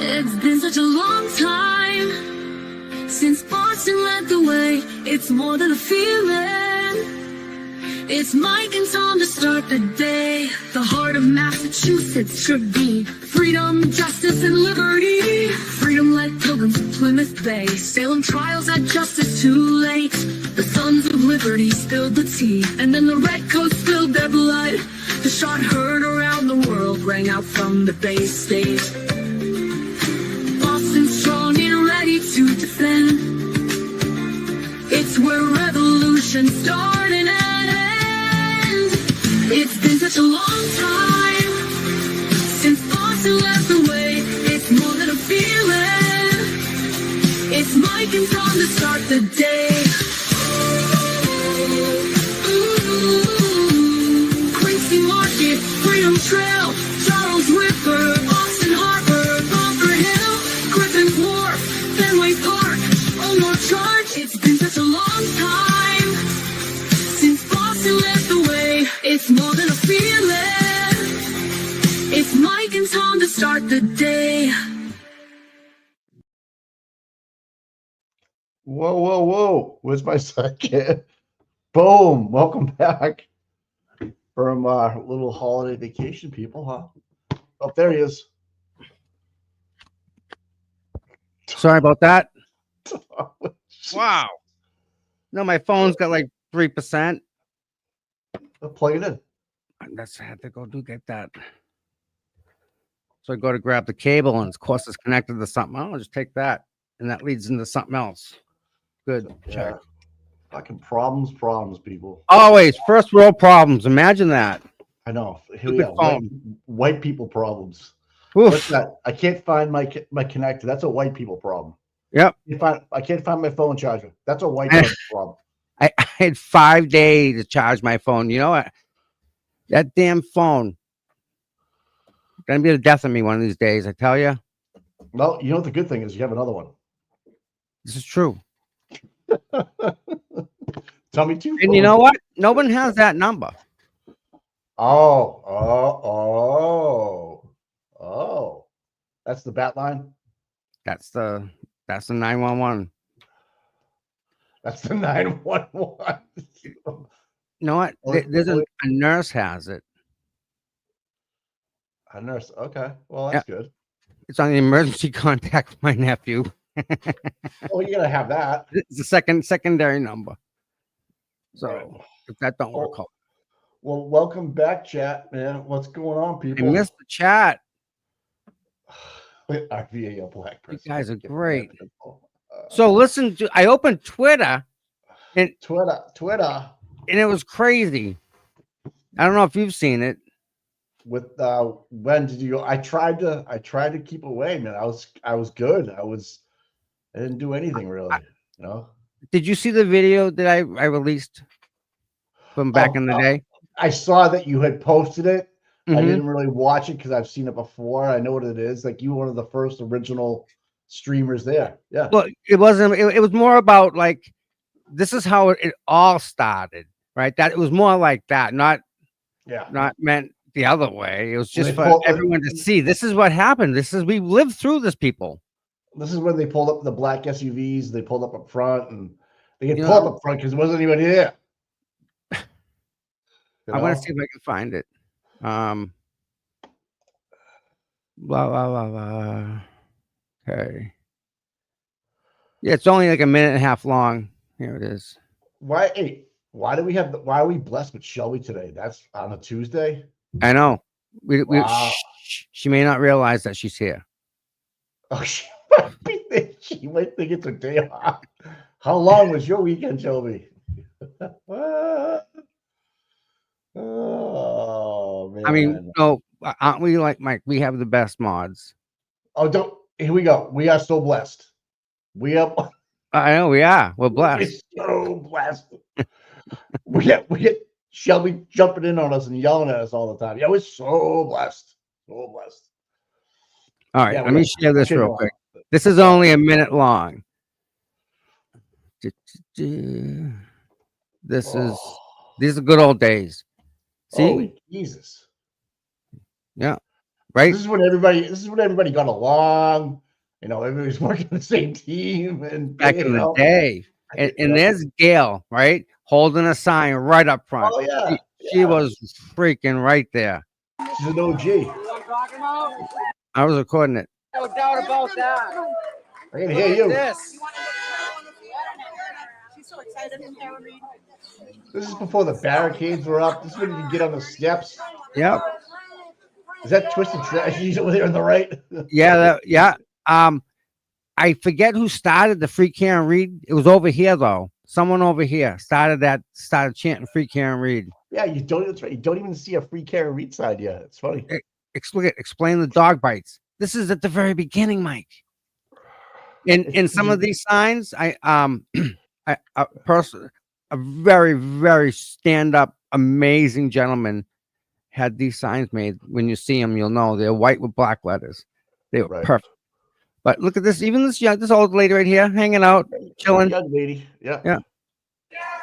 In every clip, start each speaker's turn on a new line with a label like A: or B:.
A: It's been such a long time since Boston led the way. It's more than a feeling. It's Mike and Tom to start the day. The heart of Massachusetts should be freedom, justice, and liberty. Freedom led pilgrims to Plymouth Bay. Salem trials had justice too late. The sons of liberty spilled the tea, and then the redcoats spilled their blood. The shot heard around the world rang out from the Bay State. Boston strong and ready to defend. It's where revolution started and end. It's been such a long time since Boston led the way. It's more than a feeling. It's Mike and Tom to start the day. Quincy Market, Freedom Trail, Charles River, Boston Harbor, Bunker Hill, Griffin Wharf, Fenway Park, Omar Charge. It's been such a long time since Boston led the way. It's more than a feeling. It's Mike and Tom to start the day.
B: Whoa, whoa, whoa. Where's my second? Boom. Welcome back from our little holiday vacation, people, huh? Oh, there he is.
C: Sorry about that. Wow. No, my phone's got like 3%.
B: Plug it in.
C: That's I had to go get that. So I go to grab the cable, and of course it's connected to something. I'll just take that, and that leads into something else. Good.
B: Yeah.
C: Check.
B: Fucking problems, people.
C: Always first world problems. Imagine that.
B: I know. Here
C: Stupid
B: we go.
C: phone.
B: White people problems.
C: Oof.
B: What's that? I can't find my connector. That's a white people problem.
C: Yep.
B: I can't find my phone charger. That's a white people problem.
C: I had 5 days to charge my phone. You know what? That damn phone gonna be the death of me one of these days. I tell you.
B: Well, you know what the good thing is? You have another one.
C: This is true.
B: Tell me too.
C: And you know what? No one has that number.
B: Oh. That's the bat line.
C: That's the 911.
B: That's the 911.
C: You know what? There's a nurse has it.
B: A nurse. Okay. Well, that's good.
C: It's on the emergency contact with my nephew.
B: Well, you gotta have that.
C: It's a secondary number. So if that don't work out.
B: Well, welcome back, chat, man. What's going on,
C: I
B: people?
C: missed the chat.
B: Our VAL black person.
C: You guys are great. So listen to I opened Twitter and it was crazy. I don't know if you've seen it.
B: With when did you? I tried to keep away, man. I was good. I didn't do anything really. You know.
C: Did you see the video that I released from back in the day?
B: I saw that you had posted it.
C: Mm-hmm.
B: I didn't really watch it because I've seen it before. I know what it is. Like you were one of the first original streamers there. Yeah.
C: Well, it wasn't. It was more about like this is how it all started, right? That it was more like that, not meant the other way. It was just for everyone to see. This is what happened. We lived through this, people.
B: This is when they pulled up the black SUVs. They pulled up front, and they get pulled up front because there wasn't anybody there.
C: I want to see if I can find it. Blah blah blah blah. Okay. Yeah, it's only like a minute and a half long. Here it is.
B: Why are we blessed with Shelby today? That's on a Tuesday.
C: I know. She may not realize that she's here.
B: Oh, she might think it's a day off. How long was your weekend, Shelby? Oh man!
C: I mean, no, aren't we like Mike? We have the best mods.
B: Oh, here we go. We are so blessed.
C: I know we are. We're blessed.
B: We're so blessed. we get Shelby jumping in on us and yelling at us all the time. Yeah, we're so blessed. So blessed.
C: All right, let me share this real quick. This is only a minute long. These are good old days. See?
B: Holy Jesus.
C: Yeah. right?
B: This is when everybody got along. You know, everybody's working on the same team. And
C: Back in the day. And there's Gail, right? Holding a sign right up front.
B: Oh yeah.
C: She was freaking right there.
B: She's an OG.
C: I was recording it.
D: No doubt about that.
B: I can hear you.
D: This.
E: She's so excited for Karen Reed.
B: This is before the barricades were up. This is when you can get on the steps.
C: Yep.
B: Is that Twisted Tragedies over there on the right?
C: Yeah. Yeah. I forget who started the Free Karen Reed. It was over here though. Someone over here started chanting Free Karen Reed.
B: Yeah, that's right. You don't even see a Free Karen Reed side yet. It's funny.
C: Explain the dog bites. This is at the very beginning, Mike. In some of these signs, a very, very stand-up, amazing gentleman had these signs made. When you see them, you'll know they're white with black letters. They were perfect. But look at this. Even this old lady right here, hanging out, chilling.
B: Young lady. Yeah.
C: Yeah.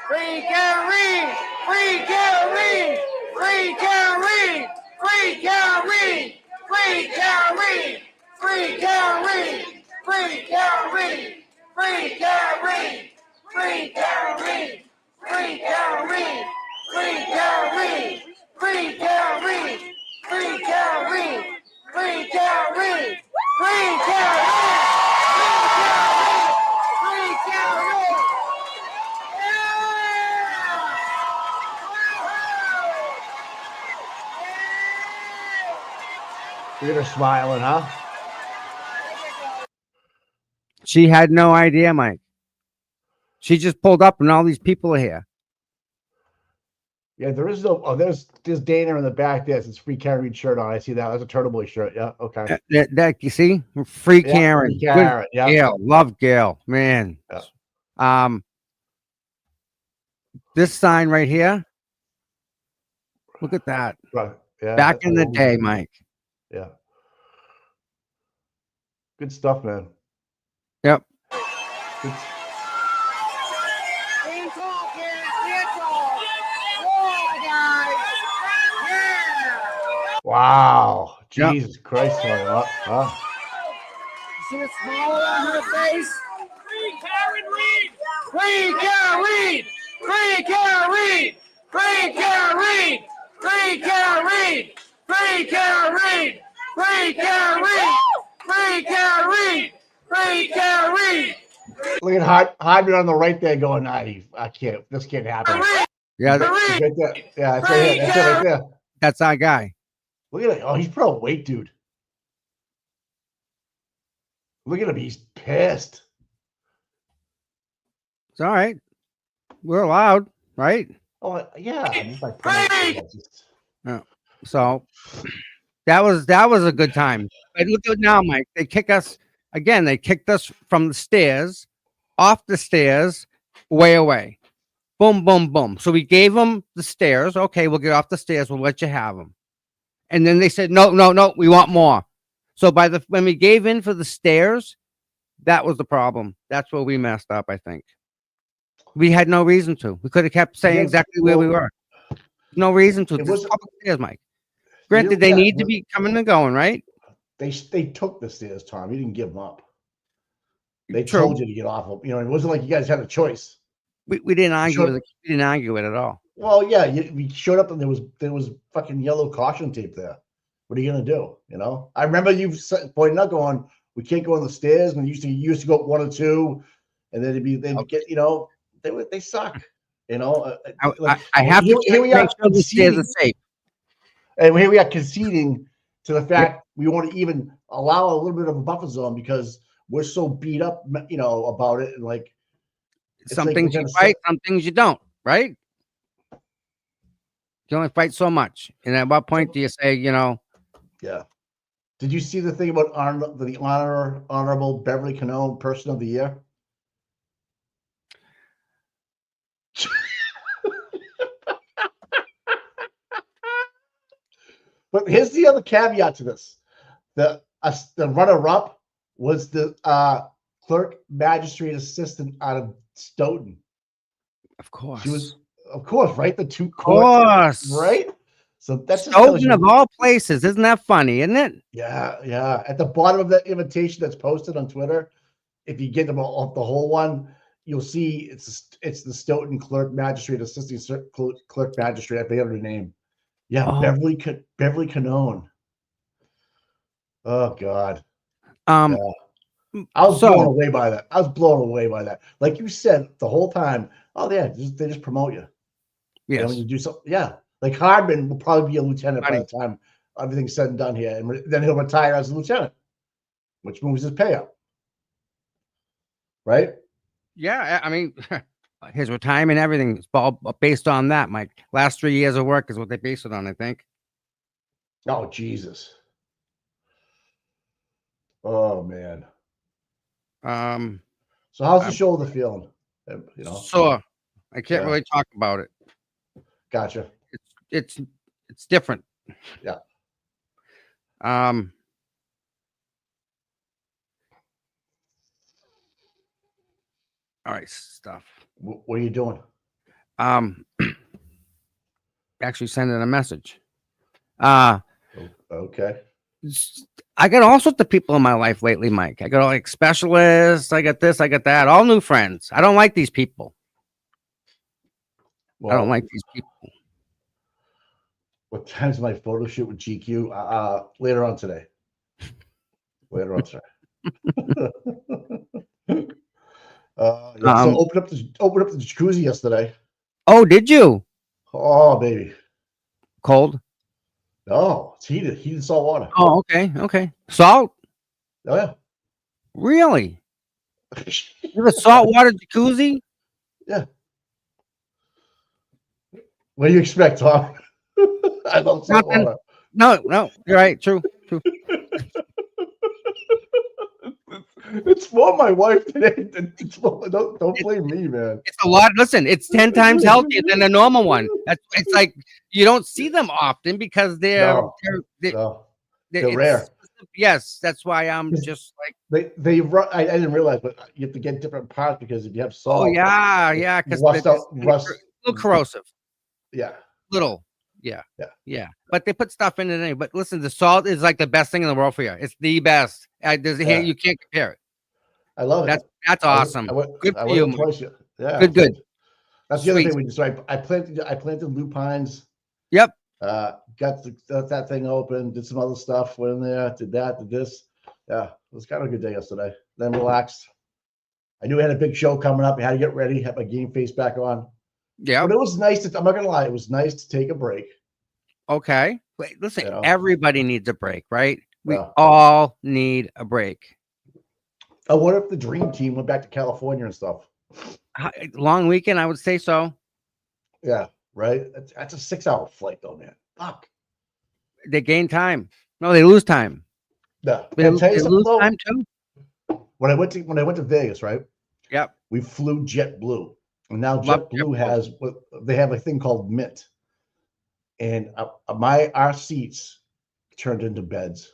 D: Free Karen Reed! Free Karen Reed! Free Karen Reed! Free Karen Reed! Free Karen Reed! Free Karen Reed! Free Karen Reed! Free Karen Reed! Free Karen Reed! Free Karen Reed! Free Karen Reed! Free Karen Reed! Free Karen Reed! Free Karen Reed! Free Karen Reed! Free Karen Reed!
B: Look at her smiling, huh?
C: She had no idea, Mike. She just pulled up and all these people are here.
B: Yeah, there is no. Oh, there's Dana in the back. There's his Free Karen Reed shirt on. I see that. That's a Turtle Boy shirt. Yeah. Okay.
C: That you see, Free Karen.
B: Free Karen. Yeah.
C: Gail, love Gail, man.
B: Yeah.
C: This sign right here. Look at that.
B: Right. Yeah.
C: Back in the day, Mike.
B: Yeah. Good stuff, man.
C: Yep.
B: Good. Wow. Jesus Christ. Huh?
D: See the smile on her face? Free Karen Reed! Free Karen Reed! Free Karen Reed! Free Karen Reed! Free Karen Reed! Free Karen Reed! Free Karen Reed! Free Karen Reed! Free Karen Reed!
B: Look at Hybrid on the right there going, I can't. This can't happen.
C: Yeah.
B: Right there. Yeah, that's right here. That's it right there.
C: That's our guy.
B: Look at it. Oh, he's put on weight, dude. Look at him. He's pissed.
C: It's all right. We're allowed, right?
B: Oh, yeah.
C: Yeah. So that was a good time. But look at now, Mike. They kick us again. They kicked us from the stairs, off the stairs, way away. Boom, boom, boom. So we gave them the stairs. Okay, we'll get off the stairs. We'll let you have them. And then they said, no, we want more. So when we gave in for the stairs, that was the problem. That's where we messed up, I think. We had no reason to. We could have kept saying exactly where we were. No reason to. This is public stairs, Mike. Granted, they need to be coming and going, right?
B: They took the stairs, Tom. You didn't give them up. They told you to get off of. You know, it wasn't like you guys had a choice.
C: We didn't argue with it. We didn't argue it at all.
B: Well, yeah, we showed up and there was fucking yellow caution tape there. What are you gonna do? You know, I remember you pointing out, going, "We can't go on the stairs." And you used to go up 1 or 2, and then they'd get, you know, they suck. You know,
C: I have to
B: here we are.
C: The stairs are safe.
B: And here we are conceding to the fact we want to even allow a little bit of a buffer zone because we're so beat up, you know, about it. And like,
C: some things you fight, some things you don't, right? You only fight so much. And at what point do you say, you know?
B: Yeah. Did you see the thing about the Honorable Beverly Cano Person of the Year? But here's the other caveat to this: the runner-up was the clerk magistrate assistant out of Stoughton.
C: Of course,
B: she was, of course, right. The two
C: courts,
B: right. So that's just tells
C: Stoughton
B: you,
C: of all places. Isn't that funny, isn't it?
B: yeah. At the bottom of that invitation that's posted on Twitter, if you get them all, the whole one, you'll see it's the Stoughton Clerk Magistrate, Assistant Clerk Magistrate. I forget her name. Yeah,
C: Oh.
B: Beverly Canone. Oh God.
C: Um,
B: Yeah. I was blown away by that. I was blown away by that. Like you said the whole time. Oh yeah, they just promote you.
C: yes.
B: And when you do something, yeah. Like Hardman will probably be a lieutenant by the time everything's said and done here, and then he'll retire as a lieutenant, which moves his pay up. Right?
C: Yeah, I mean, his retirement, everything is all based on that, Mike. Last 3 years of work is what they base it on, I think.
B: Oh Jesus. Oh man. So how's the shoulder feeling? You know,
C: sore. I can't really talk about it.
B: Gotcha.
C: It's different.
B: Yeah.
C: All right, stuff.
B: What are you doing?
C: Actually sending a message.
B: Okay.
C: I got all sorts of people in my life lately, Mike. I got like specialists. I got this. I got that. All new friends. I don't like these people.
B: Well,
C: I don't like these people.
B: What time's my photo shoot with GQ? Later on today. Later on today. So open up the jacuzzi yesterday.
C: Oh, did you?
B: Oh, baby.
C: Cold?
B: No, it's heated salt water.
C: Oh, okay. Salt?
B: Oh yeah.
C: Really? You have a saltwater jacuzzi?
B: Yeah. What do you expect, Tom? I love salt water.
C: No, you're right. True.
B: It's for my wife today. Don't blame me, man.
C: It's a lot. Listen, it's 10 times healthier than a normal one. It's like you don't see them often because they're
B: rare.
C: Yes, that's why I'm just like
B: they run. I didn't realize, but you have to get different parts because if you have salt.
C: Oh yeah, because
B: rust.
C: A little corrosive.
B: Yeah.
C: Little. Yeah. But they put stuff in it anyway. But listen, the salt is like the best thing in the world for you. It's the best. You can't compare it.
B: I love it.
C: That's awesome. Good for you.
B: Yeah.
C: Good.
B: That's the other thing we did. So I planted lupines.
C: Yep.
B: Got that thing open. Did some other stuff. Went in there. Did that. Did this. Yeah. It was kind of a good day yesterday. Then relaxed. I knew I had a big show coming up. I had to get ready. Had my game face back on.
C: Yeah.
B: But it was nice. I'm not gonna lie. It was nice to take a break.
C: Okay. Wait, listen. Everybody needs a break, right? We all need a break.
B: Oh, what if the dream team went back to California and stuff?
C: Long weekend, I would say so.
B: Yeah, right. That's a 6-hour flight, though, man. Fuck.
C: They gain time. No, they lose time.
B: Yeah,
C: they lose time too.
B: When I went to Vegas, right?
C: Yep.
B: We flew JetBlue, and now JetBlue has they have a thing called Mint, and our seats turned into beds.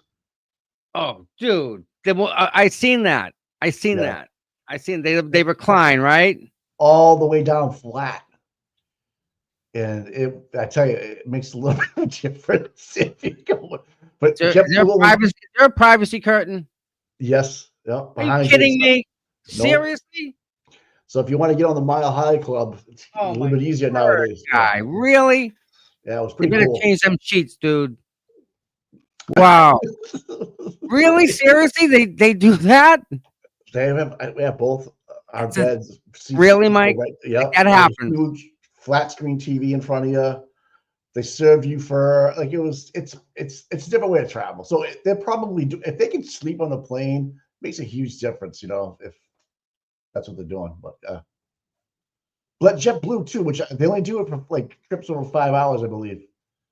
C: Oh, dude. I seen that. That. I seen they recline, right?
B: All the way down flat. And I tell you, it makes a little bit of difference if you go. But
C: is there a privacy curtain?
B: Yes. Yep,
C: are you kidding me? Nope. Seriously?
B: So if you want to get on the Mile High Club, it's a little bit easier nowadays.
C: Guy, really?
B: Yeah, it was pretty
C: cool. They're gonna change them sheets, dude. Wow. Really? Seriously? They do that?
B: We have both our beds.
C: Really, Mike?
B: Yeah.
C: Like that happened.
B: Huge flat screen TV in front of you. They serve you for it's a different way to travel. So they're probably if they can sleep on the plane, it makes a huge difference, if that's what they're doing. But JetBlue too, which they only do it for like trips over 5 hours, I believe.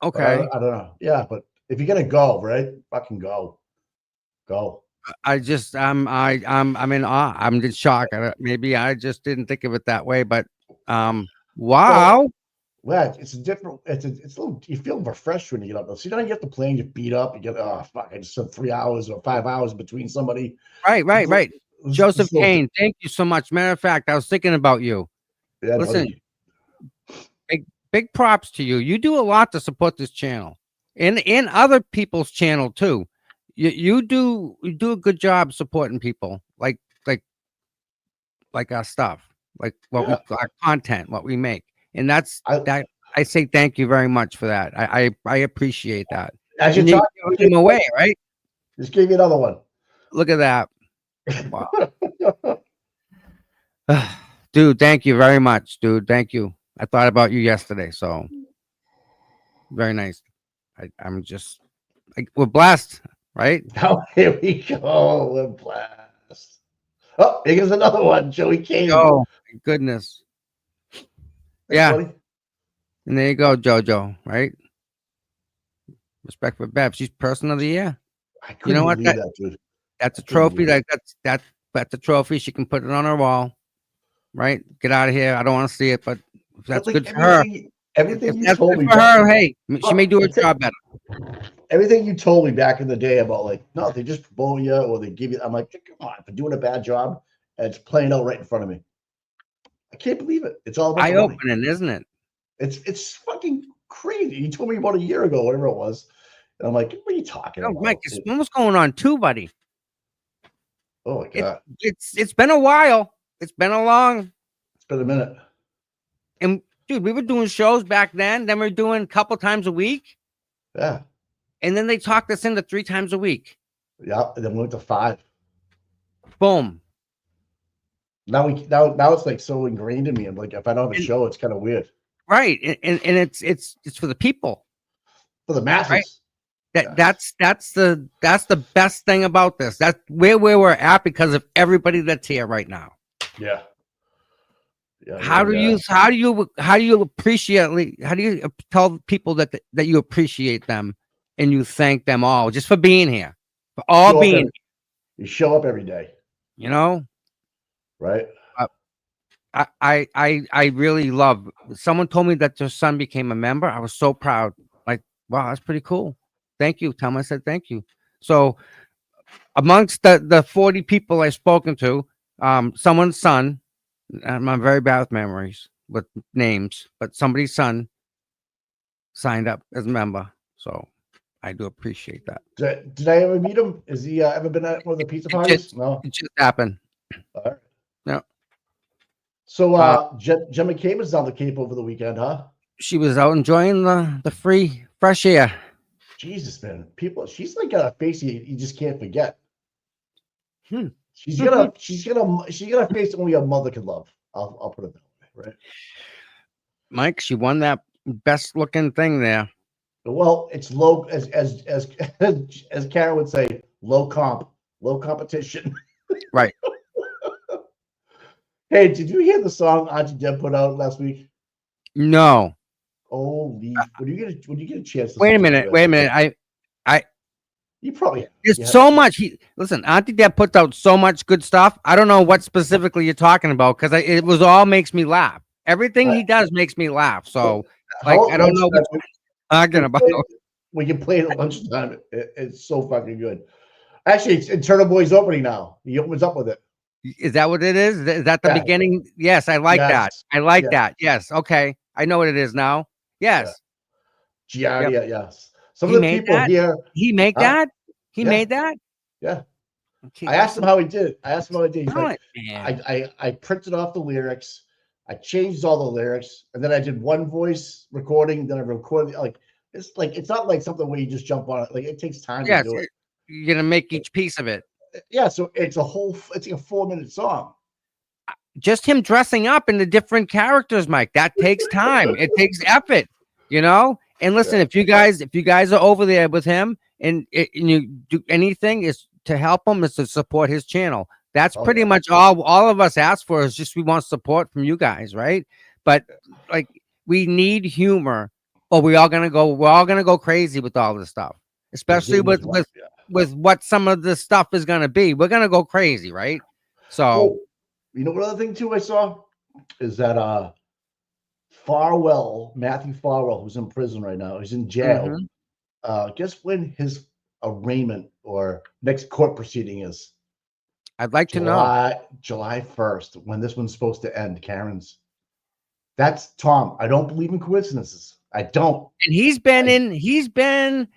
C: Okay.
B: I don't know. Yeah, but if you're gonna go, right? Fucking go. Go.
C: I'm in awe. I'm in shock. Maybe I just didn't think of it that way, but wow.
B: Well, it's a different. It's a little. You feel refreshed when you get up. So you don't get the plane. You beat up. You get fuck. I just spent 3 hours or 5 hours between somebody.
C: Right. Joseph Kane, thank you so much. Matter of fact, I was thinking about you.
B: Yeah,
C: listen, big props to you. You do a lot to support this channel and in other people's channel too. You do a good job supporting people like our stuff, like what we our content, what we make. And that's that. I say thank you very much for that. I appreciate that.
B: As you
C: talk, him away, right?
B: Just gave you another one.
C: Look at that. Wow. Dude, thank you very much, dude. Thank you. I thought about you yesterday, so very nice. I'm just we're blessed, right?
B: Oh, here we go. We're blessed. Oh, here's another one. Joey Kane.
C: Oh, my goodness.
B: That's
C: yeah.
B: Funny.
C: And there you go, JoJo, right? Respect for Bev. She's person of the year.
B: You know what? That, dude.
C: That's a trophy. That's a trophy. She can put it on her wall. Right? Get out of here. I don't want to see it, but if that's good for her.
B: Everything you told me
C: for her, hey, she may do her job better.
B: Everything you told me back in the day about like, no, they just promote you or they give you. I'm like, come on, for doing a bad job, and it's playing out right in front of me. I can't believe it. It's all about
C: eye-opening, isn't it?
B: It's fucking crazy. You told me about a year ago, whatever it was, and I'm like, what are you talking about?
C: Mike, what's going on too, buddy?
B: Oh my god,
C: it's been a while. It's been
B: a minute.
C: And dude, we were doing shows back then. Then we were doing a couple times a week.
B: Yeah.
C: And then they talked us into 3 times a week.
B: Yeah. And then we went to 5.
C: Boom.
B: Now it's like so ingrained in me. I'm like, if I don't have a show, it's kind of weird.
C: Right. And it's for the people.
B: For the masses.
C: Right? That's the best thing about this. That's where we're at because of everybody that's here right now.
B: Yeah.
C: How do you tell people that you appreciate them and you thank them all just for being here, for all being?
B: You show up every day.
C: You know,
B: right?
C: I really love. Someone told me that their son became a member. I was so proud. Like, wow, that's pretty cool. Thank you, Tom. I said thank you. So, amongst the 40 people I've spoken to, someone's son. I'm very bad with memories with names, but somebody's son signed up as a member, so I do appreciate that.
B: Did I ever meet him? Has he ever been at one of the pizza parties? No,
C: it just happened.
B: All right.
C: No.
B: So Jen McCabe was on the Cape over the weekend, huh?
C: She was out enjoying the free fresh air.
B: Jesus, man, she's like got a face you just can't forget. She's got a face only a mother can love. I'll put it that way, right?
C: Mike, she won that best looking thing there.
B: Well, it's low as Karen would say, low competition.
C: Right.
B: Hey, did you hear the song Auntie Deb put out last week?
C: No.
B: Holy! When you get a chance?
C: Wait a minute.
B: You probably
C: there's so much. Listen, Auntie Deb puts out so much good stuff. I don't know what specifically you're talking about because it was all makes me laugh. Everything he does makes me laugh. So like I don't know what you're talking about.
B: We can play it a bunch of time. It's so fucking good. Actually, it's Turtle Boy's opening now. He opens up with it.
C: Is that what it is? Is that the beginning? Yes, I like that. I like that. Yes. Okay. I know what it is now. Yes.
B: Giardia, yes. Some of the people here.
C: He made that? He made that?
B: Yeah.
C: Okay,
B: I asked him how he did it. He's
C: like,
B: I printed off the lyrics. I changed all the lyrics. And then I did one voice recording. Then I recorded it's not like something where you just jump on it. Like it takes time to do it.
C: You're going to make each piece of it.
B: Yeah. So it's like a 4-minute song.
C: Just him dressing up in the different characters, Mike. That takes time. It takes effort, you know? And listen, if you guys are over there with him and you do anything is to help him, is to support his channel. That's pretty much all of us ask for is just we want support from you guys, right? But like we need humor, or we're all gonna go crazy with all this stuff, especially with what some of this stuff is gonna be. We're gonna go crazy, right? So
B: you know what other thing too I saw is that Matthew Farwell, who's in prison right now, he's in jail. Guess when his arraignment or next court proceeding is?
C: I'd like to know.
B: July 1st, when this one's supposed to end. Karen's. That's Tom. I don't believe in coincidences. I don't.
C: And he's been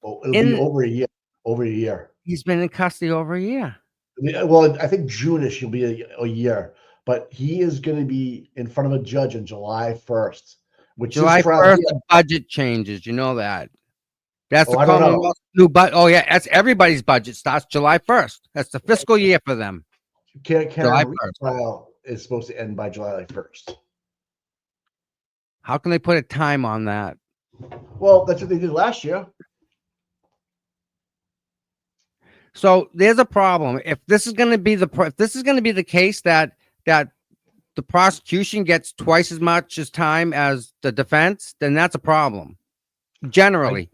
B: Oh, it'll be over a year. Over a year.
C: He's been in custody over a year.
B: Well, I think June-ish will be a year, but he is going to be in front of a judge on July 1st, which
C: July
B: is
C: 1st, the budget changes. You know that. That's the
B: I don't know.
C: Commonwealth new budget. Oh yeah, that's everybody's budget starts July 1st. That's the fiscal year for them.
B: Karen
C: July
B: Reed
C: 1st.
B: trial is supposed to end by July 1st.
C: How can they put a time on that?
B: Well, that's what they did last year.
C: So there's a problem. If this is going to be the case that the prosecution gets twice as much as time as the defense, then that's a problem. Generally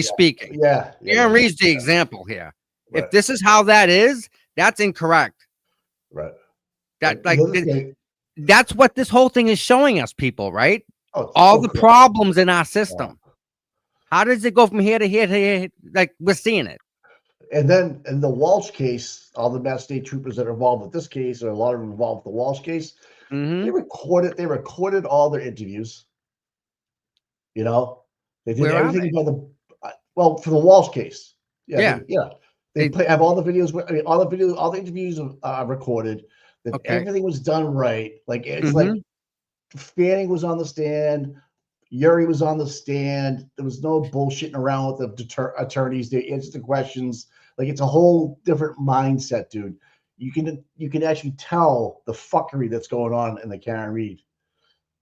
C: speaking.
B: Yeah.
C: Aaron Reed's the example here.
B: Right.
C: If this is how that is, that's incorrect.
B: Right.
C: That's what this whole thing is showing us, people, right?
B: Oh,
C: all the problems in our system. How does it go from here to here to here? Like, we're seeing it.
B: And then in the Walsh case, all the Mass State troopers that are involved with this case, or a lot of them involved with the Walsh case, they recorded all their interviews. You know, they did everything by for the Walsh case. They have all the videos. All the interviews are recorded. That everything was done right. Like it's like Fanning was on the stand, Yuri was on the stand. There was no bullshitting around with the attorneys. They answered the questions. Like it's a whole different mindset, dude. You can actually tell the fuckery that's going on in the Karen Reed.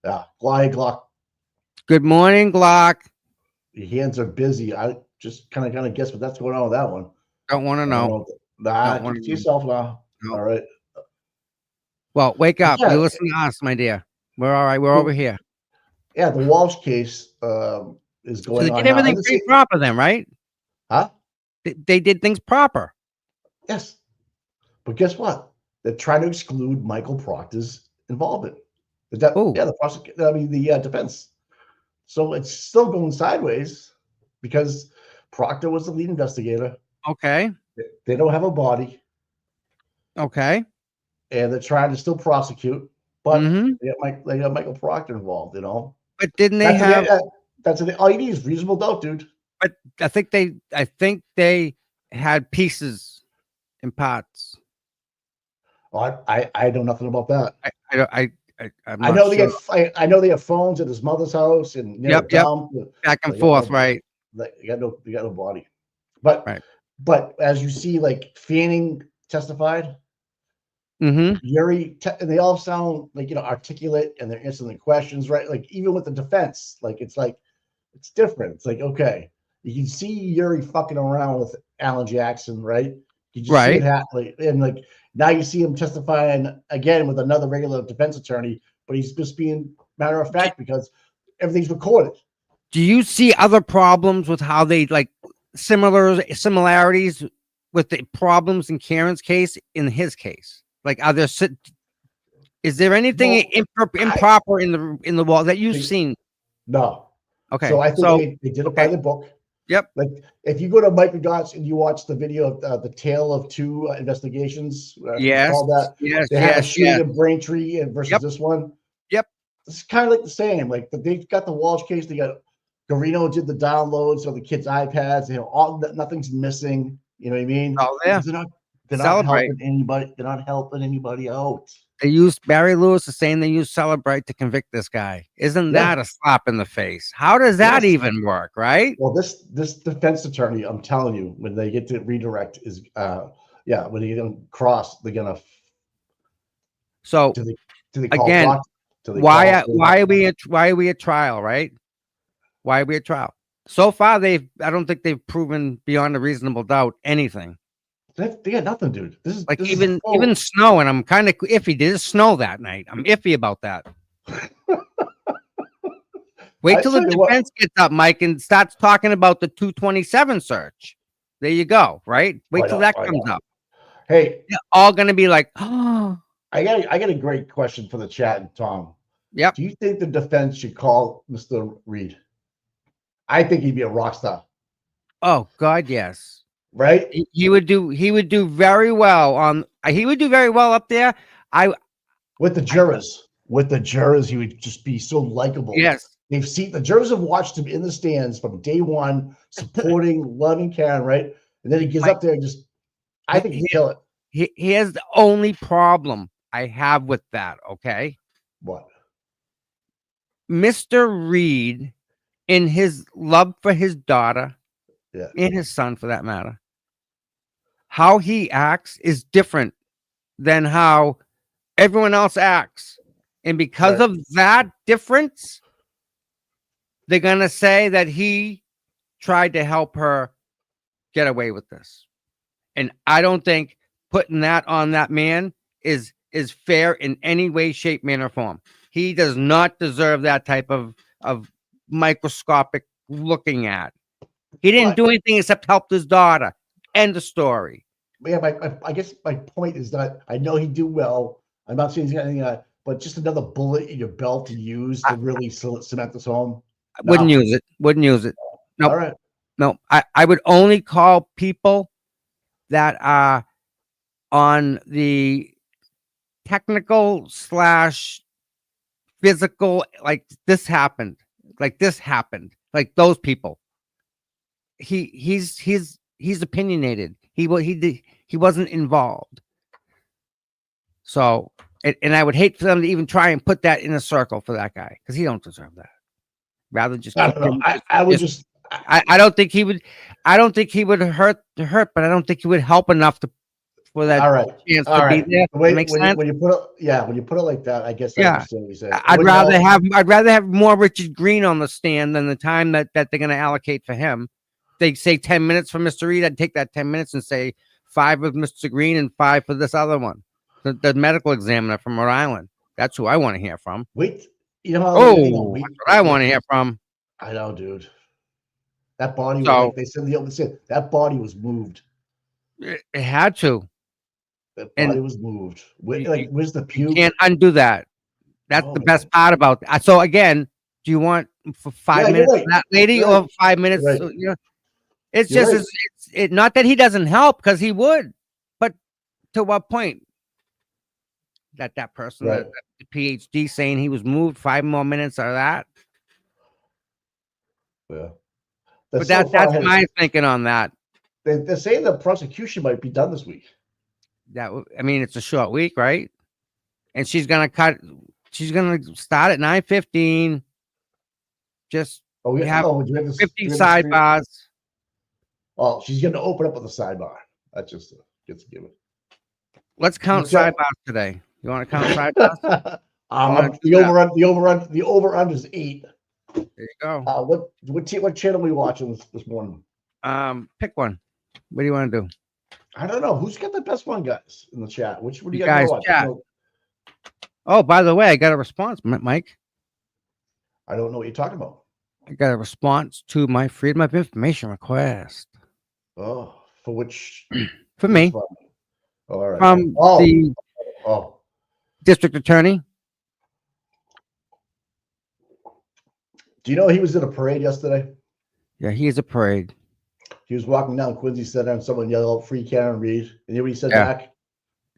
B: Yeah, Glock.
C: Good morning, Glock.
B: Your hands are busy. I just kind of guess what that's going on with that one.
C: Don't want to know.
B: Nah, keep it to yourself now. No. All right.
C: Well, wake up. You listen to us, my dear. We're all right. We're over here.
B: Yeah, the Walsh case is going on.
C: So they did everything pretty proper then, right?
B: Huh?
C: They did things proper.
B: Yes. But guess what? They're trying to exclude Michael Proctor's involvement. The defense. So it's still going sideways because Proctor was the lead investigator.
C: Okay.
B: They don't have a body.
C: Okay.
B: And they're trying to still prosecute, but they got Michael Proctor involved, you know.
C: But didn't they
B: all you need is reasonable doubt, dude.
C: But I think they had pieces and parts.
B: Well, I know nothing about that.
C: I know
B: they have phones at his mother's house and
C: back and forth, right?
B: You got no body, but as you see, like Fanning testified. Yuri, and they all sound like articulate, and they're answering the questions right. Like even with the defense, it's different. It's like okay, you can see Yuri fucking around with Alan Jackson, right? You just see it happen, and now you see him testifying again with another regular defense attorney, but he's just being matter of fact because everything's recorded.
C: Do you see other problems with how they similarities with the problems in Karen's case in his case? Is there anything improper in the wall that you've seen?
B: No.
C: Okay.
B: So I think they did it by the book.
C: Yep.
B: Like if you go to Mike McDonald's and you watch the video of the Tale of Two Investigations, all that. They have a shoot in Braintree versus this one.
C: Yep.
B: It's kind of like the same. Like they've got the Walsh case. They got Garino did the downloads of the kids' iPads. Nothing's missing. You know what I mean?
C: Oh yeah.
B: They're not helping anybody. They're not helping anybody out.
C: They used Barry Lewis the same they used Celebrate to convict this guy. Isn't that a slap in the face? How does that even work, right?
B: Well, this defense attorney, I'm telling you, when they get to redirect is when they get them cross, they're gonna.
C: So again, why are we at trial, right? Why are we at trial? So far, I don't think they've proven beyond a reasonable doubt anything.
B: They got nothing, dude. This is
C: even snow, and I'm kind of iffy. Did it snow that night? I'm iffy about that. Wait till the defense gets up, Mike, and starts talking about the 227 search. There you go, right? Wait till that comes up.
B: Hey,
C: they're all gonna be like, oh.
B: I got a great question for the chat, Tom.
C: Yep.
B: Do you think the defense should call Mr. Reed? I think he'd be a rock star.
C: Oh God, yes.
B: Right?
C: He would do very well up there.
B: With the jurors. with the jurors, he would just be so likable.
C: Yes.
B: They've seen the jurors have watched him in the stands from day one, supporting, loving Karen, right? And then he gets up there and just, I think he'd kill it.
C: Here's the only problem I have with that, okay?
B: What?
C: Mr. Reed, in his love for his daughter,
B: Yeah,
C: and his son for that matter, how he acts is different than how everyone else acts. And because
B: Right.
C: of that difference, they're going to say that he tried to help her get away with this. And I don't think putting that on that man is fair in any way, shape, manner, form. He does not deserve that type of microscopic looking at. He didn't do anything except help his daughter. End of story.
B: Yeah, I guess my point is that I know he'd do well. I'm not saying he's got anything, but just another bullet in your belt to use to really cement this home.
C: Wouldn't use it. Wouldn't use it. No.
B: All right.
C: No, I would only call people that are on the technical / physical, like this happened, like those people. He's opinionated. He wasn't involved. So, and I would hate for them to even try and put that in a circle for that guy because he don't deserve that. Rather just,
B: I don't know. I would just.
C: I don't think he would. I don't think he would hurt, but I don't think he would help enough for that chance to be there.
B: When you put it like that, I guess.
C: Yeah. I'd rather have more Richard Green on the stand than the time that they're going to allocate for him. They say 10 minutes for Mr. Reed. I'd take that 10 minutes and say 5 with Mr. Green and 5 for this other one, the medical examiner from Rhode Island. That's who I want to hear from.
B: Wait, you know
C: how? That's what I want to hear from.
B: I know, dude. That body, like they said, that body was moved.
C: It had to.
B: That body was moved. Where's the puke?
C: You can't undo that. That's the best part about that. So again, do you want for 5 minutes for that lady or 5 minutes?
B: Right.
C: You know, it's just it's not that he doesn't help because he would, but to what point? That person, the PhD, saying he was moved 5 more minutes or that.
B: Yeah.
C: But that's my thinking on that.
B: They're saying the prosecution might be done this week.
C: It's a short week, right? And she's gonna start at 9:15. Just we have 50 sidebars.
B: Oh, she's gonna open up with a sidebar. That just gets given.
C: Let's count sidebars today. You want to count sidebars?
B: The over under is 8.
C: There you go.
B: What channel are we watching this morning?
C: Pick one. What do you want to do?
B: I don't know. Who's got the best one, guys, in the chat? What do you
C: guys
B: watch?
C: Chat. Oh, by the way, I got a response, Mike.
B: I don't know what you're talking about.
C: I got a response to my Freedom of Information request.
B: Oh, for which?
C: For me.
B: All right.
C: From the district attorney.
B: Do you know he was in a parade yesterday?
C: Yeah, he is a parade.
B: He was walking down Quincy Center and someone yelled out, "Free Karen Reed." And you know what he said back?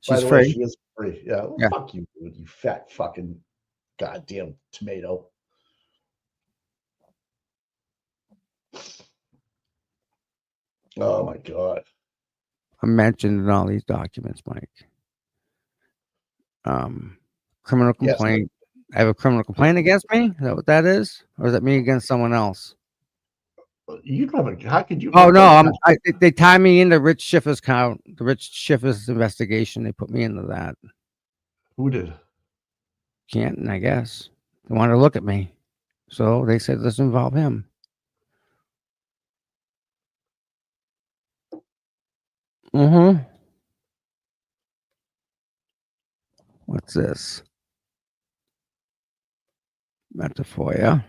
C: She's free.
B: She is free. Yeah. Fuck you, dude. You fat fucking goddamn tomato. Oh my God.
C: I'm mentioned in all these documents, Mike. Criminal complaint. Yes. I have a criminal complaint against me. Is that what that is? Or is that me against someone else?
B: You don't have how could you?
C: Oh no, they tie me into Rich Schiffer's count, the Rich Schiffer's investigation. They put me into that.
B: Who did?
C: Canton, I guess. They wanted to look at me. So they said let's involve him. Mm-hmm. What's this? Metafoya.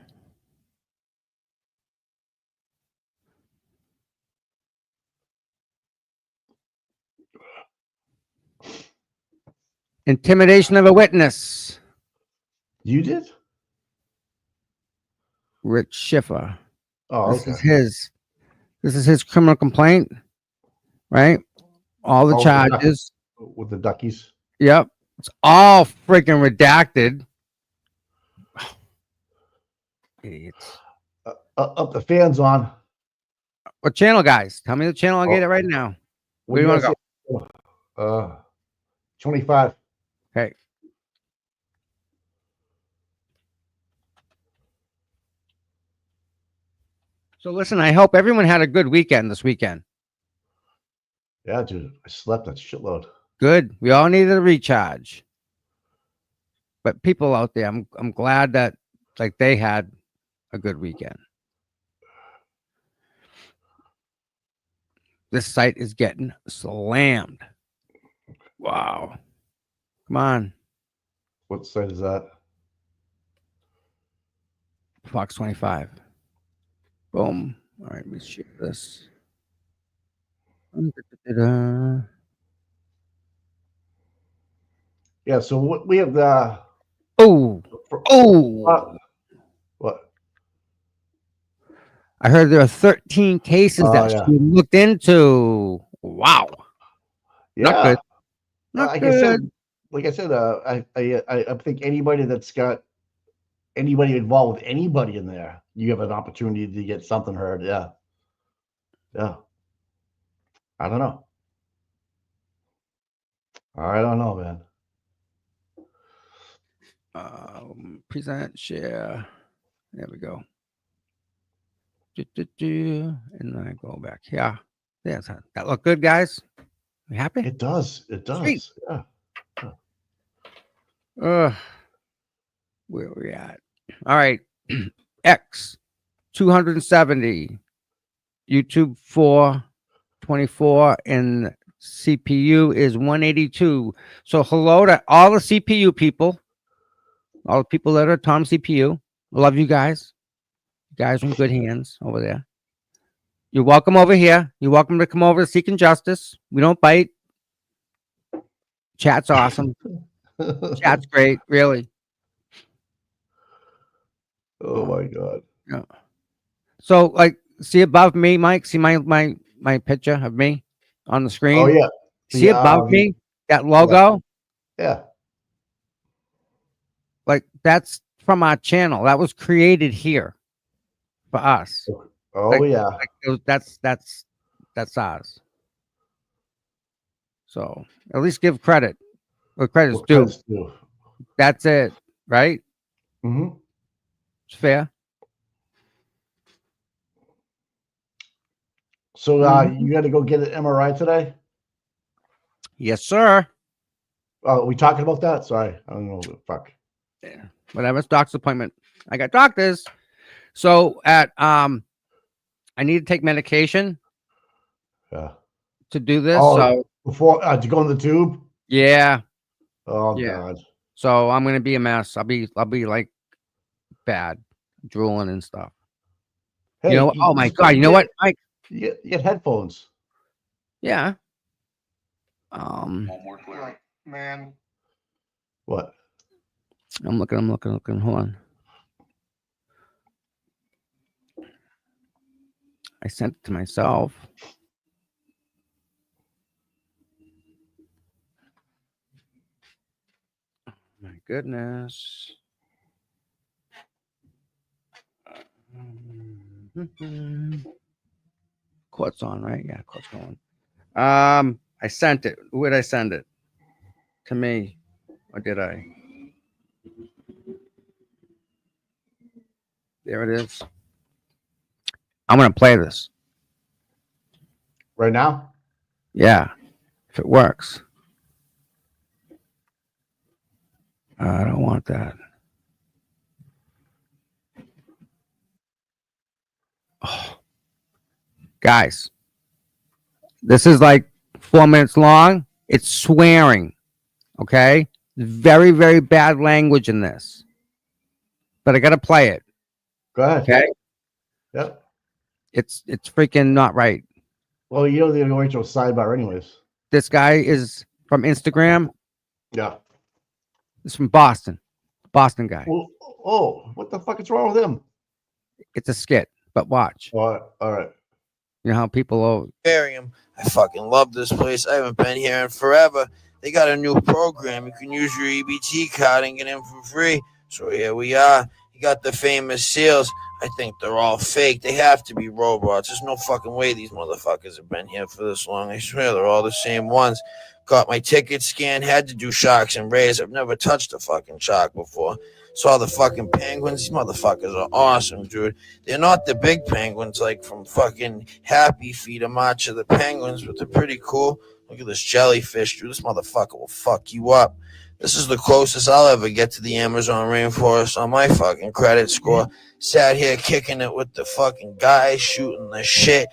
C: Intimidation of a witness.
B: You did?
C: Rich Schiffer.
B: Oh,
C: okay. This is his criminal complaint, right? All the charges.
B: With the duckies.
C: Yep. It's all freaking redacted. Idiots.
B: Up the fans on.
C: What channel, guys? Tell me the channel. I'll get it right now. Where do you want to
B: go? 25.
C: Okay. So listen, I hope everyone had a good weekend this weekend.
B: Yeah, dude. I slept a shitload.
C: Good. We all needed a recharge. But people out there, I'm glad that like they had a good weekend. This site is getting slammed. Wow. Come on.
B: What site is that?
C: Fox 25. Boom. All right, let me share this.
B: Yeah, so what we have the what?
C: I heard there are 13 cases that she looked into. Wow.
B: Yeah.
C: Not good.
B: Not good. Like I said, I think anybody that's got anybody involved with anybody in there, you have an opportunity to get something heard. Yeah. Yeah. I don't know. I don't know, man.
C: Present, share. There we go. And then I go back. Yeah. There's that look good, guys. You happy?
B: It does. It does.
C: Sweet.
B: Yeah.
C: Where are we at? All right. X 270. YouTube 424 and CPU is 182. So hello to all the CPU people, all the people that are Tom CPU. Love you guys. You guys are in good hands over there. You're welcome over here. You're welcome to come over to Seeking Justice. We don't bite. Chat's awesome. Chat's great, really.
B: Oh my God.
C: Yeah. So like, see above me, Mike. See my picture of me on the screen.
B: Oh yeah.
C: See above me that logo.
B: Yeah.
C: Like that's from our channel. That was created here for us.
B: Oh
C: like,
B: yeah.
C: Like that's ours. So at least give credit where credit's due. That's it, right?
B: Mm-hmm.
C: It's fair.
B: So you got to go get an MRI today?
C: Yes, sir.
B: Oh, are we talking about that? Sorry, I don't know. Fuck.
C: Yeah. Whatever. It's doctor's appointment. I got doctors. So at I need to take medication.
B: Yeah.
C: To do this.
B: Oh,
C: so
B: before to go in the tube.
C: Yeah.
B: Oh God.
C: So I'm gonna be a mess. I'll be like bad, drooling and stuff. Hey, you know? Oh my God! You know what, Mike?
B: You get headphones.
C: Yeah.
D: Man.
B: What?
C: I'm looking. Hold on. I sent it to myself. Oh my goodness. Court's on, right? Yeah, court's going. I sent it. Where did I send it? To me, or did I? There it is. I'm gonna play this
B: right now.
C: Yeah, if it works. I don't want that. Oh. Guys, this is like 4 minutes long. It's swearing. Okay, very, very bad language in this, but I gotta play it.
B: Go ahead.
C: Okay.
B: Yep.
C: It's freaking not right.
B: Well, you know they're going to a sidebar anyways.
C: This guy is from Instagram.
B: Yeah.
C: It's from Boston. Boston guy.
B: Well, oh, what the fuck is wrong with him?
C: It's a skit, but watch.
B: All right.
C: You know how people are.
E: I fucking love this place. I haven't been here in forever. They got a new program. You can use your EBT card and get in for free. So here we are. You got the famous seals. I think they're all fake. They have to be robots. There's no fucking way these motherfuckers have been here for this long. I swear they're all the same ones. Got my ticket scanned, had to do sharks and rays. I've never touched a fucking shark before. Saw the fucking penguins. These motherfuckers are awesome, dude. They're not the big penguins like from fucking Happy Feet or March of the Penguins, but they're pretty cool. Look at this jellyfish, dude. This motherfucker will fuck you up. This is the closest I'll ever get to the Amazon rainforest on my fucking credit score. Sat here kicking it with the fucking guys shooting the shit.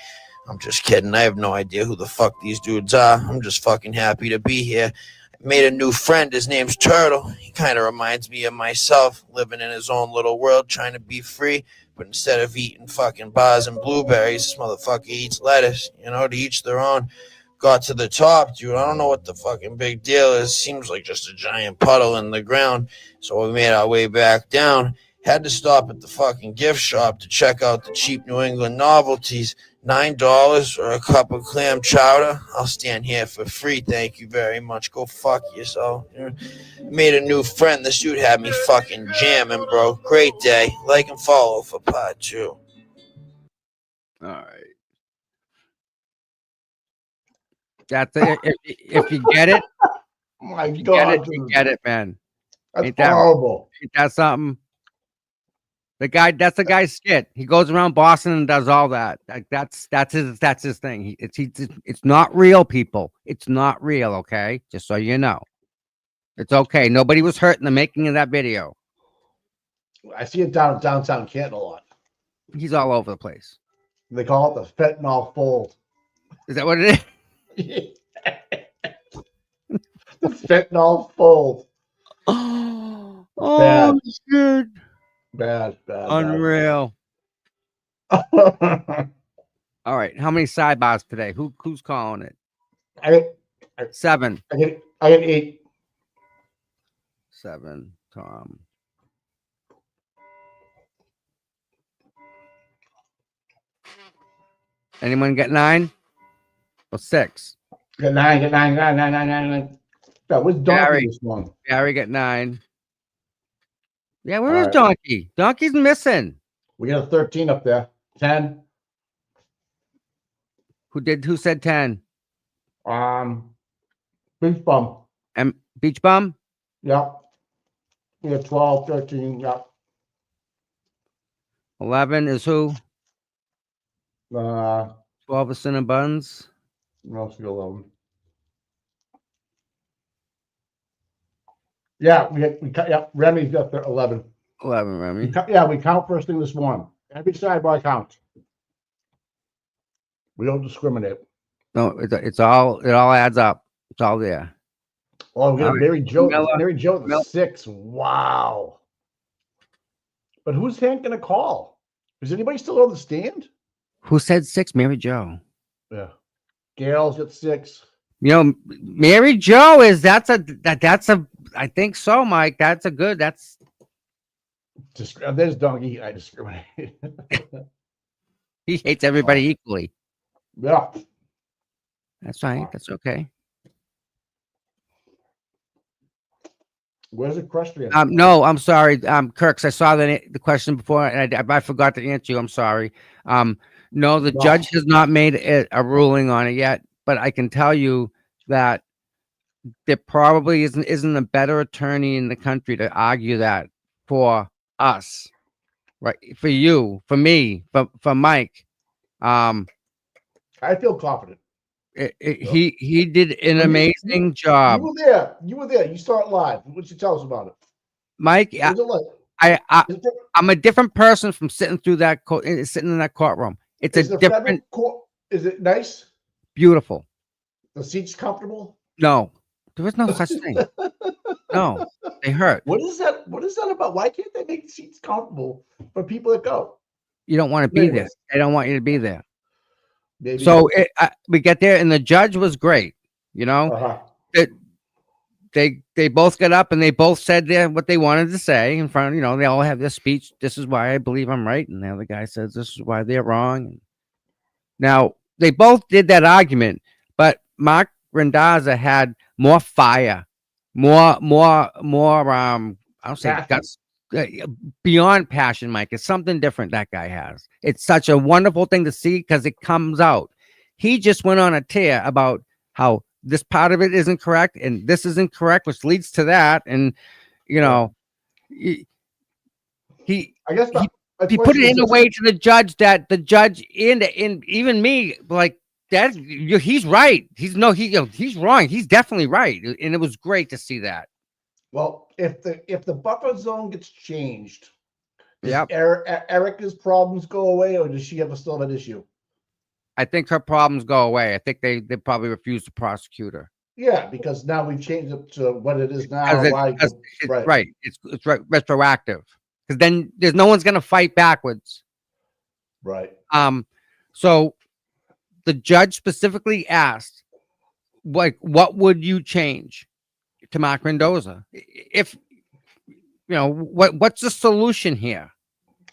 E: I'm just kidding. I have no idea who the fuck these dudes are. I'm just fucking happy to be here. I made a new friend. His name's Turtle. He kind of reminds me of myself, living in his own little world, trying to be free. But instead of eating fucking bars and blueberries, this motherfucker eats lettuce. You know, to each their own. Got to the top, dude. I don't know what the fucking big deal is. Seems like just a giant puddle in the ground. So we made our way back down. Had to stop at the fucking gift shop to check out the cheap New England novelties. $9 for a cup of clam chowder. I'll stand here for free. Thank you very much. Go fuck yourself. Made a new friend. This dude had me fucking jamming, bro. Great day. Like and follow for part 2.
C: All right. That's it. If you get it,
B: My
C: you
B: God,
C: get it, man.
B: that's horrible.
C: Ain't that something? That's the guy's skit. He goes around Boston and does all that. Like that's his thing. It's not real, people. It's not real, okay? Just so you know. It's okay. Nobody was hurt in the making of that video.
B: I see it downtown Canton a lot.
C: He's all over the place.
B: They call it the fentanyl fold.
C: Is that what it is?
B: The fentanyl fold.
C: Oh,
B: Bad.
C: shit.
B: Bad.
C: Unreal. All right. How many sidebars today? Who's calling it?
B: I
C: 7.
B: I get 8.
C: 7. Tom. Anyone get 9? Or 6?
B: Get 9. That was Donkey this one.
C: Gary get 9. Yeah, where
B: All
C: is
B: right.
C: Donkey? Donkey's missing.
B: We got a 13 up there. 10.
C: Who said 10?
B: Beach bum.
C: And Beach Bum?
B: Yep. We got 12, 13. Yep.
C: 11 is who?
B: 12
C: 12 is Cinnamon Buns.
B: else we got 11. Yeah, we cut. Yeah, Remy's got the 11.
C: 11, Remy.
B: We count first thing this morning. Every sidebar counts. We don't discriminate.
C: No, it all adds up. It's all there.
B: Oh, we got
C: All right.
B: Mary Jo.
C: Miller.
B: Mary Jo at
C: Miller.
B: 6. Wow. But who's Hank gonna call? Is anybody still on the stand?
C: Who said 6? Mary Jo.
B: Yeah. Gail's at 6.
C: You know, Mary Jo is that's a I think so, Mike. That's
B: There's Donkey. I discriminate.
C: he hates everybody equally.
B: Yeah.
C: That's right. That's okay.
B: Where's the question?
C: No, I'm sorry. Kirks, I saw the question before and I forgot to answer you. I'm sorry. No, the judge has not made a ruling on it yet, but I can tell you that there probably isn't a better attorney in the country to argue that for us, right? For you, for me, for Mike.
B: I feel confident.
C: He did an amazing job.
B: You were there. You saw it live. What did you tell us about it?
C: Mike,
B: What was it like?
C: I'm a different person from sitting in that courtroom. It's
B: Is
C: a
B: the
C: different,
B: federal court, is it nice?
C: beautiful.
B: The seats comfortable?
C: No, there is no such thing. No, they hurt.
B: What is that? What is that about? Why can't they make seats comfortable for people that go?
C: You don't want to be there.
B: Anyways.
C: They don't want you to be there.
B: Maybe.
C: So we get there, and the judge was great. You know,
B: Uh-huh.
C: they both got up and they both said what they wanted to say in front. You know, they all have their speech. This is why I believe I'm right, and the other guy says this is why they're wrong. Now they both did that argument, but Mark Randazza had more fire, more. I don't say beyond passion, Mike. It's something different that guy has. It's such a wonderful thing to see because it comes out. He just went on a tear about how this part of it isn't correct and this isn't correct, which leads to that. And, you know, he
B: I guess
C: he put it in a way to the judge that the judge and even me, like, that he's right. He's wrong. He's definitely right. And it was great to see that.
B: Well, if the buffer zone gets changed,
C: yeah,
B: Erica's problems go away, or does she still have an issue?
C: I think her problems go away. I think they probably refuse to prosecute her.
B: Yeah, because now we've changed it to what it is now.
C: Right. It's retroactive. Because then there's no one's gonna fight backwards.
B: Right.
C: So the judge specifically asked, like, what would you change to Mark Mendoza? If what's the solution here?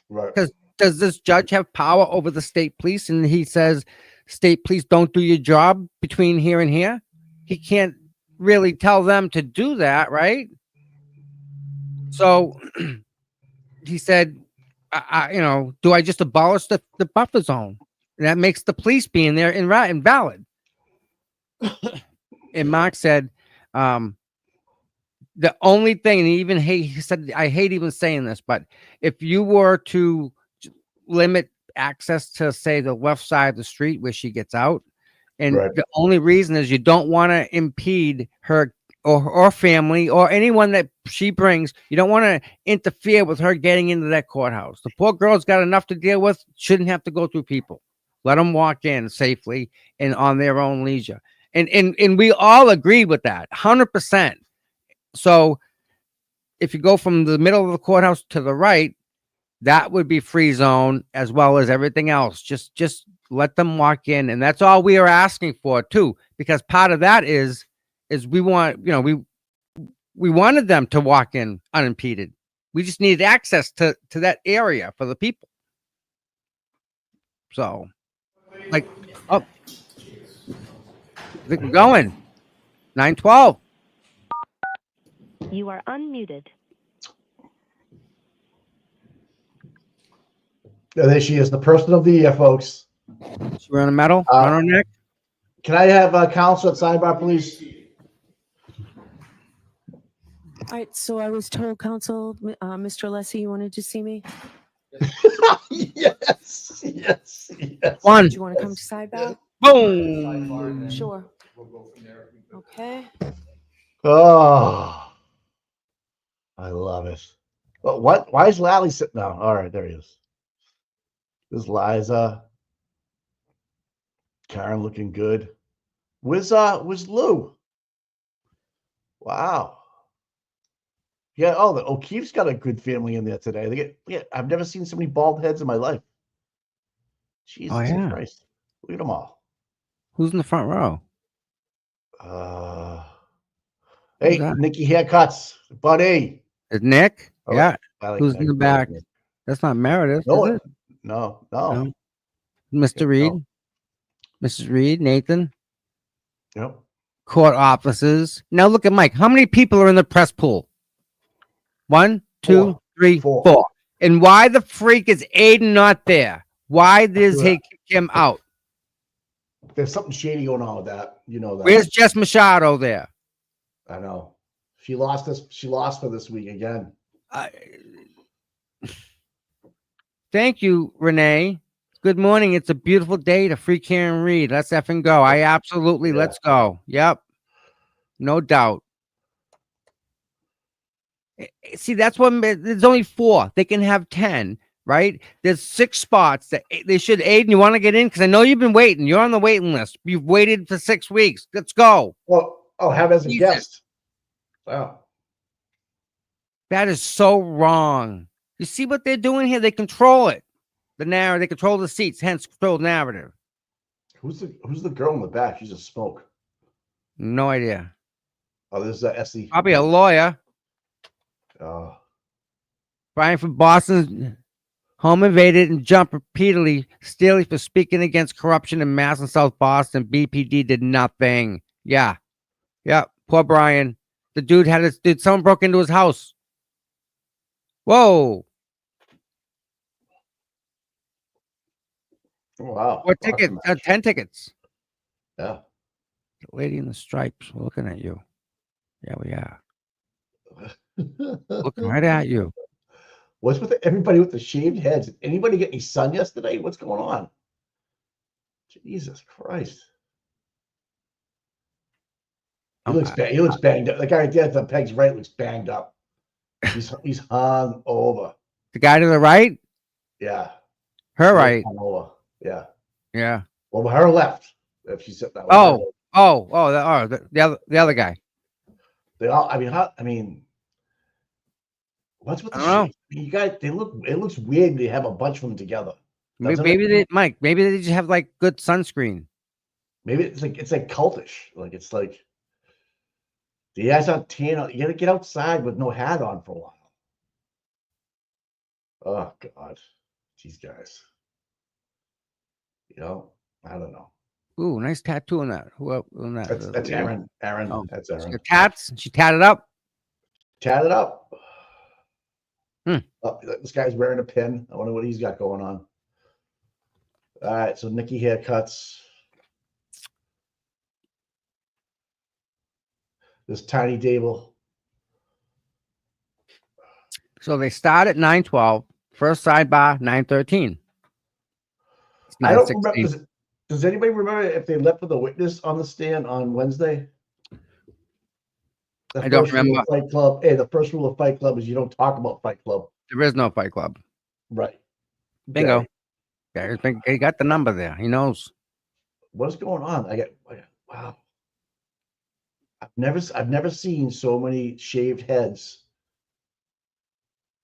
B: Right.
C: Because does this judge have power over the state police? And he says, state police don't do your job between here and here. He can't really tell them to do that, right? So he said, do I just abolish the buffer zone? And that makes the police being there invalid. And Mark said, the only thing, and he said, I hate even saying this, but if you were to limit access to, say, the left side of the street where she gets out, and the only reason is you don't want to impede her or family or anyone that she brings, you don't want to interfere with her getting into that courthouse. The poor girl's got enough to deal with, shouldn't have to go through people. Let them walk in safely and on their own leisure. And we all agree with that 100%. So if you go from the middle of the courthouse to the right, that would be free zone as well as everything else. Just let them walk in. And that's all we are asking for too, because part of that is we want, we wanted them to walk in unimpeded. We just needed access to that area for the people. So, like, I think we're going 9:12.
F: You are unmuted.
B: Yeah, there she is, the person of the year, folks.
C: We're on a medal. On our neck.
B: Can I have counsel at sidebar, please?
G: All right, so I was told, counsel, Mr. Alessi, you wanted to see me?
B: Yes.
C: One.
G: Do you want to come to sidebar?
C: Boom.
G: Sure. Okay.
B: Oh, I love it. But what? Why is Lally sitting down? All right, there he is. This is Liza. Karen looking good. Where's Lou? Wow. Yeah. Oh, the O'Keefe's got a good family in there today. I've never seen so many bald heads in my life. Jesus Christ! Look at them all.
C: Who's in the front row?
B: Hey, Nikki Haircuts, buddy.
C: Is Nick?
B: Oh,
C: yeah.
B: Like
C: who's in the back? That's not Meredith.
B: No,
C: is it?
B: No.
C: Mr. Reed, Mrs. Reed, Nathan.
B: Yep.
C: Court offices. Now look at Mike. How many people are in the press pool? 1, 2, 3, 4. And why the freak is Aiden not there? Why does he kick him out?
B: There's something shady going on with that. You know that.
C: Where's Jess Machado there?
B: I know. She lost for this week again.
C: Thank you, Renee. Good morning. It's a beautiful day to free Karen Reed. Let's effing go. Let's go. Yep. No doubt. See, that's what there's only 4. They can have 10, right? There's 6 spots that they should. Aiden, you want to get in? Because I know you've been waiting. You're on the waiting list. You've waited for 6 weeks. Let's go.
B: Well, have as a guest. Wow.
C: That is so wrong. You see what they're doing here? They control it. The narrative. They control the seats, hence control the narrative.
B: Who's the girl in the back? She's a smoke.
C: No idea.
B: Oh, this is Essie.
C: Probably a lawyer.
B: Oh.
C: Brian from Boston home invaded and jumped repeatedly. Steely for speaking against corruption in Mass and South Boston. BPD did nothing. Yeah. Poor Brian. The dude someone broke into his house. Whoa.
B: Wow.
C: What
B: Boxing
C: tickets?
B: match.
C: 10 tickets.
B: Yeah.
C: The lady in the stripes. We're looking at you. Yeah, we are. Looking right at you.
B: What's with everybody with the shaved heads? Did anybody get any sun yesterday? What's going on? Jesus Christ. He looks bad. He looks banged up. The guy at the Peg's right looks banged up. He's hung over.
C: The guy to the right?
B: Yeah.
C: Her right.
B: Hung over. Yeah.
C: Yeah.
B: Well, her left. If she said that.
C: The other guy.
B: They all. I mean, what's with the shave? You guys, they look. It looks weird. They have a bunch of them together.
C: Maybe they, Mike. Maybe they just have like good sunscreen.
B: Maybe it's like cultish. Like it's like the guys aren't tan. You gotta get outside with no hat on for a while. Oh God, these guys. You know, I don't know.
C: Ooh, nice tattoo on that. Who on that?
B: That's Aaron. Aaron.
C: Oh,
B: that's Aaron.
C: Tats. She tatted up.
B: Tatted up.
C: Hmm.
B: Oh, this guy's wearing a pin. I wonder what he's got going on. All right, so Nikki haircuts. This tiny table.
C: So they start at 9:12. First sidebar 9:13.
B: I don't remember. Does anybody remember if they left with a witness on the stand on Wednesday?
C: I don't remember.
B: Fight Club. Hey, the first rule of Fight Club is you don't talk about Fight Club.
C: There is no Fight Club.
B: Right.
C: Bingo. Yeah, he got the number there. He knows.
B: What's going on? Wow. I've never seen so many shaved heads,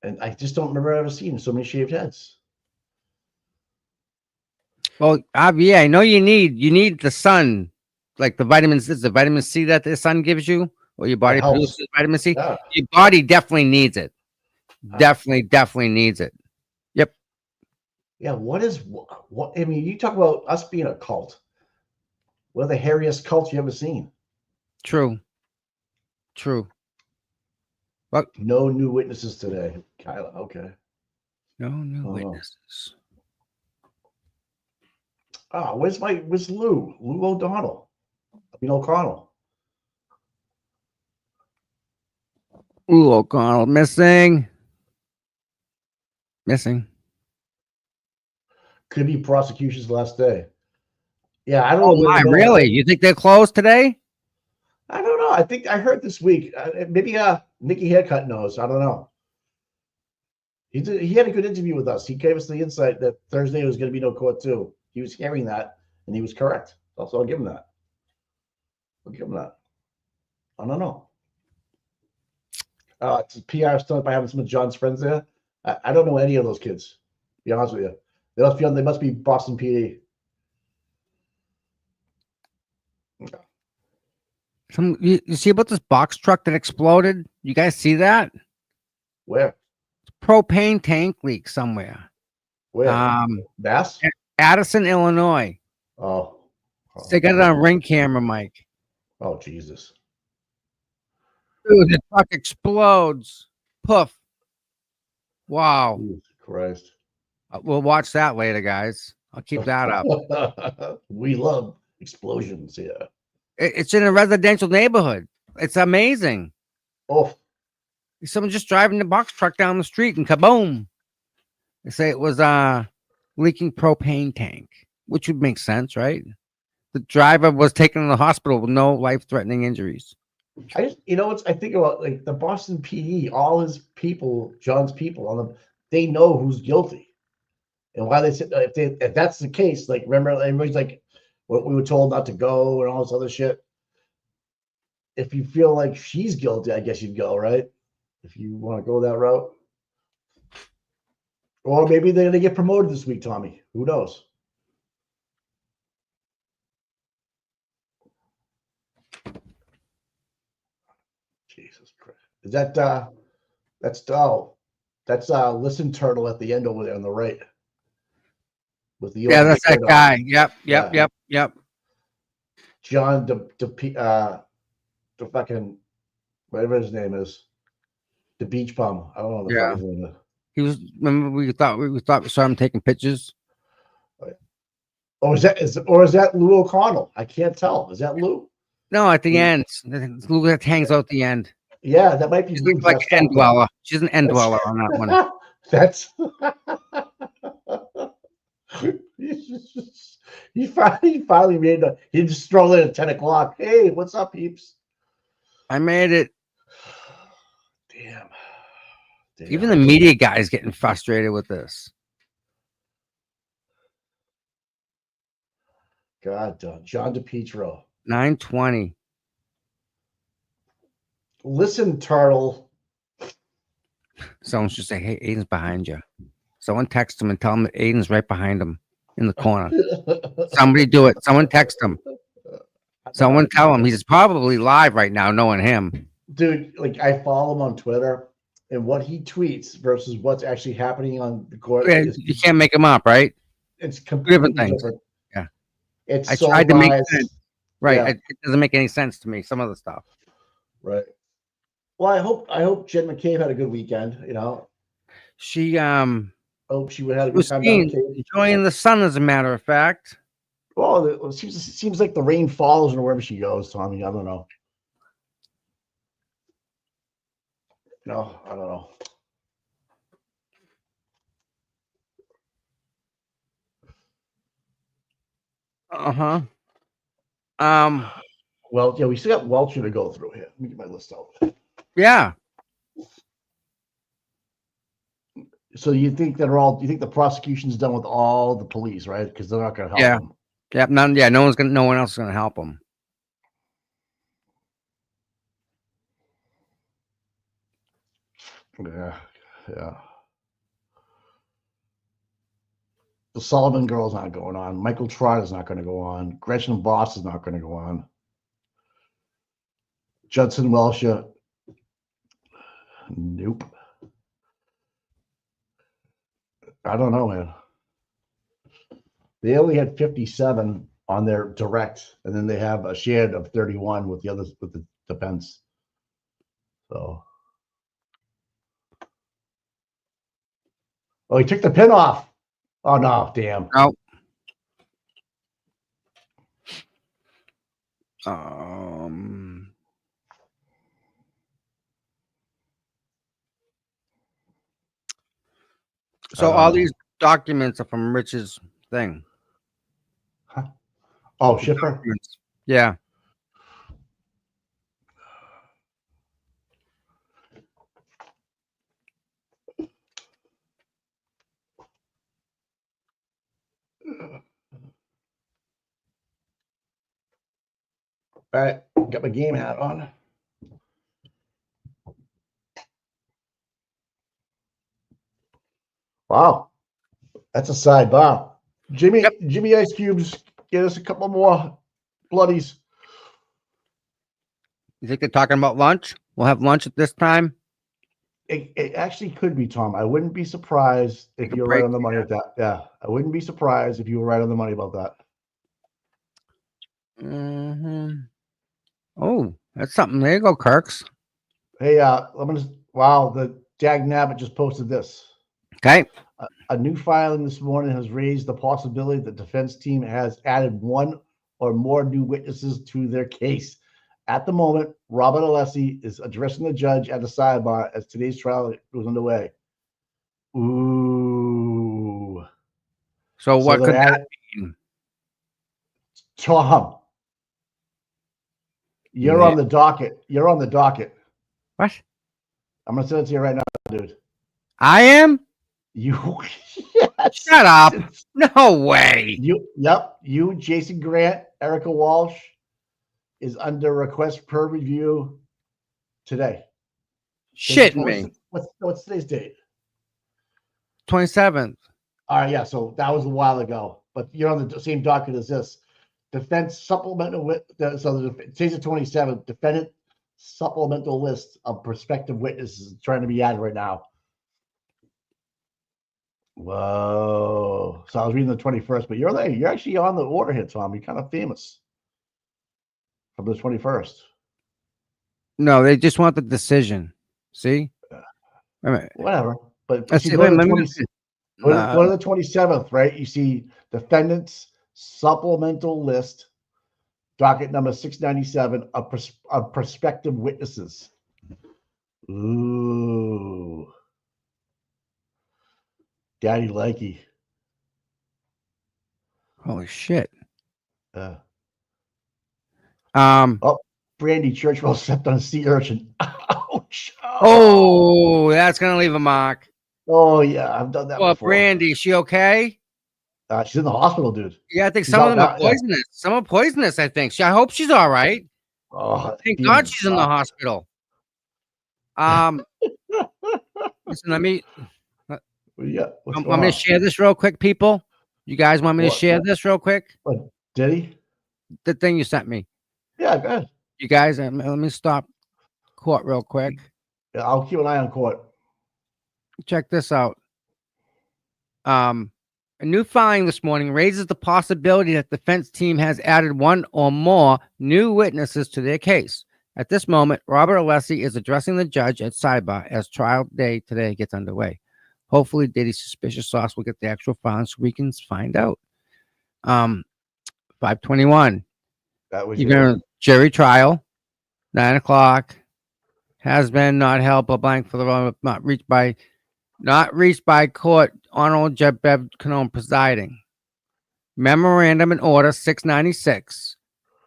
B: and I just don't remember ever seeing so many shaved heads.
C: Well, yeah, I know you need the sun, like the vitamins. Is the vitamin C that the sun gives you, or your body produces vitamin C?
B: Yeah.
C: Your body definitely needs it. Definitely needs it. Yep.
B: Yeah. What? I mean, you talk about us being a cult. We're the hairiest cult you ever seen.
C: True. What?
B: No new witnesses today, Kyla. Okay.
C: No new witnesses.
B: Where's Lou? Lou O'Donnell. O'Connell.
C: Lou O'Connell missing.
B: Could be prosecution's last day. Yeah, I don't
C: know.
B: Oh
C: my, really? You think they're closed today?
B: I don't know. I think I heard this week. Maybe Nikki Haircut knows. I don't know. He had a good interview with us. He gave us the insight that Thursday was going to be no court too. He was hearing that, and he was correct. Also, I'll give him that. I don't know. It's PR stunt by having some of John's friends there. I don't know any of those kids. To be honest with you, they must be Boston PD.
C: You see about this box truck that exploded? You guys see that?
B: Where?
C: Propane tank leak somewhere.
B: Where? Bass?
C: Addison, Illinois.
B: Oh.
C: They got it on Ring camera, Mike.
B: Oh, Jesus.
C: Dude, the truck explodes. Poof. Wow.
B: Jesus Christ.
C: We'll watch that later, guys. I'll keep that up.
B: We love explosions here.
C: It's in a residential neighborhood. It's amazing.
B: Oh.
C: Someone just driving the box truck down the street and kaboom. They say it was leaking propane tank, which would make sense, right? The driver was taken to the hospital with no life-threatening injuries.
B: I think about like the Boston PD, all his people, John's people, they know who's guilty, and why they said if that's the case, like remember everybody's like, what we were told not to go and all this other shit. If you feel like she's guilty, I guess you'd go, right? If you want to go that route, or maybe they're gonna get promoted this week, Tommy. Who knows? Jesus Christ. Is that's Listen Turtle at the end over there on the right. With the
C: that's that guy. Yep.
B: John the fucking whatever his name is. The beach bum. I don't know what the
C: Yeah.
B: fuck his name is.
C: He was. Remember, we thought we saw him taking pictures.
B: Oh, is that Lou O'Connell? I can't tell. Is that Lou?
C: No, at the
B: Yeah.
C: end, Lou that hangs out the end.
B: Yeah, that might be
C: She's
B: Lou.
C: like
B: dressed
C: end
B: up, though.
C: dweller. She's an end dweller on that one.
B: That's he finally made he just strolled in at 10 o'clock. Hey, what's up, peeps?
C: I made it.
B: Damn.
C: Even the media guys getting frustrated with this.
B: God, John DePietro.
C: 9:20.
B: Listen, Turtle.
C: Someone should say, "Hey, Aiden's behind you." Someone text him and tell him that Aiden's right behind him in the corner. Somebody do it. Someone text him. Someone tell him he's probably live right now, knowing him.
B: Dude, like I follow him on Twitter, and what he tweets versus what's actually happening on the court is
C: You can't make him up, right?
B: it's completely
C: things.
B: different.
C: Yeah.
B: It's
C: I
B: so
C: tried to make
B: biased.
C: sense. Right.
B: Yeah.
C: It doesn't make any sense to me. Some of the stuff.
B: Right. Well, I hope Jen McCabe had a good weekend. You know,
C: She
B: hope she would have a good
C: was
B: time down
C: seen
B: the Cape.
C: enjoying the sun, as a matter of fact.
B: Well, it seems like the rain follows her wherever she goes, Tommy. I don't know. No, I don't know.
C: Uh-huh.
B: Well, yeah, we still got Welcher to go through here. Let me get my list out.
C: Yeah.
B: So you think the prosecution's done with all the police, right? Because they're not going to help
C: Yeah.
B: them.
C: Yep. No one else is gonna help him.
B: Yeah. The Sullivan girl's not going on. Michael Trott is not going to go on. Gretchen Boss is not going to go on. Judson Welcher. Nope. I don't know, man. They only had 57 on their direct, and then they have a shared of 31 with the others with the defense. So, oh, he took the pin off. Oh no, damn.
C: No. So all these documents are from Rich's thing.
B: Huh? Oh, Schiffer.
C: Yeah.
B: All right, got my game hat on. Wow, that's a sidebar. Jimmy Ice Cubes, get us a couple more bloodies.
C: You think they're talking about lunch? We'll have lunch at this time.
B: It actually could be, Tom. I wouldn't be surprised if you're right on the money with that. Yeah, I wouldn't be surprised if you were right on the money about that.
C: Mm-hmm. Oh, that's something. There you go, Kirks.
B: Hey, wow, the Jag Nabbit just posted this.
C: Okay.
B: A new filing this morning has raised the possibility that the defense team has added one or more new witnesses to their case. At the moment, Robert Alessi is addressing the judge at the sidebar as today's trial was underway. Ooh.
C: So what could that mean?
B: Tom, you're on the docket. You're on the docket.
C: What?
B: I'm going to send it to you right now, dude.
C: I am?
B: You. Yes.
C: Shut up. No way.
B: You, Jason Grant, Erica Walsh is under request per review today.
C: Shit me.
B: What's today's date?
C: 27th.
B: All right, yeah. So that was a while ago, but you're on the same docket as this. Defense supplemental today's the 27th. Defendant supplemental list of prospective witnesses trying to be added right now. Whoa! So I was reading the 21st, but you're actually on the order here, Tom. You're kind of famous from the 21st.
C: No, they just want the decision. See? Wait a minute.
B: Whatever. But
C: Let's
B: you
C: see.
B: go
C: Wait,
B: to
C: let
B: the
C: me
B: 20,
C: see.
B: go to the 27th, right? You see defendants supplemental list, docket number 697 of prospective witnesses. Ooh. Daddy likey.
C: Holy shit.
B: Oh,
C: Oh,
B: Brandy Churchwell stepped on a sea urchin. Ouch.
C: that's gonna leave a mark.
B: Oh yeah, I've done that
C: Well,
B: before.
C: Brandy, is she okay?
B: She's in the hospital, dude.
C: Yeah, I think
B: She's
C: some of
B: out
C: them are
B: now, yeah.
C: poisonous. Some are poisonous, I think. I hope she's all right.
B: Oh,
C: Thank
B: demon
C: God she's in the
B: sucks.
C: hospital. Listen, let me.
B: Yeah, what's
C: I'm
B: going
C: gonna
B: on?
C: share this real quick, people. You guys want me to
B: What?
C: share this real quick?
B: What, did he?
C: The thing you sent me.
B: Yeah, go ahead.
C: You guys, let me stop court real quick.
B: Yeah, I'll keep an eye on court.
C: Check this out. A new filing this morning raises the possibility that the defense team has added one or more new witnesses to their case. At this moment, Robert Alessi is addressing the judge at sidebar as trial day today gets underway. Hopefully, Diddy's suspicious sauce will get the actual filing so we can find out. 521.
B: That was
C: You're going to jury trial, 9 o'clock. Has been not held but blank for the wrong, not reached by court. Honorable Judge Bev Canone presiding. Memorandum and order 696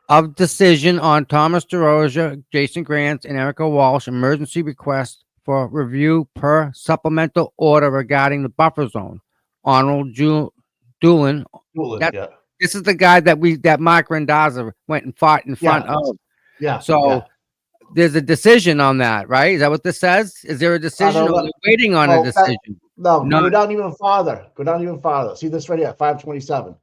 C: of decision on Thomas DeRosa, Jason Grants, and Erica Walsh emergency request for review per supplemental order regarding the buffer zone. Honorable Doolin. This is the guy that Mark Randazza went and fought in front of.
B: Yeah.
C: So there's a decision on that, right? Is that what this says? Is there a decision? Or we're waiting on a decision.
B: Go down even farther. Go down even farther. See this right here, 527.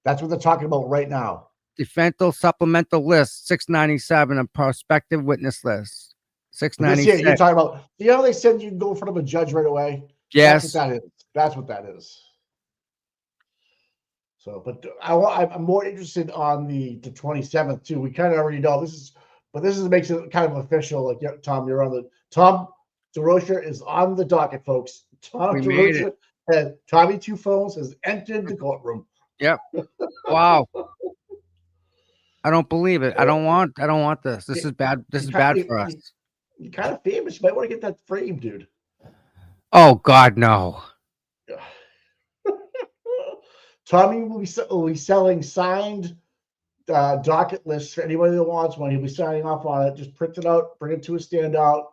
B: That's what they're talking about right now.
C: Defensive supplemental list 697, a prospective witness list 696.
B: You're talking about. You know how they said you can go in front of a judge right away?
C: Yes,
B: that's what that is. So, but I'm more interested on the 27th too. We kind of already know this makes it kind of official. Like, yeah, Tom, you're on the Tom DeRosa is on the docket, folks. Tom DeRosa and Tommy Two Phones has entered the courtroom.
C: Yep. Wow. I don't believe it. I don't want this. This is bad. This is bad for us.
B: You're kind of famous. You might want to get that framed, dude.
C: Oh God, no.
B: Tommy will be selling signed docket lists for anybody that wants one. He'll be signing off on it. Just print it out, bring it to a standout.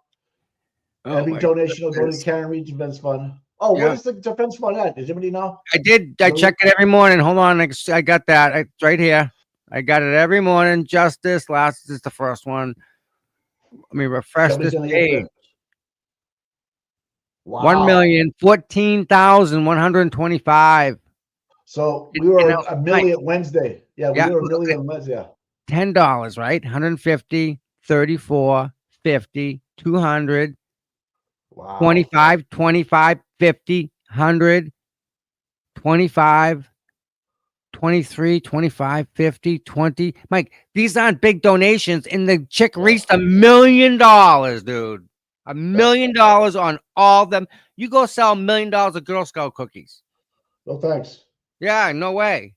B: Every donation will go to Karen Reed Defense Fund. Oh, what is the defense fund at? Does anybody know?
C: I did. I check it every morning. Hold on. I got that. It's right here. I got it every morning. Justice. Last is the first one. Let me refresh this page.
B: Wow.
C: 1,014,125.
B: So we were a million Wednesday. Yeah, we were a million Wednesday. Yeah.
C: $10, right? 150, 34, 50, 200.
B: Wow.
C: 25, 25, 50, 100, 25, 23, 25, 50, 20. Mike, these aren't big donations, and the chick reached $1 million, dude. $1 million on all of them. You go sell $1 million of Girl Scout cookies.
B: No thanks.
C: Yeah, no way.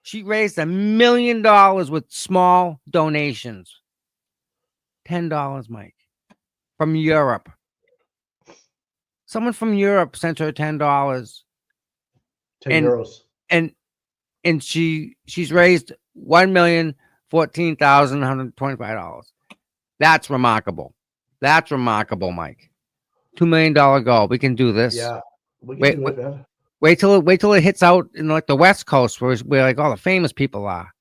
C: She raised $1 million with small donations. $10, Mike, from Europe. Someone from Europe sent her $10.
B: 10 euros.
C: And she's raised $1,014,125. That's remarkable. That's remarkable, Mike. $2 million goal. We can do this.
B: Yeah. We can do it, man.
C: Wait till it hits out in like the West Coast where like all the famous people are.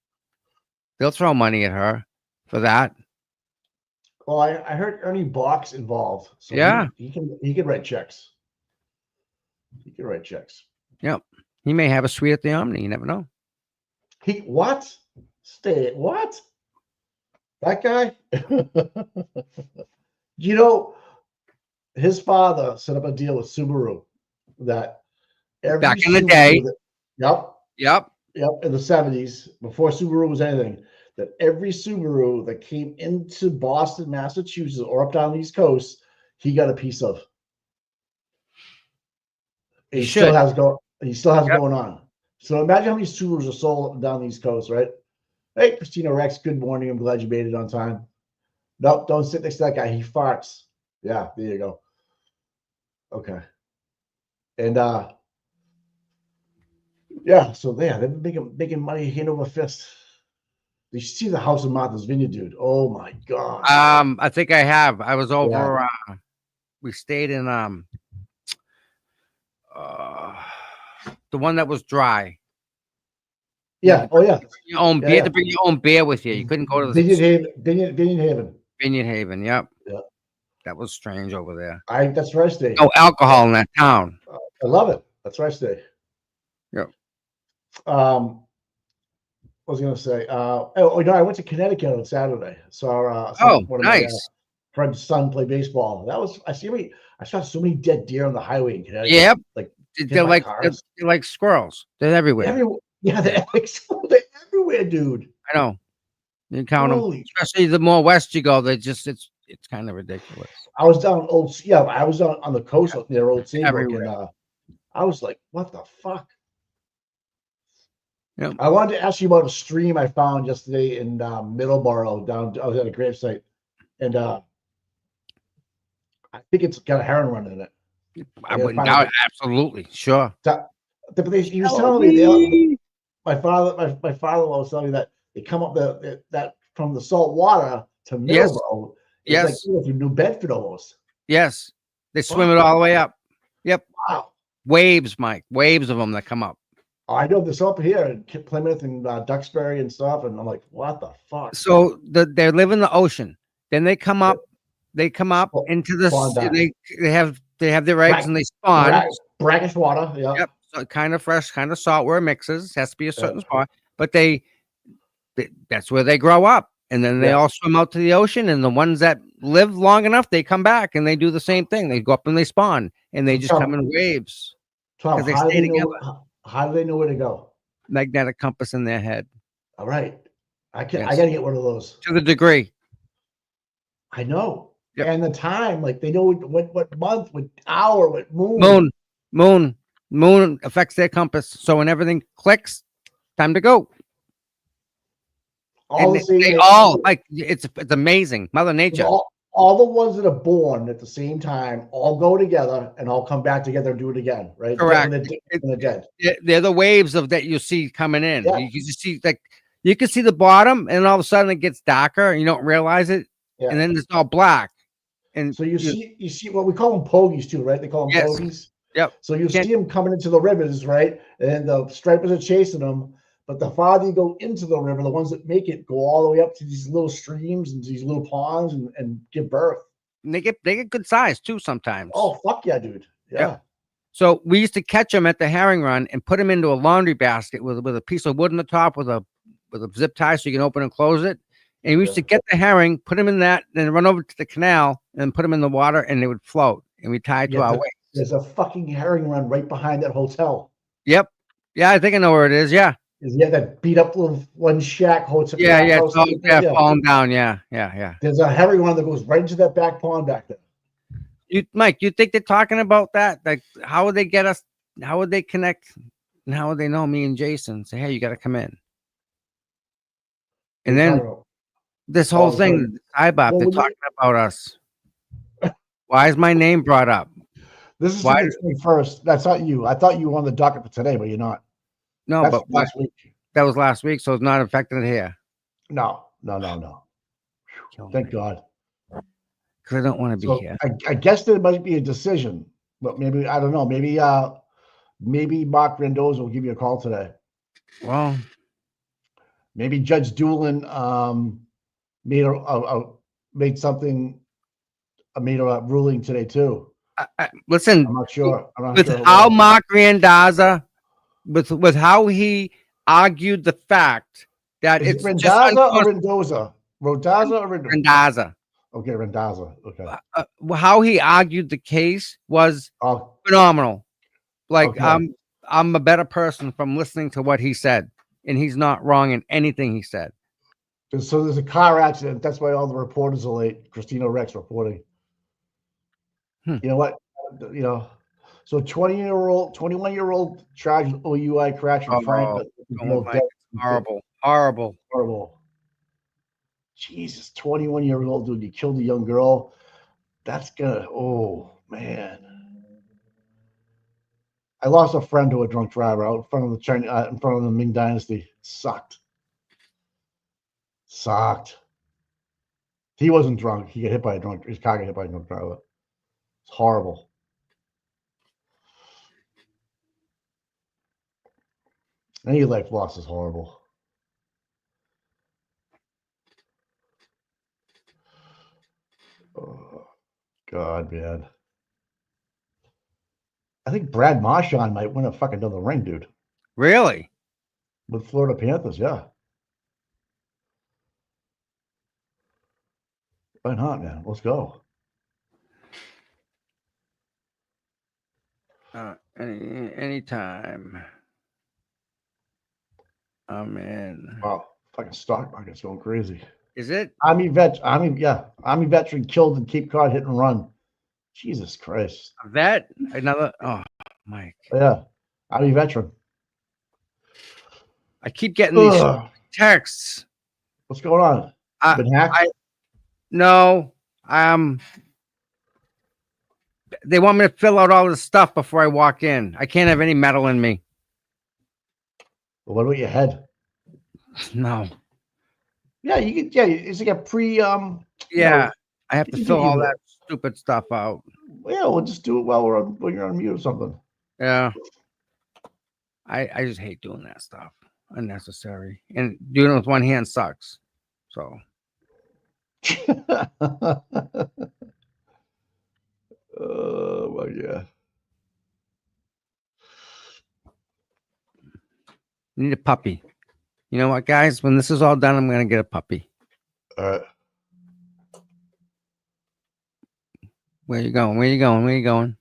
C: They'll throw money at her for that.
B: Well, I heard Ernie Box involved. So
C: yeah.
B: He can write checks. He can write checks.
C: Yep. He may have a suite at the Omni. You never know.
B: What? What? That guy? You know, his father set up a deal with Subaru that
C: back in the day.
B: Yep. In the 70s, before Subaru was anything, that every Subaru that came into Boston, Massachusetts, or up down the East Coast, he got a piece of. He
C: should.
B: still has go. He still has
C: Yep.
B: going on. So imagine how many Subarus are sold up and down the East Coast, right? Hey, Christina Rex. Good morning. I'm glad you made it on time. Nope, don't sit next to that guy. He farts. Yeah, there you go. Okay. And yeah, so yeah, they're making money hand over fist. You should see the house in Martha's Vineyard, dude. Oh my god.
C: I think I have. I was over. We stayed in the one that was dry.
B: Yeah. Oh yeah.
C: Your own beer. You had to bring your own beer with you. You couldn't go to the
B: Vineyard Haven.
C: Vineyard Haven. Yep.
B: Yeah.
C: That was strange over there.
B: That's where I stay.
C: No alcohol in that town.
B: I love it. That's where I stay.
C: Yep.
B: What was I gonna say? I went to Connecticut on Saturday. Saw one of my friend's son play baseball. I saw so many dead deer on the highway in Connecticut.
C: Yep.
B: Like
C: they're like squirrels. They're everywhere.
B: Yeah, they're everywhere, dude.
C: I know. You count them, especially the more west you go. It's kind of ridiculous.
B: I was down I was on the coast up near Old Saybrook, and I was like, what the fuck?
C: Yep.
B: I wanted to ask you about a stream I found yesterday in Middleborough. I was at a gravesite, and I think it's got a heron run in it.
C: I wouldn't doubt it. Absolutely, sure.
B: He was telling me my father-in-law was telling me that they come up that from the salt water to Middleborough.
C: Yes.
B: Like New Bedford almost.
C: Yes. They swim it all the way up. Yep.
B: Wow.
C: Waves, Mike. Waves of them that come up.
B: Oh, I know this up here in Plymouth and Duxbury and stuff, and I'm like, what the fuck?
C: So they live in the ocean. Then they come up. They come up into the. They have their eggs and they spawn.
B: Brackish water. Yeah.
C: Yep. So kind of fresh, kind of salt where it mixes. Has to be a certain spot. But that's where they grow up. And then they all swim out to the ocean, and the ones that live long enough, they come back and they do the same thing. They go up and they spawn, and they just come in waves.
B: Tom,
C: they stay together.
B: How do they know where to go?
C: Magnetic compass in their head.
B: All right, I gotta get one of those.
C: To the degree.
B: I know,
C: yep.
B: And the time, like they know what month, what hour, what moon. Moon affects their compass. So when everything clicks, time to go. It's amazing. Mother Nature. All the ones that are born at the same time all go together and all come back together and do it again, right?
C: Correct.
B: When they're dead.
C: They're the waves of that you see coming in.
B: Yeah.
C: You just see you can see the bottom, and all of a sudden it gets darker, and you don't realize it, and then it's all black. And
B: so you see what we call them pogies too, right? They call them pogies.
C: Yep.
B: So you see them coming into the rivers, right? And the stripers are chasing them. But the farther you go into the river, the ones that make it go all the way up to these little streams and these little ponds and give birth.
C: And they get good size too sometimes.
B: Oh, fuck yeah, dude. Yeah.
C: So we used to catch them at the herring run and put them into a laundry basket with a piece of wood on the top with a zip tie so you can open and close it. And we used to get the herring, put them in that, then run over to the canal and put them in the water, and they would float. And we tie it to our waist.
B: There's a fucking herring run right behind that hotel.
C: Yep. Yeah, I think I know where it is. Yeah.
B: Yeah, that beat up little one shack hotel.
C: Yeah, falling down. Yeah.
B: There's a herring run that goes right into that back pond back there.
C: Mike, you think they're talking about that? Like, how would they get us? How would they connect? And how would they know me and Jason? Say, hey, you got to come in. And then this whole thing, IBOP, they're talking about us. Why is my name brought up?
B: This is the first. That's not you. I thought you were on the docket for today, but you're not.
C: No,
B: that's
C: but
B: last week.
C: That was last week, so it's not affected here.
B: No. Thank God.
C: Because I don't want to be here.
B: I guess there might be a decision, but maybe I don't know. Maybe Mark Rendoza will give you a call today.
C: Well,
B: maybe Judge Doolin made a ruling today too.
C: Listen,
B: I'm not sure.
C: How Mark Randazza, with how he argued the fact that it's
B: Randazza or Rendoza? Randazza or
C: Randazza?
B: Okay, Randazza. Okay.
C: How he argued the case was phenomenal. Like, okay. I'm a better person from listening to what he said, and he's not wrong in anything he said.
B: So there's a car accident. That's why all the reporters are late. Christina Rex reporting. You know what? So 21-year-old charged with OUI crash in Frank,
C: Oh,
B: but
C: oh my, horrible, horrible.
B: horrible. Jesus, 21-year-old dude, you killed a young girl. That's gonna, oh man. I lost a friend to a drunk driver out in front of the China, in front of the Ming Dynasty. Sucked. He wasn't drunk. He got hit by a drunk. His car got hit by a drunk driver. It's horrible. Any life loss is horrible. Oh, God, man. I think Brad Marchand might win a fucking another ring, dude.
C: Really?
B: With Florida Panthers, yeah. Why not, man? Let's go.
C: Anytime. I'm in.
B: Wow, fucking stock market's going crazy.
C: Is it?
B: Army veteran killed in Cape Cod hit and run. Jesus Christ.
C: A vet? Another? Oh, Mike.
B: Yeah, Army veteran.
C: I keep getting these texts.
B: What's going on? Been hacked?
C: No. They want me to fill out all this stuff before I walk in. I can't have any metal in me.
B: Well, what about your head?
C: No.
B: Yeah, you can. Yeah, it's like a pre.
C: Yeah, I have to fill all that stupid stuff out.
B: Yeah, we'll just do it while when you're on mute or something.
C: Yeah. I just hate doing that stuff. Unnecessary. And doing it with one hand sucks. So.
B: Oh my God.
C: Need a puppy. You know what, guys? When this is all done, I'm gonna get a puppy.
B: All right.
C: Where you going? Where you going? Where you going?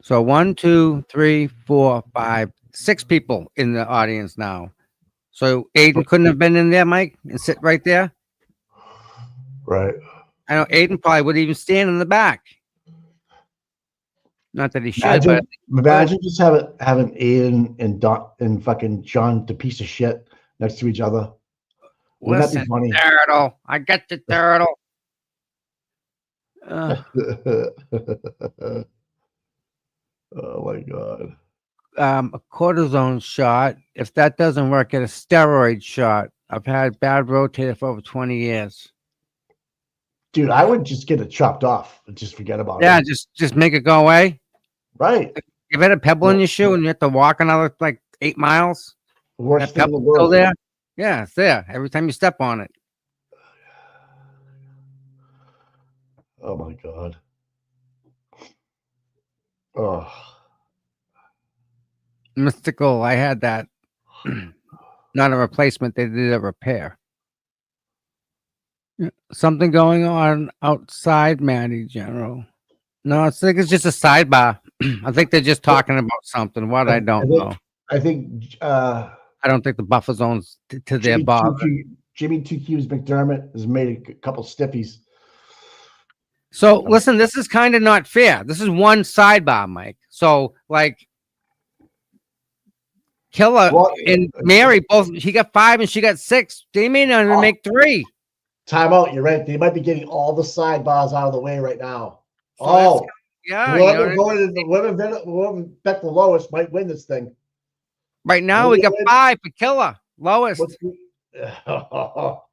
C: So 1, 2, 3, 4, 5, 6 people in the audience now. So Aiden couldn't have been in there, Mike, and sit right there.
B: Right.
C: I know Aiden probably would even stand in the back. Not that he should, but
B: Imagine just having Aiden and fucking John, the piece of shit, next to each other. Wouldn't that be funny?
C: Turtle. I got the turtle.
B: Oh my God.
C: A cortisone shot. If that doesn't work, get a steroid shot. I've had bad rotator for over 20 years.
B: Dude, I would just get it chopped off and just forget about it.
C: Yeah, just make it go away.
B: Right.
C: You've had a pebble in your shoe and you have to walk another like 8 miles.
B: Worst thing in the
C: Still
B: world.
C: there? Yeah, it's there every time you step on it.
B: Oh my God. Oh.
C: Mystical. I had that. Not a replacement. They did a repair. Something going on outside, Maddie General. No, I think it's just a sidebar. I think they're just talking about something. What I don't know.
B: I think
C: I don't think the buffer zone's to their bar.
B: Jimmy 2Q's McDermott has made a couple stiffies.
C: So listen, this is kind of not fair. This is one sidebar, Mike. So like Killer and Mary both, he got 5 and she got 6. They may not even make 3.
B: Time out. You're right. They might be getting all the sidebars out of the way right now.
C: So yeah.
B: Whoever bet the lowest might win this thing.
C: Right now, we got 5 for Killer. Lowest.
B: I'll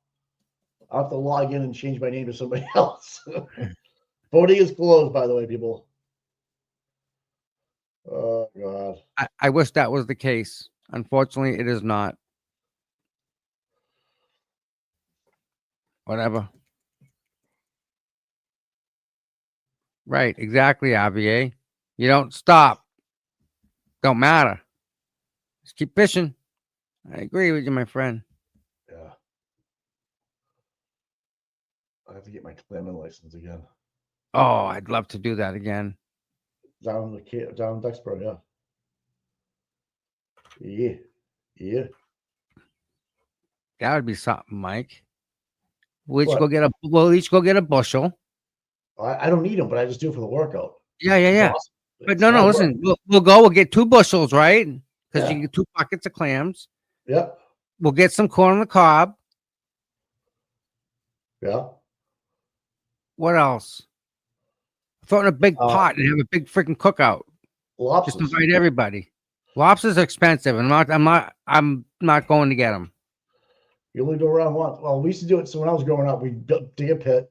B: have to log in and change my name to somebody else. Voting is closed, by the way, people. Oh, God.
C: I wish that was the case. Unfortunately, it is not. Whatever. Right, exactly, RVA. You don't stop. Don't matter. Just keep fishing. I agree with you, my friend.
B: Yeah. I have to get my clamming license again.
C: Oh, I'd love to do that again.
B: Down in Duxborough, yeah. Yeah.
C: That would be something, Mike. We'll each go get a bushel.
B: I don't need them, but I just do it for the workout.
C: Yeah.
B: It's
C: Yeah.
B: awesome.
C: But
B: It's
C: no,
B: hard work.
C: listen, we'll go. We'll get 2 bushels, right? Because
B: Yeah.
C: you get 2 buckets of clams.
B: Yep.
C: We'll get some corn on the cob.
B: Yeah.
C: What else? Throw in a big pot and have a big freaking cookout.
B: Lobsters.
C: Just invite everybody. Lobsters are expensive. I'm not going to get them.
B: You only go around once. Well, we used to do it. So when I was growing up, we dig a pit,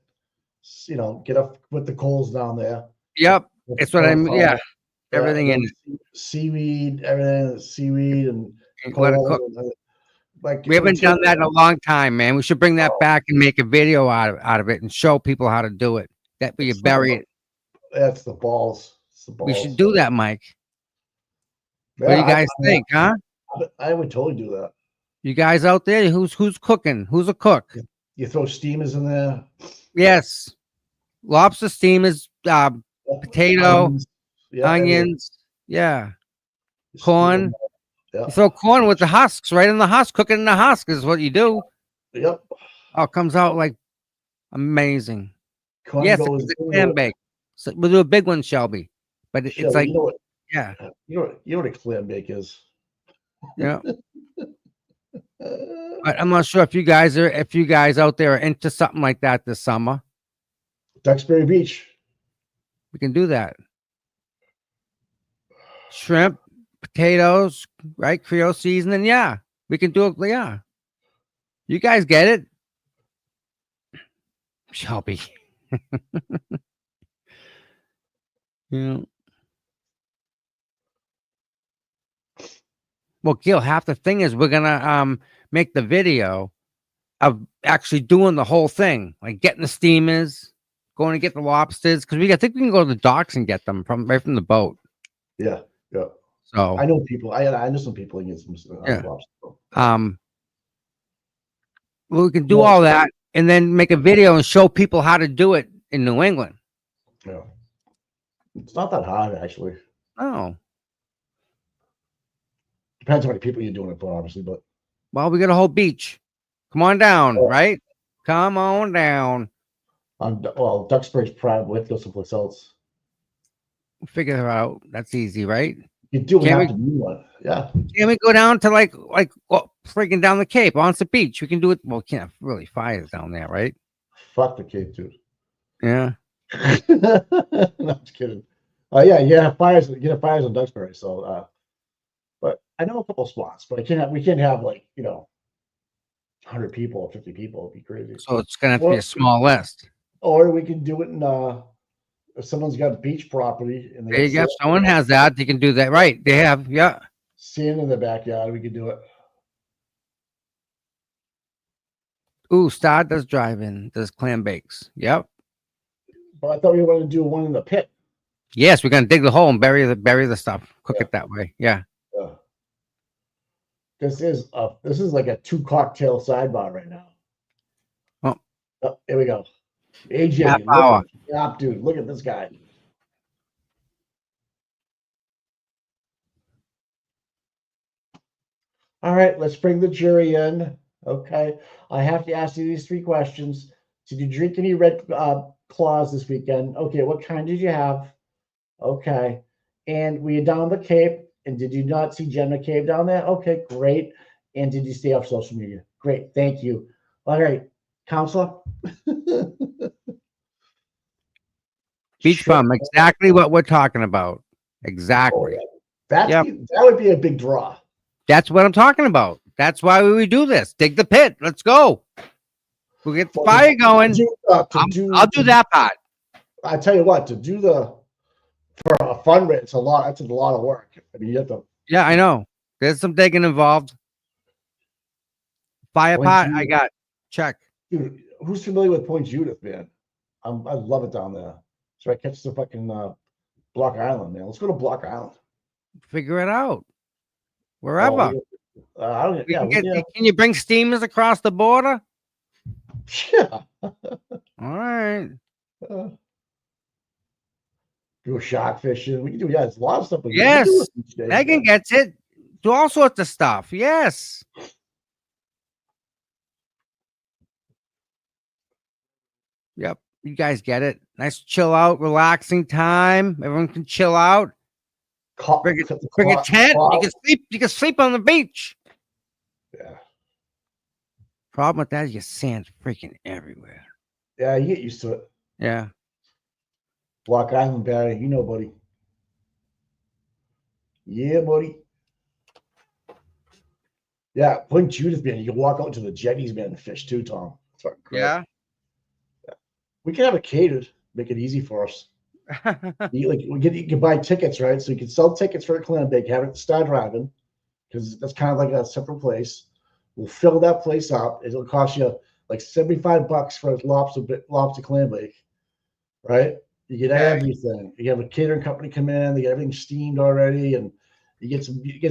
B: you know, get up with the coals down there.
C: Yep. It's what I mean. Yeah. Everything in
B: it. Seaweed, everything, seaweed and
C: let it cook.
B: Like
C: We haven't done that in a long time, man. We should bring that back and make a video out of it and show people how to do it. That way you bury it.
B: That's the balls. It's the balls.
C: We should do that, Mike.
B: Yeah,
C: What do you guys think, huh?
B: I would totally do that.
C: You guys out there, who's cooking? Who's a cook?
B: You throw steamers in there.
C: Yes. Lobster steamers, potato, onions. Yeah. Corn.
B: Yeah.
C: You throw corn with the husks right in the husk. Cook it in the husk is what you do.
B: Yep.
C: Oh, it comes out like amazing.
B: Corn
C: yes,
B: goes
C: it's a clam bake. So we'll do a big one, Shelby. But
B: Shelby,
C: it's like,
B: you know what,
C: yeah.
B: You know what a clam bake is.
C: Yeah. But I'm not sure if you guys out there are into something like that this summer.
B: Duxbury Beach.
C: We can do that. Shrimp, potatoes, right? Creole seasoning. Yeah. We can do it. Yeah. You guys get it? Shelby. Yeah. Well, Gil, half the thing is we're gonna make the video of actually doing the whole thing, like getting the steamers, going to get the lobsters, because I think we can go to the docks and get them right from the boat.
B: Yeah, yeah.
C: So
B: I know people. I know some people who get some lobster.
C: Well, we can do all that and then make a video and show people how to do it in New England.
B: Yeah. It's not that hard, actually.
C: Oh.
B: Depends how many people you're doing it for, obviously, but.
C: Well, we got a whole beach. Come on down, right? Come on down.
B: Well, Duxbury's prime. Let's go someplace else.
C: Figure it out. That's easy, right?
B: You do have to do one. Yeah.
C: Can we go down to like freaking down the Cape onto the beach? We can do it. Well, we can't really fires down there, right?
B: Fuck the Cape, dude.
C: Yeah.
B: No, I'm just kidding. Yeah, fires. You have fires in Duxbury, so. But I know a couple spots, but we can't have like 100 people or 50 people. It'd be crazy.
C: So it's gonna have to be a small list.
B: Or we can do it in if someone's got a beach property and
C: there you go. If someone has that, you can do that. Right. They have, yeah.
B: Sand in the backyard, we could do it.
C: Ooh, Star does drive-in, does clam bakes. Yep.
B: But I thought we were going to do one in the pit.
C: Yes, we're gonna dig the hole and bury the stuff. Cook it that way. Yeah.
B: This is like a 2 cocktail sidebar right now. Oh, here we go. AJ, dude, look at this guy. All right, let's bring the jury in. Okay, I have to ask you these 3 questions. Did you drink any Red Claws this weekend? Okay, what kind did you have? Okay, and were you down the Cape? And did you not see Jen McCabe down there? Okay, great. And did you stay off social media? Great, thank you. All right, Counselor.
C: Beach bum, exactly what we're talking about. Exactly.
B: That would be a big draw.
C: That's what I'm talking about. That's why we do this. Dig the pit. Let's go. We'll get the fire going. I'll do that part.
B: I tell you what, for a fundraiser, it's a lot. That's a lot of work. I mean, you have to.
C: Yeah, I know. There's some digging involved. Fire pot, I got. Check.
B: Dude, who's familiar with Point Judith, man? I love it down there. So I catch the fucking Block Island, man. Let's go to Block Island.
C: Figure it out. Wherever. Can you bring steamers across the border?
B: Yeah.
C: All right.
B: Do shark fishing. We can do, there's a lot of stuff.
C: Yes. Megan gets it. Do all sorts of stuff. Yes. Yep. You guys get it. Nice chill out, relaxing time. Everyone can chill out. Bring a tent. You can sleep on the beach.
B: Yeah.
C: Problem with that is your sand's freaking everywhere.
B: Yeah, you get used to it.
C: Yeah.
B: Block Island, Barry. You know, buddy. Yeah, buddy. Yeah, Point Judith, man. You can walk out to the jetties, man, and fish too, Tom. It's fucking great.
C: Yeah.
B: We can have it catered. Make it easy for us. You can buy tickets, right? So you can sell tickets for Clambake, have it at Star Driving, because that's kind of like a separate place. We'll fill that place up. It'll cost you like $75 for a lobster clam bake, right? You get everything. You have a catering company come in. They get everything steamed already, and you get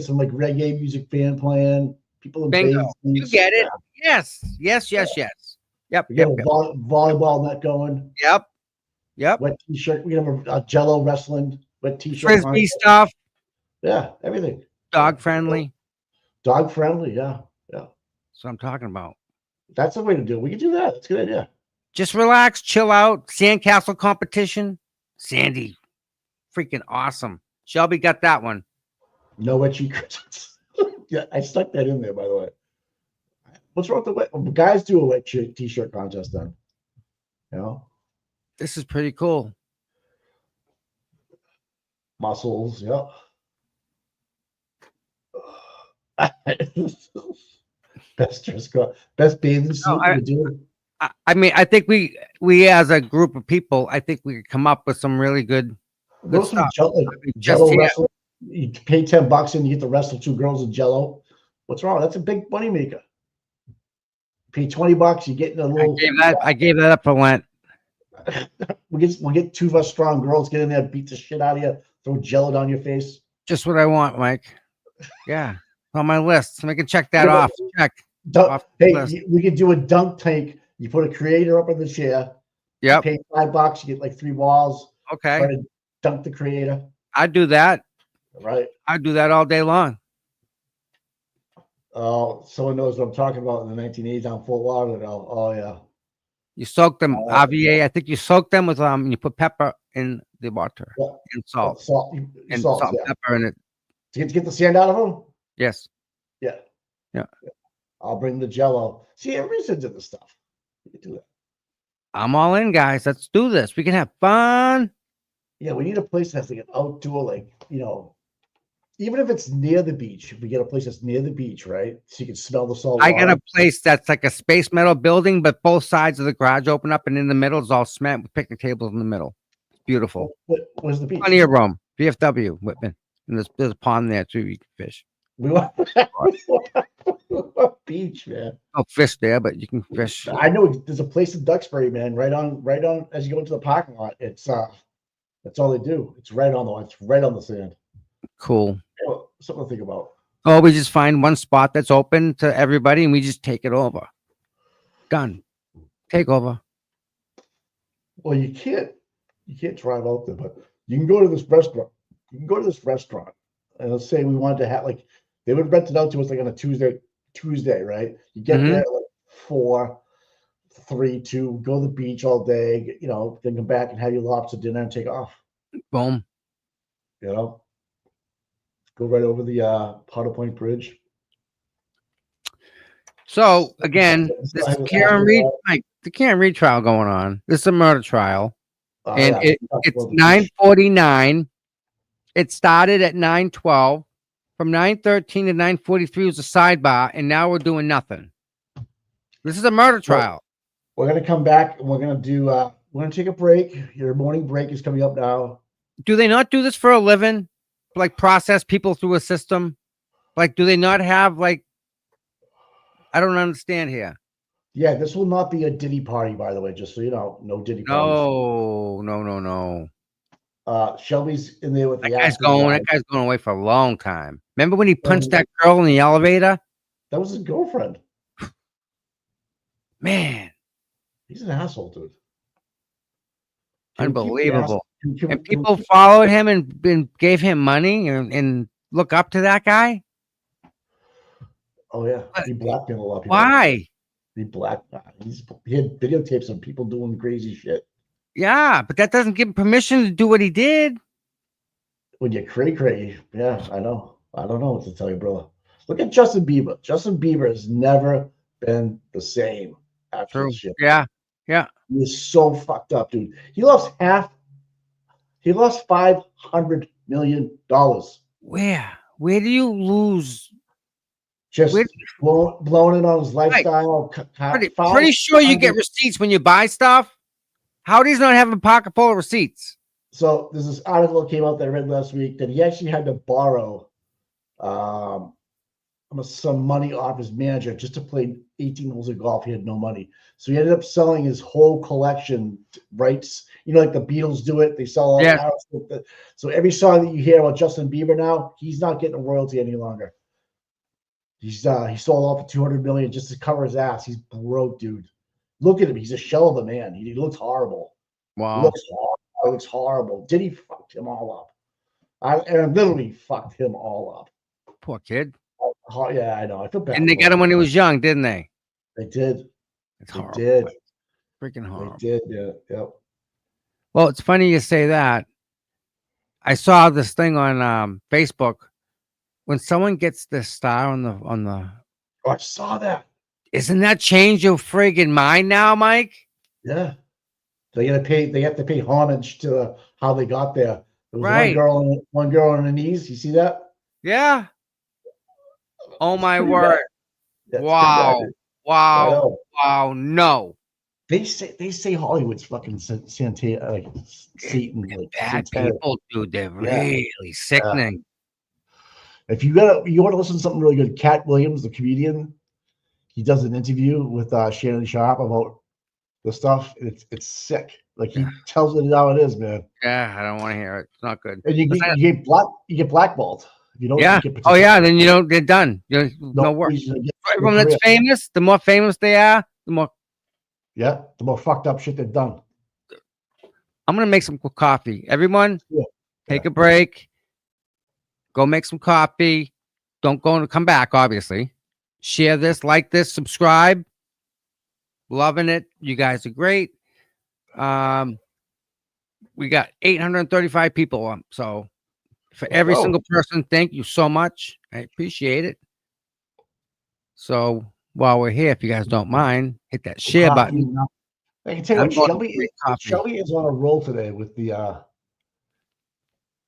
B: some like reggae music band playing. People in
C: Bingo. You get it.
B: Yeah.
C: Yes. Yep.
B: We got a volleyball net going.
C: Yep.
B: Wet t-shirt. We have a Jello wrestling wet t-shirt.
C: Frisbee stuff.
B: Yeah, everything.
C: Dog friendly.
B: Dog friendly. Yeah.
C: That's what I'm talking about.
B: That's the way to do it. We can do that. That's a good idea.
C: Just relax, chill out. Sandcastle competition. Sandy, freaking awesome. Shelby got that one.
B: No wet cheek Christmas. Yeah, I stuck that in there, by the way. What's wrong with the wet? Guys do a wet t-shirt contest then. You know?
C: This is pretty cool.
B: Muscles, yeah. Best dress code, best bathing suit.
C: I mean, I think we as a group of people, I think we could come up with some really good stuff.
B: Jello wrestling. You pay $10 and you get to wrestle two girls in Jello. What's wrong? That's a big money maker. Pay $20, you get in a little.
C: I gave that up for Lent.
B: We'll get two of us strong girls get in there, beat the shit out of you, throw Jello down your face.
C: Just what I want, Mike. Yeah, on my list. So we can check that off. Check.
B: We could do a dunk tank. You put a creator up in the chair.
C: Yep.
B: You pay $5, you get like 3 balls.
C: Okay.
B: Try to dunk the creator.
C: I'd do that.
B: Right.
C: I'd do that all day long.
B: Oh, someone knows what I'm talking about in the 1980s on Fort Lauderdale. Oh yeah.
C: You soak them, RVA. I think you soak them with you put pepper in the water and salt.
B: Salt
C: and pepper in it.
B: To get the sand out of them?
C: Yes.
B: Yeah.
C: Yeah.
B: I'll bring the Jello. See, everybody's into this stuff. You can do that.
C: I'm all in, guys. Let's do this. We can have fun.
B: Yeah, we need a place that's like an outdoor, like, you know, even if it's near the beach, if we get a place that's near the beach, right? So you can smell the salt.
C: I got a place that's like a space metal building, but both sides of the garage open up, and in the middle is all cement with picnic tables in the middle. It's beautiful.
B: Where's the beach?
C: Plenty of room. VFW, Whitman. And there's a pond there too. You can fish.
B: We want beach, man.
C: No fish there, but you can fish.
B: I know there's a place in Duxbury, man. Right on as you go into the parking lot. It's that's all they do. It's right on the sand.
C: Cool.
B: Something to think about.
C: Oh, we just find one spot that's open to everybody, and we just take it over. Done. Take over.
B: Well, you can't drive out there, but you can go to this restaurant. You can go to this restaurant, and let's say we wanted to have like they would rent it out to us like on a Tuesday, right? You get there at like 4, 3, 2, go to the beach all day, you know, then come back and have your lobster dinner and take off.
C: Boom.
B: You know. Go right over the Powder Point Bridge.
C: So again, this is Karen Reed, Mike, the Karen Reed trial going on. This is a murder trial, and it's 9:49. It started at 9:12. From 9:13 to 9:43 was a sidebar, and now we're doing nothing. This is a murder trial.
B: We're gonna come back and we're gonna do. We're gonna take a break. Your morning break is coming up now.
C: Do they not do this for a living? Like process people through a system? Like, do they not have like? I don't understand here.
B: Yeah, this will not be a Diddy party, by the way. Just so you know, no Diddy
C: parties. No.
B: Shelby's in there with
C: that guy's going. That guy's going away for a long time. Remember when he punched that girl in the elevator?
B: That was his girlfriend.
C: Man,
B: he's an asshole, dude.
C: Unbelievable. And people followed him and gave him money and look up to that guy.
B: Oh yeah, he blackmailed a lot of people.
C: Why?
B: He had videotapes of people doing crazy shit.
C: Yeah, but that doesn't give him permission to do what he did.
B: When you're cray, yeah, I know. I don't know what to tell you, brother. Look at Justin Bieber. Justin Bieber has never been the same after
C: True.
B: this shit.
C: Yeah. Yeah.
B: He is so fucked up, dude. He lost $500 million.
C: Where do you lose?
B: Just
C: Where-
B: blowing it on his lifestyle.
C: Pretty sure you get receipts when you buy stuff. How does not have a pocket full of receipts?
B: So there's this article that came out that I read last week that he actually had to borrow some money off his manager just to play 18 holes of golf. He had no money. So he ended up selling his whole collection rights. You know, like the Beatles do it. They sell all the house. So every song that you hear about Justin Bieber now, he's not getting a royalty any longer. He sold off for $200 million just to cover his ass. He's broke, dude. Look at him. He's a shell of a man. He looks horrible.
C: Wow.
B: He looks horrible. Diddy fucked him all up. And literally fucked him all up.
C: Poor kid.
B: Yeah, I know. I feel bad.
C: And they got him when he was young, didn't they?
B: They did.
C: It's horrible.
B: They did.
C: Freaking horrible.
B: They did. Yeah. Yep.
C: Well, it's funny you say that. I saw this thing on Facebook. When someone gets the star on the
B: Oh, I saw that.
C: isn't that change your friggin' mind now, Mike?
B: Yeah. They have to pay homage to how they got there. There was
C: Right.
B: one girl on her knees. You see that?
C: Yeah. Oh my
B: pretty
C: word.
B: That's
C: Wow.
B: pretty bad. I
C: Wow.
B: know.
C: Wow. No.
B: They say Hollywood's fucking Satan, like Satan, like
C: Bad
B: satanic.
C: people, dude. They're
B: Yeah.
C: really sickening.
B: If you want to listen to something really good, Cat Williams, the comedian, he does an interview with Shannon Sharp about the stuff. It's sick. Like he tells it how it is, man.
C: Yeah, I don't want to hear it. It's not good.
B: And you get blackballed. If you don't.
C: Yeah.
B: You get
C: Oh yeah. Then you don't. They're done. No work. Everyone that's famous, the more famous they are, the more.
B: Yeah, the more fucked up shit they've done.
C: I'm gonna make some coffee. Everyone,
B: Yeah.
C: take a break. Go make some coffee. Don't go and come back. Obviously, share this, like this, subscribe. Loving it. You guys are great. We got 835 people on. So for every single person, thank you so much. I appreciate it. So while we're here, if you guys don't mind, hit that share button.
B: I can tell you what, Shelby is on a roll today with the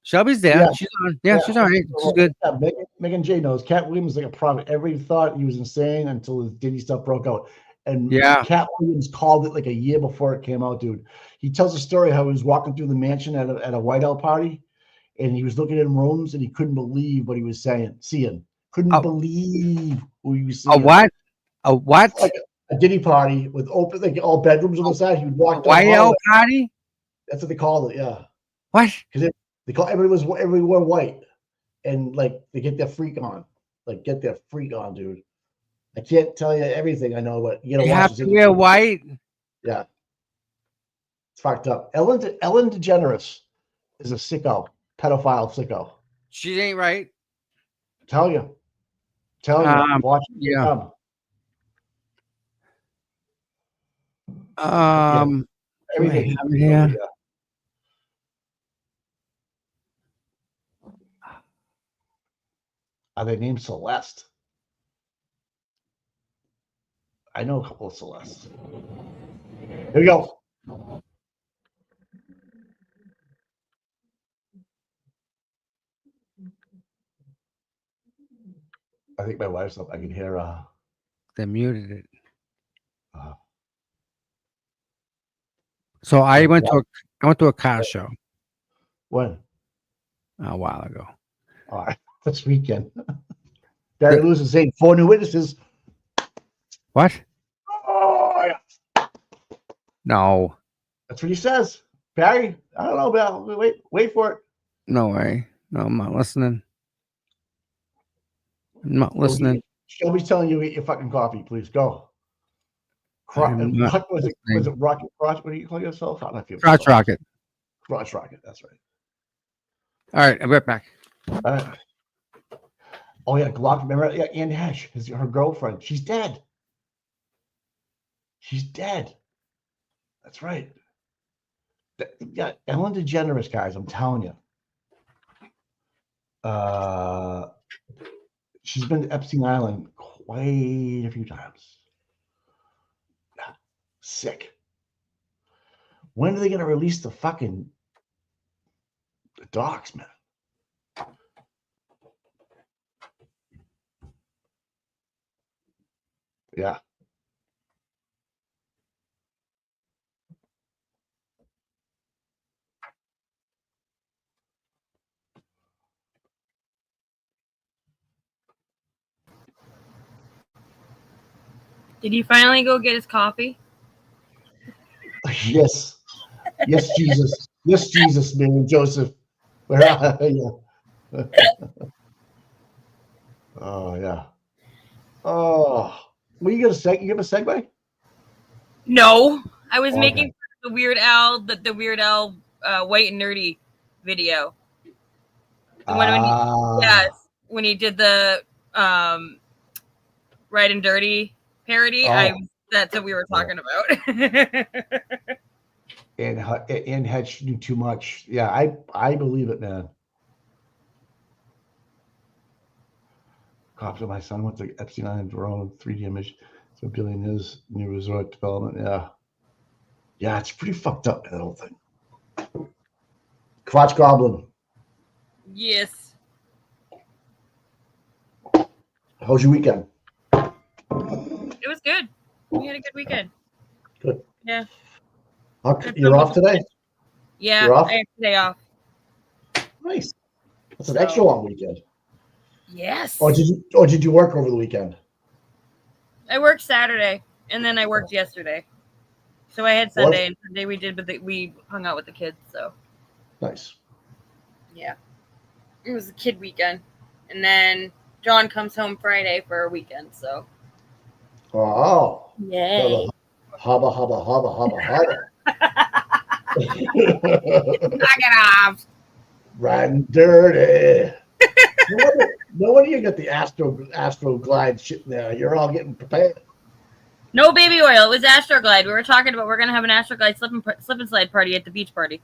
C: Shelby's there.
B: Yeah.
C: She's on. Yeah, she's all right. She's good.
B: Yeah, Megan J knows. Cat Williams is like a prophet. Everybody thought he was insane until his Diddy stuff broke out. And Cat Williams called it like a year before it came out, dude. He tells a story how he was walking through the mansion at a whiteout party, and he was looking in rooms and he couldn't believe what he was seeing. Couldn't believe what he was seeing.
C: A what? A what?
B: Like a Diddy party with open, like all bedrooms on the side. He would walk down.
C: Whiteout party?
B: That's what they called it. Yeah.
C: What?
B: Because they call everybody wore white, and like they get their freak on, dude. I can't tell you everything I know, but you
C: have to wear white.
B: Yeah, it's fucked up. Ellen DeGeneres is a sicko, pedophile sicko.
C: She ain't right.
B: Tell you. Watch it.
C: Yeah.
B: Everything.
C: Yeah.
B: Are they named Celeste? I know a couple of Celestes. Here we go. I think my wife's up. I can hear
C: They muted it. So I went to a car show.
B: When?
C: A while ago.
B: All right. This weekend. Barry Lewis is saying 4 new witnesses.
C: What?
B: Oh, yeah.
C: No.
B: That's what he says. Barry, I don't know about. Wait for it.
C: No way. No, I'm not listening. I'm not listening.
B: Shelby's telling you to eat your fucking coffee. Please go. What was it? Rocket Crotch? What do you call yourself? I don't know if you
C: Crotch Rocket.
B: Crotch Rocket. That's right.
C: All right, I'll be right back.
B: Oh yeah, Glock. Remember? Yeah, Anne Hesh, her girlfriend. She's dead. She's dead. That's right. Yeah, Ellen DeGeneres, guys, I'm telling you. She's been to Epstein Island quite a few times. Yeah, sick. When are they gonna release the docs, man? Yeah.
F: Did he finally go get his coffee?
B: Yes. Yes, Jesus. Yes, Jesus, Mary and Joseph. Yeah. Oh, yeah. Oh. Well, you have a segue?
F: No, I was
B: Okay.
F: making the Weird Al, the Weird Al White and Nerdy video. The one when he did the Right and Dirty parody. That's what we were talking about.
B: And had she knew too much. Yeah, I believe it, man. Cops of my son went to Epstein Island drone 3D image. So billionaires new resort development. Yeah. Yeah, it's pretty fucked up, that whole thing. Crotch Goblin.
F: Yes.
B: How was your weekend?
F: It was good. We had a good weekend.
B: Good.
F: Yeah.
B: You're off today?
F: Yeah,
B: You're off?
F: I have today off.
B: Nice. That's an extra long weekend.
F: Yes.
B: Or did you work over the weekend?
F: I worked Saturday and then I worked yesterday. So I had Sunday and Sunday we hung out with the kids. So
B: nice.
F: Yeah, it was a kid weekend, and then John comes home Friday for a weekend. So yay!
B: Hubba.
F: Knock it off.
B: Riding dirty. No wonder you got the Astro Glide shit now. You're all getting prepared.
F: No baby oil. It was Astroglide. We were talking about we're gonna have an Astroglide slip and slide party at the beach party.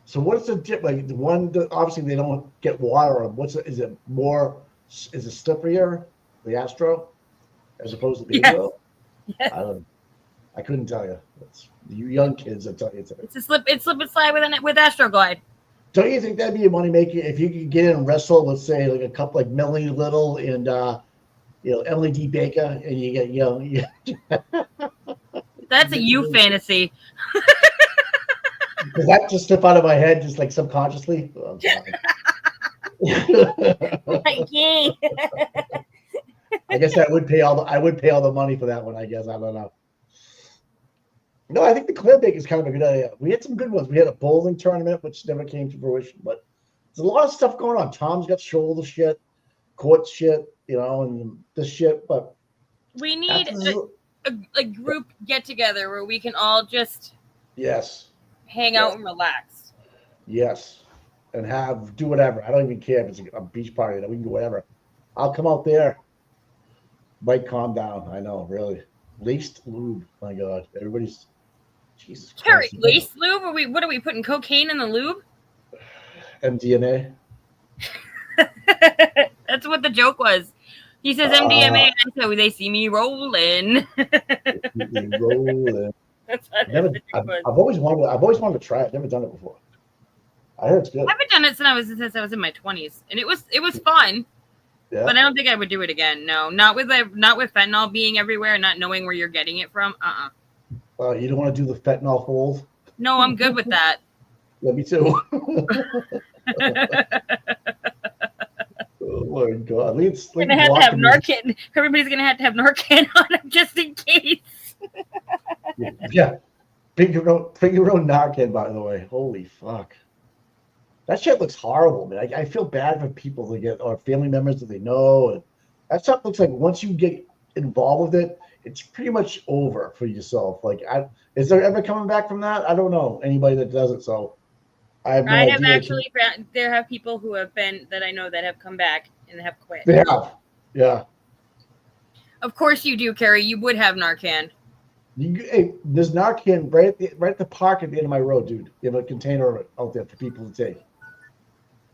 B: So what's the dip? Like the one that obviously they don't get water on. Is it slipperier, the Astro, as opposed to baby oil?
F: Yes.
B: I couldn't tell you. It's you young kids that tell you today.
F: It's slip and slide with Astroglide.
B: Don't you think that'd be a money maker if you could get in and wrestle, let's say like a couple like Melanie Little and Emily D. Baker, and you get
F: That's a you fantasy.
B: Does that just slip out of my head, just like subconsciously? Oh, I guess I would pay all the money for that one. I guess I don't know. No, I think the clam bake is kind of a good idea. We had some good ones. We had a bowling tournament, which never came to fruition, but there's a lot of stuff going on. Tom's got shoulder shit, court shit, and this shit. But
F: we need a group get together where we can all just hang out and relax.
B: Yes, and do whatever. I don't even care if it's a beach party. We can do whatever. I'll come out there. Might calm down. I know, really. Laced lube. My God, everybody's. Jesus
F: Carrie,
B: Christ.
F: laced lube? What are we putting cocaine in the lube?
B: MDMA.
F: That's what the joke was. He says MDMA, and I said, they see me rolling.
B: Rolling. I've always wanted to try it. Never done it before. I heard it's good.
F: I haven't done it since I was in my 20s, and it was fun. Yeah. But I don't think I would do it again. No, not with fentanyl being everywhere and not knowing where you're getting it from.
B: You don't want to do the fentanyl hold?
F: No, I'm good with that.
B: Yeah, me too. Oh my God! We're
F: gonna have to have Narcan. Everybody's gonna have to have Narcan on them just in case.
B: Yeah, bring your own Narcan. By the way, holy fuck. That shit looks horrible, man. I feel bad for people that get, or family members that they know. And that stuff looks like once you get involved with it, it's pretty much over for yourself. Like, is there ever coming back from that? I don't know anybody that does it. So I have no idea.
F: Actually, there have people who have been that I know that have come back and have quit.
B: They have, yeah.
F: Of course you do, Carrie. You would have Narcan.
B: There's Narcan right at the park at the end of my road, dude. You have a container out there for people to take.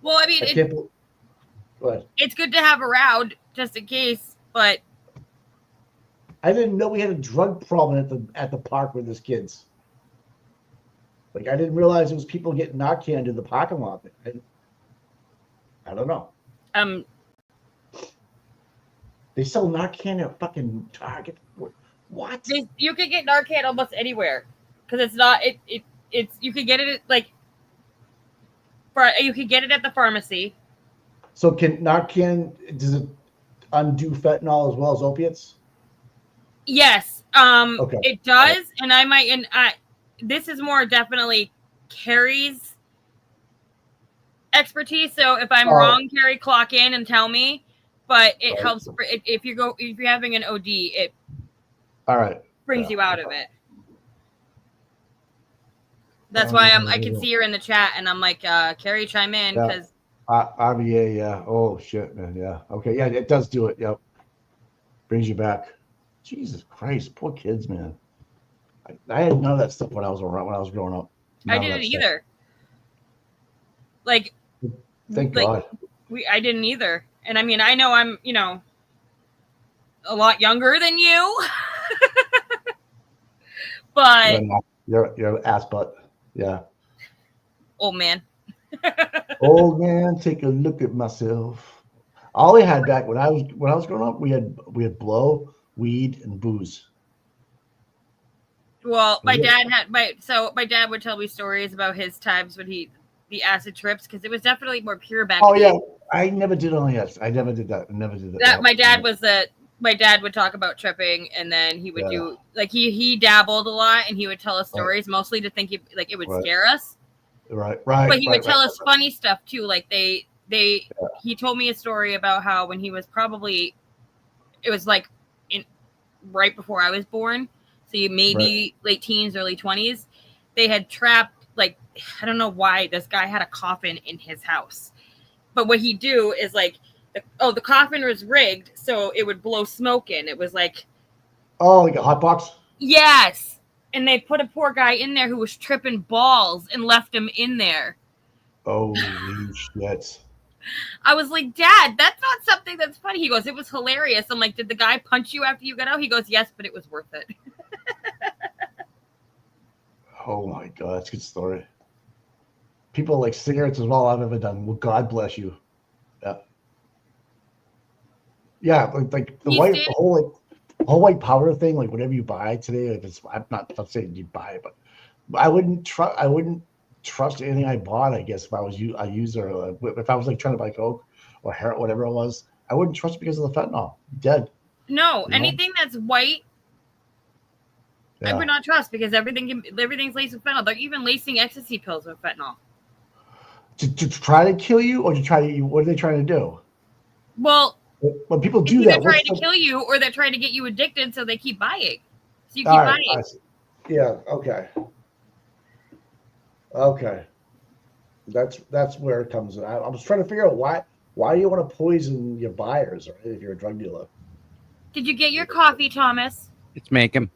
F: Well, I mean, it's good to have around just in case, but
B: I didn't know we had a drug problem at the park with his kids. Like, I didn't realize it was people getting Narcan in the parking lot. I don't know. They sell Narcan at fucking Target. What?
F: You can get Narcan almost anywhere because it's not. It's you can get it you can get it at the pharmacy.
B: So can Narcan, does it undo fentanyl as well as opiates?
F: Yes.
B: Okay.
F: It does, and this is more definitely Carrie's expertise. So if I'm wrong, Carrie, clock in and tell me. But it helps if you're having an OD, it brings you out of it. That's why I can see her in the chat, and I'm like, Carrie, chime in because
B: RBA, yeah. Oh shit, man, yeah. Okay, yeah, it does do it. Yep, brings you back. Jesus Christ, poor kids, man. I had none of that stuff when I was growing up.
F: I didn't either. Like,
B: thank God.
F: I didn't either. And I mean, I know I'm, a lot younger than you, but
B: you're ass butt. Yeah.
F: Old man.
B: Old man, take a look at myself. All we had back when I was growing up, we had blow, weed, and booze.
F: Well, my dad would tell me stories about his times when the acid trips, because it was definitely more pure back then.
B: Yeah. I never did only that. I never did that.
F: My dad would talk about tripping, and then he would do he dabbled a lot, and he would tell us stories mostly to think it would scare us.
B: Right.
F: But he would tell us funny stuff too. Like he told me a story about how when he was it was like right before I was born, so maybe late teens, early 20s, they had trapped, I don't know why this guy had a coffin in his house. But what he'd do is the coffin was rigged so it would blow smoke in. It was like a
B: hot box?
F: Yes. And they put a poor guy in there who was tripping balls and left him in there.
B: Holy shit.
F: I was like, Dad, that's not something that's funny. He goes, it was hilarious. I'm like, did the guy punch you after you got out? He goes, yes, but it was worth it.
B: Oh my God, that's a good story. People like cigarettes is all I've ever done. Well, God bless you. Yeah. Yeah, like the whole white powder thing, like whatever you buy today, I'm not saying you buy it, but I wouldn't trust anything I bought, I guess, if I was a user. If I was trying to buy Coke or heroin, whatever it was, I wouldn't trust it because of the fentanyl. Dead.
F: No, anything that's white, I would not trust, because everything's laced with fentanyl. They're even lacing ecstasy pills with fentanyl.
B: To try to kill you, or what are they trying to do?
F: Well,
B: when people do that,
F: they're trying to kill you, or they're trying to get you addicted, so they keep buying. So you keep buying.
B: Yeah. Okay. That's where it comes in. I was trying to figure out why do you want to poison your buyers, right, if you're a drug dealer?
F: Did you get your coffee, Thomas?
C: It's making.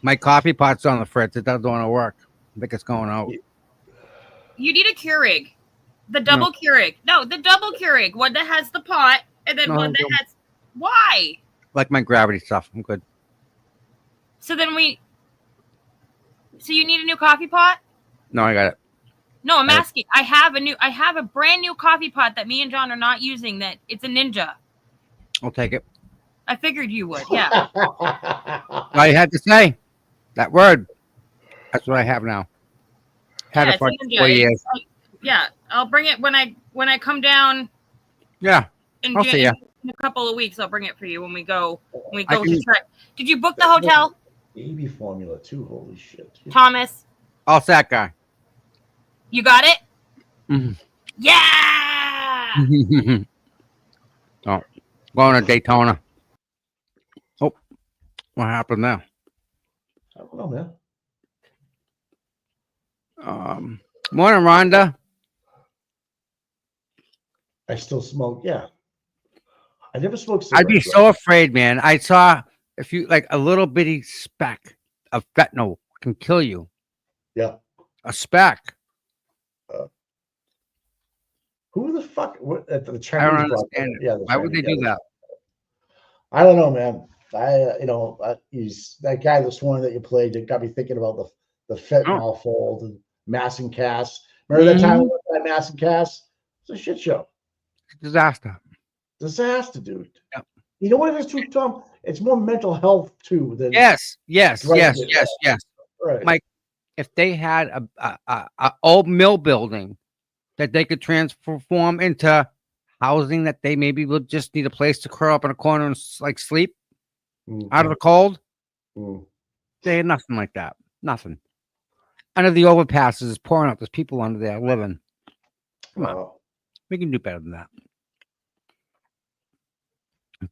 C: My coffee pot's on the fritz. It doesn't want to work. I think it's going out.
F: You need a Keurig. The double Keurig. No, the double Keurig. One that has the pot, and then one that has... Why?
C: Like my gravity stuff. I'm good.
F: So you need a new coffee pot?
C: No, I got it.
F: No, I'm asking. I have a brand new coffee pot that me and John are not using. That it's a Ninja.
C: I'll take it.
F: I figured you would. Yeah.
C: I had to say that word. That's what I have now. Had it for 4 years.
F: Yeah, I'll bring it when I come down.
C: Yeah, I'll see you
F: in a couple of weeks. I'll bring it for you when we go. To try. Did you book the hotel?
B: Baby formula too. Holy shit.
F: Thomas.
C: All set, guy.
F: You got it?
C: Mm-hmm.
F: Yeah!
C: Oh, going to Daytona. Oh, what happened now?
B: I don't know, man.
C: Morning, Rhonda.
B: I still smoke. Yeah. I never smoked cigarettes.
C: I'd be so afraid, man. I saw a little bitty speck of fentanyl can kill you.
B: Yeah.
C: A speck.
B: Who the fuck? What, the
C: I don't
B: Chinese brought that?
C: understand it.
B: Yeah. the
C: Why would they
B: Chinese-
C: do
B: yeah,
C: that?
B: I don't know, man. He's that guy this morning that you played that got me thinking about the fentanyl fold and Mass and Cass. Remember that time we went to that Mass and Cass? It's a shit show.
C: Disaster.
B: Disaster, dude.
C: Yep.
B: You know what it is too, Tom? It's more mental health too than
C: Yes.
B: Right.
C: Right. Mike, if they had a old mill building that they could transform into housing that they maybe would just need a place to curl up in a corner and like sleep out of the cold. They had nothing like that. Nothing. Under the overpasses is pouring up. There's people under there living. Come on. We can do better than that.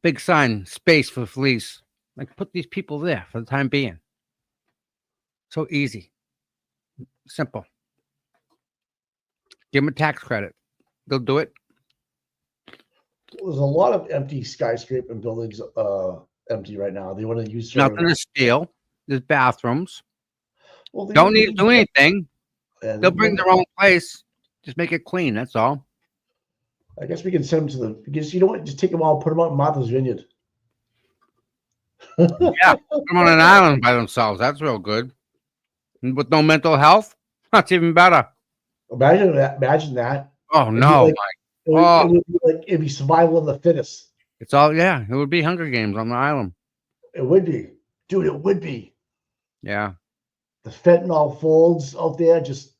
C: Big sign, space for the police. Like put these people there for the time being. So easy. Simple. Give them a tax credit. They'll do it.
B: There's a lot of empty skyscraper buildings empty right now. They want to use
C: Nothing to steal. There's bathrooms.
B: Well,
C: Don't need to do anything. They'll bring their own place. Just make it clean. That's all.
B: I guess we can send them to the because you know what? Just take them all, put them out in Martha's Vineyard.
C: Yeah, put them on an island by themselves. That's real good. And with no mental health, that's even better.
B: Imagine that. Imagine that.
C: Oh no,
B: Like,
C: Mike.
B: it would be like it'd be survival of the fittest.
C: It's all yeah. It would be Hunger Games on the island.
B: It would be, dude. It would be.
C: Yeah,
B: The fentanyl folds out there, just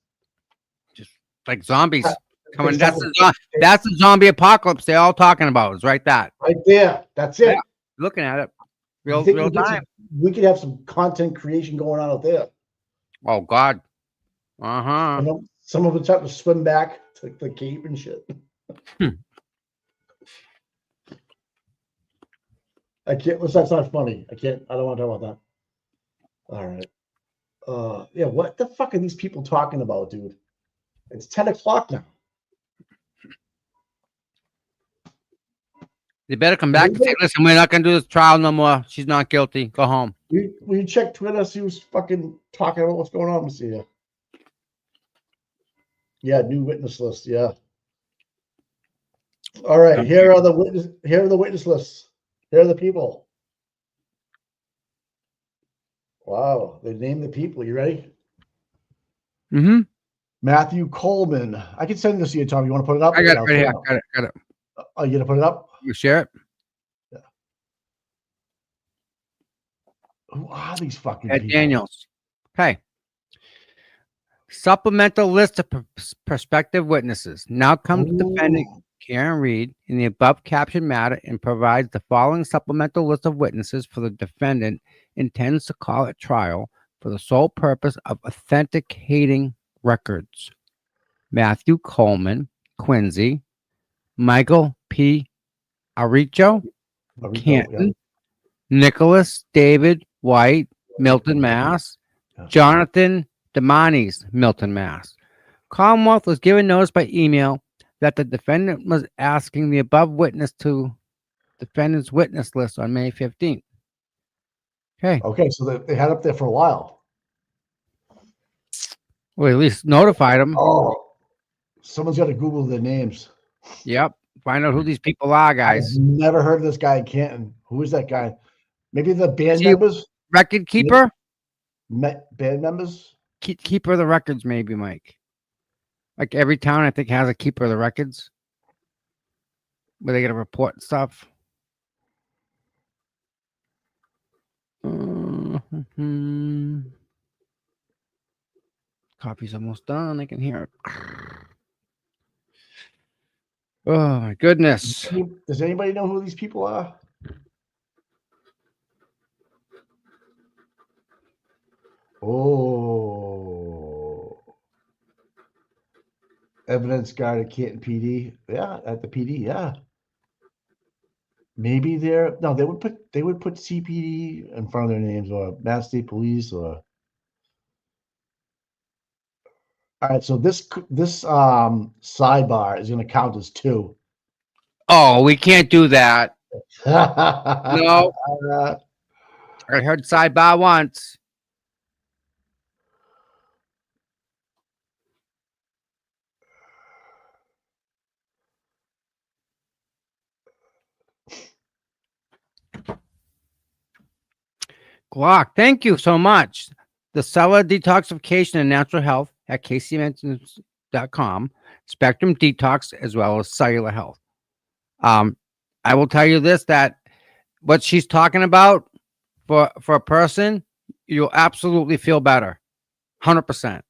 C: like zombies coming.
B: It's
C: That's the zombie apocalypse they're all talking about. It's right that.
B: right there. That's it.
C: Yeah. Looking at it,
B: You
C: real
B: think
C: real
B: we get
C: time.
B: we could have some content creation going on out there.
C: Oh God. Uh-huh.
B: You know, some of us have to swim back to the Cape and shit. I can't. That's not funny. I can't. I don't want to talk about that. All right. Yeah. What the fuck are these people talking about, dude? It's 10 o'clock now.
C: They better come back and say, "Listen, we're not gonna do this trial no more. She's not guilty. Go home."
B: Will you check Twitter, see who's fucking talking about what's going on? Let's see here. Yeah, new witness list. Yeah. All right. Here are the witness lists. Here are the people. Wow, they named the people. You ready?
C: Mm-hmm.
B: Matthew Coleman. I can send this to you, Tom. You want to put it up?
C: I got it right here. Got it.
B: Oh, you gonna put it up?
C: You share it.
B: Yeah. Who are these fucking
C: Ed
B: people?
C: Daniels. Okay. Supplemental list of prospective witnesses. Now comes the defendant Karen Reed in the above captioned matter and provides the following supplemental list of witnesses for the defendant intends to call at trial for the sole purpose of authenticating records. Matthew Coleman, Quincy, Michael P. Aricho, Canton, Nicholas David White, Milton, Mass, Jonathan Demanis, Milton, Mass. Commonwealth was given notice by email that the defendant was asking the above witness to defendant's witness list on May 15th. Okay.
B: Okay, so they had up there for a while.
C: Well, at least notified them.
B: Oh, someone's got to Google their names.
C: Yep. Find out who these people are, guys.
B: I've never heard of this guy in Canton. Who is that guy? Maybe the band members?
C: Record keeper?
B: Band members?
C: Keeper of the records, maybe, Mike. Like every town, I think, has a keeper of the records where they get to report stuff. Coffee's almost done. I can hear it. Oh, my goodness.
B: Does anybody know who these people are? Oh. Evidence guard at Canton PD. Yeah, at the PD, yeah. Maybe they would put CPD in front of their names or Mass State Police or all right, so this sidebar is going to count as 2.
C: Oh, we can't do that. No. I heard sidebar once. Glock, thank you so much. The cellular detoxification and natural health at kcmentions.com, Spectrum Detox, as well as cellular health. I will tell you this, that what she's talking about for a person, you'll absolutely feel better. 100%.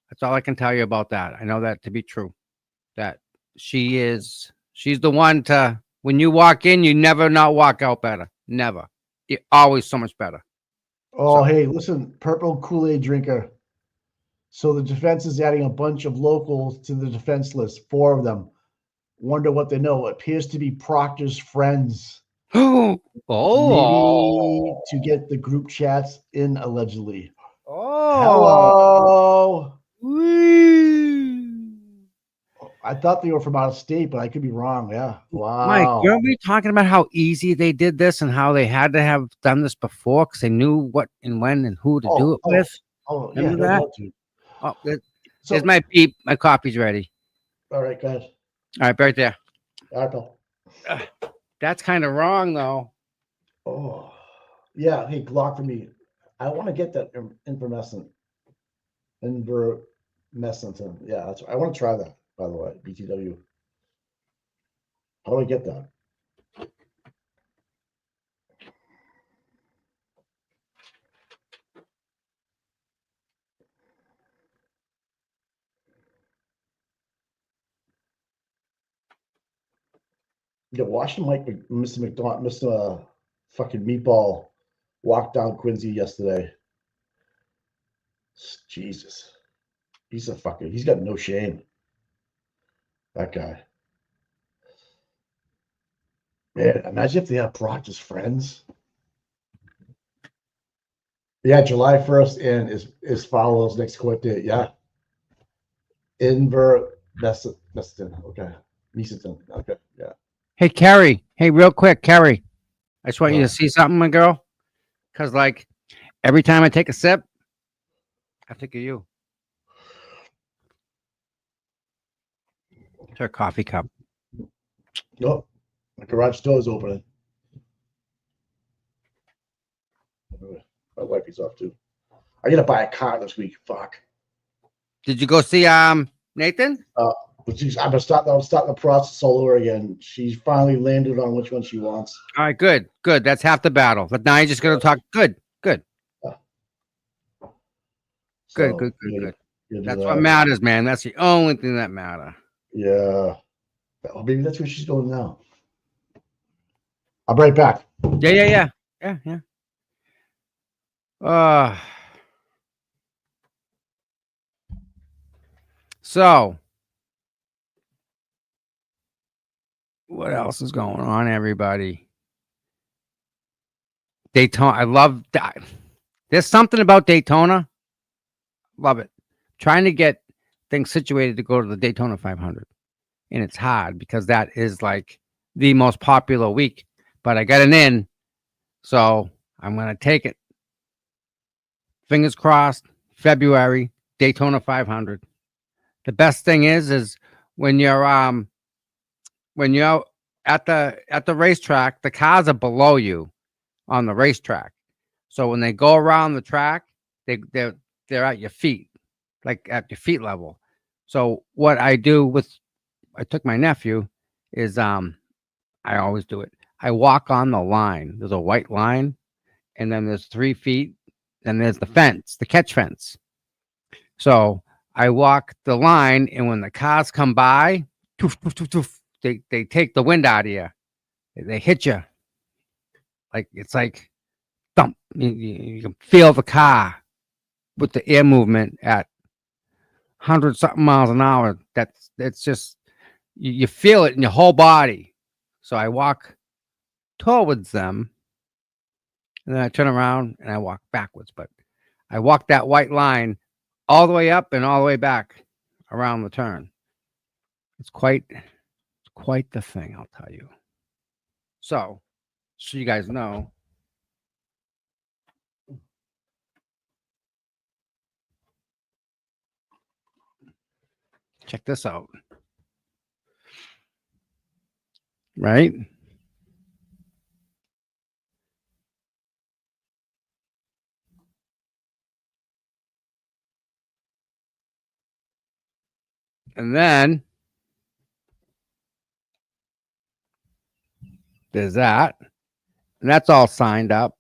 C: That's all I can tell you about that. I know that to be true. That she's the one to, when you walk in, you never not walk out better. Never. You're always so much better.
B: Oh,
C: So-
B: hey, listen, Purple Kool-Aid drinker. So the defense is adding a bunch of locals to the defense list, 4 of them. Wonder what they know. It appears to be Proctor's friends.
C: Oh.
B: Maybe to get the group chats in, allegedly.
C: Oh.
B: Hello.
C: Whee.
B: I thought they were from out of state, but I could be wrong. Yeah. Wow.
C: Mike, weren't we talking about how easy they did this and how they had to have done this before because they knew what and when and who to do it with?
B: Oh, yeah.
C: Remember
B: no
C: that?
B: doubt, dude.
C: Oh,
B: So,
C: there's my beep. My coffee's ready.
B: all right, guys.
C: All right, right there.
B: All right, pal.
C: That's kind of wrong, though.
B: Oh, yeah. Hey, Glock for me. I want to get that Invermescent. Yeah, that's. I want to try that, by the way. BTW. How do I get that? Yeah, watching Mr. McDonald, Mr. Fucking Meatball walk down Quincy yesterday. Jesus. He's got no shame. That guy. Man, imagine if they had Proctor's friends. Yeah, July 1st and is follows next court date. Yeah. Meston. Okay. Meeson. Okay. Yeah.
C: Hey, Carrie. Hey, real quick, Carrie. I just want you
B: Yeah.
C: to see something, my girl. Because, like, every time I take a sip, I think of you. It's her coffee cup.
B: Oh, my garage door is opening. My wife is off too. I gotta buy a car this week. Fuck.
C: Did you go see Nathan?
B: But I'm starting the process all over again. She's finally landed on which one she wants.
C: All right, good. That's half the battle. But now you're just gonna talk. Good.
B: So,
C: Good.
B: yeah, do
C: That's
B: that.
C: what matters, man. That's the only thing that matters.
B: Yeah. Well, maybe that's where she's going now. I'll be right back.
C: Yeah. So what else is going on, everybody? Daytona. I love that. There's something about Daytona. Love it. Trying to get things situated to go to the Daytona 500. And it's hard because that is like the most popular week. But I got an in. So I'm going to take it. Fingers crossed. February, Daytona 500. The best thing is when you're at the racetrack, the cars are below you on the racetrack. So when they go around the track, they're at your feet, like at your feet level. So what I do I took my nephew is I always do it. I walk on the line. There's a white line, and then there's 3 feet, and there's the fence, the catch fence. So I walk the line, and when the cars come by, toof, toof, toof, toof, they take the wind out of you. They hit you. Like it's like thump. You can feel the car with the air movement at 100-something miles an hour. It's just you feel it in your whole body. So I walk towards them, and then I turn around and I walk backwards. But I walk that white line all the way up and all the way back around the turn. It's quite the thing, I'll tell you. So you guys know. Check this out. Right? And then there's that. And that's all signed up.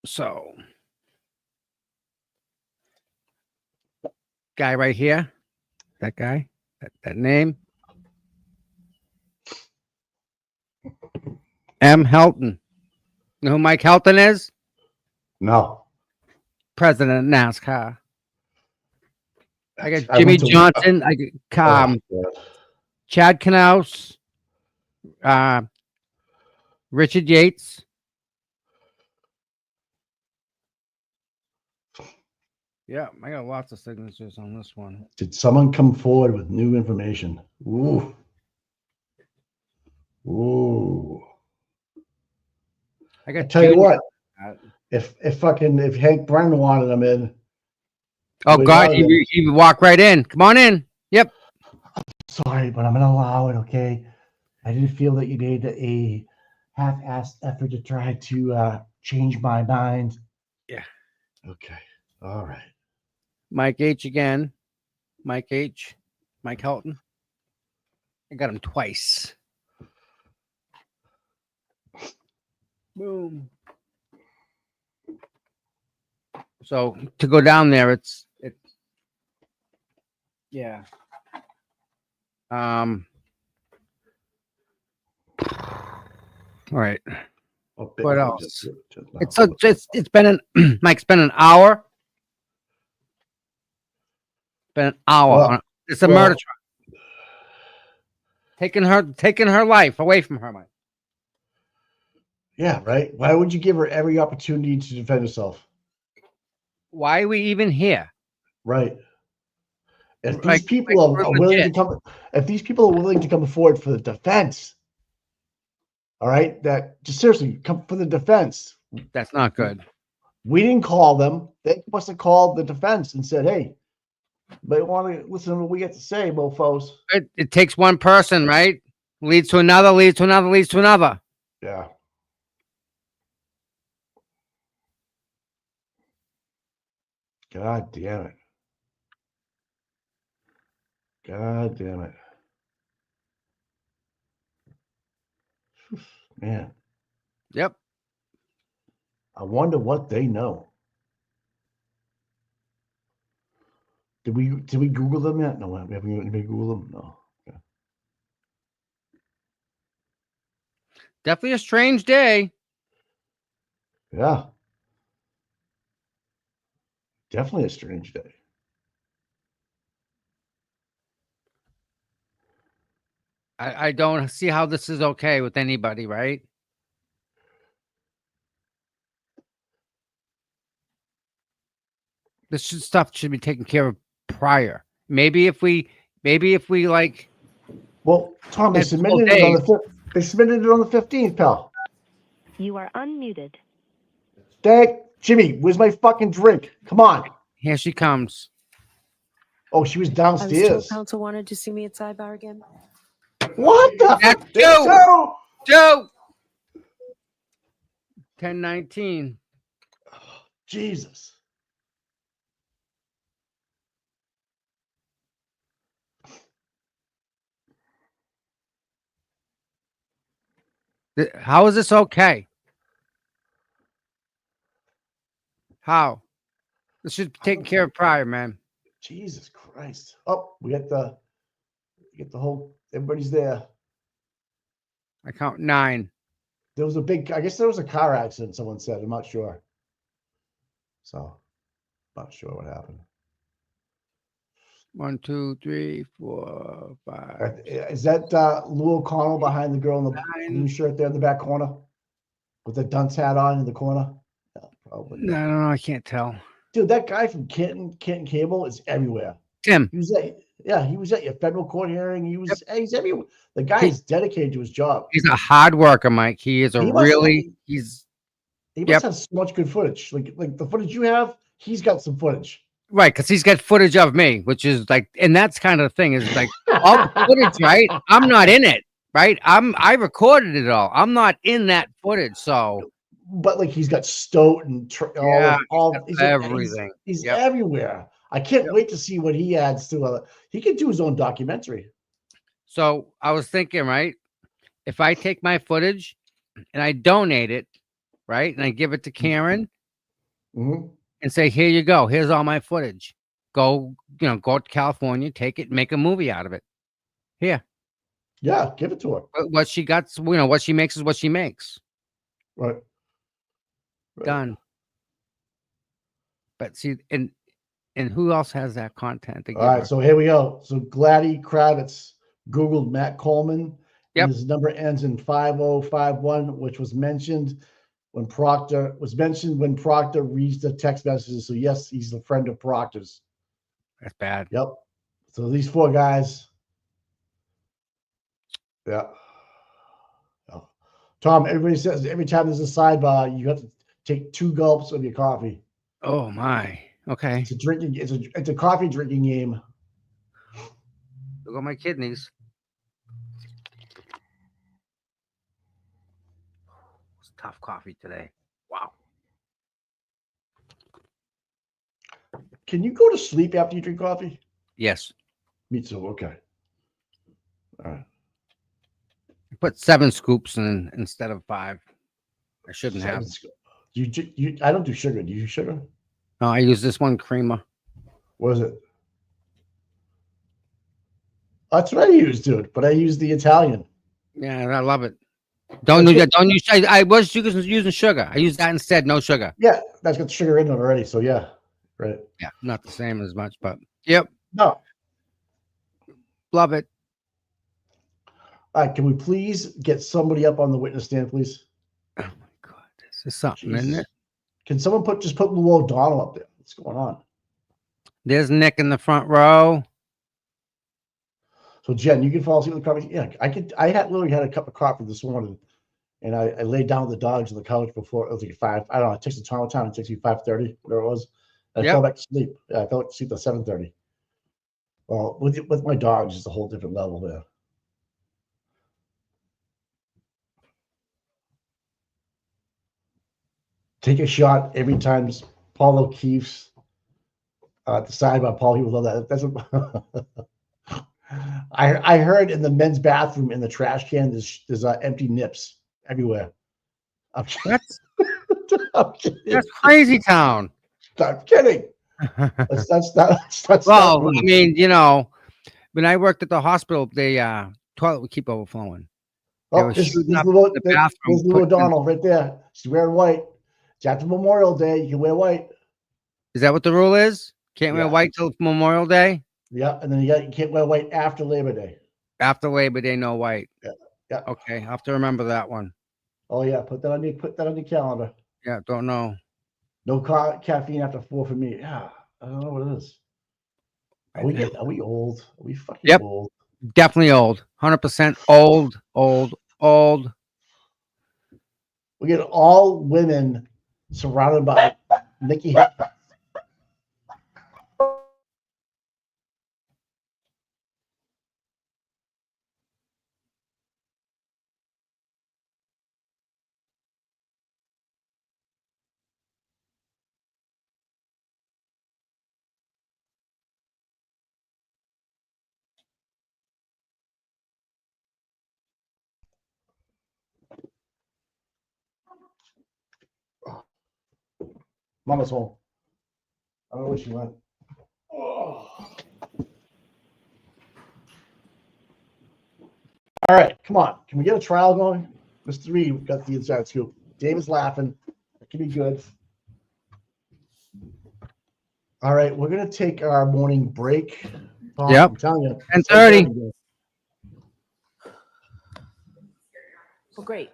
C: So, guy right here, that guy, that name, M. Helton. You know who Mike Helton is?
B: No.
C: President of NASCAR. I got
B: I
C: Jimmy
B: went to-
C: Johnson. I got
B: God.
C: Chad Knaus, Richard Yates. Yeah, I got lots of signatures on this one.
B: Did someone come forward with new information? Ooh. Ooh.
C: I got
B: Tell you
C: Junior-
B: what, if Hank Brennan wanted him in,
C: Oh
B: we
C: God,
B: wanted him.
C: he would walk right in. Come on in. Yep.
B: Sorry, but I'm gonna allow it. Okay, I didn't feel that you made a half-assed effort to try to change my mind.
C: Yeah.
B: Okay. All right.
C: Mike H again. Mike H. Mike Helton. I got him twice. Boom. So to go down there, it's yeah. All right. What else? It's been an Mike's been an hour. Been an hour.
B: Well,
C: It's a murder trial. Taking her life away from her, Mike.
B: Yeah, right. Why would you give her every opportunity to defend herself?
C: Why are we even here?
B: Right. If these
C: Like,
B: people
C: we're
B: are willing to
C: legit.
B: come, if these people are willing to come forward for the defense, all right, that just seriously come for the defense.
C: That's not good.
B: We didn't call them. They must have called the defense and said, "Hey, they want to listen to what we get to say, mofos."
C: It takes one person, right? Leads to another, leads to another, leads to another.
B: Yeah. God damn it. God damn it. Man,
C: Yep.
B: I wonder what they know. Did we Google them yet? No, we haven't anybody Google them. No. Okay.
C: Definitely a strange day.
B: Yeah. Definitely a strange day.
C: I don't see how this is okay with anybody, right? Stuff should be taken care of prior. Maybe if we like,
B: Well, Tom, they
C: It's
B: submitted
C: full
B: it on the they submitted it on the 15th, pal.
H: You are unmuted.
B: Jimmy, where's my fucking drink? Come on.
C: here she comes.
B: Oh, she was
G: I was told
B: downstairs.
G: council wanted to see me at sidebar again.
B: What the?
C: That's
B: There's
C: Joe.
B: two!
C: Joe. 1019.
B: Jesus.
C: How is this okay? How? This should be taken care of prior, man.
B: Jesus Christ. Oh, we get the whole, everybody's there.
C: I count 9.
B: There was I guess there was a car accident, someone said. I'm not sure. So, not sure what happened.
C: 1, 2, 3, 4, 5.
B: Is that Lou O'Connell behind the girl in the blue shirt there in the back corner? With the dunce hat on in the corner? Yeah, probably.
C: No, I can't tell.
B: Dude, that guy from Canton Cable is everywhere.
C: Tim.
B: He was at your federal court hearing. He's everywhere. The guy is dedicated to his job.
C: He's a hard worker, Mike. He is
B: He must
C: Yep.
B: have so much good footage. Like the footage you have, he's got some footage.
C: right, because he's got footage of me, which is like, and that's kind of the thing is like all the footage, right? I'm not in it, right? I recorded it all. I'm not in that footage, so
B: but like he's got Stoat and
C: Yeah,
B: he's
C: everything.
B: He's
C: Yep.
B: everywhere. I can't wait to see what he adds to he could do his own documentary.
C: So I was thinking, right? If I take my footage and I donate it, right, and I give it to Karen
B: Mm-hmm.
C: and say, "Here you go. Here's all my footage. Go, go to California, take it, make a movie out of it. Here,
B: Yeah, give it to her.
C: what she got, what she makes is what she makes.
B: Right.
C: Done." But see, and who else has that content to give
B: All right,
C: her?
B: so here we go. So Gladys Kravitz Googled Matt Coleman.
C: Yep.
B: And his number ends in 5051, which was mentioned when Proctor reads the text messages. So yes, he's a friend of Proctor's.
C: That's bad.
B: Yep. So these 4 guys. Yeah. Oh. Tom, everybody says every time there's a sidebar, you have to take 2 gulps of your coffee.
C: Oh my. Okay.
B: It's a drinking. It's a coffee drinking game.
C: Look at my kidneys. It's tough coffee today. Wow.
B: Can you go to sleep after you drink coffee?
C: Yes.
B: Me too. Okay. All right.
C: I put 7 scoops in instead of 5. I shouldn't have.
B: You I don't do sugar. Do you use sugar?
C: No, I use this one creamer.
B: What is it? That's what I use, dude. But I use the Italian.
C: Yeah, I love it. Don't use. I was using sugar. I use that instead. No sugar.
B: Yeah, that's got sugar in it already. So yeah, right.
C: Yeah, not the same as much, but yep,
B: No.
C: love it.
B: All right, can we please get somebody up on the witness stand, please?
C: Oh my god, this is something, isn't it?
B: Can someone just put Lou O'Donnell up there? What's going on?
C: There's Nick in the front row.
B: So Jen, you can fall asleep with the coffee. Yeah, I could. Literally had a cup of coffee this morning, and I laid down with the dogs on the couch before it was like 5. I don't know. I texted Tom time. It takes me 5:30, whatever it was. I fell back to sleep. Yeah, I fell back to sleep at 7:30. Well, with my dogs, it's a whole different level there. Take a shot every time Paul O'Keefe's at the sidebar. Paul, he would love that. That's what I heard in the men's bathroom in the trash can. There's empty nips everywhere. I'm kidding.
C: That's crazy town.
B: I'm kidding. That's
C: well, I mean, when I worked at the hospital, the toilet would keep overflowing.
B: Oh, there's Lou O'Donnell right there. She's wearing white. It's after Memorial Day. You can wear white.
C: Is that what the rule is? Can't wear white till Memorial Day?
B: Yeah, and then you can't wear white after Labor Day.
C: After Labor Day, no white.
B: Yeah.
C: Okay, I have to remember that one.
B: Oh yeah, put that on your calendar.
C: Yeah, don't know.
B: No caffeine after 4 for me. Yeah, I don't know what it is. Are we old? Are we fucking old?
C: Definitely old. 100% old.
B: We get all women surrounded by Nikki Haley. Mama's home. I don't know where she went. Oh. All right, come on. Can we get a trial going? Mr. Reed got the inside scoop. David's laughing. That could be good. All right, we're gonna take our morning break.
C: Yep.
B: I'm telling you.
C: 10:30.
G: Well, great.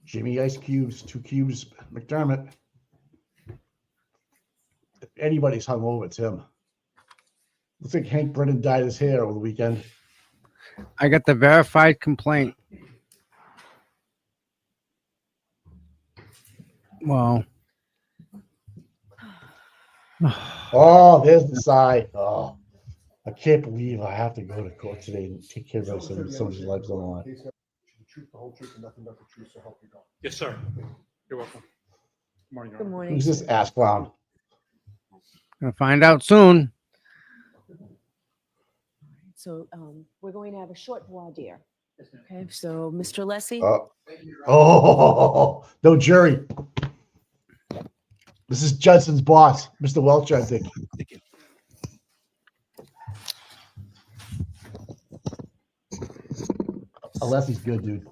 B: Jimmy Ice Cubes, 2 cubes, McDermott. If anybody's hungover, it's him. Looks like Hank Brennan dyed his hair over the weekend.
C: I got the verified complaint. Well,
B: Oh, there's the sigh. Oh, I can't believe I have to go to court today and take care of somebody's lives on the line.
I: The truth, the whole truth, and nothing but the truth, so help you God.
J: Yes, sir. You're welcome. Good morning, Your
G: Good
J: Honor.
G: morning.
B: Who's this ass clown?
C: gonna find out soon.
G: So we're going to have a short voir dire. Okay, so Mr. Lessie,
B: Oh, no jury. This is Judson's boss, Mr. Welch, I think. Unless he's good, dude.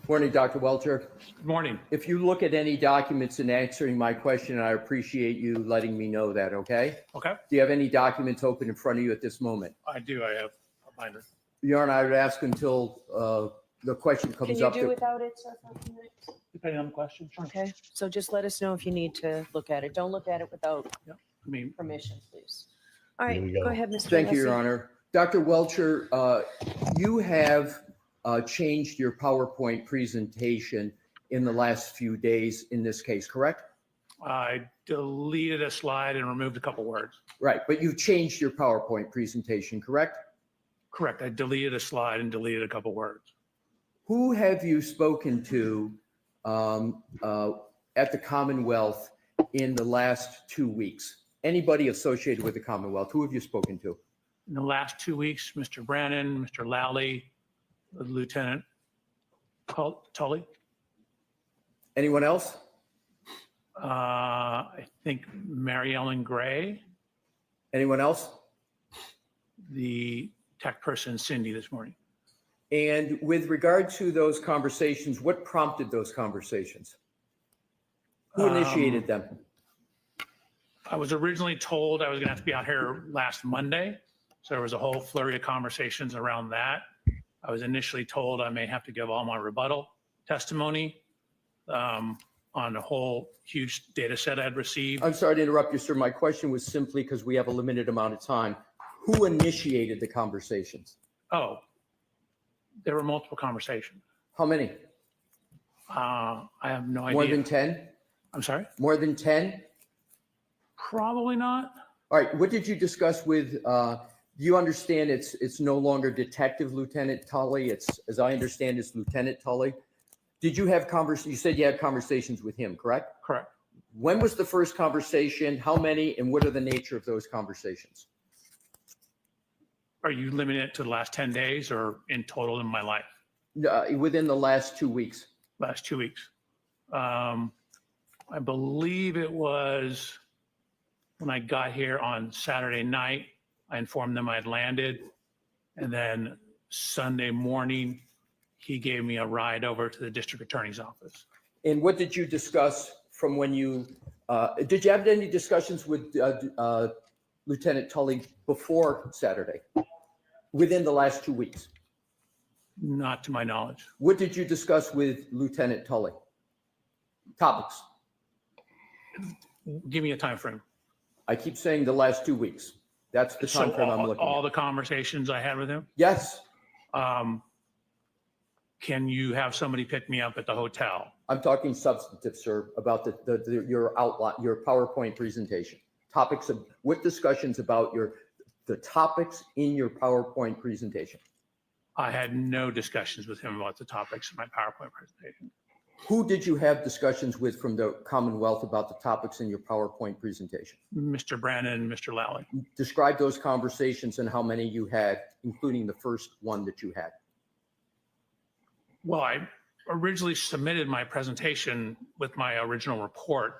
K: Morning, Dr. Welcher.
J: Good morning.
K: If you look at any documents in answering my question, I appreciate you letting me know that, okay?
J: Okay,
K: Do you have any documents open in front of you at this moment?
J: I do. I have a binder.
K: Your Honor, I would ask until the question
G: can
K: comes
G: you
K: up.
G: do without it, sir? for a few minutes?
J: Depending on the question, sure.
G: Okay, so just let us know if you need to look at it. Don't look at it without
J: I mean,
G: permission, please. All right,
B: Here we go.
G: go ahead, Mr.
K: Thank you, Your
G: Lessie.
K: Honor. Dr. Welcher, you have changed your PowerPoint presentation in the last few days in this case, correct?
J: I deleted a slide and removed a couple words.
K: Right, but you've changed your PowerPoint presentation, correct?
J: Correct. I deleted a slide and deleted a couple words.
K: Who have you spoken to at the Commonwealth in the last 2 weeks? Anybody associated with the Commonwealth? Who have you spoken to?
J: In the last 2 weeks, Mr. Brannon, Mr. Lally, Lieutenant Tully.
K: Anyone else?
J: I think Mary Ellen Gray,
K: Anyone else?
J: the tech person Cindy this morning.
K: And with regard to those conversations, what prompted those conversations? Who initiated them?
J: I was originally told I was going to have to be out here last Monday. So there was a whole flurry of conversations around that. I was initially told I may have to give all my rebuttal testimony on a whole huge data set I'd received.
K: I'm sorry to interrupt you, sir. My question was simply because we have a limited amount of time. Who initiated the conversations?
J: Oh, there were multiple conversations.
K: How many?
J: I have no idea.
K: More than 10?
J: I'm sorry?
K: More than 10?
J: Probably not.
K: All right. What did you discuss with, you understand it's no longer Detective Lieutenant Tully. It's, as I understand, it's Lieutenant Tully. Did you have you said you had conversations with him, correct?
J: Correct.
K: When was the first conversation? How many? And what are the nature of those conversations?
J: Are you limiting it to the last 10 days or in total in my life?
K: Within the last 2 weeks.
J: Last 2 weeks. I believe it was when I got here on Saturday night, I informed them I had landed. And then Sunday morning, he gave me a ride over to the district attorney's office.
K: And what did you discuss from when you, did you have any discussions with Lieutenant Tully before Saturday, within the last 2 weeks?
J: Not to my knowledge.
K: What did you discuss with Lieutenant Tully? Topics.
J: Give me a time frame.
K: I keep saying the last 2 weeks. That's the time frame I'm looking
J: all
K: at.
J: the conversations I had with him.
K: Yes,
J: Can you have somebody pick me up at the hotel?
K: I'm talking substantive, sir, about your outline, your PowerPoint presentation. Topics of, what discussions about the topics in your PowerPoint presentation?
J: I had no discussions with him about the topics in my PowerPoint presentation.
K: Who did you have discussions with from the Commonwealth about the topics in your PowerPoint presentation?
J: Mr. Brannon and Mr. Lally.
K: Describe those conversations and how many you had, including the first one that you had.
J: Well, I originally submitted my presentation with my original report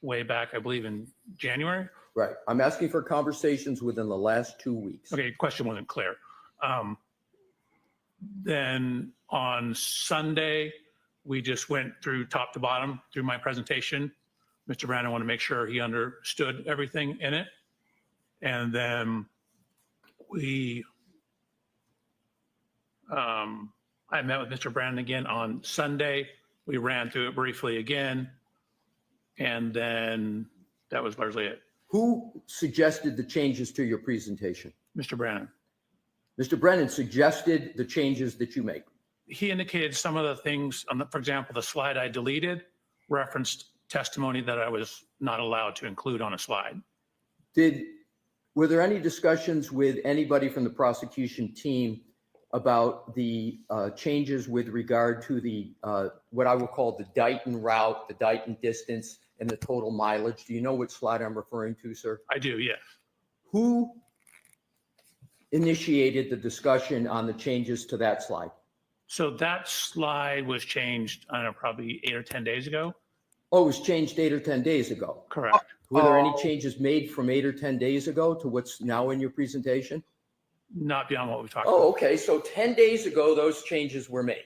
J: way back, I believe in January.
K: Right. I'm asking for conversations within the last 2 weeks.
J: Okay, question wasn't clear. Then on Sunday, we just went through top to bottom through my presentation. Mr. Brandon wanted to make sure he understood everything in it. And then I met with Mr. Brandon again on Sunday. We ran through it briefly again. And then that was largely it.
K: Who suggested the changes to your presentation?
J: Mr. Brennan.
K: Mr. Brennan suggested the changes that you make.
J: He indicated some of the things, for example, the slide I deleted referenced testimony that I was not allowed to include on a slide.
K: Were there any discussions with anybody from the prosecution team about the changes with regard to the what I will call the Dighton route, the Dighton distance, and the total mileage? Do you know which slide I'm referring to, sir?
J: I do, yes.
K: Who initiated the discussion on the changes to that slide?
J: So that slide was changed, I don't know, probably 8 or 10 days ago.
K: Oh, it was changed 8 or 10 days ago.
J: Correct.
K: Were there any changes made from 8 or 10 days ago to what's now in your presentation?
J: Not beyond what we talked about.
K: Oh, okay. So 10 days ago, those changes were made.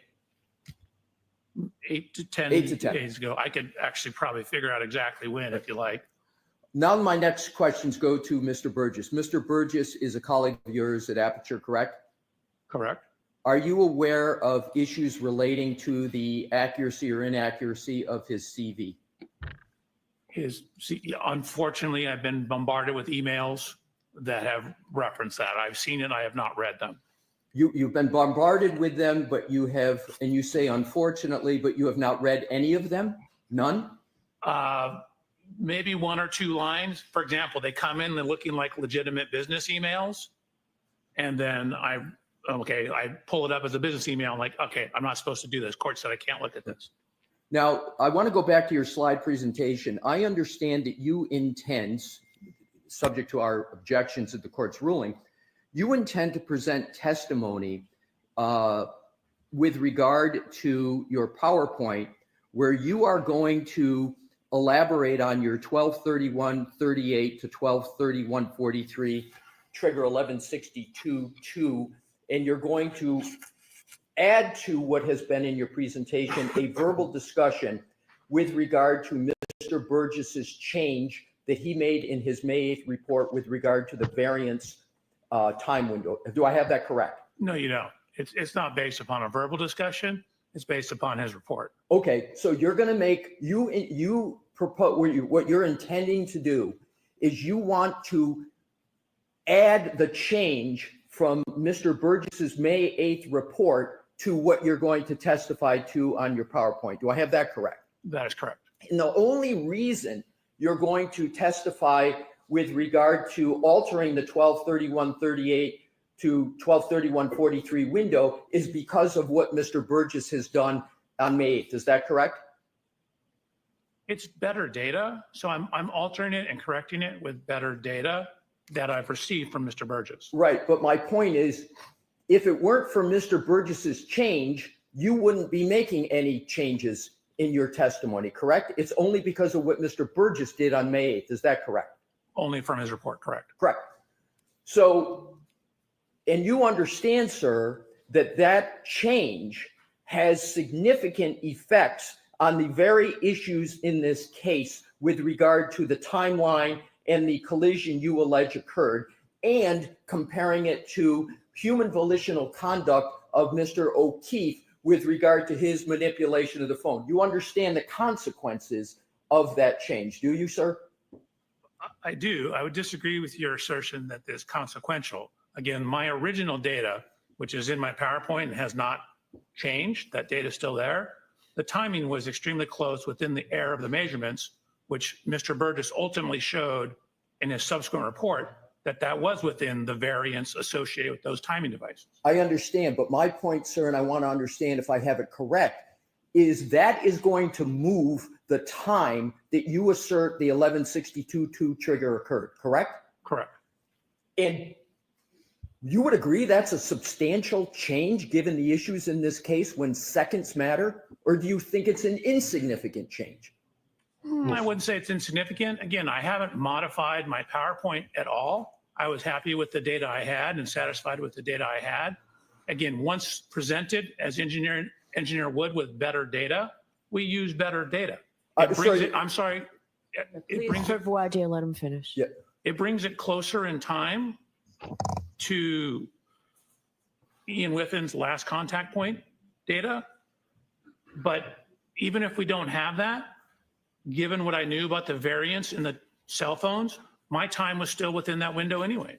J: 8 to 10
K: 8 to 10
J: days ago. I could actually probably figure out exactly when, if you like.
K: Now my next questions go to Mr. Burgess. Mr. Burgess is a colleague of yours at Aperture, correct?
J: Correct.
K: Are you aware of issues relating to the accuracy or inaccuracy of his CV?
J: Unfortunately, I've been bombarded with emails that have referenced that. I've seen it. I have not read them.
K: You've been bombarded with them, but you have, and you say unfortunately, but you have not read any of them? None?
J: Maybe 1 or 2 lines. For example, they come in, they're looking like legitimate business emails. And then I pull it up as a business email. I'm like, okay, I'm not supposed to do this. Court said I can't look at this.
K: Now, I want to go back to your slide presentation. I understand that you intend, subject to our objections at the court's ruling, you intend to present testimony with regard to your PowerPoint where you are going to elaborate on your 1231-38 to 1231-43 trigger 1162-2, and you're going to add to what has been in your presentation a verbal discussion with regard to Mr. Burgess's change that he made in his May 8th report with regard to the variance time window. Do I have that correct?
J: No, you don't. It's not based upon a verbal discussion. It's based upon his report.
K: Okay, so you're going to make, you propose, what you're intending to do is you want to add the change from Mr. Burgess's May 8th report to what you're going to testify to on your PowerPoint. Do I have that correct?
J: That is correct.
K: And the only reason you're going to testify with regard to altering the 1231-38 to 1231-43 window is because of what Mr. Burgess has done on May 8th. Is that correct?
J: It's better data. So I'm altering it and correcting it with better data that I've received from Mr. Burgess.
K: Right. But my point is, if it weren't for Mr. Burgess's change, you wouldn't be making any changes in your testimony, correct? It's only because of what Mr. Burgess did on May 8th. Is that correct?
J: Only from his report, correct.
K: Correct. So, and you understand, sir, that that change has significant effects on the very issues in this case with regard to the timeline and the collision you allege occurred, and comparing it to human volitional conduct of Mr. O'Keefe with regard to his manipulation of the phone. You understand the consequences of that change, do you, sir?
J: I do. I would disagree with your assertion that it's consequential. Again, my original data, which is in my PowerPoint and has not changed, that data is still there. The timing was extremely close within the error of the measurements, which Mr. Burgess ultimately showed in his subsequent report that was within the variance associated with those timing devices.
K: I understand, but my point, sir, and I want to understand if I have it correct, is that is going to move the time that you assert the 1162-2 trigger occurred, correct?
J: Correct.
K: And you would agree that's a substantial change given the issues in this case when seconds matter? Or do you think it's an insignificant change?
J: I wouldn't say it's insignificant. Again, I haven't modified my PowerPoint at all. I was happy with the data I had and satisfied with the data I had. Again, once presented as engineer would with better data, we use better data. I'm sorry.
G: Please, Voir-Dire, let him finish.
K: Yeah.
J: It brings it closer in time to Ian Whiffin's last contact point data. But even if we don't have that, given what I knew about the variance in the cell phones, my time was still within that window anyway.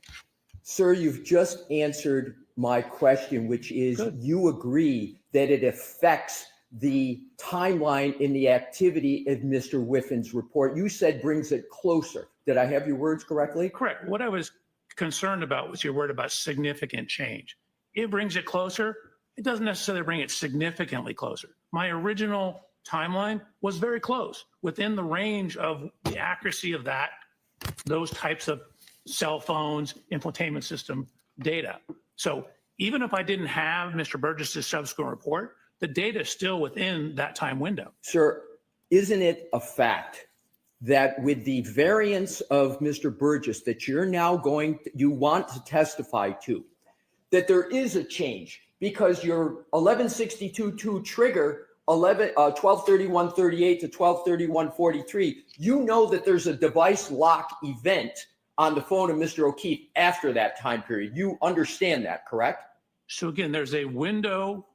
K: Sir, you've just answered my question, which is
J: Good.
K: you agree that it affects the timeline in the activity of Mr. Whiffin's report. You said brings it closer. Did I have your words correctly?
J: Correct. What I was concerned about was your word about significant change. It brings it closer. It doesn't necessarily bring it significantly closer. My original timeline was very close, within the range of the accuracy of those types of cell phones, infotainment system data. So even if I didn't have Mr. Burgess's subsequent report, the data is still within that time window.
K: Sir, isn't it a fact that with the variance of Mr. Burgess that you're now you want to testify to, that there is a change because your 1162.2 trigger 1231.38 to 1231.43, you know that there's a device lock event on the phone of Mr. O'Keefe after that time period. You understand that, correct?
J: So again, there's a window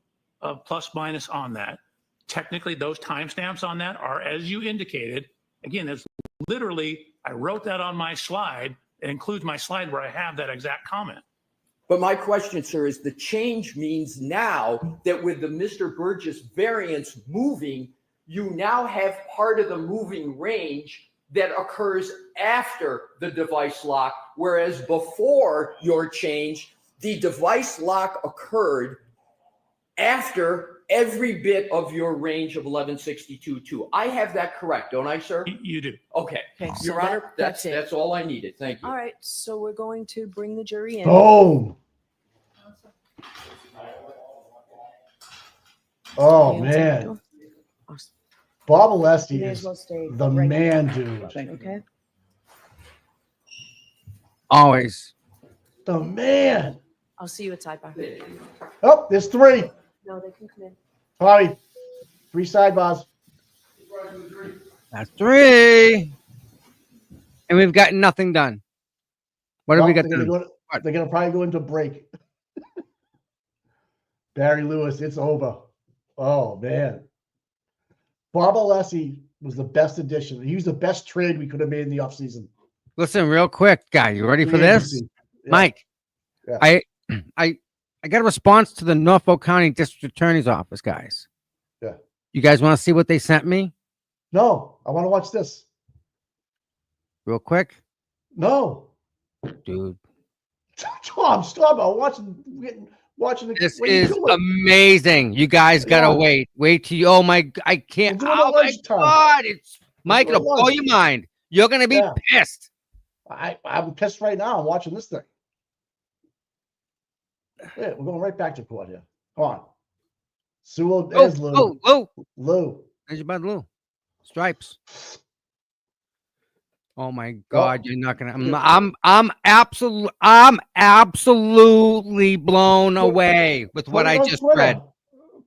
J: of plus minus on that. Technically, those timestamps on that are, as you indicated, again, it's literally, I wrote that on my slide. It includes my slide where I have that exact comment.
K: But my question, sir, is the change means now that with the Mr. Burgess variance moving, you now have part of the moving range that occurs after the device lock, whereas before your change, the device lock occurred after every bit of your range of 1162.2. I have that correct, don't I, sir?
J: You do.
K: Okay.
G: Okay, so
K: Your Honor,
G: that's it.
K: that's all I needed. Thank you.
G: All right, so we're going to bring the jury in.
B: Boom. Oh, man. Bob Alessi
G: You may as
B: is
G: well stay
B: the
G: right
B: man,
G: there.
B: dude.
G: Okay.
C: Always.
B: The man.
G: I'll see you at sidebar.
B: Oh, there's three.
G: No, they can come in.
B: Tommy, three sidebars.
C: That's three. And we've got nothing done. What have we got
B: They're
C: done?
B: gonna probably go into break. Barry Lewis, it's over. Oh man. Bob Alessi was the best addition. He was the best trade we could have made in the offseason.
C: Listen, real quick, guy. You ready for this?
B: Yeah.
C: Mike,
B: Yeah.
C: I got a response to the Norfolk County District Attorney's Office, guys.
B: Yeah.
C: You guys want to see what they sent me?
B: No, I want to watch this.
C: Real quick?
B: No.
C: Dude.
B: Tom, stop. I'm watching the
C: This
B: what are you
C: is
B: doing?
C: amazing. You guys gotta
B: Yeah.
C: wait. Wait till you. Oh my! I can't.
B: We'll do it at
C: Oh my
B: lunchtime.
C: God! It's Mike.
B: do it at
C: It'll blow
B: lunch.
C: your mind. You're gonna be
B: Yeah.
C: pissed.
B: I'm pissed right now. I'm watching this thing. Yeah, we're going right back to court here. Come on. Sewell, there's Lou. Lou.
C: There's your bud, Lou. Stripes. Oh my God! You're not gonna. I'm absolutely blown away with what I just read.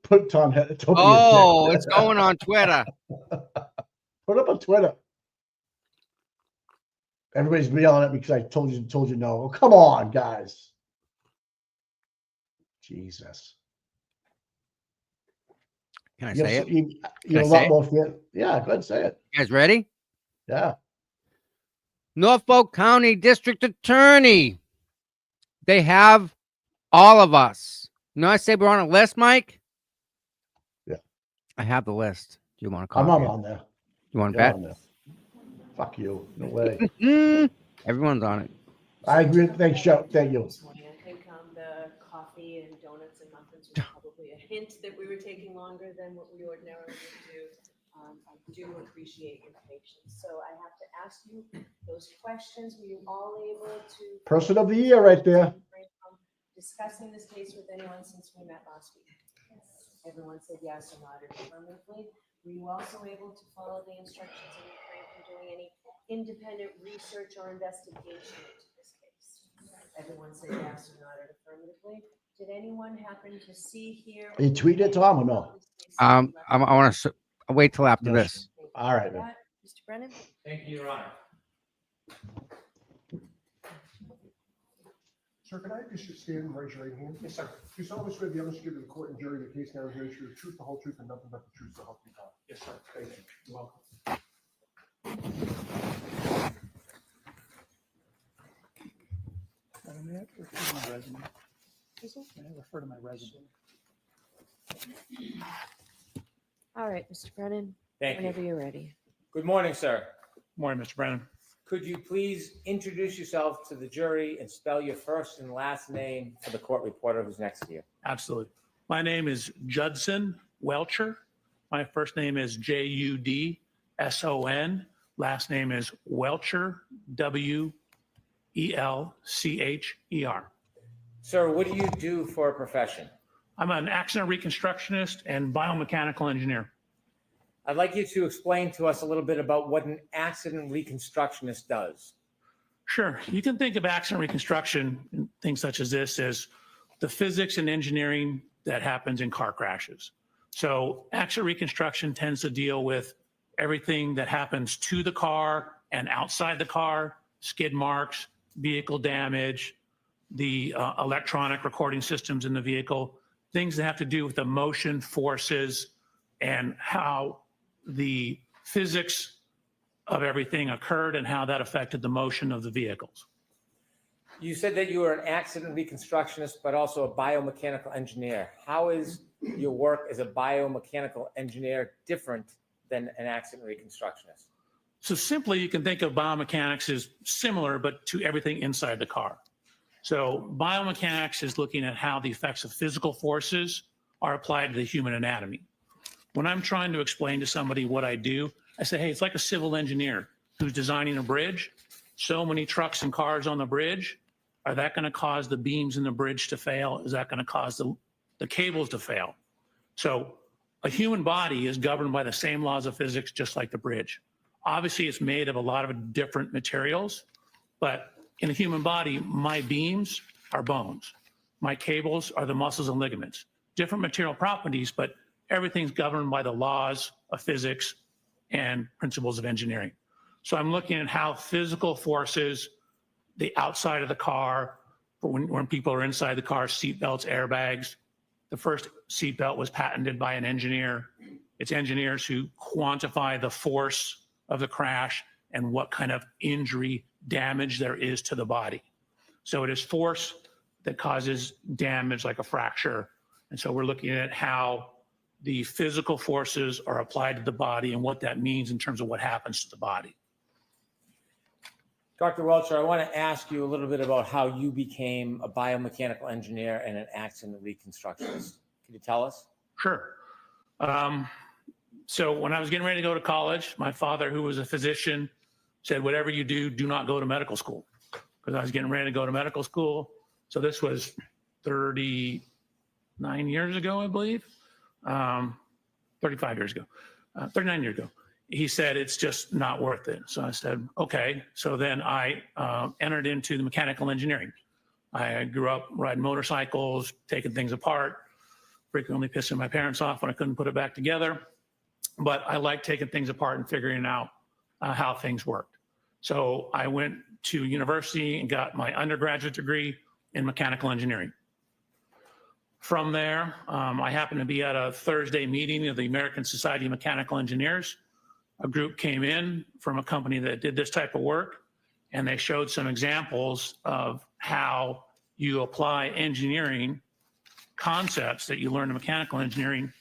B: Put Tom.
C: Oh, it's going on Twitter.
B: Put it up on Twitter. Everybody's yelling at me because I told you no. Oh, come on, guys. Jesus.
C: Can I say it?
B: You're a lot more fit. Yeah, go ahead and say it.
C: You guys ready?
B: Yeah.
C: Norfolk County District Attorney. They have all of us. You know, I say we're on a list, Mike.
B: Yeah.
C: I have the list. Do you want to call?
B: I'm not on there.
C: You want to
B: You're
C: bet?
B: on there. Fuck you. No way.
C: Everyone's on it.
B: I agree. Thanks, Joe. Thank you.
G: This morning, I think the coffee and donuts and muffins was probably a hint that we were taking longer than what we ordinarily would do. I do appreciate your patience. So I have to ask you those questions. Were you all able to?
B: Person of the year right there.
G: Discussing this case with anyone since we met last week? Yes. Everyone said yes or nodded affirmatively. Were you also able to follow the instructions and refrain from doing any independent research or investigation into this case? Everyone said yes or nodded affirmatively. Did anyone happen to see, hear?
B: You tweeted it, Tom, or no?
C: I want to wait till after
B: Yes.
C: this.
B: All right, man.
G: Mr. Brennan?
J: Thank you, Your Honor.
I: Sir, can I just stand and raise your right hand? Yes, sir. Do you solemnly swear the evidence you give to the court and jury the case now is the truth, the whole truth, and nothing but the truth, so help you God?
J: Yes, sir.
I: Thank you. You're welcome.
J: May I refer to my resume? May I refer to my resume?
G: All right, Mr. Brennan,
D: Thank
G: whenever
D: you.
G: you're ready.
D: Good morning, sir.
J: Morning, Mr. Brennan.
D: Could you please introduce yourself to the jury and spell your first and last name for the court reporter who's next to you?
J: Absolutely. My name is Judson Welcher. My first name is Judson. Last name is Welcher, Welcher.
D: Sir, what do you do for a profession?
J: I'm an accident reconstructionist and biomechanical engineer.
D: I'd like you to explain to us a little bit about what an accident reconstructionist does.
J: Sure. You can think of accident reconstruction and things such as this as the physics and engineering that happens in car crashes. So accident reconstruction tends to deal with everything that happens to the car and outside the car, skid marks, vehicle damage, the electronic recording systems in the vehicle, things that have to do with the motion forces and how the physics of everything occurred and how that affected the motion of the vehicles.
D: You said that you were an accident reconstructionist, but also a biomechanical engineer. How is your work as a biomechanical engineer different than an accident reconstructionist?
J: So simply, you can think of biomechanics as similar, but to everything inside the car. So biomechanics is looking at how the effects of physical forces are applied to the human anatomy. When I'm trying to explain to somebody what I do, I say, hey, it's like a civil engineer who's designing a bridge. So many trucks and cars on the bridge. Are that going to cause the beams in the bridge to fail? Is that going to cause the cables to fail? So a human body is governed by the same laws of physics, just like the bridge. Obviously, it's made of a lot of different materials, but in a human body, my beams are bones. My cables are the muscles and ligaments. Different material properties, but everything's governed by the laws of physics and principles of engineering. So I'm looking at how physical forces, the outside of the car, when people are inside the car, seat belts, airbags. The first seat belt was patented by an engineer. It's engineers who quantify the force of the crash and what kind of injury damage there is to the body. So it is force that causes damage like a fracture. And so we're looking at how the physical forces are applied to the body and what that means in terms of what happens to the body.
D: Dr. Welcher, I want to ask you a little bit about how you became a biomechanical engineer and an accident reconstructionist. Can you tell us?
J: Sure. So when I was getting ready to go to college, my father, who was a physician, said, whatever you do, do not go to medical school. Because I was getting ready to go to medical school. So this was 39 years ago, I believe. 35 years ago, 39 years ago. He said, it's just not worth it. So I said, okay. So then I entered into the mechanical engineering. I grew up riding motorcycles, taking things apart, frequently pissing my parents off when I couldn't put it back together. But I like taking things apart and figuring out how things worked. So I went to university and got my undergraduate degree in mechanical engineering. From there, I happened to be at a Thursday meeting of the American Society of Mechanical Engineers. A group came in from a company that did this type of work, and they showed some examples of how you apply engineering concepts that you learn in mechanical engineering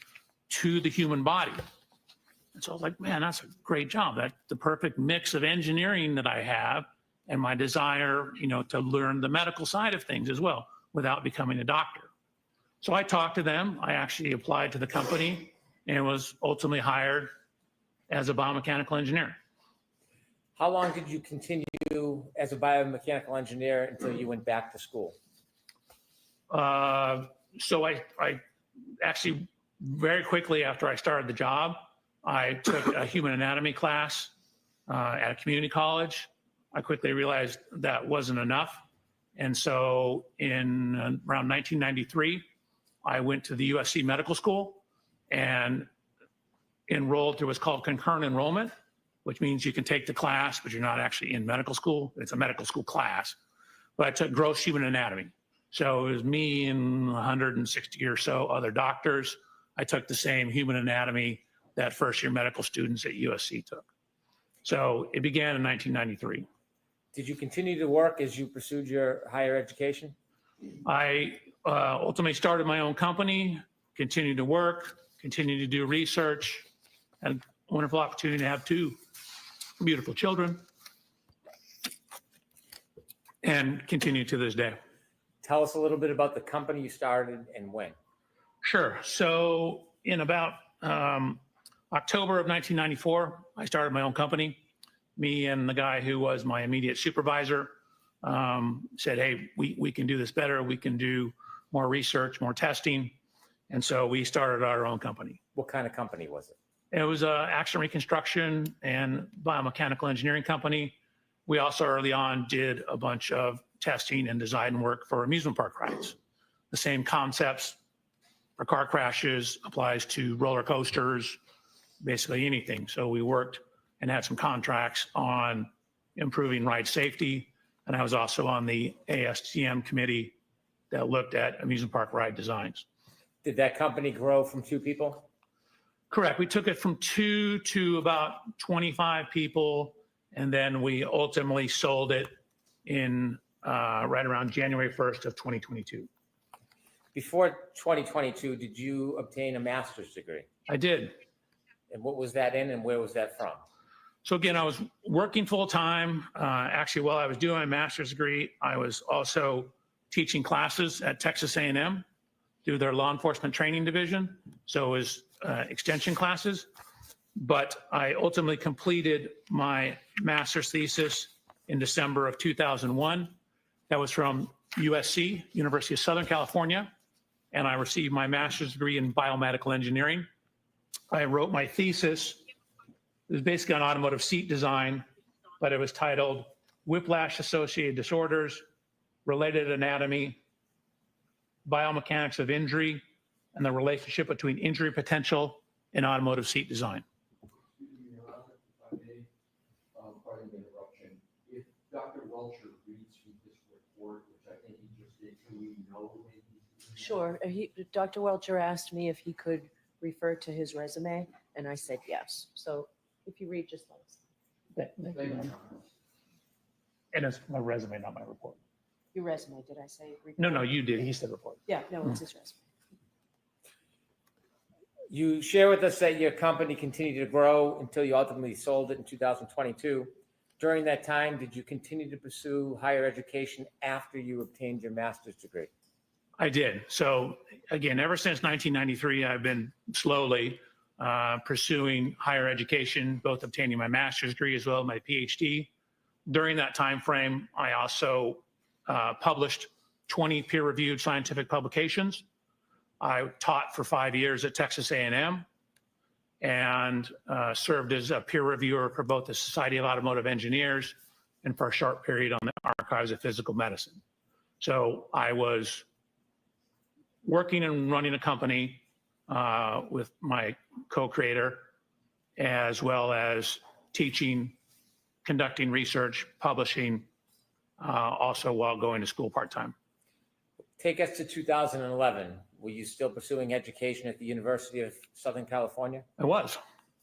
J: to the human body. And so I was like, man, that's a great job. That's the perfect mix of engineering that I have and my desire, to learn the medical side of things as well without becoming a doctor. So I talked to them. I actually applied to the company and was ultimately hired as a biomechanical engineer.
D: How long did you continue as a biomechanical engineer until you went back to school?
J: So I actually, very quickly after I started the job, I took a human anatomy class at a community college. I quickly realized that wasn't enough. And so in around 1993, I went to the USC Medical School and enrolled through what's called concurrent enrollment, which means you can take the class, but you're not actually in medical school. It's a medical school class. But I took gross human anatomy. So it was me and 160 or so other doctors. I took the same human anatomy that first year medical students at USC took. So it began in 1993.
D: Did you continue to work as you pursued your higher education?
J: I ultimately started my own company, continued to work, continued to do research, had a wonderful opportunity to have 2 beautiful children, and continue to this day.
D: Tell us a little bit about the company you started and when.
J: Sure. So in about October of 1994, I started my own company. Me and the guy who was my immediate supervisor said, hey, we can do this better. We can do more research, more testing. And so we started our own company.
D: What kind of company was it?
J: It was a action reconstruction and biomechanical engineering company. We also early on did a bunch of testing and design work for amusement park rides. The same concepts for car crashes applies to roller coasters, basically anything. So we worked and had some contracts on improving ride safety. And I was also on the ASTM committee that looked at amusement park ride designs.
D: Did that company grow from 2 people?
J: Correct. We took it from 2 to about 25 people. And then we ultimately sold it in right around January 1st of 2022.
D: Before 2022, did you obtain a master's degree?
J: I did.
D: And what was that in and where was that from?
J: So again, I was working full time. Actually, while I was doing my master's degree, I was also teaching classes at Texas A&M through their law enforcement training division. So it was extension classes. But I ultimately completed my master's thesis in December of 2001. That was from USC, University of Southern California. And I received my master's degree in biomedical engineering. I wrote my thesis. It was basically on automotive seat design, but it was titled Whiplash-Associated Disorders, Related Anatomy, Biomechanics of Injury, and the Relationship Between Injury Potential and Automotive Seat Design.
K: Pardon the interruption. If Dr. Welcher reads from this report, which I think he just did, can we know when he's
G: Sure. Dr. Welcher asked me if he could refer to his resume, and I said yes. So if you read, just let us know.
J: And it's my resume, not my report.
G: Your resume, did I say?
J: No, you did. He said report.
G: Yeah, no, it's his resume.
D: You share with us that your company continued to grow until you ultimately sold it in 2022. During that time, did you continue to pursue higher education after you obtained your master's degree?
J: I did. So again, ever since 1993, I've been slowly pursuing higher education, both obtaining my master's degree as well as my PhD. During that time frame, I also published 20 peer-reviewed scientific publications. I taught for 5 years at Texas A&M and served as a peer reviewer for both the Society of Automotive Engineers and for a short period on the Archives of Physical Medicine. So I was working and running a company with my co-creator, as well as teaching, conducting research, publishing, also while going to school part-time.
D: Take us to 2011. Were you still pursuing education at the University of Southern California?
J: I was.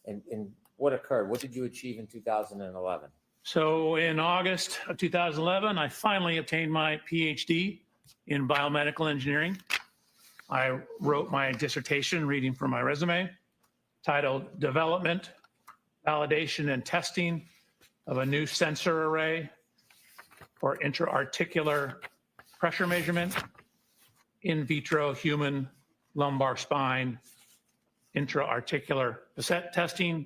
D: And what occurred? What did you achieve in 2011?
J: So in August of 2011, I finally obtained my PhD in biomedical engineering. I wrote my dissertation, reading from my resume, titled Development, Validation, and Testing of a New Sensor Array for Intra-Articular Pressure Measurement, In Vitro Human Lumbar Spine, Intra-Articular Facet Testing,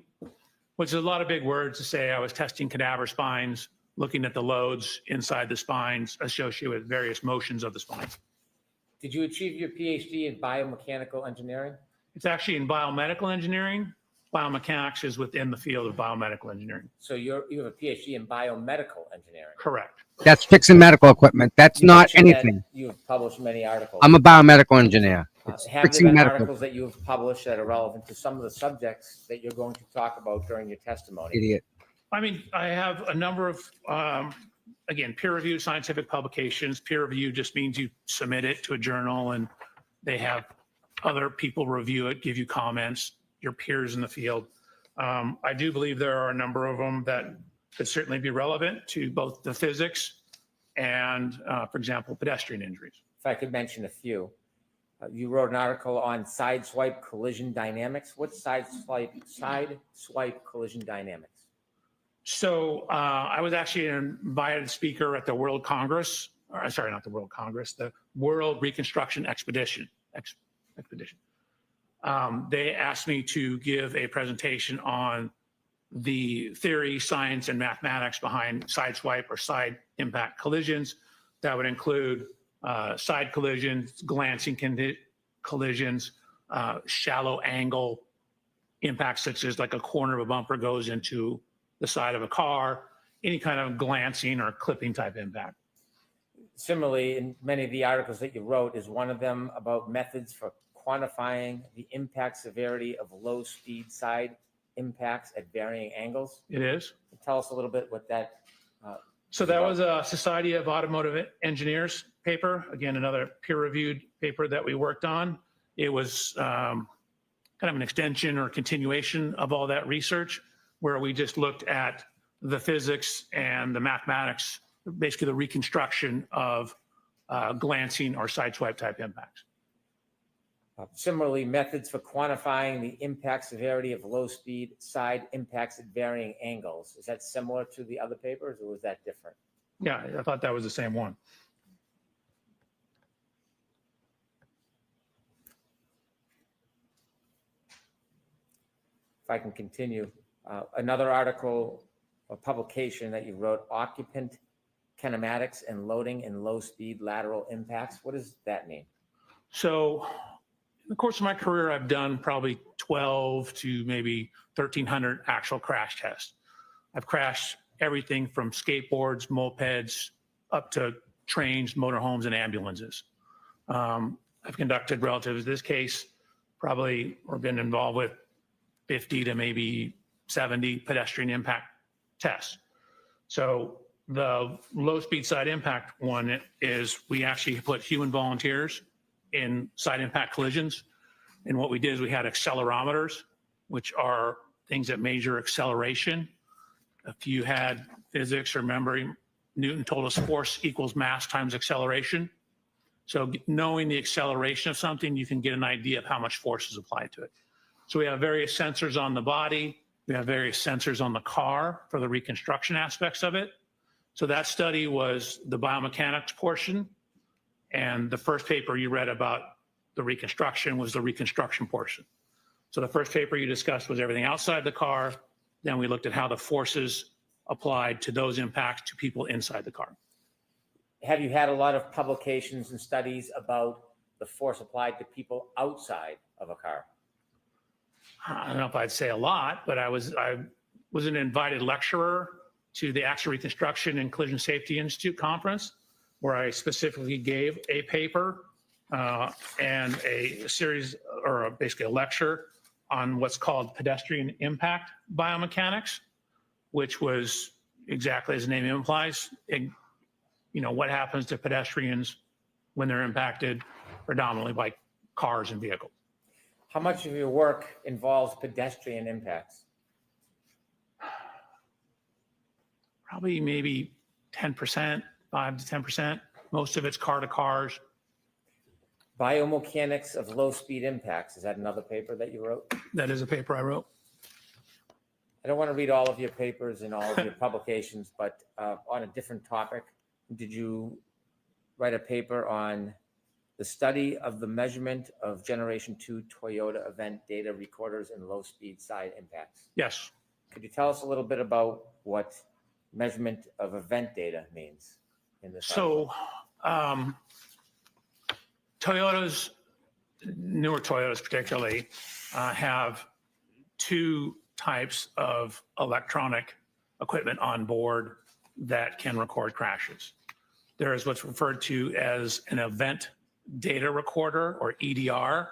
J: which is a lot of big words to say. I was testing cadaver spines, looking at the loads inside the spines associated with various motions of the spine.
D: Did you achieve your PhD in biomechanical engineering?
J: It's actually in biomedical engineering. Biomechanics is within the field of biomedical engineering.
D: So you have a PhD in biomedical engineering.
J: Correct.
C: That's fixing medical equipment. That's
D: You
C: not
D: mentioned that
C: anything.
D: You have published many articles.
C: I'm a biomedical engineer. It's
D: Have there
C: fixing
D: been
C: medical.
D: articles that you have published that are relevant to some of the subjects that you're going to talk about during your testimony?
C: Idiot.
J: I mean, I have a number of, again, peer-reviewed scientific publications. Peer review just means you submit it to a journal and they have other people review it, give you comments, your peers in the field. I do believe there are a number of them that could certainly be relevant to both the physics and, for example, pedestrian injuries.
L: If I could mention a few. You wrote an article on sideswipe collision dynamics. What's sideswipe collision dynamics?
J: So I was actually an invited speaker at the World Congress, or sorry, not the World Congress, the World Reconstruction Expedition. They asked me to give a presentation on the theory, science, and mathematics behind sideswipe or side impact collisions. That would include side collisions, glancing collisions, shallow angle impacts, such as like a corner of a bumper goes into the side of a car, any kind of glancing or clipping type impact.
L: Similarly, in many of the articles that you wrote, is one of them about methods for quantifying the impact severity of low speed side impacts at varying angles?
J: It is.
L: Tell us a little bit what that.
J: So that was a Society of Automotive Engineers paper. Again, another peer-reviewed paper that we worked on. It was kind of an extension or continuation of all that research, where we just looked at the physics and the mathematics, basically the reconstruction of glancing or sideswipe type impacts.
L: Similarly, methods for quantifying the impact severity of low speed side impacts at varying angles. Is that similar to the other papers, or was that different?
J: Yeah, I thought that was the same one.
L: If I can continue, another article or publication that you wrote, occupant kinematics and loading in low speed lateral impacts. What does that mean?
J: So in the course of my career, I've done probably 12 to maybe 1,300 actual crash tests. I've crashed everything from skateboards, mopeds, up to trains, motorhomes, and ambulances. I've conducted, relative to this case, probably or been involved with 50 to maybe 70 pedestrian impact tests. So the low speed side impact one is we actually put human volunteers in side impact collisions. And what we did is we had accelerometers, which are things that measure acceleration. If you had physics or memory, Newton told us force equals mass times acceleration. So knowing the acceleration of something, you can get an idea of how much force is applied to it. So we have various sensors on the body. We have various sensors on the car for the reconstruction aspects of it. So that study was the biomechanics portion. And the first paper you read about the reconstruction was the reconstruction portion. So the first paper you discussed was everything outside the car. Then we looked at how the forces applied to those impacts to people inside the car.
L: Have you had a lot of publications and studies about the force applied to people outside of a car?
J: I don't know if I'd say a lot, but I was an invited lecturer to the Accident Reconstruction and Collision Safety Institute conference, where I specifically gave a paper and a series, or basically a lecture on what's called pedestrian impact biomechanics, which was exactly as the name implies, what happens to pedestrians when they're impacted predominantly by cars and vehicles.
L: How much of your work involves pedestrian impacts?
J: Probably maybe 10%, 5 to 10%. Most of it's car to cars.
L: Biomechanics of low speed impacts. Is that another paper that you wrote?
J: That is a paper I wrote.
L: I don't want to read all of your papers and all of your publications, but on a different topic, did you write a paper on the study of the measurement of Generation 2 Toyota event data recorders and low speed side impacts?
J: Yes.
L: Could you tell us a little bit about what measurement of event data means in this?
J: So Toyotas, newer Toyotas particularly, have two types of electronic equipment on board that can record crashes. There is what's referred to as an event data recorder, or EDR.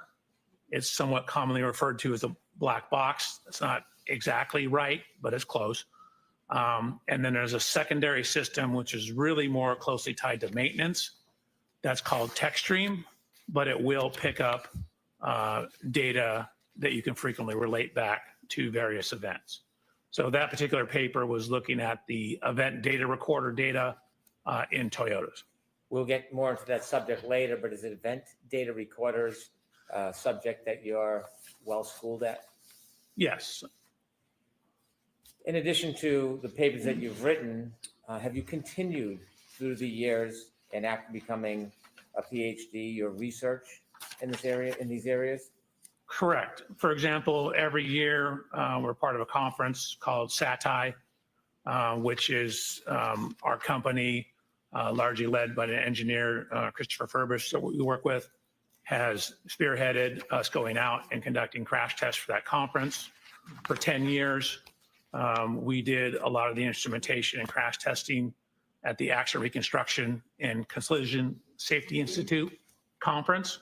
J: It's somewhat commonly referred to as a black box. It's not exactly right, but it's close. And then there's a secondary system, which is really more closely tied to maintenance. That's called TechStream, but it will pick up data that you can frequently relate back to various events. So that particular paper was looking at the event data recorder data in Toyotas.
L: We'll get more into that subject later, but is it event data recorders subject that you're well schooled at?
J: Yes.
L: In addition to the papers that you've written, have you continued through the years and after becoming a PhD, your research in this area, in these areas?
J: Correct. For example, every year we're part of a conference called SATI, which is our company, largely led by the engineer Christopher Furbus that we work with, has spearheaded us going out and conducting crash tests for that conference for 10 years. We did a lot of the instrumentation and crash testing at the Accident Reconstruction and Collision Safety Institute conference.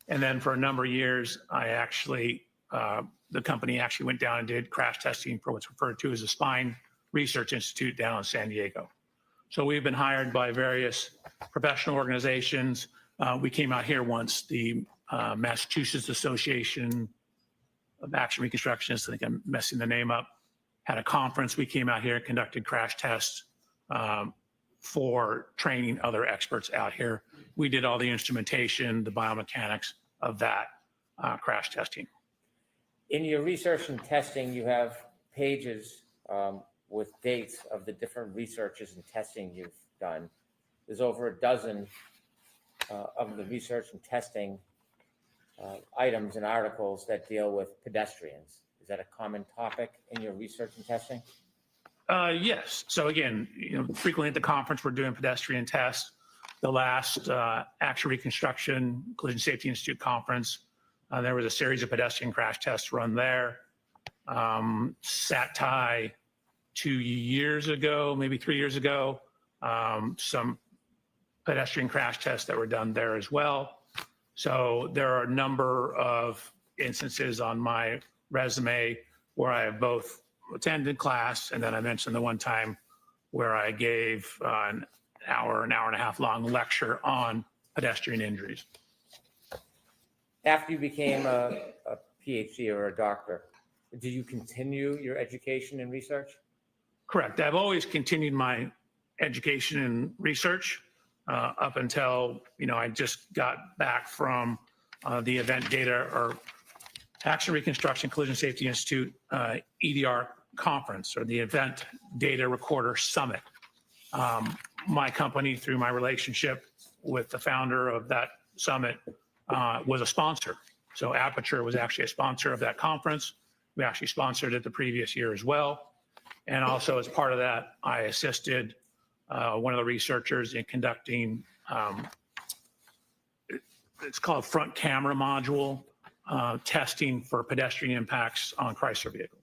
J: And then for a number of years, I actually, the company actually went down and did crash testing for what's referred to as the Spine Research Institute down in San Diego. So we've been hired by various professional organizations. We came out here once, the Massachusetts Association of Accident Reconstructionists, I think I'm messing the name up, had a conference. We came out here and conducted crash tests for training other experts out here. We did all the instrumentation, the biomechanics of that crash testing.
L: In your research and testing, you have pages with dates of the different researches and testing you've done. There's over a dozen of the research and testing items and articles that deal with pedestrians. Is that a common topic in your research and testing?
J: Yes. So again, frequently at the conference, we're doing pedestrian tests. The last Accident Reconstruction Collision Safety Institute conference, there was a series of pedestrian crash tests run there. SATI 2 years ago, maybe 3 years ago, some pedestrian crash tests that were done there as well. So there are a number of instances on my resume where I have both attended class, and then I mentioned the one time where I gave an hour and a half long lecture on pedestrian injuries.
L: After you became a PhD or a doctor, did you continue your education and research?
J: Correct. I've always continued my education and research up until, I just got back from the event data or Accident Reconstruction Collision Safety Institute EDR conference, or the Event Data Recorder Summit. My company, through my relationship with the founder of that summit, was a sponsor. So Aperture was actually a sponsor of that conference. We actually sponsored it the previous year as well. And also as part of that, I assisted one of the researchers in conducting, it's called front camera module testing for pedestrian impacts on Chrysler vehicles.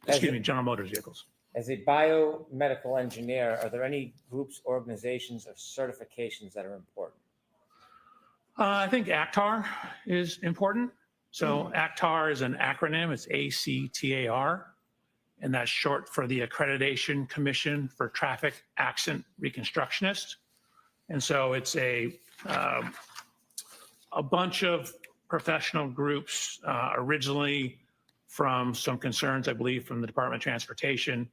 J: Excuse me, General Motors vehicles.
L: As a biomedical engineer, are there any groups, organizations, or certifications that are important?
J: I think ACTAR is important. So ACTAR is an acronym. It's ACTAR, and that's short for the Accreditation Commission for Traffic Accident Reconstructionists. And so it's a bunch of professional groups, originally from some concerns, I believe, from the Department of Transportation,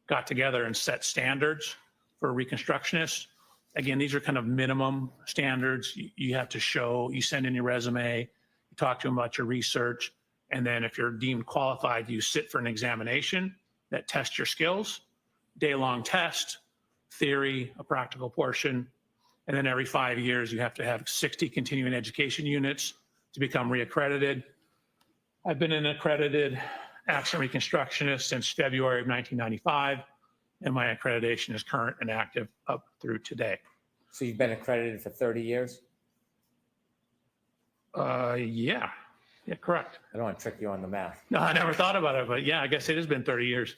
J: got together and set standards for reconstructionists. Again, these are kind of minimum standards. You have to show, you send in your resume, you talk to them about your research, and then if you're deemed qualified, you sit for an examination that tests your skills, day-long test, theory, a practical portion, and then every 5 years you have to have 60 continuing education units to become reaccredited. I've been an accredited accident reconstructionist since February of 1995, and my accreditation is current and active up through today.
L: So you've been accredited for 30 years?
J: Yeah, correct.
L: I don't want to trick you on the math.
J: No, I never thought about it, but yeah, I guess it has been 30 years.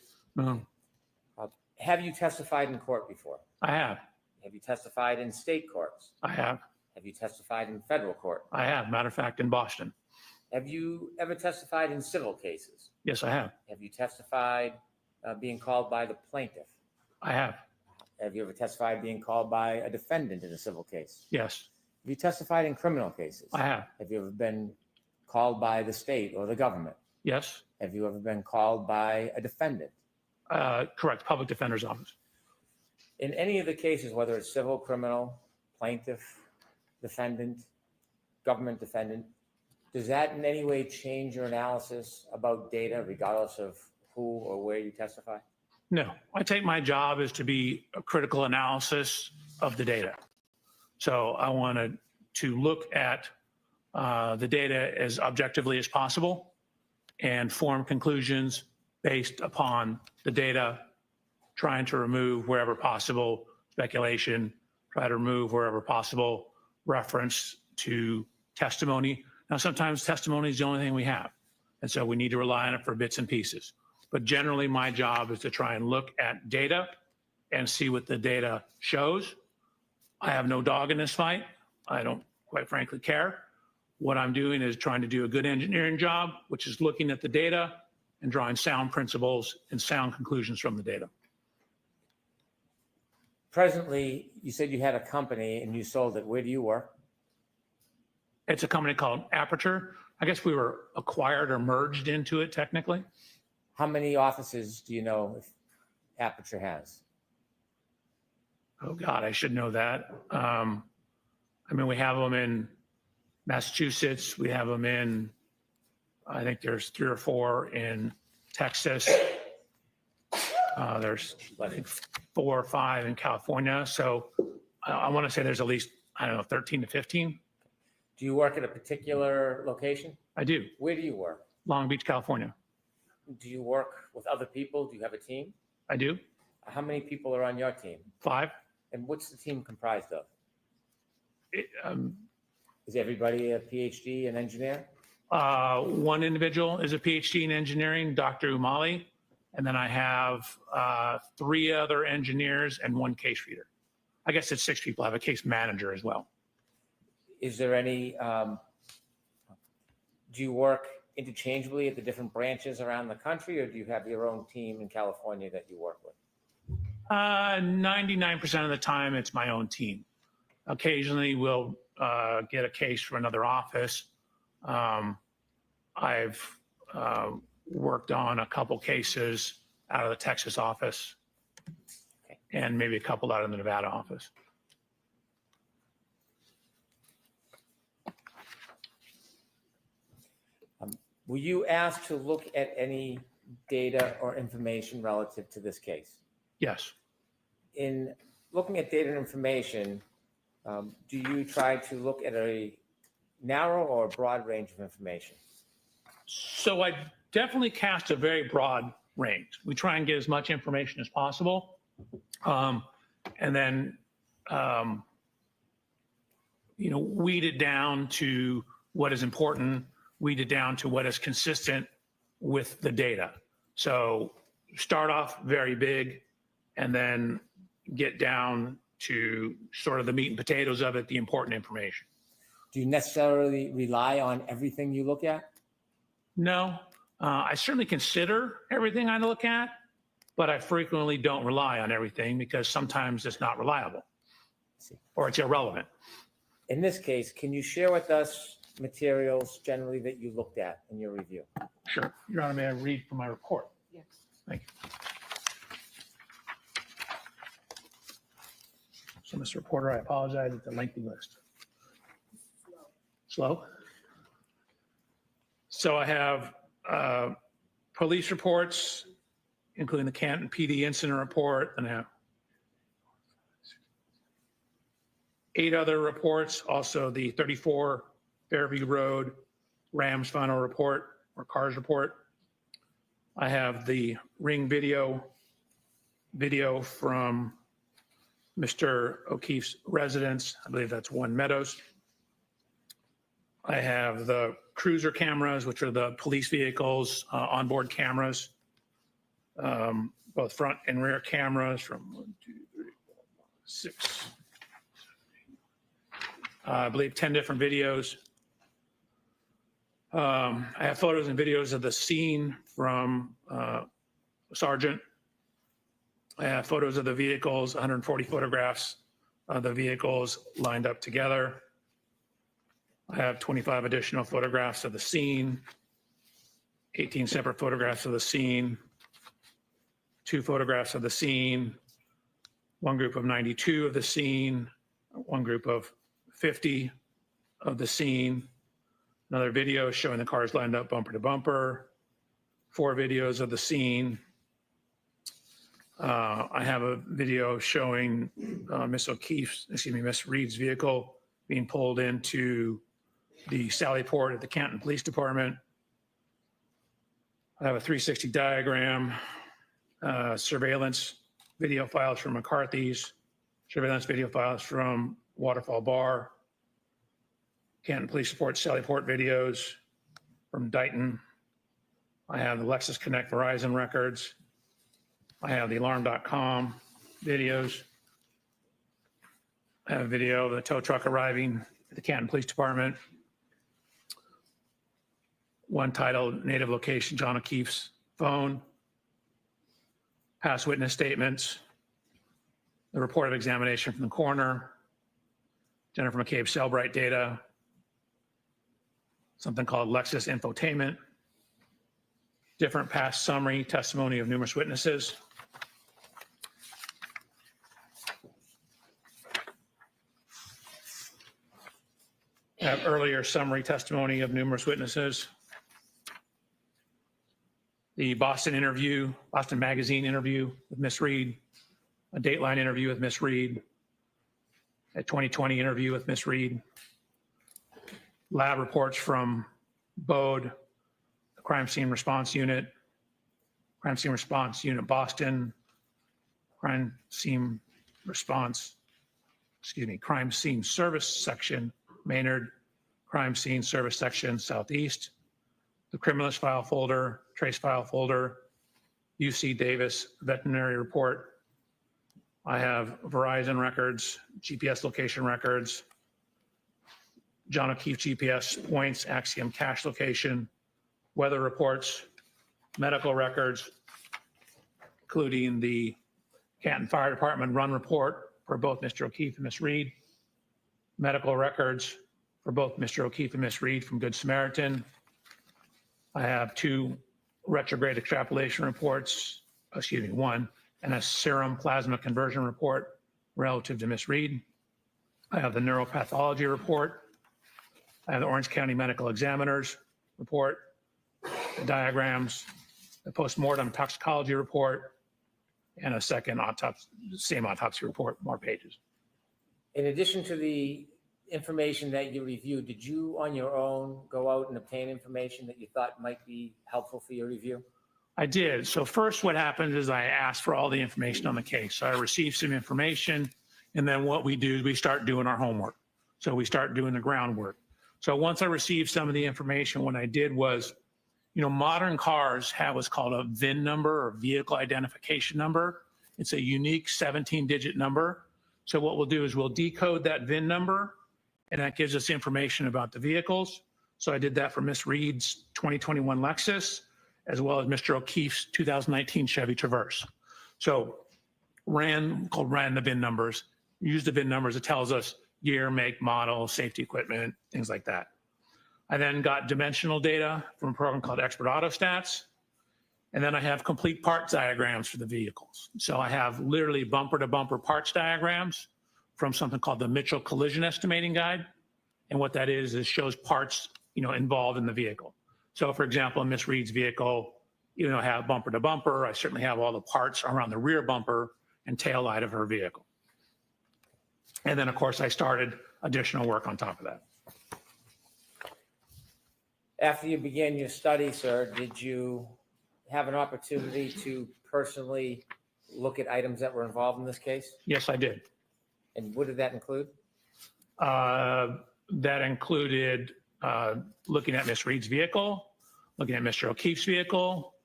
L: Have you testified in court before?
J: I have.
L: Have you testified in state courts?
J: I have.
L: Have you testified in federal court?
J: I have. Matter of fact, in Boston.
L: Have you ever testified in civil cases?
J: Yes, I have.
L: Have you testified being called by the plaintiff?
J: I have.
L: Have you ever testified being called by a defendant in a civil case?
J: Yes.
L: Have you testified in criminal cases?
J: I have.
L: Have you ever been called by the state or the government?
J: Yes.
L: Have you ever been called by a defendant?
J: Correct. Public Defender's Office.
L: In any of the cases, whether it's civil, criminal, plaintiff, defendant, government defendant, does that in any way change your analysis about data, regardless of who or where you testify?
J: No, I take my job is to be a critical analysis of the data. So I wanted to look at the data as objectively as possible and form conclusions based upon the data, trying to remove wherever possible speculation, try to remove wherever possible reference to testimony. Now, sometimes testimony is the only thing we have, and so we need to rely on it for bits and pieces. But generally, my job is to try and look at data and see what the data shows. I have no dog in this fight. I don't, quite frankly, care. What I'm doing is trying to do a good engineering job, which is looking at the data and drawing sound principles and sound conclusions from the data.
L: Presently, you said you had a company and you sold it. Where do you work?
J: It's a company called Aperture. I guess we were acquired or merged into it technically.
L: How many offices do you know if Aperture has?
J: Oh God, I should know that. I mean, we have them in Massachusetts. We have them in, I think there's 3 or 4 in Texas. There's, I think, 4 or 5 in California. So I want to say there's at least, I don't know, 13 to 15.
L: Do you work at a particular location?
J: I do.
L: Where do you work?
J: Long Beach, California.
L: Do you work with other people? Do you have a team?
J: I do.
L: How many people are on your team?
J: 5.
L: And what's the team comprised of?
J: It,
L: Is everybody a PhD and engineer?
J: One individual is a PhD in engineering, Dr. Umali. And then I have 3 other engineers and 1 case reader. I guess it's 6 people. I have a case manager as well.
L: Is there any, do you work interchangeably at the different branches around the country, or do you have your own team in California that you work with?
J: 99% of the time, it's my own team. Occasionally, we'll get a case from another office. I've worked on a couple cases out of the Texas office, and maybe a couple out of the Nevada office.
L: Were you asked to look at any data or information relative to this case?
J: Yes.
L: In looking at data and information, do you try to look at a narrow or broad range of information?
J: So I definitely cast a very broad range. We try and get as much information as possible. And then, weed it down to what is important, weed it down to what is consistent with the data. So start off very big and then get down to sort of the meat and potatoes of it, the important information.
L: Do you necessarily rely on everything you look at?
J: No, I certainly consider everything I look at, but I frequently don't rely on everything because sometimes it's not reliable or it's irrelevant.
L: In this case, can you share with us materials generally that you looked at in your review?
J: Sure. Your Honor, may I read from my report?
G: Yes.
J: Thank you. So, Mr. Reporter, I apologize. It's a lengthy list. Slow? So I have police reports, including the Canton PD incident report, and I have 8 other reports, also the 34 Fairview Road Rams final report or CARS report. I have the Ring video from Mr. O'Keefe's residence. I believe that's One Meadows. I have the cruiser cameras, which are the police vehicles, onboard cameras, both front and rear cameras from 1, 2, 3, 4, 5, 6. I believe 10 different videos. I have photos and videos of the scene from Sergeant. I have photos of the vehicles, 140 photographs of the vehicles lined up together. I have 25 additional photographs of the scene. 18 separate photographs of the scene, 2 photographs of the scene, one group of 92 of the scene, one group of 50 of the scene, another video showing the cars lined up bumper to bumper, 4 videos of the scene. I have a video showing Miss Reed's vehicle being pulled into the Sally Port at the Canton Police Department. I have a 360 diagram, surveillance video files from McCarthy's, surveillance video files from Waterfall Bar, Canton Police Report, Sally Port videos from Dighton. I have the Lexus Connect Verizon records. I have the alarm.com videos. I have a video of the tow truck arriving at the Canton Police Department. One titled Native Location, John O'Keefe's Phone. Past witness statements. The report of examination from the coroner. Jennifer McCabe Cellbrite data. Something called Lexus Infotainment. Different past summary testimony of numerous witnesses. I have earlier summary testimony of numerous witnesses. The Boston Magazine interview with Miss Reed, a Dateline interview with Miss Reed, a 2020 interview with Miss Reed, lab reports from BODE, the Crime Scene Response Unit Boston, Crime Scene Service Section Maynard, Crime Scene Service Section Southeast, the Criminalist File Folder, Trace File Folder, UC Davis Veterinary Report. I have Verizon records, GPS location records, John O'Keefe GPS points, Axiom cache location, weather reports, medical records, including the Canton Fire Department run report for both Mr. O'Keefe and Miss Reed, medical records for both Mr. O'Keefe and Miss Reed from Good Samaritan. I have 2 retrograde extrapolation reports, one, and a serum plasma conversion report relative to Miss Reed. I have the neuropathology report. I have the Orange County Medical Examiner's report, the diagrams, the postmortem toxicology report, and a second same autopsy report, more pages.
L: In addition to the information that you reviewed, did you on your own go out and obtain information that you thought might be helpful for your review?
J: I did. So first what happened is I asked for all the information on the case. So I received some information, and then what we do is we start doing our homework. So we start doing the groundwork. So once I received some of the information, what I did was, modern cars have what's called a VIN number or vehicle identification number. It's a unique 17-digit number. So what we'll do is we'll decode that VIN number, and that gives us information about the vehicles. So I did that for Miss Reed's 2021 Lexus, as well as Mr. O'Keefe's 2019 Chevy Traverse. So ran the VIN numbers, use the VIN numbers. It tells us year, make, model, safety equipment, things like that. I then got dimensional data from a program called Expert Autostats. And then I have complete parts diagrams for the vehicles. So I have literally bumper to bumper parts diagrams from something called the Mitchell Collision Estimating Guide. And what that is shows parts, involved in the vehicle. So for example, in Miss Reed's vehicle, I have bumper to bumper. I certainly have all the parts around the rear bumper and tail light of her vehicle. And then of course I started additional work on top of that.
L: After you began your study, sir, did you have an opportunity to personally look at items that were involved in this case?
J: Yes, I did.
L: And what did that include?
J: That included looking at Miss Reed's vehicle, looking at Mr. O'Keefe's vehicle,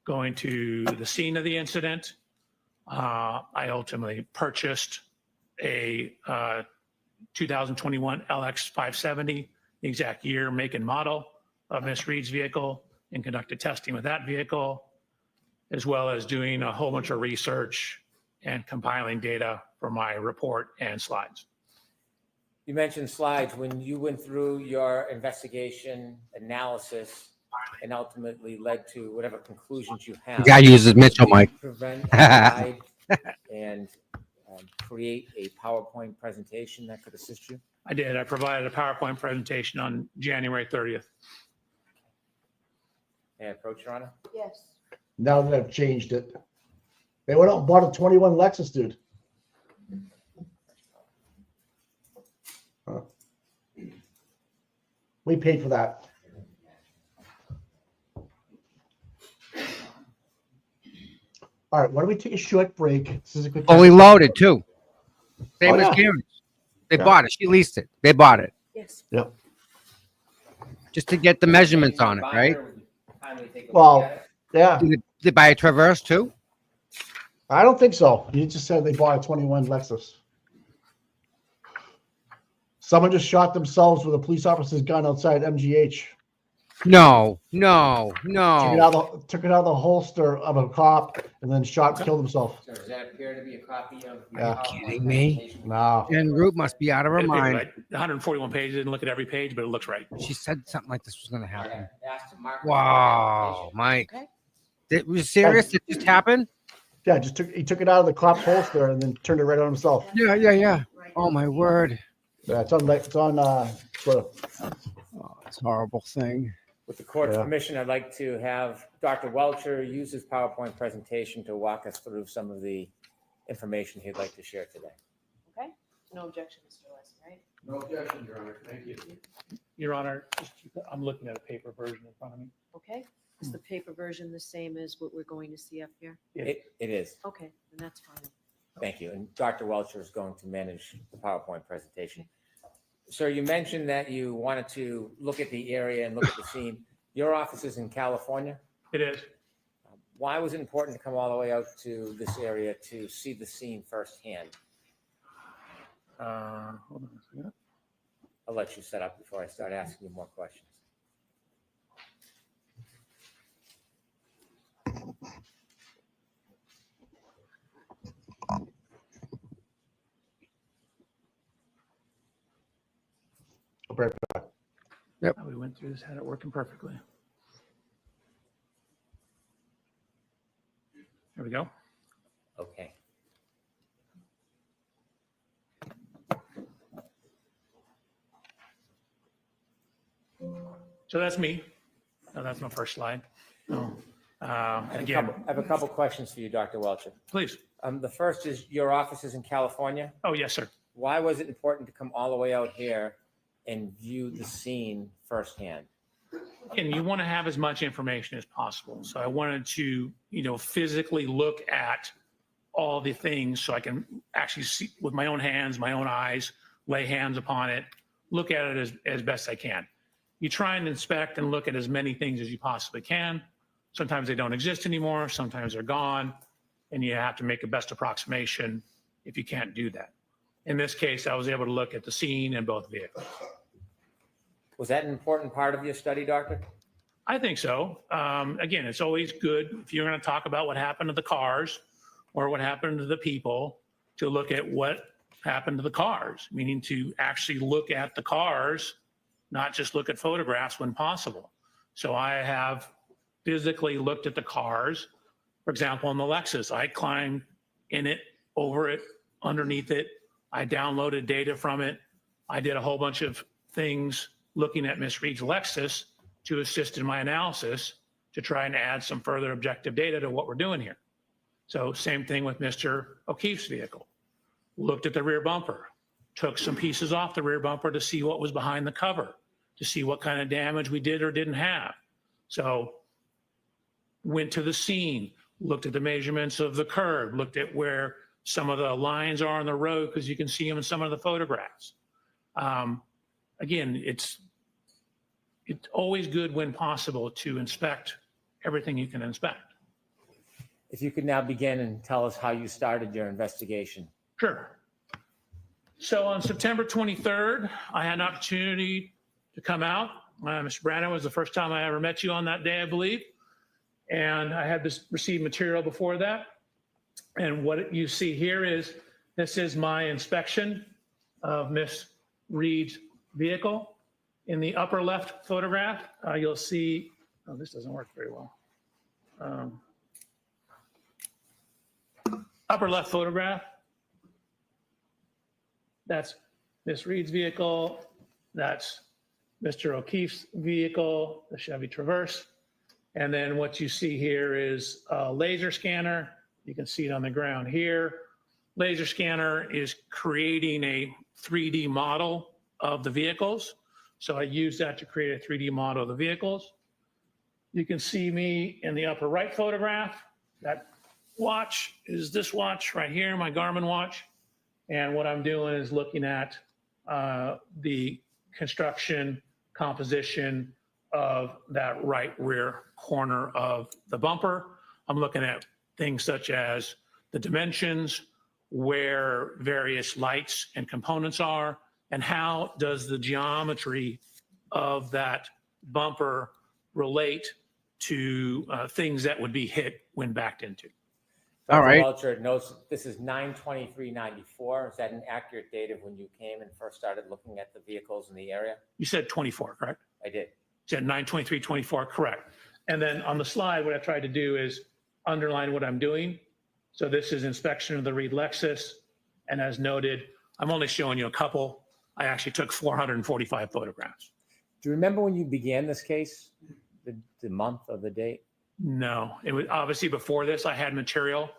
J: going to the scene of the incident. I ultimately purchased a 2021 LX 570, the exact year, make, and model of Miss Reed's vehicle, and conducted testing with that vehicle, as well as doing a whole bunch of research and compiling data for my report and slides.
L: You mentioned slides. When you went through your investigation analysis, and ultimately led to whatever conclusions you have.
C: The guy uses Mitchell, Mike.
L: Prevent, guide, and create a PowerPoint presentation that could assist you?
J: I did. I provided a PowerPoint presentation on January 30th.
L: May I approach, Your Honor?
G: Yes.
B: Now that I've changed it. They went out and bought a 21 Lexus, dude. Huh. We paid for that. All right, why don't we take a short break? This is a quick.
C: Fully loaded too. Same
B: Oh,
C: as
B: yeah.
C: Karen's. They
B: Yeah.
C: bought it. She leased it. They bought it
G: Yes.
B: Yep.
C: just to get the measurements on it, right?
L: Kindly take a look
B: Well,
L: at it.
B: yeah.
C: Did they buy a Traverse too?
B: I don't think so. You just said they bought a 21 Lexus. Someone just shot themselves with a police officer's gun outside MGH.
C: No.
B: Took it out of the holster of a cop and then killed himself.
L: So does that appear to be a copy of? your
B: Yeah.
L: PowerPoint
C: Kidding me?
L: presentation?
B: No.
C: And Root must be out of her
J: It appeared
C: mind.
J: like 141 pages. Didn't look at every page, but it looks right.
C: She said something like this was going to
L: I
C: happen.
L: asked to mark this
C: Wow,
L: presentation.
C: Mike.
G: Okay.
C: Was you serious? It just happened?
B: Yeah, he took it out of the cop's holster and then turned it right on himself.
C: Yeah. Oh my word.
B: Yeah, it's on Twitter.
C: Oh, it's a horrible thing.
L: With the court's
B: Yeah.
L: permission, I'd like to have Dr. Welcher use his PowerPoint presentation to walk us through some of the information he'd like to share today.
G: Okay. No objection, Mr. Wesson, right?
K: No objection, Your Honor. Thank you.
J: Your Honor, I'm looking at a paper version in front of me.
G: Okay. Is the paper version the same as what we're going to see up here?
L: It is.
G: Okay, then that's fine.
L: Thank you. And Dr. Welcher is going to manage the PowerPoint presentation. Sir, you mentioned that you wanted to look at the area and look at the scene. Your office is in California.
J: It is.
L: Why was it important to come all the way out to this area to see the scene firsthand?
J: Hold on a second.
L: I'll let you set up before I start asking you more questions.
B: I'll be right back.
J: We went through this, had it working perfectly. There we go.
L: Okay.
J: So that's me. No, that's my first slide.
L: I
J: Again,
L: have a couple questions for you, Dr. Welcher.
J: please.
L: The first is your office is in California.
J: Oh, yes, sir.
L: Why was it important to come all the way out here and view the scene firsthand?
J: And you want to have as much information as possible. So I wanted to, physically look at all the things so I can actually see with my own hands, my own eyes, lay hands upon it, look at it as best I can. You try and inspect and look at as many things as you possibly can. Sometimes they don't exist anymore. Sometimes they're gone. And you have to make a best approximation if you can't do that. In this case, I was able to look at the scene and both vehicles.
L: Was that an important part of your study, Doctor?
J: I think so. Again, it's always good if you're going to talk about what happened to the cars or what happened to the people to look at what happened to the cars, meaning to actually look at the cars, not just look at photographs when possible. So I have physically looked at the cars. For example, in the Lexus, I climbed in it, over it, underneath it. I downloaded data from it. I did a whole bunch of things looking at Miss Reed's Lexus to assist in my analysis to try and add some further objective data to what we're doing here. So same thing with Mr. O'Keefe's vehicle. Looked at the rear bumper, took some pieces off the rear bumper to see what was behind the cover, to see what kind of damage we did or didn't have. So went to the scene, looked at the measurements of the curb, looked at where some of the lines are on the road because you can see them in some of the photographs. Again, it's always good when possible to inspect everything you can inspect.
L: If you could now begin and tell us how you started your investigation.
J: Sure. So on September 23rd, I had an opportunity to come out. Mr. Brandon, was the first time I ever met you on that day, I believe. And I had received material before that. And what you see here is, this is my inspection of Miss Reed's vehicle. In the upper left photograph, you'll see Oh, this doesn't work very well. Upper left photograph. That's Miss Reed's vehicle. That's Mr. O'Keefe's vehicle, the Chevy Traverse. And then what you see here is a laser scanner. You can see it on the ground here. Laser scanner is creating a 3D model of the vehicles. So I use that to create a 3D model of the vehicles. You can see me in the upper right photograph. That watch is this watch right here, my Garmin watch. And what I'm doing is looking at the construction composition of that right rear corner of the bumper. I'm looking at things such as the dimensions, where various lights and components are, and how does the geometry of that bumper relate to things that would be hit when backed into.
C: All right.
L: Welcher notes this is 9/23/94. Is that an accurate date of when you came and first started looking at the vehicles in the area?
J: You said 24, correct?
L: I did.
J: You said 9/23/24, correct. And then on the slide, what I tried to do is underline what I'm doing. So this is inspection of the Reed Lexus. And as noted, I'm only showing you a couple. I actually took 445 photographs.
L: Do you remember when you began this case, the month or the date?
J: No, it was obviously before this, I had material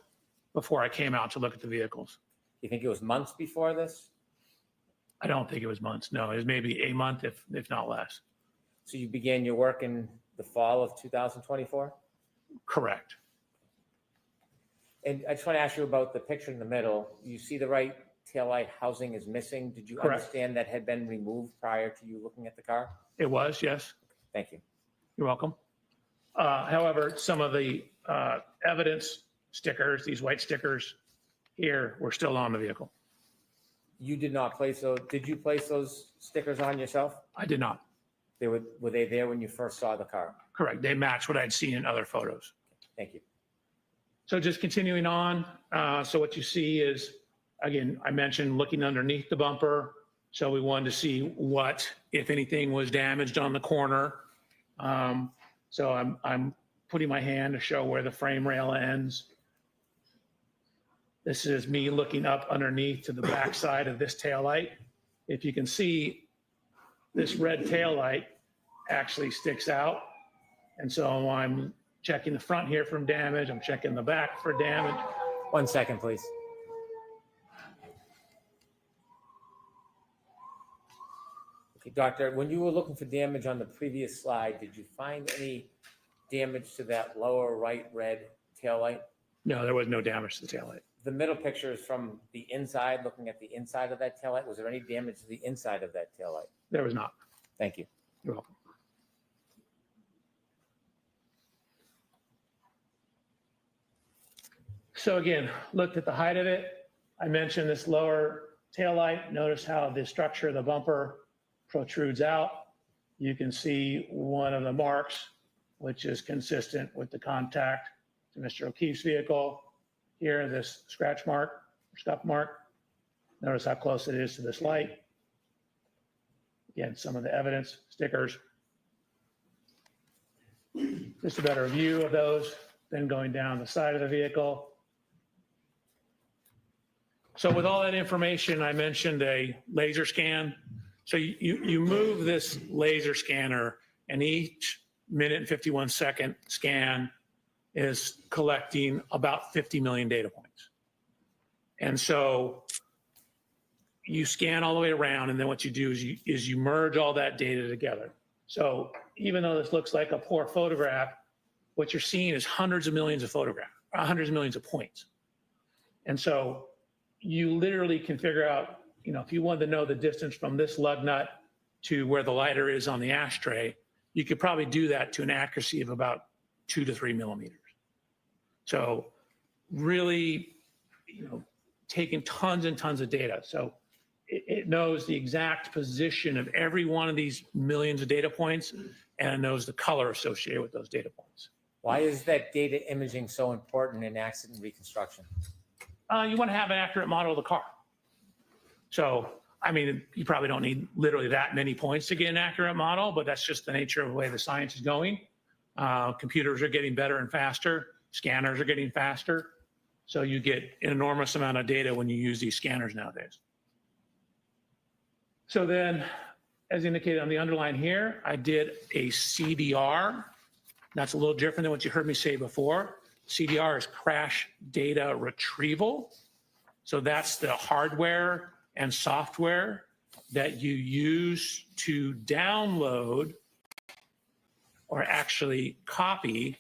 J: before I came out to look at the vehicles.
L: You think it was months before this?
J: I don't think it was months. No, it was maybe a month, if not less.
L: So you began your work in the fall of 2024?
J: Correct.
L: And I just want to ask you about the picture in the middle. You see the right taillight housing is missing. Did you
J: Correct.
L: understand that had been removed prior to you looking at the car?
J: It was, yes.
L: Thank you.
J: You're welcome. However, some of the evidence stickers, these white stickers here, were still on the vehicle.
L: You did not place those. Did you place those stickers on yourself?
J: I did not.
L: Were they there when you first saw the car?
J: Correct. They match what I'd seen in other photos.
L: Thank you.
J: So just continuing on. So what you see is, again, I mentioned looking underneath the bumper. So we wanted to see what, if anything, was damaged on the corner. So I'm putting my hand to show where the frame rail ends. This is me looking up underneath to the back side of this taillight. If you can see, this red taillight actually sticks out. And so I'm checking the front here for damage. I'm checking the back for damage.
L: 1 second, please. Okay, Doctor, when you were looking for damage on the previous slide, did you find any damage to that lower right red taillight?
J: No, there was no damage to the taillight.
L: The middle picture is from the inside, looking at the inside of that taillight. Was there any damage to the inside of that taillight?
J: There was not.
L: Thank you.
J: You're welcome. So again, looked at the height of it. I mentioned this lower taillight. Notice how the structure of the bumper protrudes out. You can see one of the marks, which is consistent with the contact to Mr. O'Keefe's vehicle. Here, this scratch mark, scuff mark. Notice how close it is to this light. Again, some of the evidence, stickers. Just a better view of those. Then going down the side of the vehicle. So with all that information, I mentioned a laser scan. So you move this laser scanner, and each minute and 51 second scan is collecting about 50 million data points. And so you scan all the way around, and then what you do is you merge all that data together. So even though this looks like a poor photograph, what you're seeing is hundreds of millions of photographs, hundreds of millions of points. And so you literally can figure out, if you wanted to know the distance from this lug nut to where the lighter is on the ashtray, you could probably do that to an accuracy of about 2 to 3 millimeters. So really, taking tons and tons of data. So it knows the exact position of every one of these millions of data points, and it knows the color associated with those data points.
L: Why is that data imaging so important in accident reconstruction?
J: You want to have an accurate model of the car. So, you probably don't need literally that many points to get an accurate model, but that's just the nature of the way the science is going. Computers are getting better and faster. Scanners are getting faster. So you get an enormous amount of data when you use these scanners nowadays. So then, as indicated on the underline here, I did a CDR. That's a little different than what you heard me say before. CDR is crash data retrieval. So that's the hardware and software that you use to download or actually copy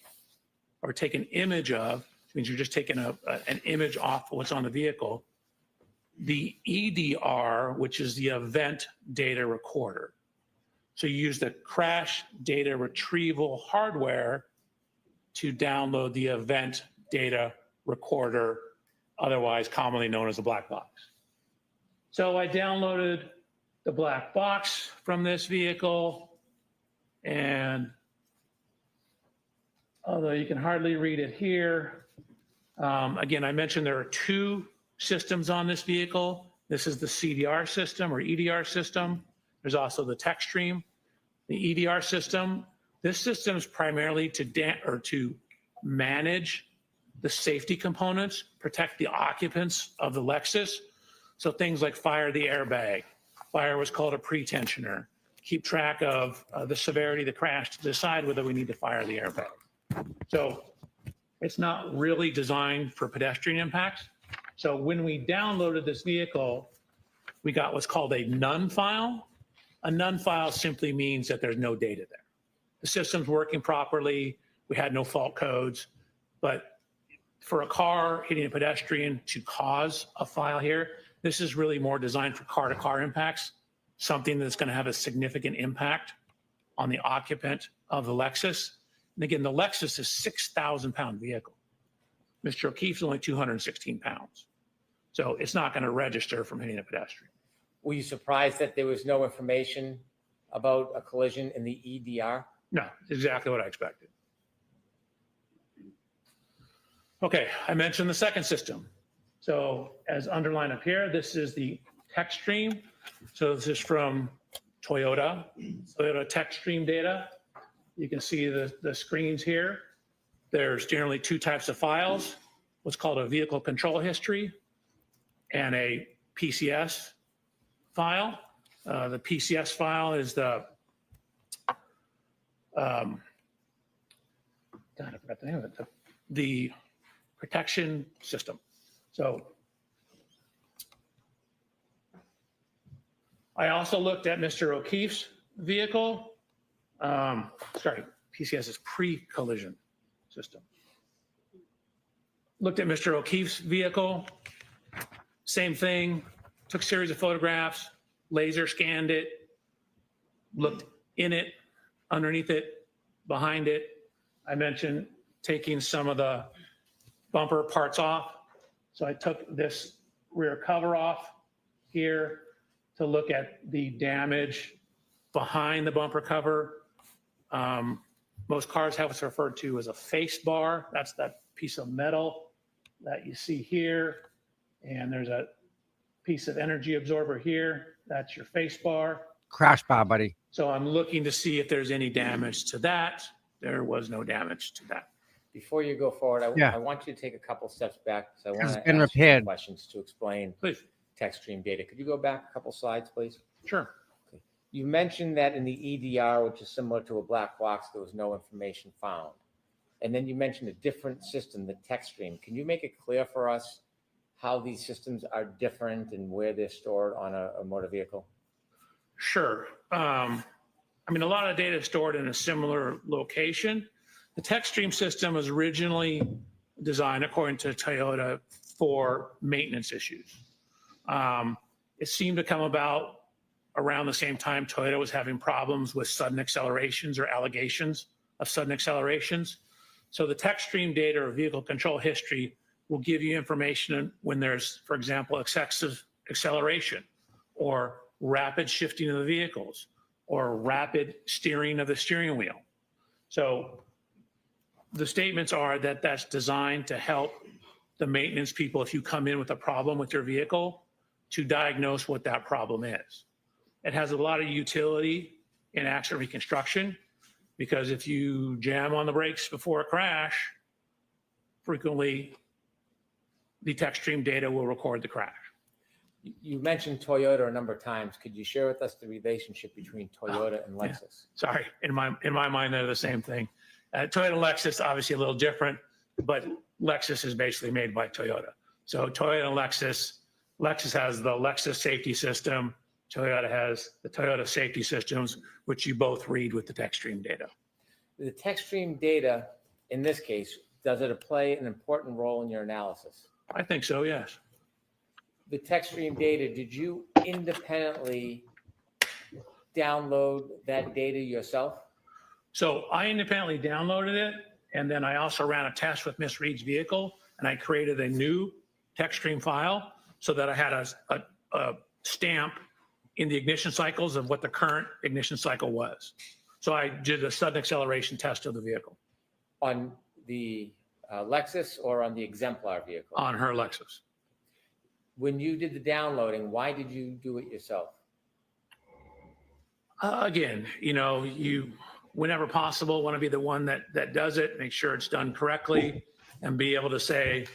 J: or take an image of, which means you're just taking an image off what's on the vehicle, the EDR, which is the event data recorder. So you use the crash data retrieval hardware to download the event data recorder, otherwise commonly known as the black box. So I downloaded the black box from this vehicle, and although you can hardly read it here, again, I mentioned there are two systems on this vehicle. This is the CDR system or EDR system. There's also the TechStream. The EDR system, this system is primarily to manage the safety components, protect the occupants of the Lexus. So things like fire the airbag, fire what's called a pretensioner, keep track of the severity of the crash to decide whether we need to fire the airbag. So it's not really designed for pedestrian impacts. So when we downloaded this vehicle, we got what's called a none file. A none file simply means that there's no data there. The system's working properly. We had no fault codes, but for a car hitting a pedestrian to cause a file here, this is really more designed for car-to-car impacts, something that's going to have a significant impact on the occupant of the Lexus. And again, the Lexus is a 6,000-pound vehicle. Mr. O'Keefe's only 216 pounds. So it's not going to register from hitting a pedestrian.
L: Were you surprised that there was no information about a collision in the EDR?
J: No, exactly what I expected. Okay, I mentioned the second system. So as underlined up here, this is the TechStream. So this is from Toyota TechStream data. You can see the screens here. There's generally two types of files, what's called a vehicle control history and a PCS file. The PCS file is the, God, I forgot the name of it, the protection system. So I also looked at Mr. O'Keefe's vehicle. Sorry, PCS is pre-collision system. Looked at Mr. O'Keefe's vehicle, same thing, took a series of photographs, laser scanned it, looked in it, underneath it, behind it. I mentioned taking some of the bumper parts off. So I took this rear cover off here to look at the damage behind the bumper cover. Most cars have what's referred to as a face bar. That's that piece of metal that you see here. And there's a piece of energy absorber here. That's your face bar.
C: Crash bar, buddy.
J: So I'm looking to see if there's any damage to that. There was no damage to that.
L: Before you go forward,
C: Yeah.
L: I want you to take a couple steps back because I
C: It's
L: want to
C: been
L: ask you some
C: repaired.
L: questions to explain
J: Please.
L: TechStream data. Could you go back a couple slides, please?
J: Sure.
L: You mentioned that in the EDR, which is similar to a black box, there was no information found. And then you mentioned a different system, the TechStream. Can you make it clear for us how these systems are different and where they're stored on a motor vehicle?
J: Sure. I mean, a lot of data is stored in a similar location. The TechStream system was originally designed, according to Toyota, for maintenance issues. It seemed to come about around the same time Toyota was having problems with sudden accelerations or allegations of sudden accelerations. So the TechStream data or vehicle control history will give you information when there's, for example, excessive acceleration or rapid shifting of the vehicles or rapid steering of the steering wheel. So the statements are that that's designed to help the maintenance people, if you come in with a problem with your vehicle, to diagnose what that problem is. It has a lot of utility in accident reconstruction because if you jam on the brakes before a crash, frequently the TechStream data will record the crash.
L: You mentioned Toyota a number of times. Could you share with us the relationship between Toyota and Lexus?
J: Sorry, in my mind, they're the same thing. Toyota and Lexus, obviously a little different, but Lexus is basically made by Toyota. So Toyota and Lexus has the Lexus safety system. Toyota has the Toyota safety systems, which you both read with the TechStream data.
L: The TechStream data, in this case, does it play an important role in your analysis?
J: I think so, yes.
L: The TechStream data, did you independently download that data yourself?
J: So I independently downloaded it, and then I also ran a test with Miss Reed's vehicle, and I created a new TechStream file so that I had a stamp in the ignition cycles of what the current ignition cycle was. So I did a sudden acceleration test of the vehicle.
L: On the Lexus or on the exemplar vehicle?
J: On her Lexus.
L: When you did the downloading, why did you do it yourself?
J: Again, you, whenever possible, want to be the one that does it, make sure it's done correctly, and be able to say,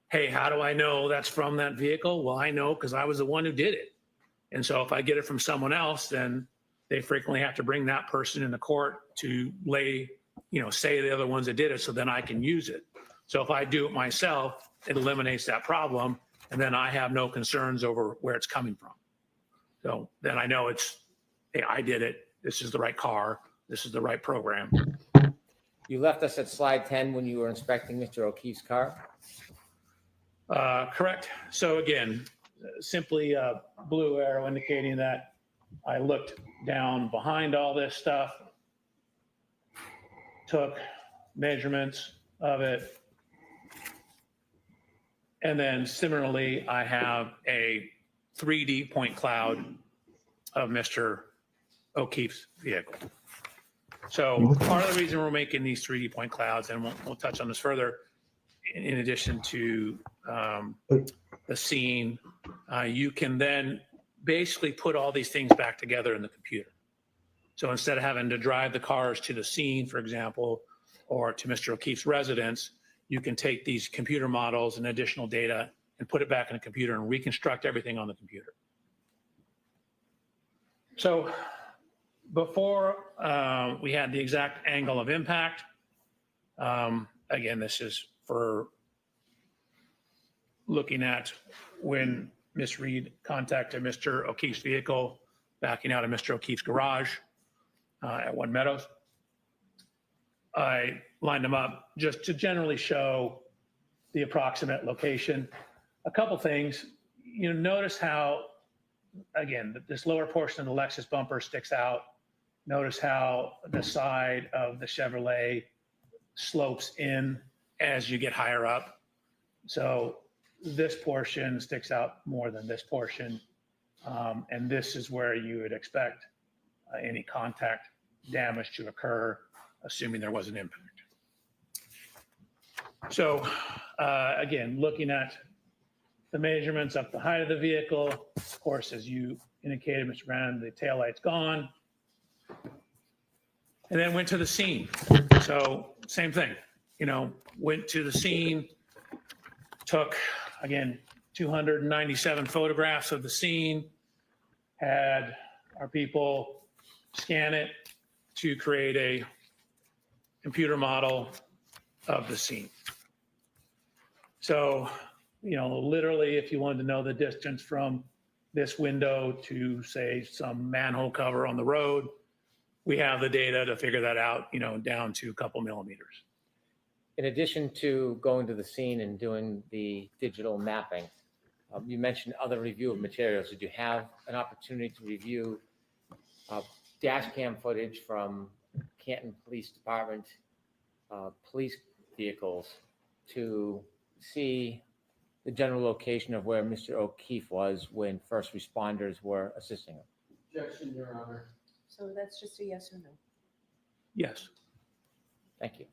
J: hey, how do I know that's from that vehicle? Well, I know because I was the one who did it. And so if I get it from someone else, then they frequently have to bring that person into court to say the other ones that did it, so then I can use it. So if I do it myself, it eliminates that problem, and then I have no concerns over where it's coming from. So then I know hey, I did it. This is the right car. This is the right program.
L: You left us at slide 10 when you were inspecting Mr. O'Keefe's car?
J: Correct. So again, simply a blue arrow indicating that I looked down behind all this stuff, took measurements of it, and then similarly, I have a 3D point cloud of Mr. O'Keefe's vehicle. So part of the reason we're making these 3D point clouds, and we'll touch on this further, in addition to the scene, you can then basically put all these things back together in the computer. So instead of having to drive the cars to the scene, for example, or to Mr. O'Keefe's residence, you can take these computer models and additional data and put it back in the computer and reconstruct everything on the computer. So before we had the exact angle of impact, again, this is for looking at when Miss Reed contacted Mr. O'Keefe's vehicle, backing out of Mr. O'Keefe's garage at One Meadows. I lined them up just to generally show the approximate location. A couple things, notice how, again, this lower portion of the Lexus bumper sticks out. Notice how the side of the Chevrolet slopes in as you get higher up. So this portion sticks out more than this portion. And this is where you would expect any contact damage to occur, assuming there was an impact. So again, looking at the measurements up the height of the vehicle, of course, as you indicated, Mr. Brandon, the taillight's gone. And then went to the scene. So same thing, went to the scene, took, again, 297 photographs of the scene, had our people scan it to create a computer model of the scene. So, literally, if you wanted to know the distance from this window to, say, some manhole cover on the road, we have the data to figure that out, down to a couple millimeters.
L: In addition to going to the scene and doing the digital mapping, you mentioned other review of materials. Did you have an opportunity to review dash cam footage from Canton Police Department police vehicles to see the general location of where Mr. O'Keefe was when first responders were assisting him?
K: Objection, Your Honor.
G: So that's just a yes or no?
J: Yes.
L: Thank you.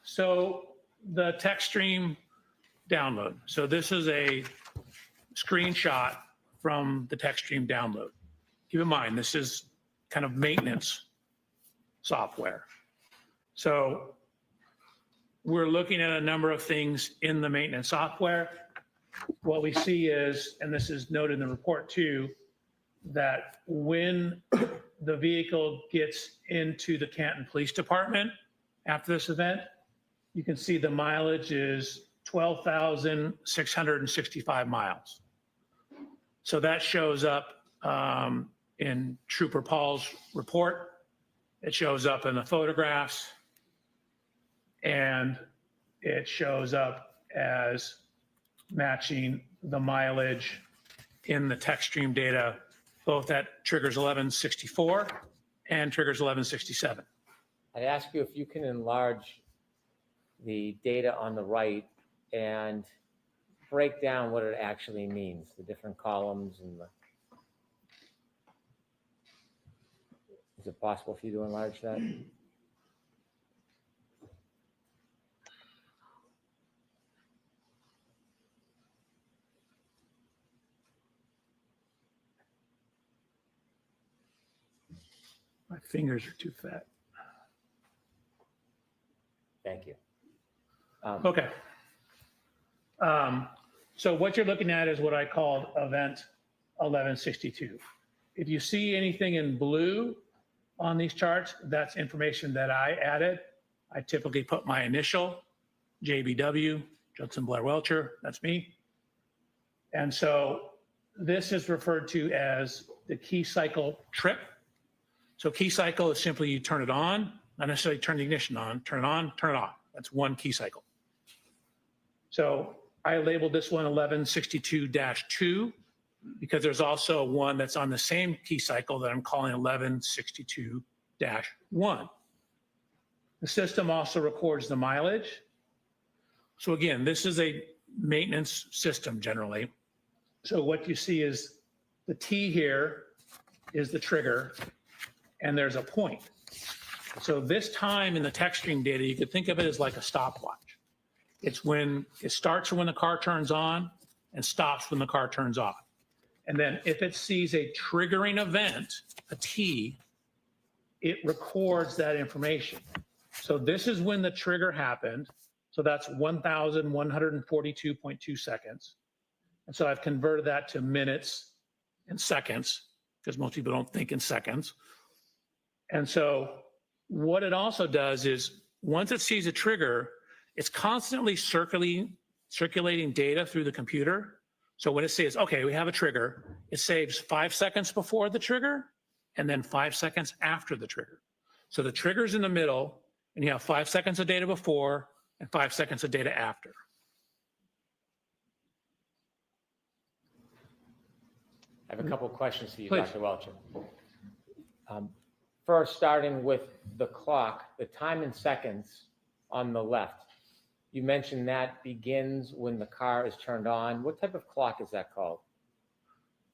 J: So the TechStream download. So this is a screenshot from the TechStream download. Keep in mind, this is kind of maintenance software. So we're looking at a number of things in the maintenance software. What we see is, and this is noted in the report too, that when the vehicle gets into the Canton Police Department after this event, you can see the mileage is 12,665 miles. So that shows up in Trooper Paul's report. It shows up in the photographs, and it shows up as matching the mileage in the text stream data, both at triggers 1164 and triggers 1167.
L: I'd ask you if you can enlarge the data on the right and break down what it actually means, the different columns and the. Is it possible for you to enlarge that?
J: My fingers are too fat.
L: Thank you.
J: Okay. So what you're looking at is what I called event 1162. If you see anything in blue on these charts, that's information that I added. I typically put my initial, JBW, Judson Blair Welcher, that's me. And so this is referred to as the key cycle trip. So key cycle is simply you turn it on, not necessarily turn the ignition on, turn it on, turn it off. That's one key cycle. So I labeled this one 1162-2 because there's also one that's on the same key cycle that I'm calling 1162-1. The system also records the mileage. So again, this is a maintenance system generally. So what you see is the T here is the trigger, and there's a point. So this time in the text stream data, you could think of it as like a stopwatch. It's when it starts when the car turns on and stops when the car turns off. And then if it sees a triggering event, a T, it records that information. So this is when the trigger happened. So that's 1,142.2 seconds. And so I've converted that to minutes and seconds because most people don't think in seconds. And so what it also does is once it sees a trigger, it's constantly circulating data through the computer. So when it says, okay, we have a trigger, it saves 5 seconds before the trigger and then 5 seconds after the trigger. So the trigger's in the middle and you have 5 seconds of data before and 5 seconds of data after.
L: I have a couple of questions for you,
J: Please.
L: Dr. Welcher. First, starting with the clock, the time in seconds on the left. You mentioned that begins when the car is turned on. What type of clock is that called?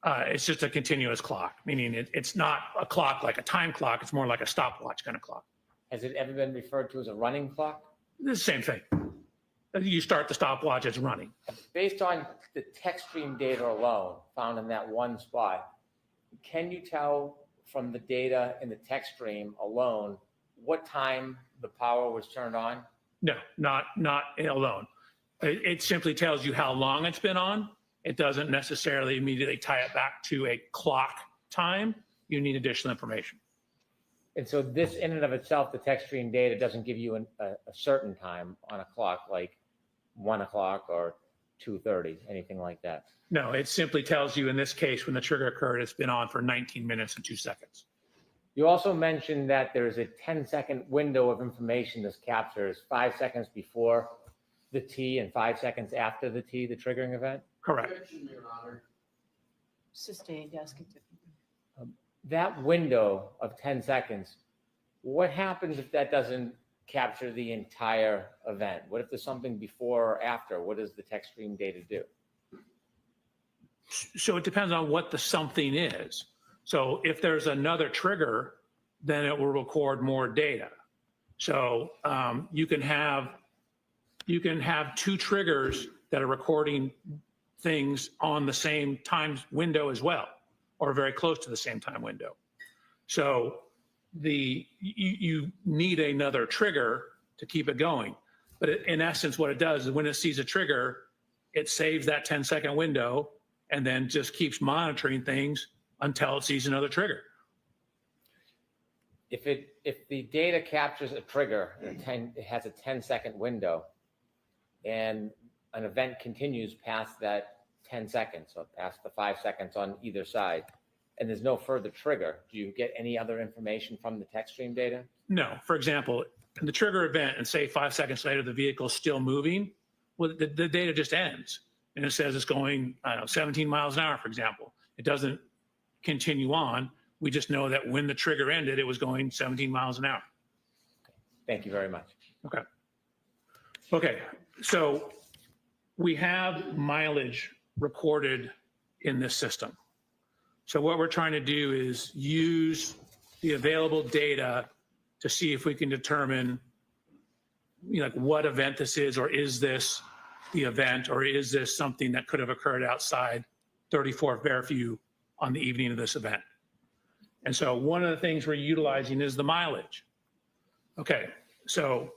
J: It's just a continuous clock, meaning it's not a clock like a time clock. It's more like a stopwatch kind of clock.
L: Has it ever been referred to as a running clock?
J: It's the same thing. You start the stopwatch, it's running.
L: Based on the text stream data alone found in that one spot, can you tell from the data in the text stream alone what time the power was turned on?
J: No, not alone. It simply tells you how long it's been on. It doesn't necessarily immediately tie it back to a clock time. You need additional information.
L: And so this in and of itself, the text stream data doesn't give you a certain time on a clock, like 1 o'clock or 2:30, anything like that.
J: No, it simply tells you in this case, when the trigger occurred, it's been on for 19 minutes and 2 seconds.
L: You also mentioned that there's a 10-second window of information this captures, 5 seconds before the T and 5 seconds after the T, the triggering event?
J: Correct.
G: Sustained, ask it to.
L: That window of 10 seconds, what happens if that doesn't capture the entire event? What if there's something before or after? What does the text stream data do?
J: So it depends on what the something is. So if there's another trigger, then it will record more data. So you can have 2 triggers that are recording things on the same time window as well, or very close to the same time window. So you need another trigger to keep it going. But in essence, what it does is when it sees a trigger, it saves that 10-second window and then just keeps monitoring things until it sees another trigger.
L: If the data captures a trigger, it has a 10-second window, and an event continues past that 10 seconds, so past the 5 seconds on either side, and there's no further trigger, do you get any other information from the text stream data?
J: No. For example, in the trigger event, and say 5 seconds later the vehicle's still moving, well, the data just ends, and it says it's going, I don't know, 17 miles an hour, for example. It doesn't continue on. We just know that when the trigger ended, it was going 17 miles an hour.
L: Thank you very much.
J: Okay. Okay. So we have mileage recorded in this system. So what we're trying to do is use the available data to see if we can determine, you know, like what event this is, or is this the event, or is this something that could have occurred outside 34 Fairview on the evening of this event. And so one of the things we're utilizing is the mileage. Okay, so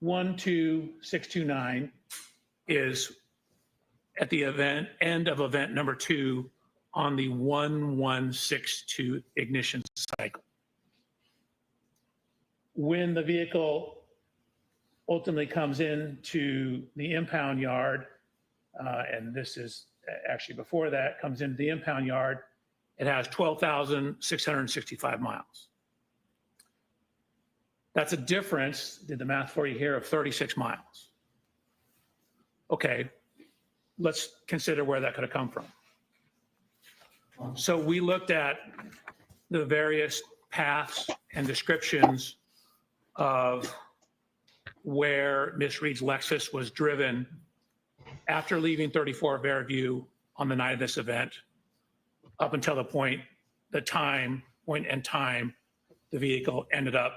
J: 12629 is at the end of event number 2 on the 1162 ignition cycle. When the vehicle ultimately comes into the impound yard, and this is actually before that, comes into the impound yard, it has 12,665 miles. That's a difference, did the math for you here, of 36 miles. Okay, let's consider where that could have come from. So we looked at the various paths and descriptions of where Miss Reed's Lexus was driven after leaving 34 Fairview on the night of this event, up until the point in time the vehicle ended up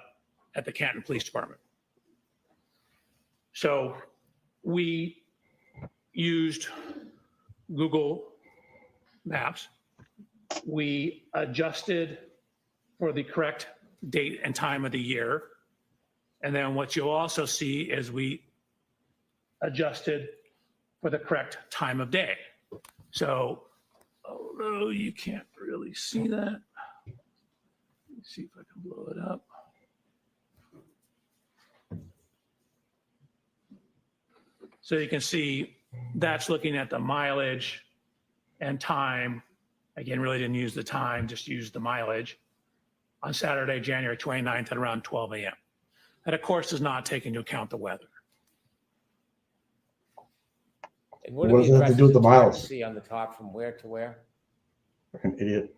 J: at the Canton Police Department. So we used Google Maps. We adjusted for the correct date and time of the year. And then what you'll also see is we adjusted for the correct time of day. So, although you can't really see that, let me see if I can blow it up. So you can see that's looking at the mileage and time. Again, really didn't use the time, just used the mileage on Saturday, January 29th at around 12 a.m. That, of course, does not take into account the weather.
L: And
B: What does it have to do with the miles?
L: See on the top from where to where?
B: An idiot.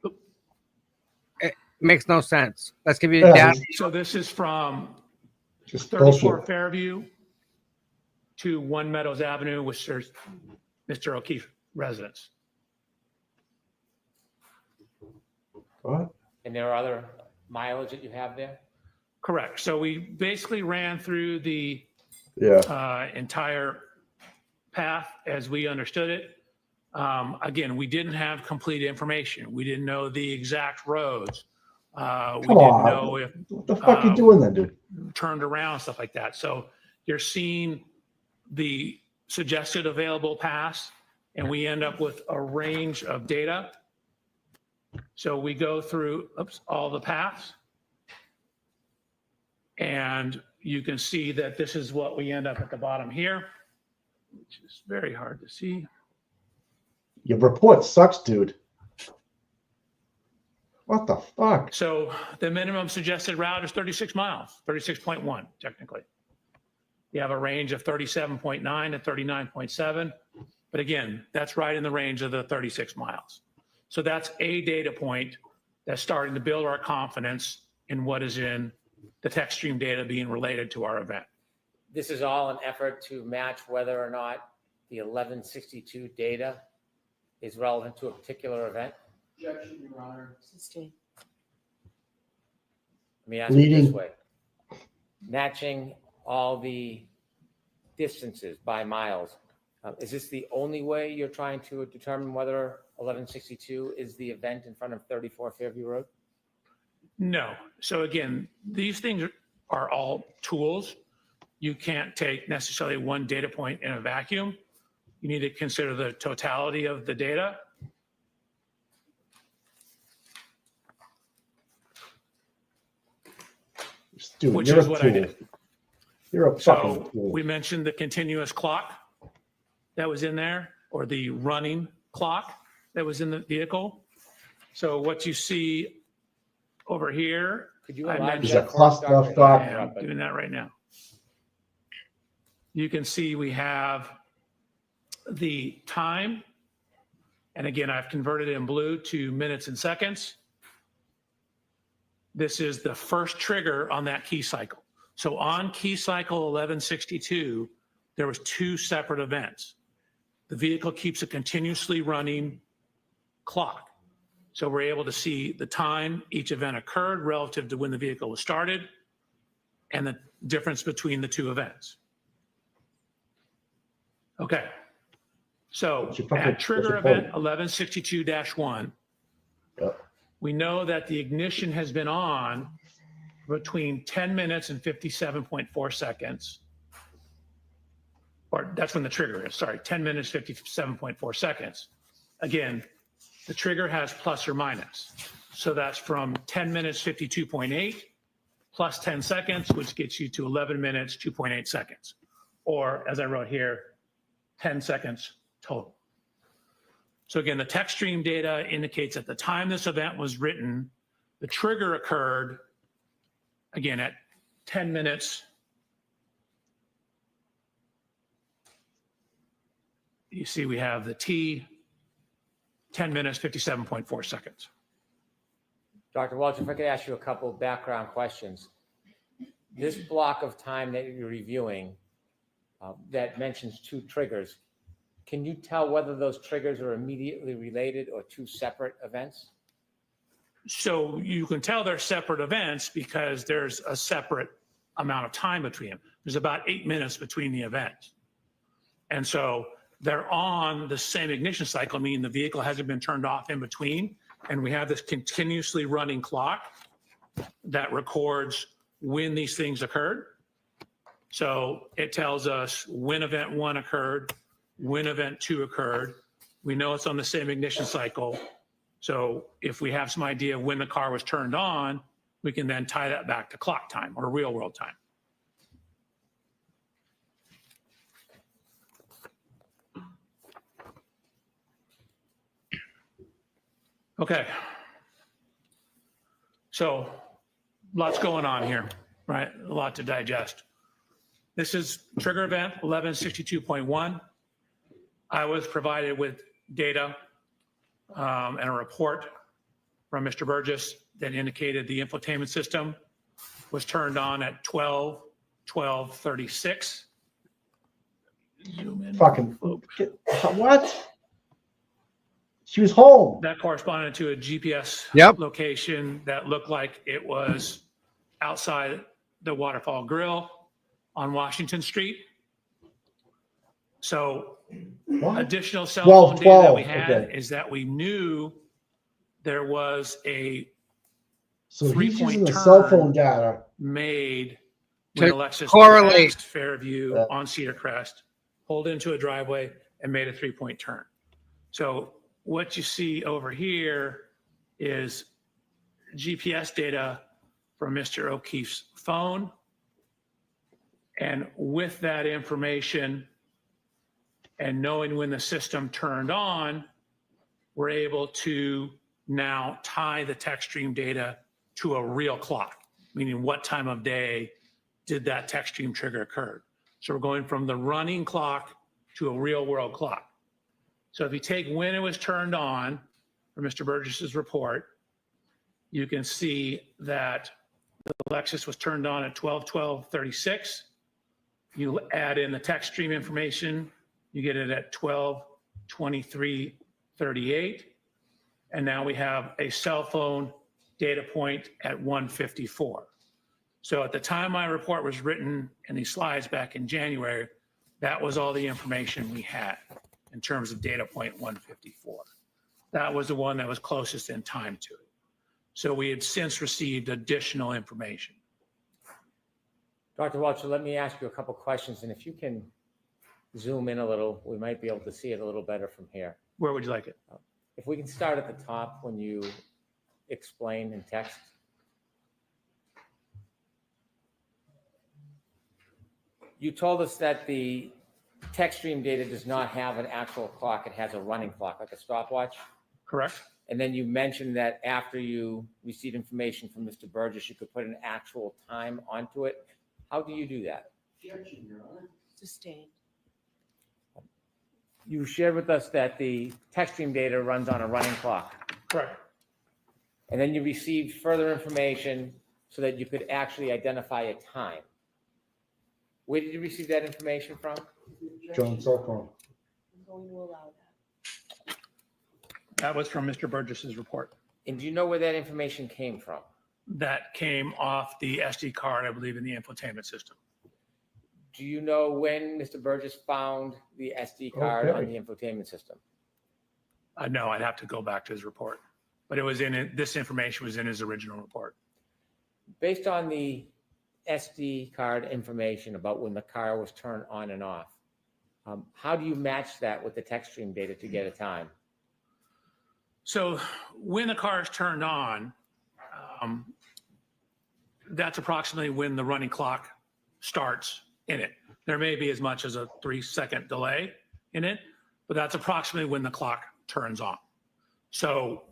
C: It makes no sense. Let's give you
B: Yeah,
C: data.
J: So this is from
B: Just
J: 34
B: bullshit.
J: Fairview to One Meadows Avenue, which is Mr. O'Keefe residence.
B: What?
L: And there are other mileage that you have there?
J: Correct. So we basically ran through the
B: Yeah.
J: entire path as we understood it. Again, we didn't have complete information. We didn't know the exact roads. We
B: Come
J: didn't
B: on.
J: know if
B: What the fuck you doing then, dude?
J: turned around, stuff like that. So you're seeing the suggested available paths, and we end up with a range of data. So we go through all the paths, and you can see that this is what we end up at the bottom here, which is very hard to see.
B: Your report sucks, dude. What the fuck?
J: So the minimum suggested route is 36 miles, 36.1 technically. You have a range of 37.9 to 39.7. But again, that's right in the range of the 36 miles. So that's a data point that's starting to build our confidence in what is in the text stream data being related to our event.
L: This is all an effort to match whether or not the 1162 data is relevant to a particular event?
G: Objection, Your Honor. Sustained.
L: Let me ask it this
B: Leading.
L: way. Matching all the distances by miles Is this the only way you're trying to determine whether 1162 is the event in front of 34 Fairview Road?
J: No. So again, these things are all tools. You can't take necessarily one data point in a vacuum. You need to consider the totality of the data.
B: Dude,
J: Which
B: you're
J: is
B: a
J: what I
B: tool.
J: did.
B: You're a fucking
J: So
B: tool.
J: we mentioned the continuous clock that was in there, or the running clock that was in the vehicle. So what you see over here,
L: Could you
J: I
L: enlarge
J: mentioned-
B: Is that
L: that for us,
B: cluster
L: Dr.
B: stop?
J: I am doing that right now. You can see we have the time. And again, I've converted it in blue to minutes and seconds. This is the first trigger on that key cycle. So on key cycle 1162, there was 2 separate events. The vehicle keeps a continuously running clock. So we're able to see the time each event occurred relative to when the vehicle was started and the difference between the 2 events. Okay. So
B: What's your fucking-
J: at trigger
B: what's your
J: event 1162-1,
B: Yep.
J: we know that the ignition has been on between 10 minutes and 57.4 seconds. Or that's when the trigger is, sorry, 10 minutes, 57.4 seconds. Again, the trigger has plus or minus. So that's from 10 minutes, 52.8 plus 10 seconds, which gets you to 11 minutes, 2.8 seconds. Or as I wrote here, 10 seconds total. So again, the text stream data indicates at the time this event was written, the trigger occurred, again, at 10 minutes. You see we have the T, 10 minutes, 57.4 seconds.
L: Dr. Welch, if I could ask you a couple of background questions. This block of time that you're reviewing that mentions 2 triggers, can you tell whether those triggers are immediately related or 2 separate events?
J: So you can tell they're separate events because there's a separate amount of time between them. There's about 8 minutes between the events. And so they're on the same ignition cycle, meaning the vehicle hasn't been turned off in between. And we have this continuously running clock that records when these things occurred. So it tells us when event 1 occurred, when event 2 occurred. We know it's on the same ignition cycle. So if we have some idea when the car was turned on, we can then tie that back to clock time or real world time. Okay. So lots going on here, right? A lot to digest. This is trigger event 1162.1. I was provided with data and a report from Mr. Burgess that indicated the infotainment system was turned on at 12:36. Zoom in.
B: Fucking what? She was home.
J: That corresponded to a GPS
C: Yep.
J: location that looked like it was outside the Waterfall Grill on Washington Street. So
B: What?
J: additional cell
B: 12,
J: phone data that we
B: 12,
J: had
B: okay.
J: is that we knew there was a
B: So he's
J: three-point
B: using the cell
J: turn
B: phone data.
J: made
C: To
J: when Alexis
C: correlate.
J: passed Fairview
B: Yeah.
J: on Cedar Crest, pulled into a driveway and made a 3-point turn. So what you see over here is GPS data from Mr. O'Keefe's phone. And with that information and knowing when the system turned on, we're able to now tie the text stream data to a real clock, meaning what time of day did that text stream trigger occur. So we're going from the running clock to a real world clock. So if you take when it was turned on for Mr. Burgess's report, you can see that the Lexus was turned on at 12:12:36. You add in the text stream information, you get it at 12:23:38. And now we have a cell phone data point at 1:54. So at the time my report was written and these slides back in January, That was all the information we had in terms of data point 154. That was the one that was closest in time to it. So we had since received additional information.
L: Dr. Welch, let me ask you a couple questions, and if you can zoom in a little, we might be able to see it a little better from here.
J: Where would you like it?
L: If we can start at the top when you explain in text. You told us that the text stream data does not have an actual clock. It has a running clock, like a stopwatch.
J: Correct.
L: And then you mentioned that after you received information from Mr. Burgess, you could put an actual time onto it. How do you do that?
G: Sustained.
L: You shared with us that the text stream data runs on a running clock.
J: Correct.
L: And then you received further information so that you could actually identify a time. Where did you receive that information from?
B: John's cell phone.
G: I'm going to allow that.
J: That was from Mr. Burgess's report.
L: And do you know where that information came from?
J: That came off the SD card, I believe, in the infotainment system.
L: Do you know when Mr. Burgess found the SD card on the infotainment system?
J: No, I'd have to go back to his report, but it was in it. This information was in his original report.
L: Based on the SD card information about when the car was turned on and off, how do you match that with the text stream data to get a time?
J: So when the car is turned on, that's approximately when the running clock starts in it. There may be as much as a 3-second delay in it, but that's approximately when the clock turns on. So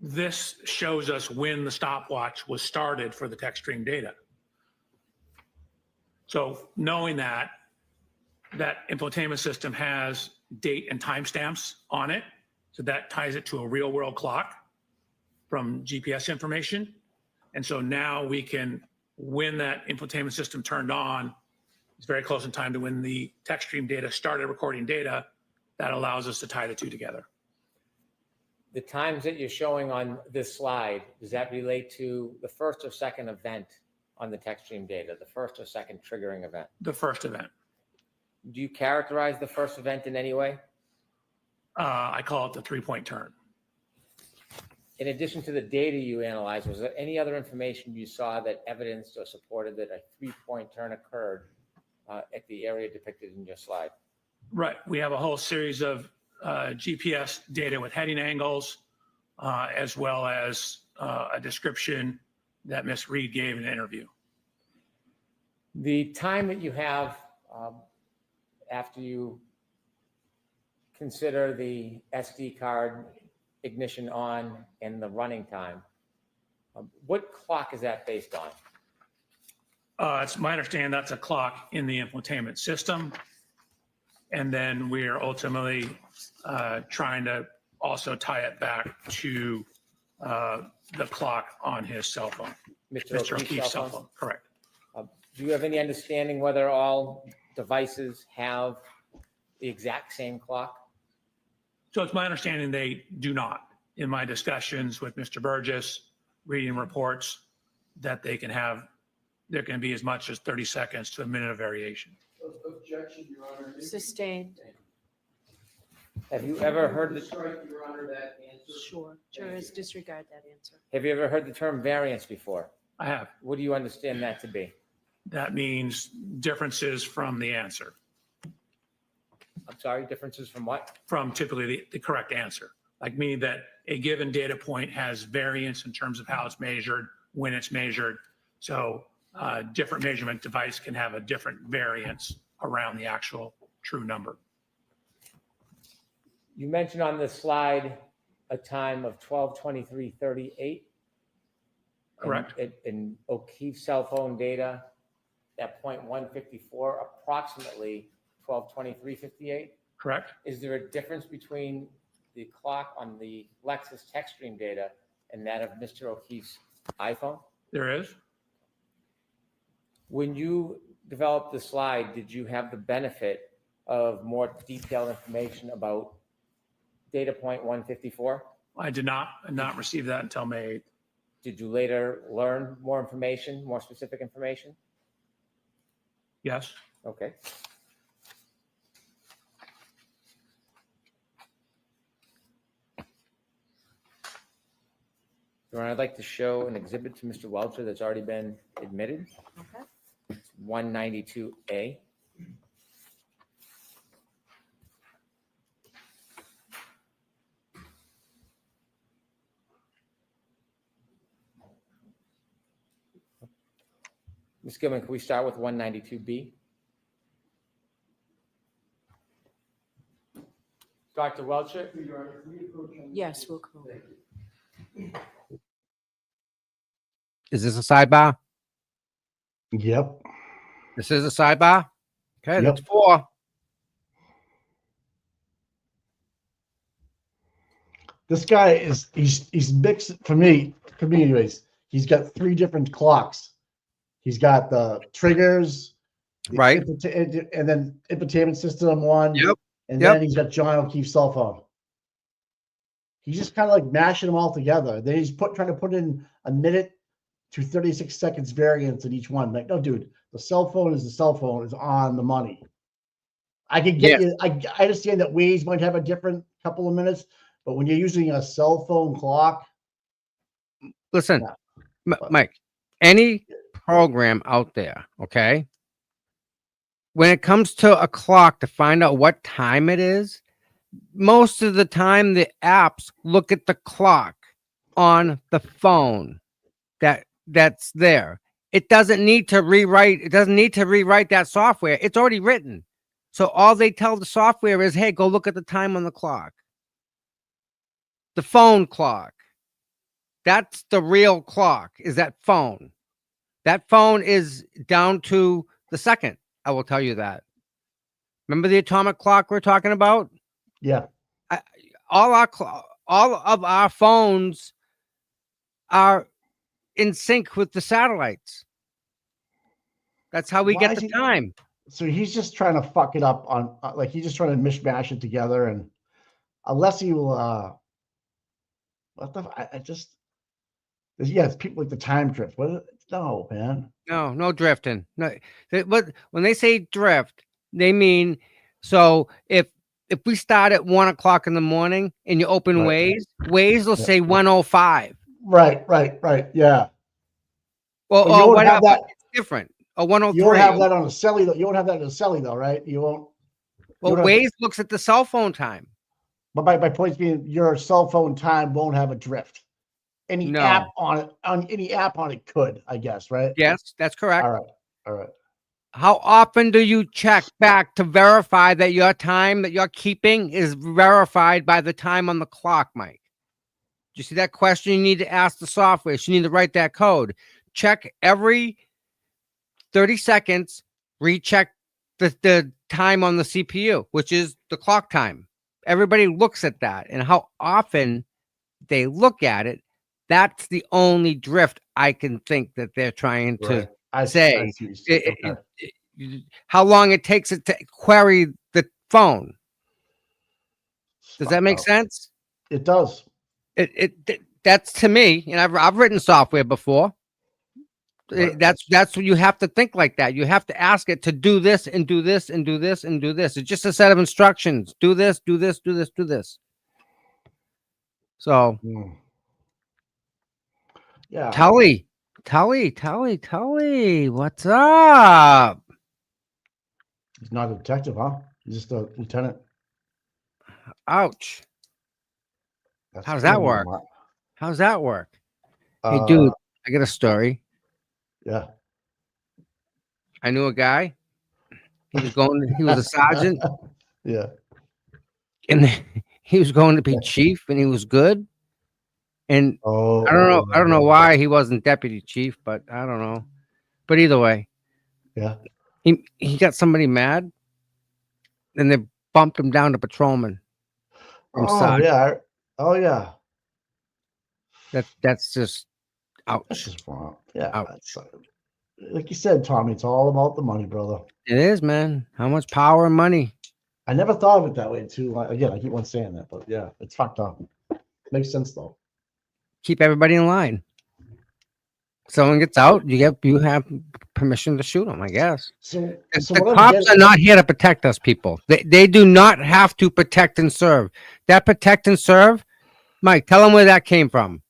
J: this shows us when the stopwatch was started for the text stream data. So knowing that infotainment system has date and timestamps on it, so that ties it to a real world clock from GPS information. And so now we can, when that infotainment system turned on, it's very close in time to when the text stream data started recording data. That allows us to tie the two together.
L: The times that you're showing on this slide, does that relate to the first or second event on the text stream data, the first or second triggering event?
J: The first event.
L: Do you characterize the first event in any way?
J: I call it the 3-point turn.
L: In addition to the data you analyzed, was there any other information you saw that evidenced or supported that a 3-point turn occurred at the area depicted in your slide?
J: Right. We have a whole series of GPS data with heading angles, as well as a description that Ms. Reed gave in an interview.
L: The time that you have after you consider the SD card ignition on and the running time, what clock is that based on?
J: It's my understanding that's a clock in the infotainment system. And then we are ultimately trying to also tie it back to the clock on his cell phone. Mr. O'Keefe's cell phone, correct.
L: Do you have any understanding whether all devices have the exact same clock?
J: So it's my understanding they do not. In my discussions with Mr. Burgess, reading reports, that they can have, there can be as much as 30 seconds to a minute of variation.
K: Objection, Your Honor.
G: Sustained.
L: Have you ever heard the,
K: Strike, Your Honor, that answer.
G: Sure. Jurors disregard that answer.
L: have you ever heard the term variance before?
J: I have.
L: What do you understand that to be?
J: That means differences from the answer,
L: I'm sorry, differences from what?
J: from typically the correct answer. Like meaning that a given data point has variance in terms of how it's measured, when it's measured. So different measurement device can have a different variance around the actual true number.
L: You mentioned on the slide a time of 12:23:38.
J: Correct.
L: In O'Keefe's cell phone data, that point 154, approximately 12:23:58.
J: Correct.
L: Is there a difference between the clock on the Lexus text stream data and that of Mr. O'Keefe's iPhone?
J: There is.
L: When you developed the slide, did you have the benefit of more detailed information about data point 154?
J: I did not receive that until May 8th.
L: Did you later learn more information, more specific information?
J: Yes.
L: Okay. Your Honor, I'd like to show an exhibit to Mr. Welcher that's already been admitted.
G: Okay.
L: It's 192A. Ms. Gilman, can we start with 192B? Dr. Welcher?
G: Yes, we'll come.
C: Is this a sidebar?
B: Yep.
C: This is a sidebar. Okay,
B: Yep.
C: that's 4.
B: This guy is he's mixed for me anyways. He's got 3 different clocks. He's got the triggers, the
C: Right.
B: and then infotainment system one.
C: Yep.
B: And
C: Yep.
B: then he's got John O'Keefe's cell phone. He's just kind of like mashing them all together. Then he's trying to put in a minute to 36 seconds variance in each one. Like, no, dude, the cell phone is the cell phone, is on the money. I can get you. I understand that Waze might have a different couple of minutes, but when you're using a cell phone clock,
C: Listen,
B: Yeah.
C: Mike, any program out there, okay? When it comes to a clock to find out what time it is, most of the time the apps look at the clock on the phone that's there. It doesn't need to rewrite. It doesn't need to rewrite that software. It's already written. So all they tell the software is, hey, go look at the time on the clock. The phone clock. That's the real clock, is that phone. That phone is down to the second. I will tell you that. Remember the atomic clock we're talking about?
B: yeah.
C: All of our phones are in sync with the satellites. That's how we
B: Why
C: get
B: is
C: the
B: he-
C: time.
B: So he's just trying to fuck it up on like he's just trying to mishmash it together, and unless he will, what the I just yeah, it's people like the time drift. What? No, man.
C: No drifting. No, but when they say drift, they mean so if we start at 1 o'clock in the morning and you open
B: Right.
C: Waze will
B: Yeah.
C: say 1:05.
B: Right. Yeah.
C: Well,
B: But you
C: or
B: won't
C: whatever.
B: have that.
C: It's different. Or 103.
B: You won't have that on a celly though. You won't have that in a celly though, right? You won't.
C: Well,
B: you don't have-
C: Waze looks at the cell phone time.
B: But my point being, your cell phone time won't have a drift. Any
C: No.
B: app on it, on any app on it could, I guess, right?
C: Yes, that's correct.
B: All right.
C: How often do you check back to verify that your time that you're keeping is verified by the time on the clock, Mike? Do you see that question? You need to ask the software. You need to write that code. Check every 30 seconds, recheck the time on the CPU, which is the clock time. Everybody looks at that, and how often they look at it. That's the only drift I can think that they're trying to
B: Right. I
C: say.
B: see what you're saying. Okay.
C: How long it takes it to query the phone. Does that make
B: Fuck,
C: sense?
B: It does.
C: That's to me, and I've written software before.
B: Right.
C: That's what you have to think like that. You have to ask it to do this and do this and do this and do this. It's just a set of instructions. Do this, do this, do this, do this. So
B: Hmm. Yeah.
C: Tully, what's up?
B: He's not a detective, huh? He's just a lieutenant.
C: Ouch.
B: That's
C: How does that
B: killing me,
C: work?
B: Mark.
C: How's that work? Hey, dude, I got a story.
B: Yeah.
C: I knew a guy. He was a sergeant,
B: Yeah.
C: and he was going to be chief, and he was good. And
B: Oh.
C: I don't know why he wasn't deputy chief, but I don't know. But either way,
B: Yeah.
C: he got somebody mad, and they bumped him down to patrolman. from
B: Oh
C: sergeant.
B: yeah. Oh yeah.
C: That's just
B: That's
C: ouch.
B: just wrong. Yeah.
C: Ouch.
B: That's, like you said, Tommy, it's all about the money, brother.
C: It is, man. How much power and money?
B: I never thought of it that way too. Again, I keep on saying that, but yeah, it's fucked up. Makes sense though.
C: Keep everybody in line. Someone gets out, you have permission to shoot them, I guess.
B: So
C: The
B: what I'm
C: cops
B: getting-
C: are not here to protect us, people. They do not have to protect and serve. That protect and serve, Mike, tell them where that came from.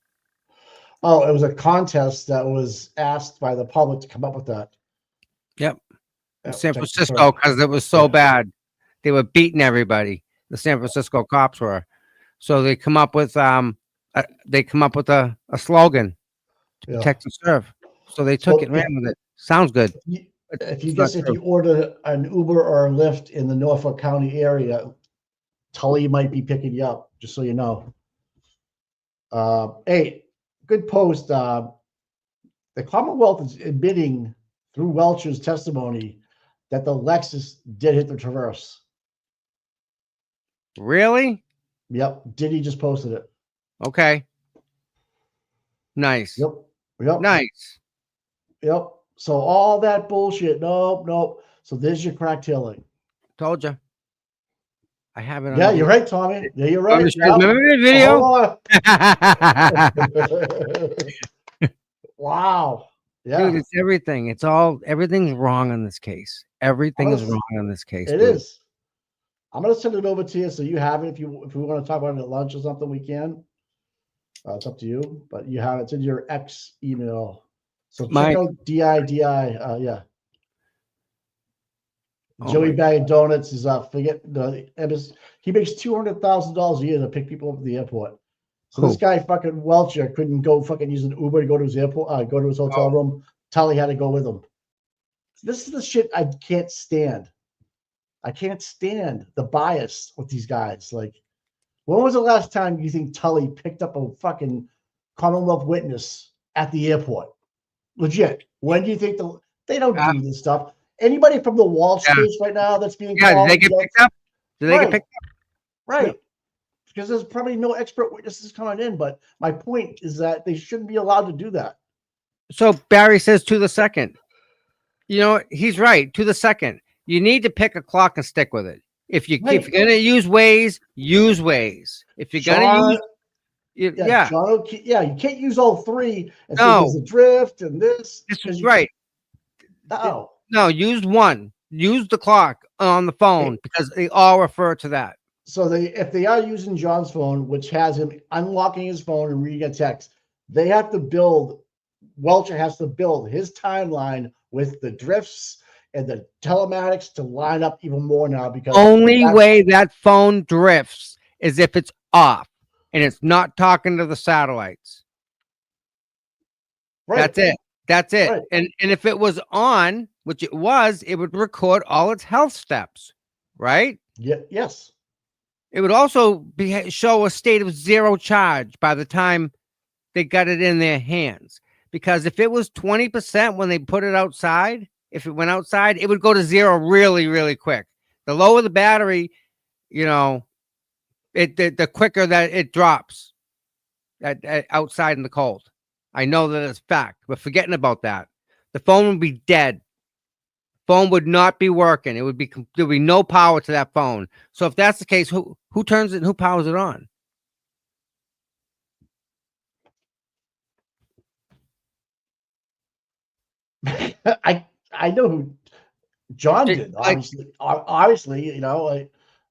B: Oh, it was a contest that was asked by the public to come up with that.
C: Yep.
B: Yeah,
C: San
B: check the
C: Francisco,
B: survey.
C: because it was so
B: Yeah.
C: bad. They were beating everybody. The San Francisco cops were. So they come up with a slogan to
B: Yeah.
C: protect and serve. So they took
B: So
C: it and ran with it. Sounds good.
B: If you
C: It's not
B: guess if
C: true.
B: you order an Uber or a Lyft in the Norfolk County area, Tully might be picking you up, just so you know. Hey, good post. The Commonwealth is admitting through Welch's testimony that the Lexus did hit the Traverse.
C: Really?
B: Yep, Diddy just posted it.
C: Okay. Nice.
B: Yep.
C: Nice.
B: Yep. So all that bullshit. Nope. So there's your crack tailing.
C: Told you. I have it.
B: Yeah, you're right, Tommy. Yeah, you're right.
C: Remember the video?
B: Wow. Yeah.
C: Dude, it's everything. Everything's wrong in this case. Everything is wrong in this case.
B: It
C: dude.
B: is. I'm gonna send it over to you so you have it. If we want to talk about it at lunch or something, we can. It's up to you, but you have it. It's in your X email. So check out DIDI. Yeah.
C: Oh
B: Joey Bag of Donuts is he makes $200,000 a year to pick people up at the airport. So this guy fucking Welcher couldn't go fucking use an Uber to go to his airport, go to his hotel room. Tully had to go with him. This is the shit I can't stand. I can't stand the bias with these guys. Like, when was the last time you think Tully picked up a fucking Commonwealth witness at the airport? Legit. When do you think they don't do this stuff? Anybody from the Walsh case right now that's being called?
C: Did they get picked up? Did they get picked up?
B: Right. Because there's probably no expert witnesses coming in. But my point is that they shouldn't be allowed to do that.
C: So Barry says to the second. You know, he's right. To the second. You need to pick a clock and stick with it. If you're going to use Waze, use Waze. If you're going to use,
B: John, you can't use all three and say there's a drift and this.
C: This is right. No, use one. Use the clock on the phone because they all refer to that.
B: So if they are using John's phone, which has him unlocking his phone and reading a text, they have to Welcher has to build his timeline with the drifts and the telematics to line up even more now, because
C: only way that phone drifts is if it's off and it's not talking to the satellites.
B: Right.
C: That's it.
B: Right.
C: And if it was on, which it was, it would record all its health steps, right?
B: Yeah. Yes.
C: It would also show a state of zero charge by the time they got it in their hands. Because if it was 20% when they put it outside, if it went outside, it would go to zero really, really quick. The lower the battery, the quicker that it drops outside in the cold. I know that it's fact. We're forgetting about that. The phone would be dead. Phone would not be working. There would be no power to that phone. So if that's the case, who turns it and who powers it on?
B: I know who John did. Obviously,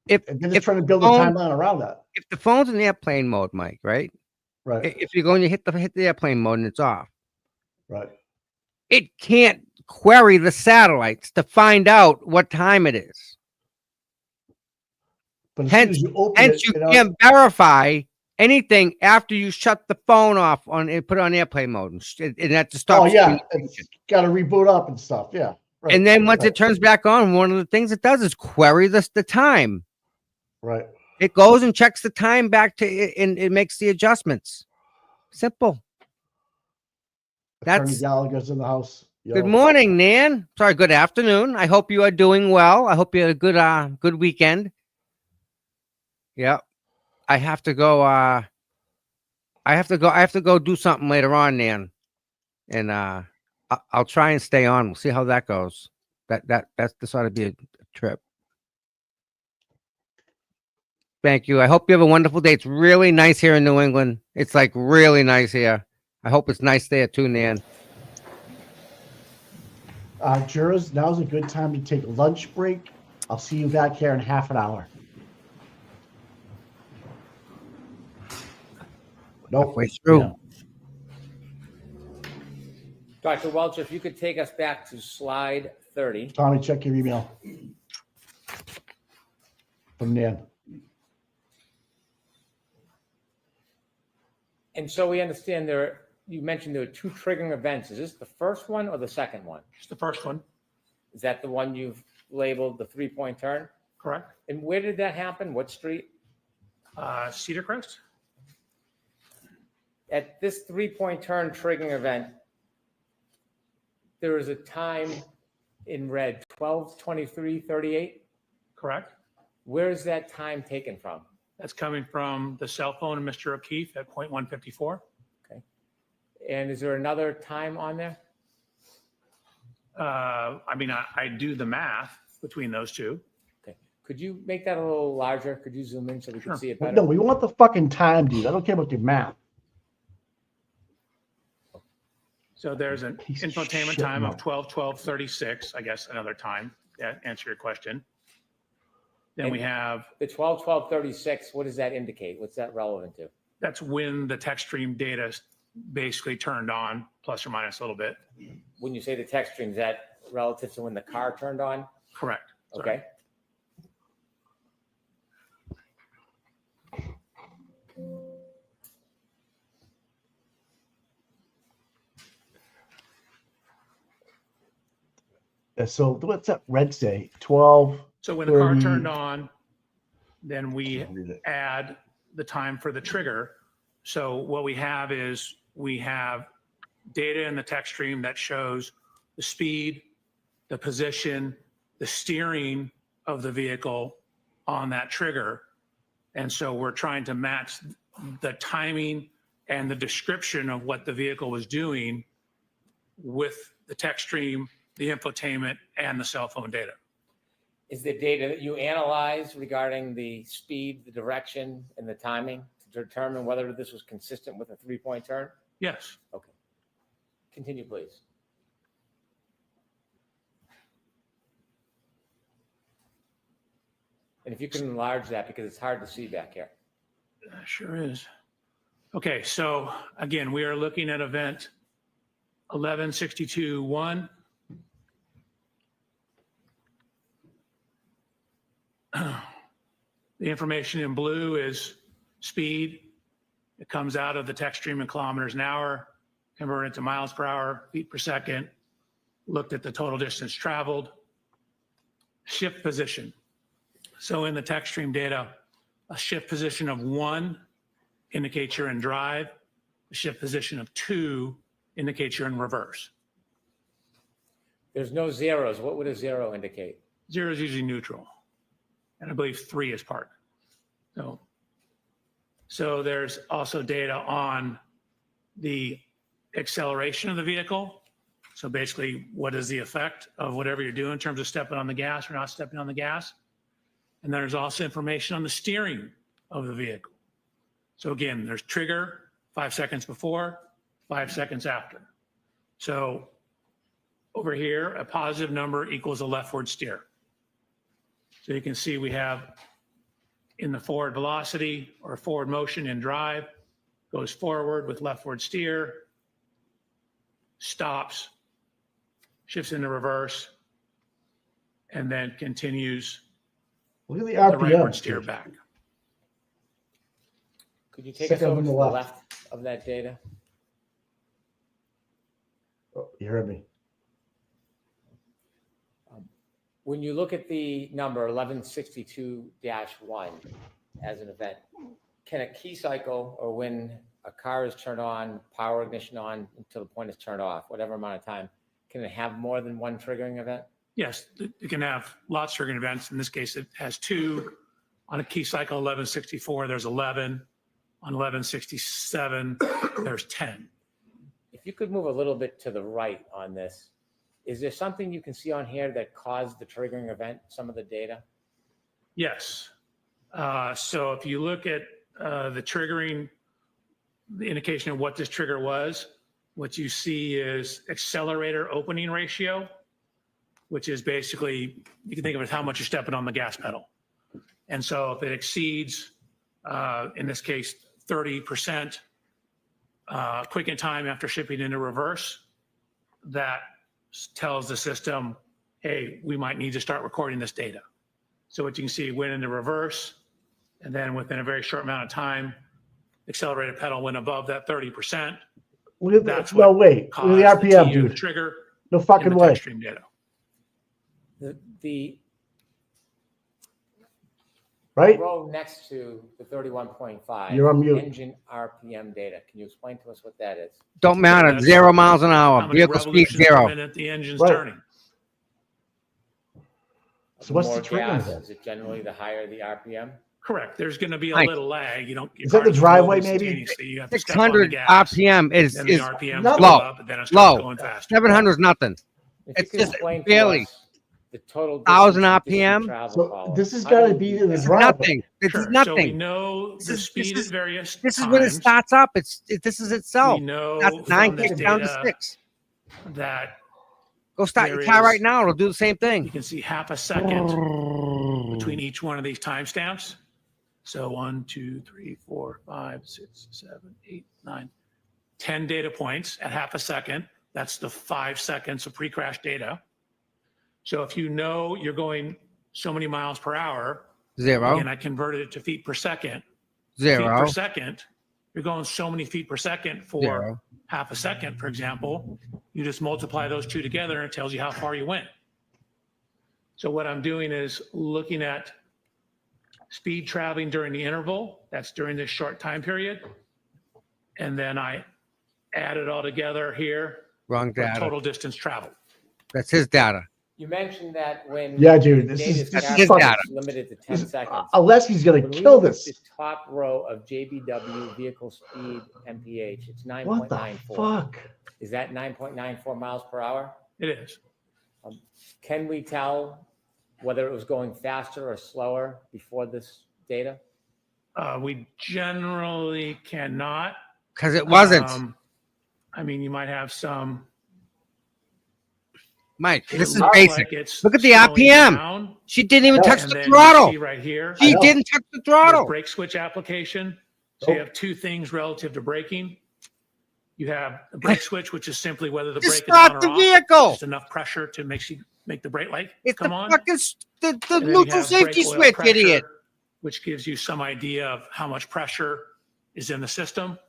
B: if they're just trying to build a timeline around that.
C: If the phone's in airplane mode, Mike, right?
B: Right.
C: If you're going to hit the airplane mode and it's off,
B: right?
C: It can't query the satellites to find out what time it is.
B: But
C: hence you can't verify anything after you shut the phone off put it on airplane mode and that to stop.
B: Oh yeah, it's got to reboot up and stuff. Yeah.
C: Right. And then once it turns back on, one of the things it does is query the time.
B: Right.
C: It goes and checks the time back to it, and it makes the adjustments. Simple.
B: Attorney Gallagher's in the house.
C: Good morning, Nan. Sorry, good afternoon. I hope you are doing well. I hope you had a good weekend. Yeah. I have to go do something later on, Nan. And I'll try and stay on. We'll see how that goes. This ought to be a trip. Thank you. I hope you have a wonderful day. It's really nice here in New England. It's like really nice here. I hope it's nice there too, Nan.
B: Jurors, now's a good time to take a lunch break. I'll see you back here in half an hour. Nope.
C: Halfway through.
L: Dr. Welcher, if you could take us back to slide 30.
B: Tommy, check your email from Nan.
L: And so we understand you mentioned there were 2 triggering events. Is this the first one or the second one?
J: It's the first one,
L: Is that the one you've labeled the 3-point turn?
J: correct?
L: And where did that happen? What street?
J: Cedar Crest?
L: At this 3-point turn triggering event, there is a time in red, 12:23:38.
J: Correct.
L: Where is that time taken from?
J: That's coming from the cell phone of Mr. O'Keefe at 0.154.
L: And is there another time on there?
J: I mean, I do the math between those two.
L: Okay. Could you make that a little larger? Could you zoom in so we
J: Sure.
L: can see it better?
B: No, we want the fucking time, dude. I don't care about your math.
J: So there's an
B: Piece of
J: infotainment
B: shit,
J: time
B: no.
J: of 12:12:36, I guess, another time. That answer your question. Then we have,
L: The 12:12:36, what does that indicate? What's that relevant to?
J: that's when the text stream data is basically turned on, plus or minus a little bit.
L: When you say the text stream, is that relative to when the car turned on?
J: Correct. Sorry.
L: Okay.
B: So what's that red say? 12.
J: So when the car
B: 30.
J: turned on, then we
B: Read it.
J: add the time for the trigger. So what we have is we have data in the text stream that shows the speed, the position, the steering of the vehicle on that trigger. And so we're trying to match the timing and the description of what the vehicle was doing with the text stream, the infotainment, and the cell phone data.
L: Is the data that you analyze regarding the speed, the direction, and the timing to determine whether this was consistent with a 3-point turn?
J: Yes.
L: Okay. Continue, please. And if you can enlarge that, because it's hard to see back here.
J: Sure is. Okay, so again, we are looking at event 1162-1. The information in blue is speed. It comes out of the text stream in kilometers an hour, converted to miles per hour, feet per second, looked at the total distance traveled, shift position. So in the text stream data, a shift position of 1 indicates you're in drive. A shift position of 2 indicates you're in reverse.
L: There's no zeros. What would a zero indicate?
J: 0 is usually neutral. And I believe 3 is park. So there's also data on the acceleration of the vehicle. So basically, what is the effect of whatever you're doing in terms of stepping on the gas or not stepping on the gas? And there's also information on the steering of the vehicle. So again, there's trigger 5 seconds before, 5 seconds after. So over here, a positive number equals a leftward steer. So you can see we have in the forward velocity or forward motion in drive, goes forward with leftward steer, stops, shifts into reverse, and then continues
B: Look at the
J: the
B: RPM.
J: rightward steer back.
L: Could you take
B: Second
L: us over
B: from
L: to
B: the
L: the
B: left.
L: left of that data?
B: Oh, you heard me.
L: When you look at the number 1162-1 as an event, can a key cycle or when a car is turned on, power ignition on until the point is turned off, whatever amount of time, can it have more than one triggering event?
J: Yes, it can have lots of triggering events. In this case, it has 2. On a key cycle 1164, there's 11. On 1167, there's 10.
L: If you could move a little bit to the right on this, is there something you can see on here that caused the triggering event, some of the data?
J: Yes. So if you look at the triggering, the indication of what this trigger was, what you see is accelerator opening ratio, which is basically, you can think of it as how much you're stepping on the gas pedal. And so if it exceeds, in this case, 30% quicken time after shipping into reverse, that tells the system, hey, we might need to start recording this data. So what you can see went into reverse, and then within a very short amount of time, accelerated pedal went above that 30%. That's
B: no
J: what
B: way. Look
J: caused
B: at the RPM,
J: TU to
B: dude.
J: trigger
B: No
J: in
B: fucking
J: the
B: way.
J: text stream data.
L: The
B: Right?
L: row next to the 31.5.
B: You're on mute.
L: Engine RPM data. Can you explain to us what that is?
C: Don't matter.
J: That's
C: 0 miles an
J: How
C: hour.
J: many
C: Vehicle speed
J: revolutions per
C: 0.
J: minute the engine's
B: Right.
J: turning.
B: So what's
L: More
B: the trigger
L: gas,
B: then?
L: is it generally the higher the RPM?
J: Correct. There's going to be a
C: Mike.
J: little lag. You don't. your
B: Is that
J: car
B: the
J: doesn't
B: driveway,
J: move
B: maybe?
J: instantaneously. You have to step on the
C: 600
J: gas.
C: RPM is
J: Then the
C: is
J: RPMs
B: nothing.
J: go
C: low.
J: up, and then it starts
C: Low.
J: going faster.
C: 700 is nothing.
L: If
C: It's
L: you could
C: just
L: explain to
C: barely.
L: us the total
C: 1,000
L: distance that this should
C: RPM?
L: travel,
B: So
L: Paula.
B: this has
L: How
B: got
L: do
B: to
L: you
B: be
L: do
B: in the
L: that?
B: driveway.
C: Nothing. This
J: Sure.
C: is
J: So we
C: nothing.
J: know the speed at various
C: This is when it
J: times.
C: starts up. This is itself.
J: We know
C: That's 9
J: from this
C: kicks down to
J: data
C: 6.
J: that
C: Go start
J: there
C: your car right
J: is-
C: now. It'll do the same
J: you
C: thing.
J: can see half a second between each one of these timestamps. So 1, 2, 3, 4, 5, 6, 7, 8, 9, 10 data points at half a second. That's the 5 seconds of pre-crash data. So if you know you're going so many miles per hour,
C: 0.
J: and I converted it to feet per second,
C: 0.
J: feet per second, you're going so many feet per second for
C: 0.
J: half a second, for example. You just multiply those two together and it tells you how far you went. So what I'm doing is looking at speed traveling during the interval. That's during this short time period. And then I add it all together here.
C: Wrong
J: for
C: data.
J: total distance traveled.
C: That's his data.
L: You mentioned that when
B: Yeah, dude,
L: the
B: this
L: data's
B: is- this
C: is
L: captured,
C: fucking-
L: it's limited to 10 seconds.
B: Alessi's gonna
L: When we
B: kill
L: look at
B: this.
L: The top row of JBW vehicle speed MPH, it's
B: What the
L: 9.94.
B: fuck?
L: Is that 9.94 miles per hour?
J: It is.
L: Can we tell whether it was going faster or slower before this data?
J: We generally cannot.
C: Because it wasn't.
J: I mean, you might have some.
C: Mike,
J: it
C: this is
J: looks
C: basic.
J: like it's
C: Look at the
J: slowing
C: RPM.
J: down,
C: She didn't even touch
J: and
C: the
J: then you
C: throttle.
J: see right here,
C: She
B: know.
C: didn't touch the
J: your
C: throttle.
J: brake switch application. So you
B: Nope.
J: have two things relative to braking. You have the brake switch, which is simply whether the
C: Just
J: brake is on
C: start
J: or
C: the
J: off.
C: vehicle.
J: Just enough pressure to make the brake light
C: It's
J: come
C: the
J: on.
C: fucking the
J: And then you
C: neutral
J: have
C: safety
J: brake oil
C: switch,
J: pressure,
C: idiot.
J: Which gives you some idea of how much pressure is in the system,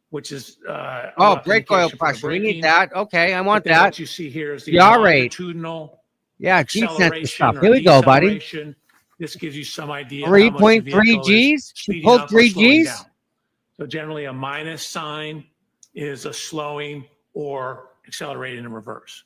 J: which is a
C: Oh,
J: rough
C: brake oil
J: indication for the
C: pressure. We
J: braking.
C: need that. Okay, I want
J: But then
C: that.
J: What you see here is the
C: Yaw rate.
J: longitudinal
C: Yeah, G sensor
J: acceleration
C: stuff.
J: or
C: Here we go, buddy.
J: deceleration. This gives you some idea. of how much the
C: 3.3
J: vehicle is
C: Gs. She
J: speeding
C: pulled
J: up or
C: 3
J: slowing
C: Gs.
J: down. So generally, a minus sign is a slowing or accelerating in reverse.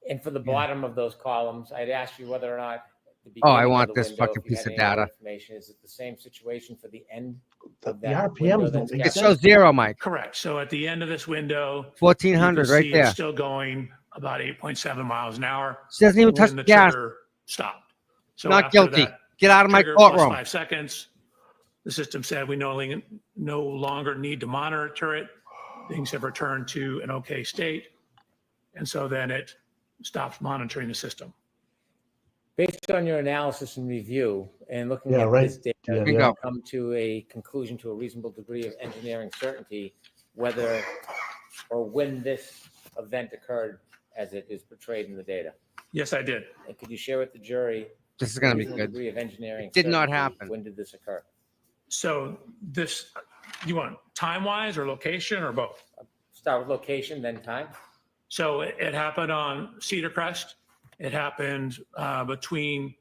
L: And for the bottom of those columns, I'd ask you whether or not the
C: Oh, I
L: beginning of
C: want
L: the
C: this
L: window,
C: fucking
L: if you
C: piece
L: had
C: of
L: any more
C: data.
L: information, is it the same situation for the end
B: The
L: of that
B: RPMs
L: window
B: don't
L: that's
B: make
C: It
L: captured?
C: shows 0, Mike.
J: Correct. So at the end of this window,
C: 1400
J: you can
C: right
J: see
C: there.
J: it's still going about 8.7 miles an hour.
C: She doesn't even touch
J: when
C: the
J: the
C: gas.
J: trigger stopped. So
C: Not
J: after
C: guilty.
J: that
C: Get out of my
J: trigger plus
C: courtroom.
J: 5 seconds, the system said we no longer need to monitor it. Things have returned to an okay state. And so then it stops monitoring the system.
L: Based on your analysis and review and looking
B: Yeah,
L: at
B: right.
L: this data,
B: Yeah,
L: you
C: yeah.
L: come to a conclusion to a reasonable degree of engineering certainty, whether or when this event occurred as it is portrayed in the data.
J: Yes, I did.
L: And could you share with the jury
C: This is going to be
L: reasonable
C: good.
L: degree of engineering
C: It did not
L: certainty?
C: happen.
L: When did this occur?
J: So this, you want time-wise or location or both?
L: Start with location, then time.
J: So it happened on Cedar Crest. It happened between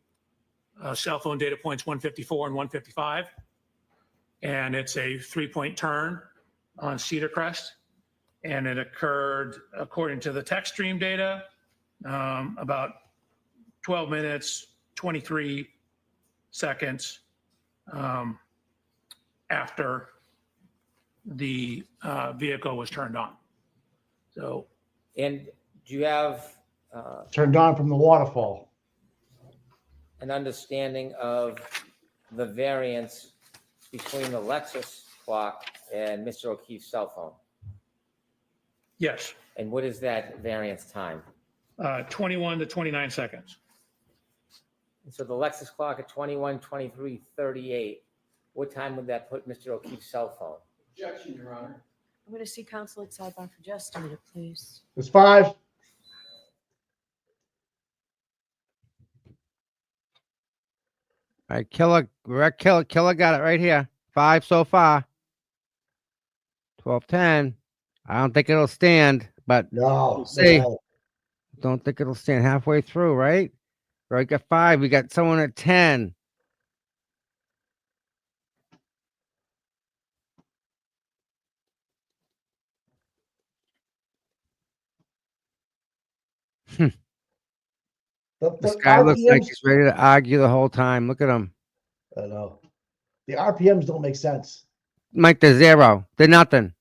J: cell phone data points 154 and 155. And it's a 3-point turn on Cedar Crest. And it occurred, according to the text stream data, about 12 minutes, 23 seconds after the vehicle was turned on. So
L: And do you have
B: Turned on from the waterfall.
L: an understanding of the variance between the Lexus clock and Mr. O'Keefe's cell phone?
J: yes,
L: And what is that variance time?
J: 21 to 29 seconds.
L: And so the Lexus clock at 21:23:38, what time would that put Mr. O'Keefe's cell phone?
M: Objection, Your Honor.
G: I'm going to see counsel at sidebar for just a minute, please.
B: It's 5.
C: All right, Killer got it right here. 5 so far. 12-10. I don't think it'll stand, but
B: No.
C: we'll see.
B: No.
C: Don't think it'll stand halfway through, right? Right, got 5. We got someone at 10. This guy looks like he's ready to argue the whole time. Look at him.
B: I know. The RPMs don't make sense.
C: Mike, they're 0. They're nothing.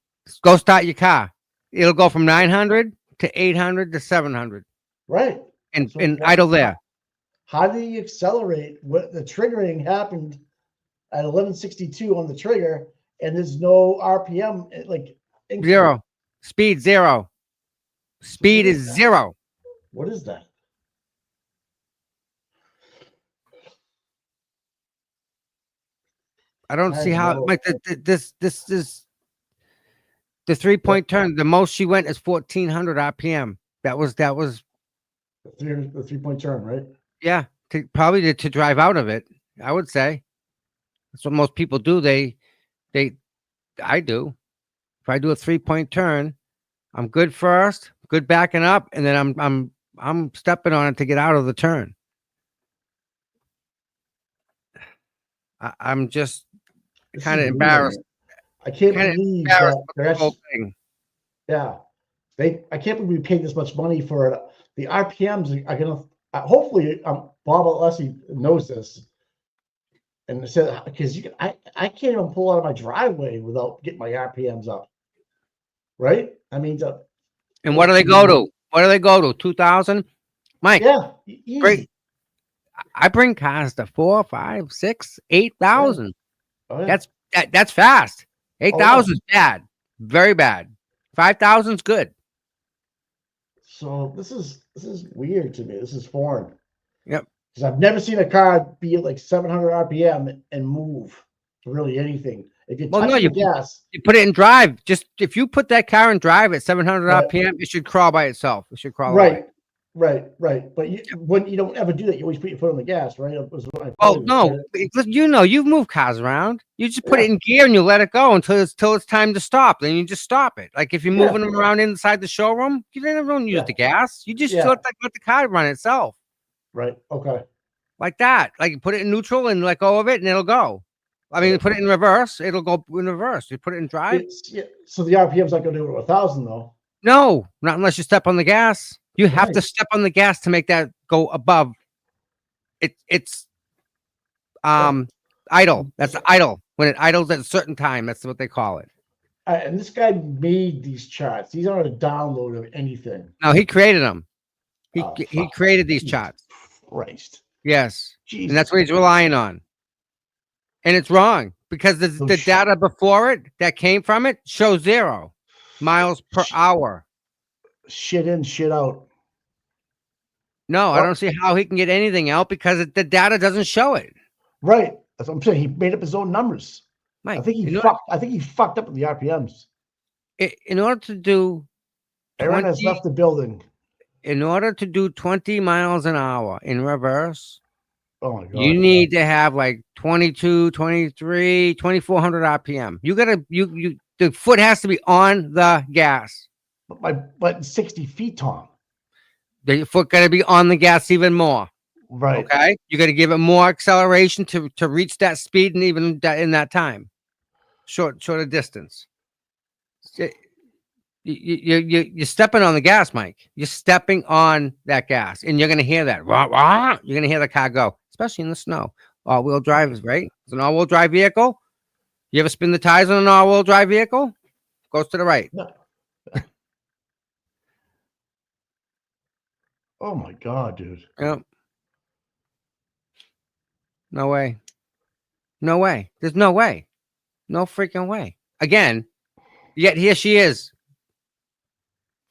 C: Go start your car. It'll go from 900 to 800 to 700.
B: Right.
C: And
B: So
C: idle there.
B: How do you accelerate? What the triggering happened at 1162 on the trigger, and there's no RPM like
C: 0. Speed 0. Speed is 0.
B: What is that?
C: I don't
B: I
C: see how
B: know.
C: like this is the 3-point turn. The most she went is 1400 RPM. That was
B: The 3-point turn, right?
C: yeah, probably to drive out of it. I would say that's what most people do. I do. If I do a 3-point turn, I'm good first, good backing up, and then I'm stepping on it to get out of the turn. I'm just
B: This
C: kind of
B: is weird.
C: embarrassed.
B: I can't
C: Kinda
B: believe
C: embarrassed
B: that
C: with the
B: they're
C: whole
B: actually,
C: thing.
B: yeah. I can't believe we paid this much money for it. The RPMs are gonna hopefully Bob Alessi knows this. And said because I can't even pull out of my driveway without getting my RPMs up. Right? I mean
C: And what do they go to? What do they go to? 2,000? Mike,
B: yeah, easy.
C: great. I bring cars to 4, 5, 6, 8,000.
B: Oh, yeah.
C: That's fast. 8,000 is bad. Very bad. 5,000 is good.
B: So this is weird to me. This is foreign.
C: Yep.
B: Because I've never seen a car be at like 700 RPM and move really anything. If you touch the gas,
C: you put it in drive. Just if you put that car in drive at 700
B: Right.
C: RPM, it should crawl by itself. It should crawl
B: right,
C: away.
B: right. But when you don't ever do that, you always put your foot on the gas, right?
C: Oh no! You've moved cars around. You just put it in gear and you let it go until it's time to stop. Then you just stop it. Like if you're moving them around inside the showroom, you don't use the gas. You just let the car run itself.
B: Right. Okay.
C: Like that. Like you put it in neutral and let go of it, and it'll go. I mean, put it in reverse, it'll go in reverse. You put it in drive.
B: So the RPM's not going to do it with 1,000 though.
C: No, not unless you step on the gas. You have to step on the gas to make that go above. It's idle. That's idle. When it idles at a certain time, that's what they call it.
B: And this guy made these charts. These aren't a download of anything.
C: No, he created them. He created these charts.
B: Christ.
C: Yes, and that's what he's relying on. And it's wrong because the data before it that came from it shows 0 miles per hour.
B: Shit in, shit out.
C: No, I don't see how he can get anything out because the data doesn't show it.
B: Right. That's what I'm saying. He made up his own numbers.
C: Mike,
B: I think he fucked up with the RPMs.
C: In order to do
B: Aaron has left the building.
C: In order to do 20 miles an hour in reverse,
B: oh my God,
C: you need to have like 22, 23, 2,400 RPM. You gotta the foot has to be on the gas.
B: But 60 feet, Tom.
C: The foot got to be on the gas even more.
B: Right.
C: Okay. You got to give it more acceleration to reach that speed and even in that time. Shorter distance. You're stepping on the gas, Mike. You're stepping on that gas, and you're going to hear that. Rah, rah. You're going to hear the car go, especially in the snow. All-wheel drive is right. It's an all-wheel drive vehicle. You ever spin the tires on an all-wheel drive vehicle? Goes to the right.
B: No. Oh my God, dude.
C: Yep. No way. No way. There's no way. No freaking way. Again, yet here she is.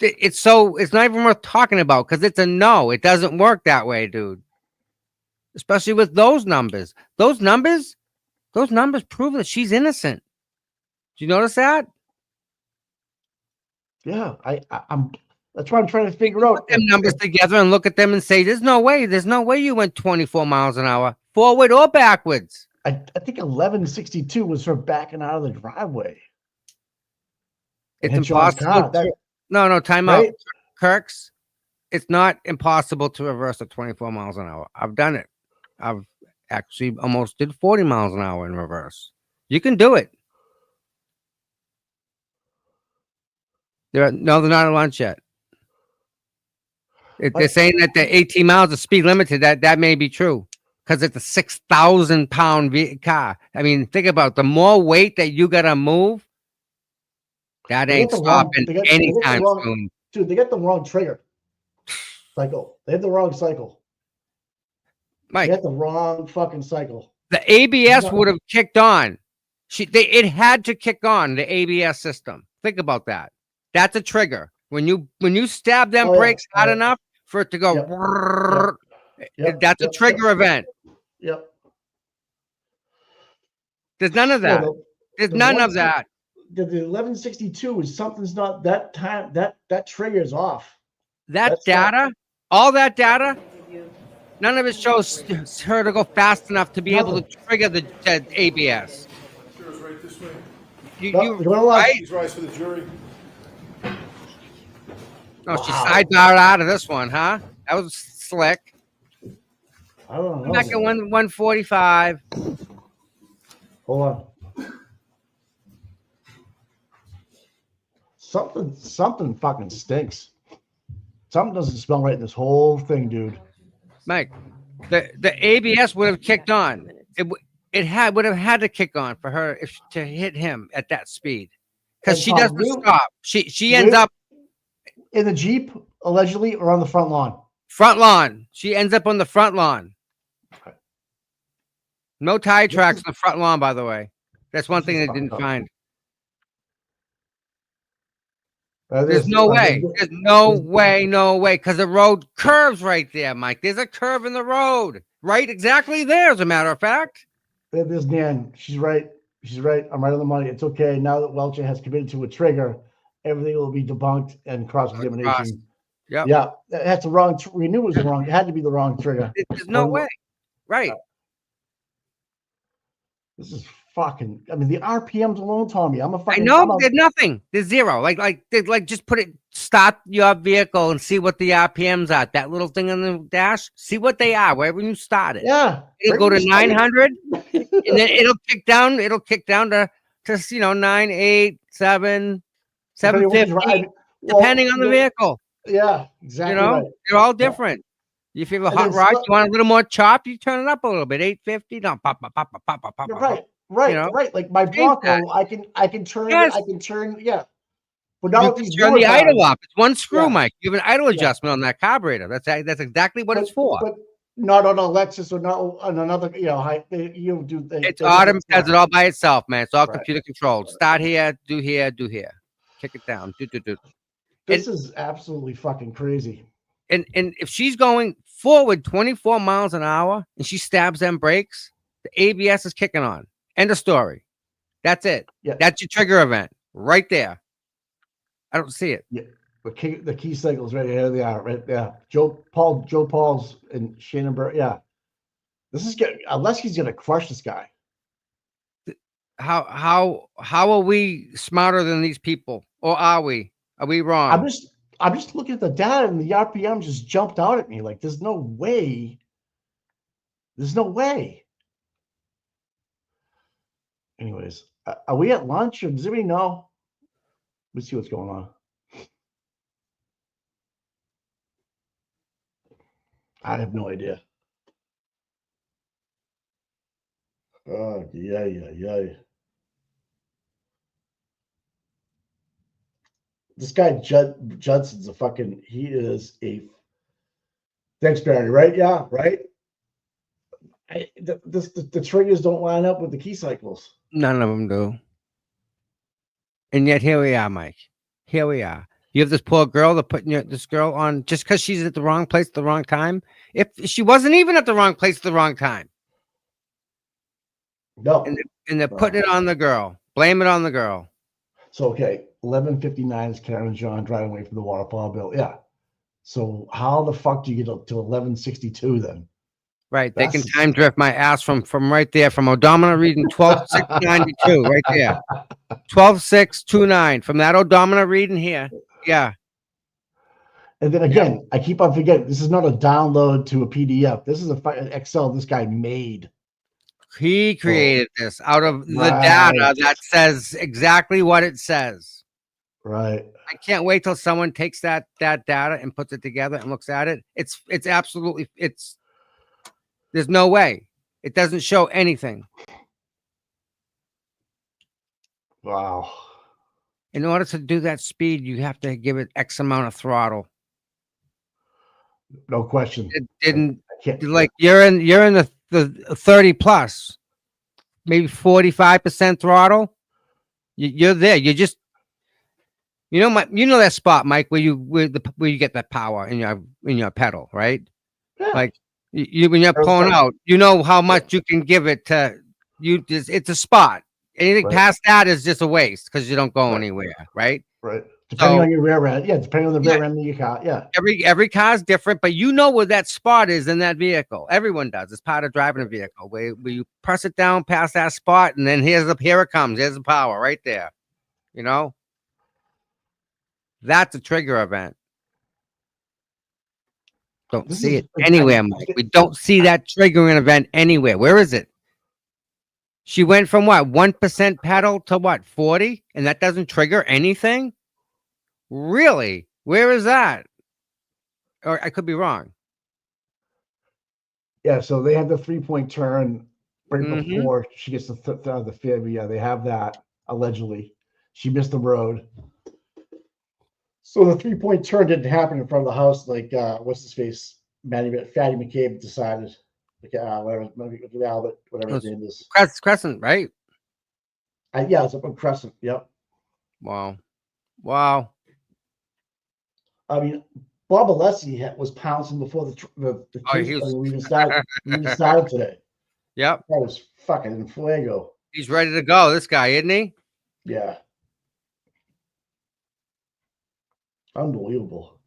C: It's not even worth talking about because it's a no. It doesn't work that way, dude. Especially with those numbers. Those numbers prove that she's innocent. Do you notice that?
B: Yeah, I'm. That's what I'm trying to figure out.
C: Put them numbers together and look at them and say, "There's no way. There's no way you went 24 miles an hour, forward or backwards."
B: I think 1162 was for backing out of the driveway.
C: It's
B: hit John's
C: impossible.
B: car.
C: No, time out.
B: Right?
C: Kirks, it's not impossible to reverse at 24 miles an hour. I've done it. I've actually almost did 40 miles an hour in reverse. You can do it. They're not at lunch yet. They're saying that the 18 miles of speed limited. That may be true because it's a 6,000 pound car. I mean, think about it. The more weight that you gotta move, that ain't stopping anytime soon.
B: Dude, they got the wrong trigger cycle. They had the wrong cycle.
C: Mike,
B: they had the wrong fucking cycle.
C: The ABS would have kicked on. It had to kick on the ABS system. Think about that. That's a trigger. When you stab them brakes hard enough for it to go, that's a trigger event.
B: Yep.
C: There's none of that. There's none of that.
B: The 1162 is something's not that time. That trigger is off.
C: That data, all that data, none of it shows her to go fast enough to be able to trigger the ABS.
I: Sure, it's right this way.
C: Right?
I: He's right for the jury.
C: No, she sidebarred out of this one, huh? That was slick.
B: I don't know.
C: Back at 145.
B: Hold on. Something fucking stinks. Something doesn't smell right in this whole thing, dude.
C: Mike, the ABS would have kicked on. It would have had to kick on for her to hit him at that speed because she doesn't stop. She ends up
B: in the Jeep allegedly or on the front lawn.
C: Front lawn. She ends up on the front lawn.
B: Okay.
C: No tire tracks on the front lawn, by the way. That's one thing they didn't find. There's no way. There's no way. Because the road curves right there, Mike. There's a curve in the road. Right? Exactly there, as a matter of fact.
B: There's Nan. She's right. She's right. I'm right on the money. It's okay. Now that Welcher has committed to a trigger, everything will be debunked and cross-examination.
C: Yep.
B: Yeah. That's the wrong. We knew it was the wrong. It had to be the wrong trigger.
C: There's no way. Right.
B: This is fucking. I mean, the RPMs alone, Tommy. I'm a fucking.
C: I know. There's nothing. There's zero. Like just put it. Stop your vehicle and see what the RPMs are. That little thing on the dash. See what they are. Wherever you start it.
B: Yeah.
C: It'll go to 900, and then it'll kick down. It'll kick down to 9, 8, 7, 750, depending on the vehicle.
B: Yeah, exactly.
C: Right. They're all different. If you have a hot rod, you want a little more chop, you turn it up a little bit. 850, no, pop.
B: Right. Right. Like my Bronco, I can turn.
C: Yes.
B: I can turn. Yeah. But now
C: you turn the idle up. It's one screw, Mike. You have an idle adjustment on that carburetor. That's exactly what it's for.
B: But not on a Lexus or not on another. You do.
C: It's Autumn does it all by itself, man. It's all computer controlled. Start here, do here, do here. Kick it down. Do.
B: This is absolutely fucking crazy.
C: And if she's going forward 24 miles an hour and she stabs them brakes, the ABS is kicking on. End of story. That's it.
B: Yeah.
C: That's your trigger event right there. I don't see it.
B: Yeah. The key cycles right here. They are right there. Joe Paul's and Shannon Burr. Yeah. This is unless he's gonna crush this guy.
C: How are we smarter than these people? Or are we? Are we wrong?
B: I'm just looking at the data and the RPM just jumped out at me. Like, there's no way. There's no way. Anyways, are we at lunch or does anybody know? Let's see what's going on. I have no idea. Oh, yeah. This guy Judson's he is a thanks, Barry, right? Yeah, right. The triggers don't line up with the key cycles.
C: None of them do. And yet here we are, Mike. Here we are. You have this poor girl that putting this girl on just because she's at the wrong place at the wrong time. If she wasn't even at the wrong place at the wrong time.
B: No.
C: And they're putting it on the girl. Blame it on the girl.
B: So, okay. 11:59 is Karen and John driving away from the waterfall bill. Yeah. So how the fuck do you get up to 11:62 then?
C: Right. They can time drift my ass from right there, from odometer reading 12:692 right there. 12:629 from that odometer reading here. Yeah.
B: And then again, I keep on forgetting, this is not a download to a PDF. This is an Excel this guy made.
C: He created this out of the data that says exactly what it says.
B: Right.
C: I can't wait till someone takes that data and puts it together and looks at it. It's absolutely, there's no way. It doesn't show anything.
B: Wow.
C: In order to do that speed, you have to give it X amount of throttle.
B: No question.
C: It didn't, like, you're in the 30 plus, maybe 45% throttle. You're there. You just, you know that spot, Mike, where you get that power in your pedal, right?
B: Yeah.
C: Like when you're pulling out, you know how much you can give it to you. It's a spot. Anything past that is just a waste because you don't go anywhere, right?
B: Right. Depending on your rear end. Yeah, depending on the rear end of your car. Yeah.
C: Every car is different, but you know where that spot is in that vehicle. Everyone does. It's part of driving a vehicle where you press it down past that spot, and then here it comes. There's the power right there. You know? That's a trigger event. Don't see it anywhere, Mike. We don't see that triggering event anywhere. Where is it? She went from what, 1% pedal to what, 40? And that doesn't trigger anything? Really? Where is that? Or I could be wrong.
B: Yeah, so they have the 3-point turn right before she gets the Fairview. Yeah, they have that, allegedly. She missed the road. So the 3-point turn didn't happen in front of the house like, what's his face? Fatty McCabe decided. Whatever, maybe Albert, whatever his name is.
C: Crescent, right?
B: Yeah, it's up on Crescent. Yep.
C: Wow.
B: I mean, Bob Alessi was pouncing before the we even started today.
C: Yep.
B: That was fucking in fuego.
C: He's ready to go, this guy, isn't he?
B: Yeah. Unbelievable.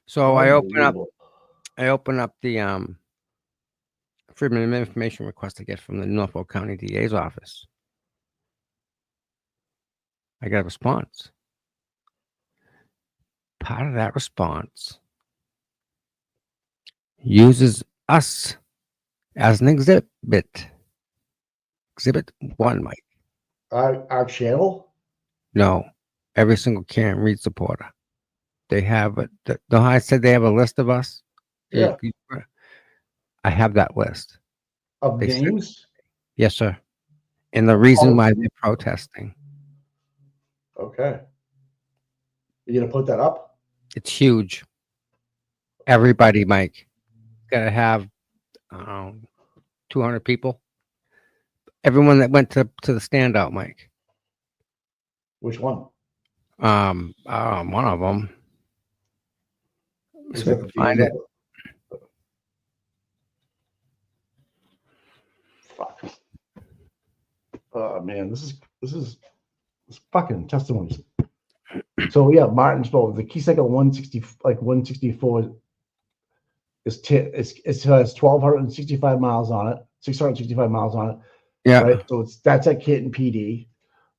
C: So I open up the Freedom of Information request I get from the Norfolk County DA's office. I got a response. Part of that response uses us as an exhibit. Exhibit 1, Mike.
B: Our channel?
C: No, every single Karen Reed supporter. They have it. I said they have a list of us.
B: Yeah.
C: I have that list
B: of names.
C: Yes, sir. And the reason why they're protesting.
B: Okay. You gonna put that up?
C: It's huge. Everybody, Mike, gotta have 200 people. Everyone that went to the standout, Mike.
B: Which one?
C: One of them. So I can find it.
B: Fuck. Oh man, this is fucking testimonies. So yeah, Martinsville, the key cycle 164 it has 1,265 miles on it, 665 miles on it.
C: Yeah.
B: Right. So that's at Canton PD.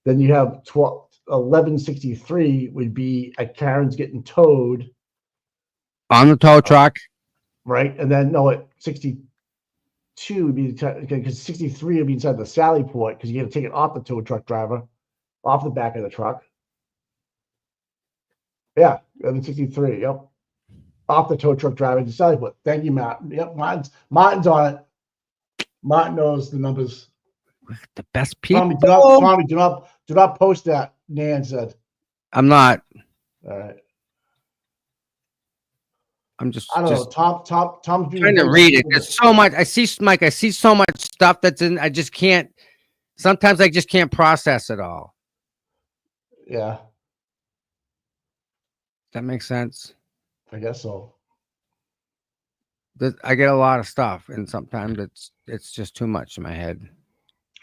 B: Then you have 1163 would be at Karen's getting towed.
C: On the tow truck.
B: Right. And then at 62 would be because 63 would be inside the Sally port because you got to take it off the tow truck driver, off the back of the truck. Yeah, 1163. Yep. Off the tow truck driver to Sally port. Thank you, Matt. Yep, Martin's on it. Martin knows the numbers.
C: The best people.
B: Tommy, do not post that. Nan said.
C: I'm not.
B: All right.
C: I'm just.
B: I don't know. Tom's
C: trying to read it. There's so much. I see, Mike. I see so much stuff that's in. I just can't. Sometimes I just can't process it all.
B: Yeah.
C: That makes sense.
B: I guess so.
C: I get a lot of stuff, and sometimes it's just too much in my head.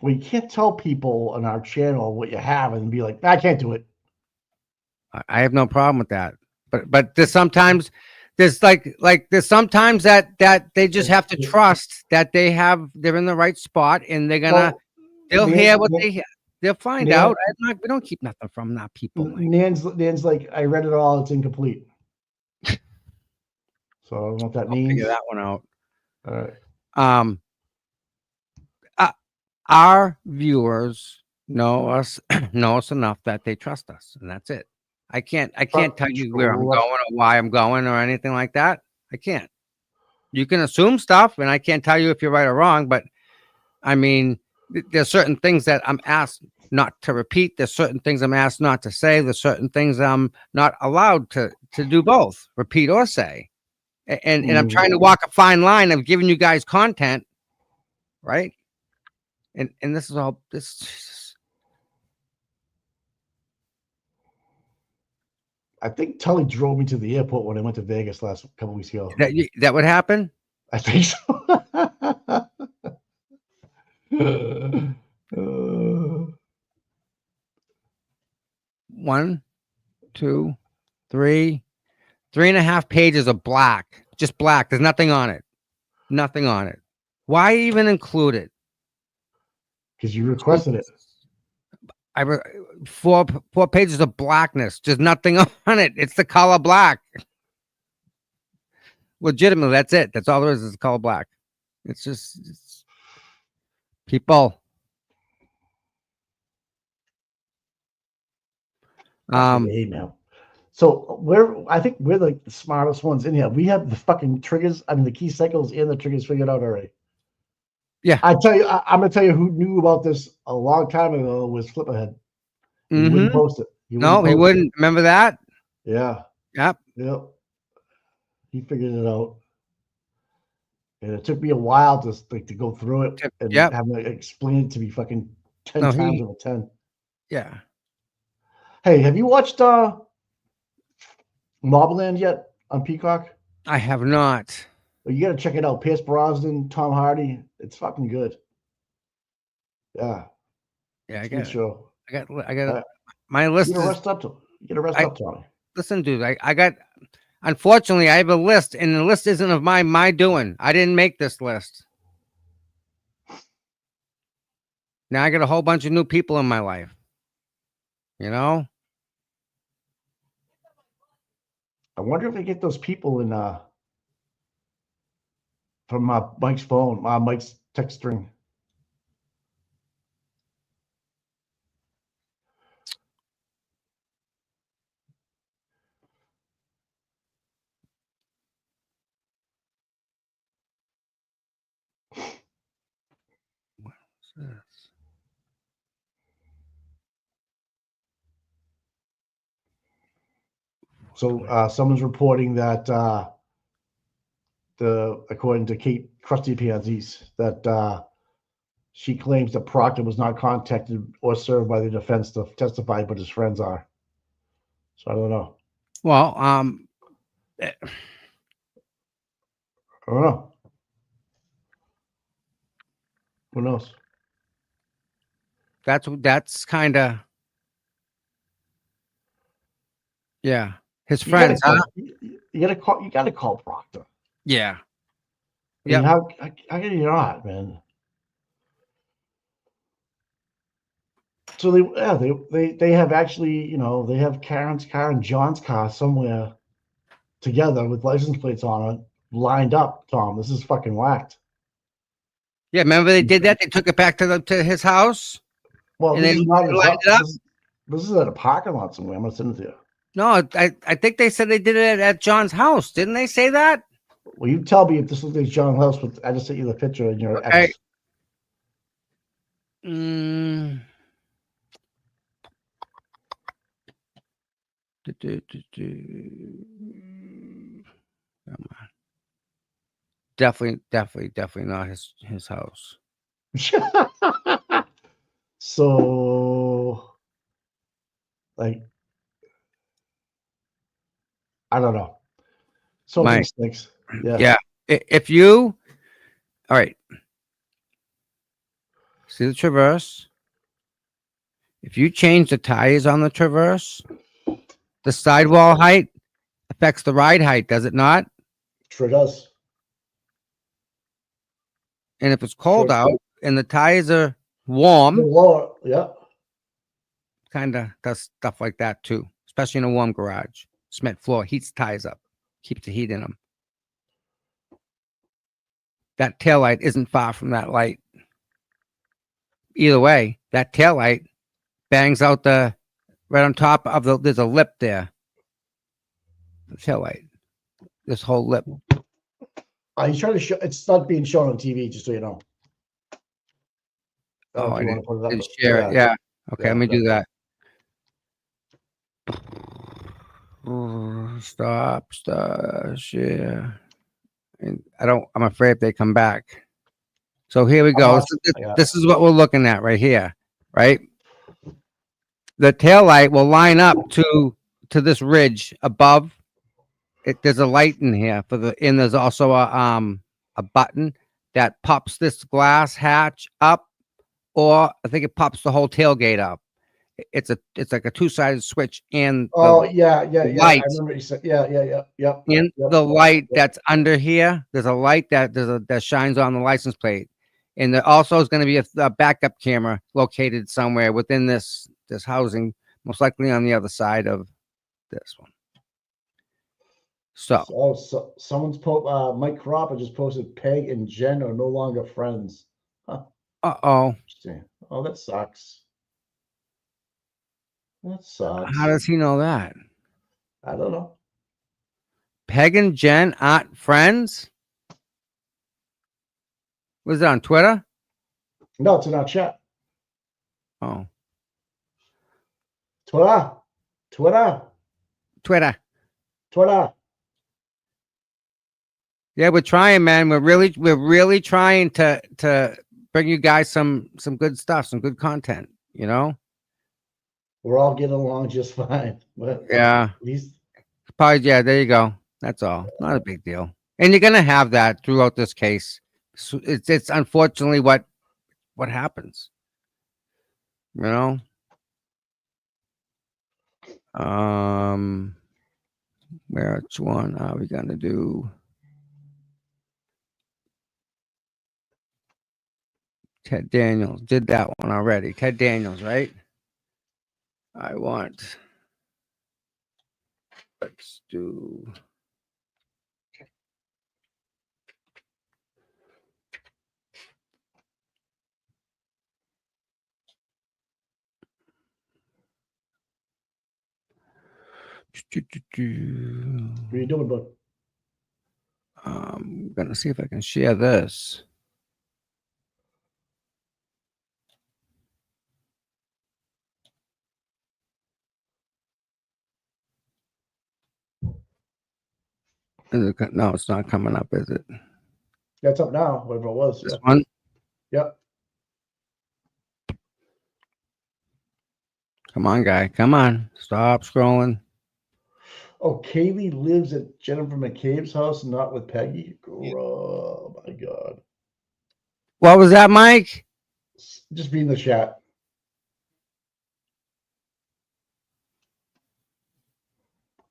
B: Well, you can't tell people on our channel what you have and be like, I can't do it.
C: I have no problem with that. But there's sometimes there's there's sometimes that they just have to trust that they're in the right spot and they're gonna they'll hear what they'll find out. We don't keep nothing from that people.
B: Nan's like, I read it all, it's incomplete. So I don't know what that means.
C: Figure that one out.
B: All right.
C: Our viewers know us enough that they trust us, and that's it. I can't tell you where I'm going or why I'm going or anything like that. I can't. You can assume stuff, and I can't tell you if you're right or wrong, but I mean, there's certain things that I'm asked not to repeat. There's certain things I'm asked not to say. There's certain things I'm not allowed to do both, repeat or say. And I'm trying to walk a fine line of giving you guys content, right? And this is all this.
B: I think Tully drove me to the airport when I went to Vegas last couple weeks ago.
C: That would happen?
B: I think so.
C: 1, 2, 3, 3.5 pages of black, just black. There's nothing on it. Nothing on it. Why even include it?
B: Because you requested it.
C: Four pages of blackness, just nothing on it. It's the color black. Legitimately, that's it. That's all there is the color black. It's people.
B: Now. So I think we're like the smartest ones in here. We have the fucking triggers, the key cycles and the triggers figured out already.
C: Yeah.
B: I'm gonna tell you who knew about this a long time ago was Flipperhead. He wouldn't post it.
C: He wouldn't. Remember that?
B: Yeah.
C: Yep.
B: He figured it out. And it took me a while to go through it and have him explain it to me fucking 10 times out of 10.
C: Yeah.
B: Hey, have you watched Mobland yet on Peacock?
C: I have not.
B: You got to check it out. Pierce Brosnan, Tom Hardy. It's fucking good. Yeah.
C: Yeah,
B: I got
C: my list.
B: You gotta rest up, Tommy.
C: Listen, dude, I got. Unfortunately, I have a list, and the list isn't of my doing. I didn't make this list. Now I got a whole bunch of new people in my life. You know.
B: I wonder if they get those people in from Mike's phone, Mike's text string.
C: What's this?
B: So someone's reporting that according to Kate Krusty Pansies, that she claims that Proctor was not contacted or served by the defense to testify, but his friends are. So I don't know.
C: Well,
B: I don't know. Who knows?
C: That's kind of, yeah. His friends,
B: you gotta call Proctor.
C: Yeah.
B: Yeah. How can you not, man? So they have actually, they have Karen's car and John's car somewhere together with license plates on it, lined up. Tom, this is fucking whacked.
C: Yeah, remember they did that? They took it back to his house.
B: Well,
C: and
B: this
C: they
B: is not
C: lined it up.
B: This is at a parking lot somewhere. I'm gonna send it to you.
C: No, I think they said they did it at John's house. Didn't they say that?
B: Well, you tell me if this looks like John's house, but I just sent you the picture in your
C: okay.
B: ex.
C: Come on. Definitely not his house.
B: So, like, I don't know. So many things. Yeah.
C: Yeah. If you, all right. See the Traverse? If you change the tires on the Traverse, the sidewall height affects the ride height, does it not?
B: Sure does.
C: And if it's cold
B: Sure.
C: out and the tires are warm,
B: Lower, yeah.
C: kind of does stuff like that too, especially in a warm garage. Cement floor heats tires up, keeps the heat in them. That tail light isn't far from that light. Either way, that tail light bangs out the right on top of the. There's a lip there. The tail light. This whole lip.
B: He's trying to show. It's not being shown on TV, just so you know.
C: Oh, I
B: if you
C: didn't,
B: wanna put it up.
C: didn't share it. Yeah. Okay,
B: Yeah,
C: let me
B: yeah.
C: do that. Stop, share. And I'm afraid they come back. So here we go. This is what we're looking at right here, right? The tail light will line up to this ridge above. There's a light in here and there's also a button that pops this glass hatch up, or I think it pops the whole tailgate up. It's like a two-sided switch and
B: yeah. I
C: light.
B: remember you said, yeah.
C: In the light that's under here, there's a light that shines on the license plate, and there also is going to be a backup camera located somewhere within this housing, most likely on the other side of this one. So
B: Someone's Mike Cropper just posted Peg and Jen are no longer friends. Huh.
C: Interesting.
B: Oh, that sucks. That sucks.
C: How does he know that?
B: I don't know.
C: Peg and Jen aren't friends? Was it on Twitter?
B: No, it's in our chat.
C: Oh.
B: Twitter.
C: Yeah, we're trying, man. We're really trying to bring you guys some good stuff, some good content, you know?
B: We're all getting along just fine.
C: Yeah. Probably, yeah, there you go. That's all. Not a big deal. And you're gonna have that throughout this case. So it's unfortunately what happens. You know? Which one are we gonna do? Ted Daniels did that one already. Ted Daniels, right? Let's do.
B: What are you doing, bud?
C: I'm gonna see if I can share this. No, it's not coming up, is it?
B: Yeah, it's up now, whatever it was.
C: This one?
B: Yep.
C: Come on, guy. Come on. Stop scrolling.
B: Oh, Kaylee lives at Jennifer McCabe's house, not with Peggy. Oh my God.
C: What was that, Mike?
B: Just be in the chat.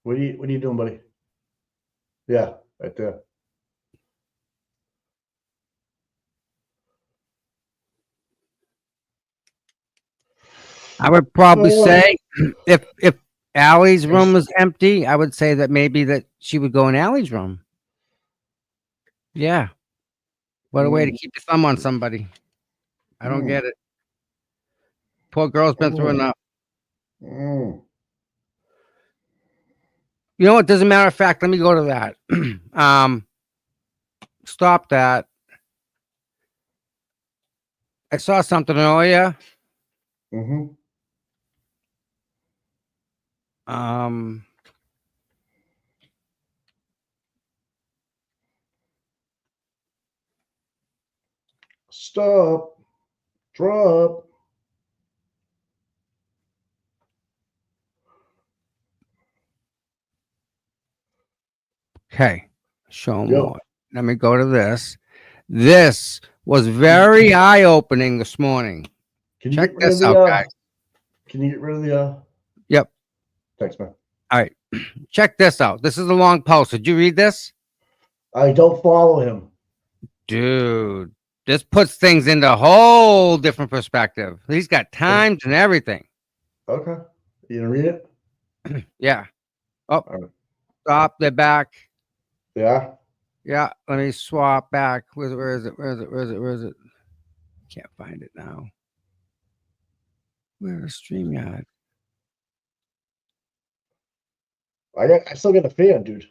B: What are you doing, buddy? Yeah, right there.
C: I would probably say if Allie's room was empty, I would say that maybe that she would go in Allie's room. Yeah. What a way to keep your thumb on somebody. I don't get it. Poor girl's been through enough. You know what? Doesn't matter of fact, let me go to that. Stop that. I saw something earlier.
B: Stop. Drop.
C: Okay. Show more. Let me go to this. This was very eye-opening this morning.
B: Can you
C: Check
B: get rid
C: this
B: of
C: out,
B: the,
C: guys.
B: Can you get rid of the
C: Yep.
B: text, man?
C: All right. Check this out. This is a long post. Did you read this?
B: I don't follow him.
C: Dude, this puts things into a whole different perspective. He's got times and everything.
B: Okay. You gonna read it?
C: Yeah. Oh,
B: All right.
C: stop. They're back.
B: Yeah.
C: Yeah. Let me swap back. Where is it? Where is it? Where is it? Where is it? Can't find it now. Where is StreamYard?
B: I still get a fan, dude.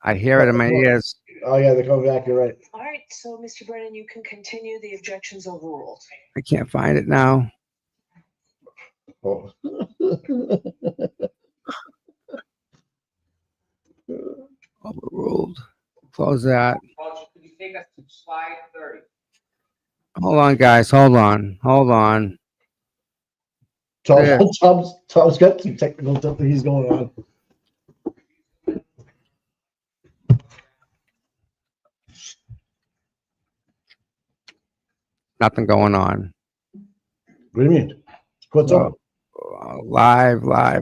C: I hear it in my ears.
B: Oh yeah, they're coming back. You're right.
G: All right, so Mr. Brennan, you can continue. The objections overruled.
C: I can't find it now.
B: Oh.
C: Overruled. Close that.
L: Could you take us to slide 30?
C: Hold on, guys. Hold on. Hold on. Yeah.
B: Tom's got some technical stuff that he's going on.
C: Nothing going on.
B: What do you mean? What's up?
C: Live.
L: You were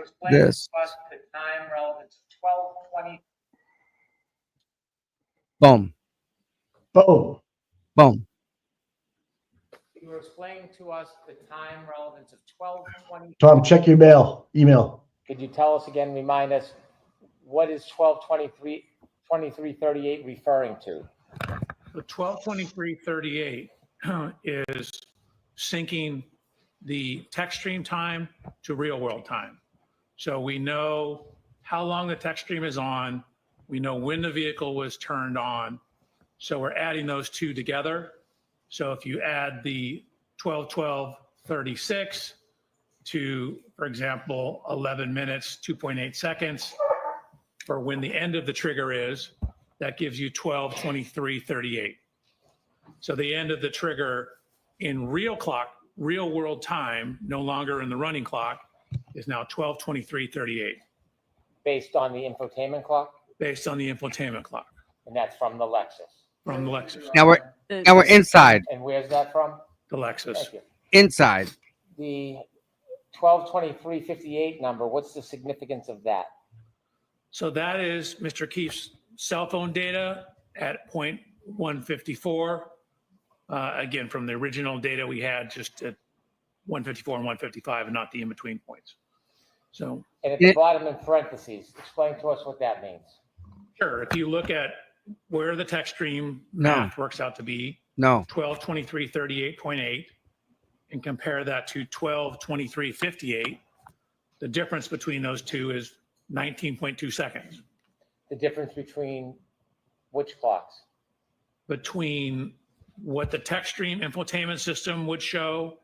L: explaining
C: This.
L: to us the time relevant to 12:20.
C: Boom.
B: Boom.
C: Boom.
L: You were explaining to us the time relevance of 12:20.
B: Tom, check your email.
L: Could you tell us again, remind us, what is 12:23:38 referring to?
J: The 12:23:38 is syncing the text stream time to real world time. So we know how long the text stream is on. We know when the vehicle was turned on. So we're adding those two together. So if you add the 12:12:36 to, for example, 11 minutes, 2.8 seconds for when the end of the trigger is, that gives you 12:23:38. So the end of the trigger in real world time, no longer in the running clock, is now 12:23:38.
L: Based on the infotainment clock?
J: Based on the infotainment clock.
L: And that's from the Lexus.
J: From the Lexus.
C: Now we're inside.
L: And where's that from?
J: The Lexus.
L: Thank you.
C: Inside.
L: The 12:23:58 number, what's the significance of that?
J: So that is Mr. Keefe's cell phone data at 154. Again, from the original data we had just at 154 and 155 and not the in-between points. So.
L: And at the bottom in parentheses, explain to us what that means.
J: Sure. If you look at where the text stream math works out to be, 12:23:38.8, and compare that to 12:23:58, the difference between those two is 19.2 seconds.
L: The difference between which clocks?
J: Between what the text stream infotainment system would show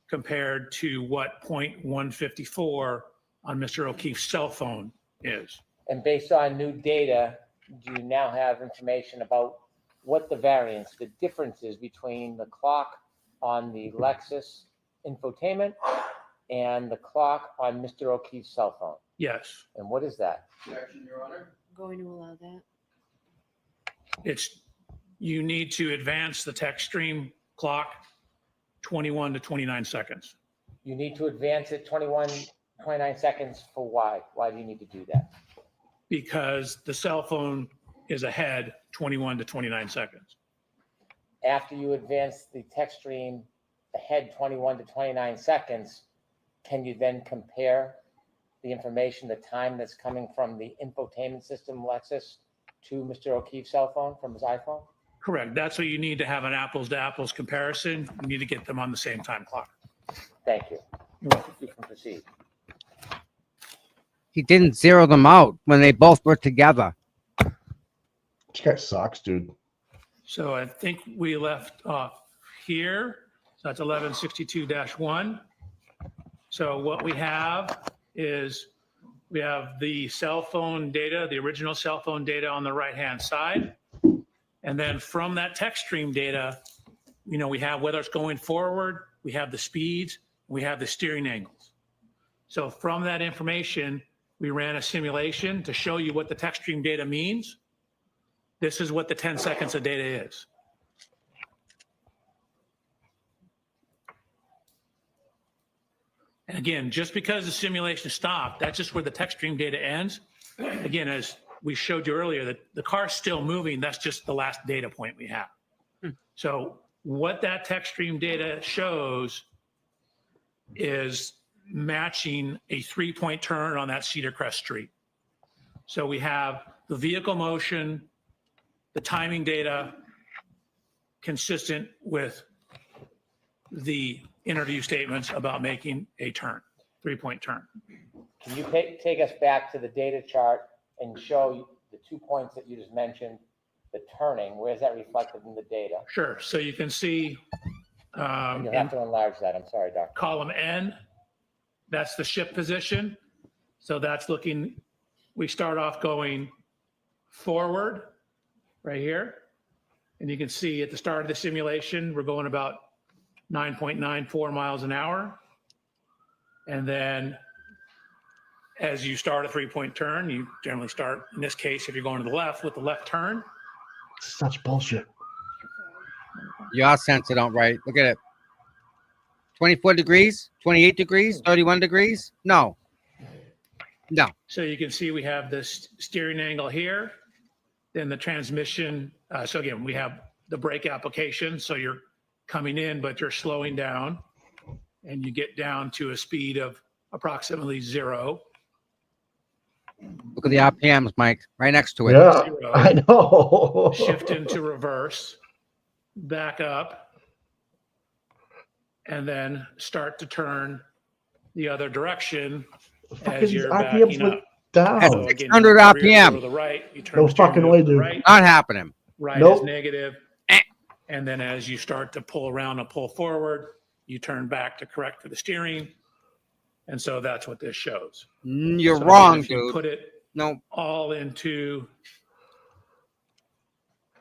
J: compared to what 0.154 on Mr. O'Keefe's cell phone is.
L: And based on new data, do you now have information about what the variance, the difference is between the clock on the Lexus infotainment and the clock on Mr. O'Keefe's cell phone?
J: Yes.
L: And what is that?
G: Going to allow that.
J: It's, you need to advance the text stream clock 21 to 29 seconds.
L: You need to advance it 29 seconds for why? Why do you need to do that?
J: Because the cell phone is ahead 21 to 29 seconds.
L: After you advance the text stream ahead 21 to 29 seconds, can you then compare the information, the time that's coming from the infotainment system Lexus to Mr. O'Keefe's cell phone from his iPhone?
J: Correct. That's what you need to have an apples to apples comparison. You need to get them on the same time clock.
L: Thank you. You can proceed.
C: He didn't zero them out when they both were together.
B: This guy sucks, dude.
J: So I think we left off here. So that's 1162-1. So what we have is we have the cell phone data, the original cell phone data on the right-hand side. And then from that text stream data, you know, we have whether it's going forward, we have the speeds, we have the steering angles. So from that information, we ran a simulation to show you what the text stream data means. This is what the 10 seconds of data is. And again, just because the simulation stopped, that's just where the tech stream data ends. Again, as we showed you earlier, that the car's still moving. That's just the last data point we have. So what that tech stream data shows is matching a 3-point turn on that Cedar Crest Street. So we have the vehicle motion, the timing data consistent with the interview statements about making a turn, 3-point turn.
L: Can you take us back to the data chart and show the 2 points that you just mentioned, the turning? Where's that reflected in the data?
J: Sure. So you can see
L: You have to enlarge that. I'm sorry, Doctor.
J: column N, that's the ship position. So that's looking, we start off going forward right here. And you can see at the start of the simulation, we're going about 9.94 miles an hour. And then as you start a 3-point turn, you generally start, in this case, if you're going to the left, with the left turn.
B: Such bullshit.
C: Your sensor don't right. Look at it. 24 degrees, 28 degrees, 31 degrees. No. No.
J: So you can see we have this steering angle here, then the transmission. So again, we have the brake application. So you're coming in, but you're slowing down and you get down to a speed of approximately 0.
C: Look at the RPMs, Mike, right next to it.
B: Yeah,
J: 0.
B: I know.
J: Shift into reverse, back up, and then start to turn the other direction as you're backing up.
B: Down.
C: At
J: So again,
C: 600
J: you go to the rear,
C: RPM.
J: go to the right, you turn
B: No
J: the steering
B: fucking
J: wheel
B: way,
J: to the
B: dude.
J: right.
C: Not happening.
J: Right
B: Nope.
J: is negative. And then as you start to pull around and pull forward, you turn back to correct for the steering. And so that's what this shows.
C: You're
J: So
C: wrong,
J: if you
C: dude.
J: put it
C: No.
J: all into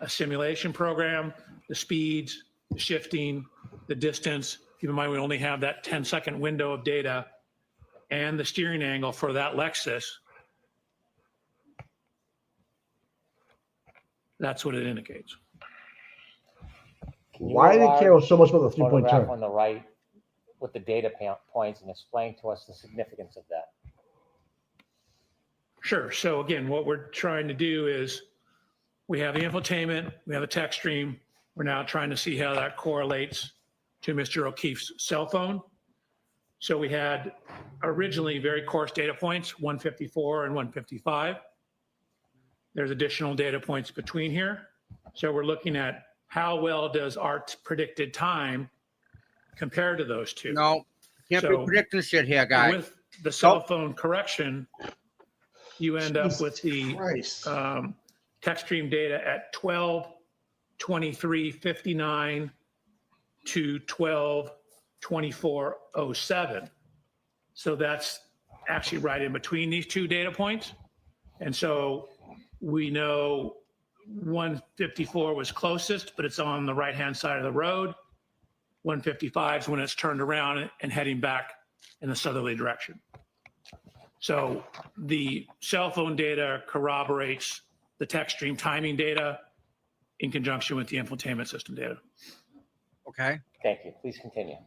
J: a simulation program, the speeds, the shifting, the distance. Keep in mind, we only have that 10-second window of data and the steering angle for that Lexus. That's what it indicates.
L: Can you
B: Why do they care
L: enlarge
B: so much about the
L: the
B: 3-point
L: photograph
B: turn?
L: on the right with the data points and explain to us the significance of that?
J: Sure. So again, what we're trying to do is we have the infotainment, we have a text stream. We're now trying to see how that correlates to Mr. O'Keefe's cell phone. So we had originally very coarse data points, 154 and 155. There's additional data points between here. So we're looking at how well does our predicted time compare to those two.
C: No. Can't be
J: So
C: predicting shit here, guys.
J: with the cell phone correction, you end up with the
B: Christ.
J: text stream data at 12:23:59 to 12:24:07. So that's actually right in between these two data points. And so we know 154 was closest, but it's on the right-hand side of the road. 155 is when it's turned around and heading back in the southerly direction. So the cell phone data corroborates the text stream timing data in conjunction with the infotainment system data.
C: Okay.
L: Thank you. Please continue.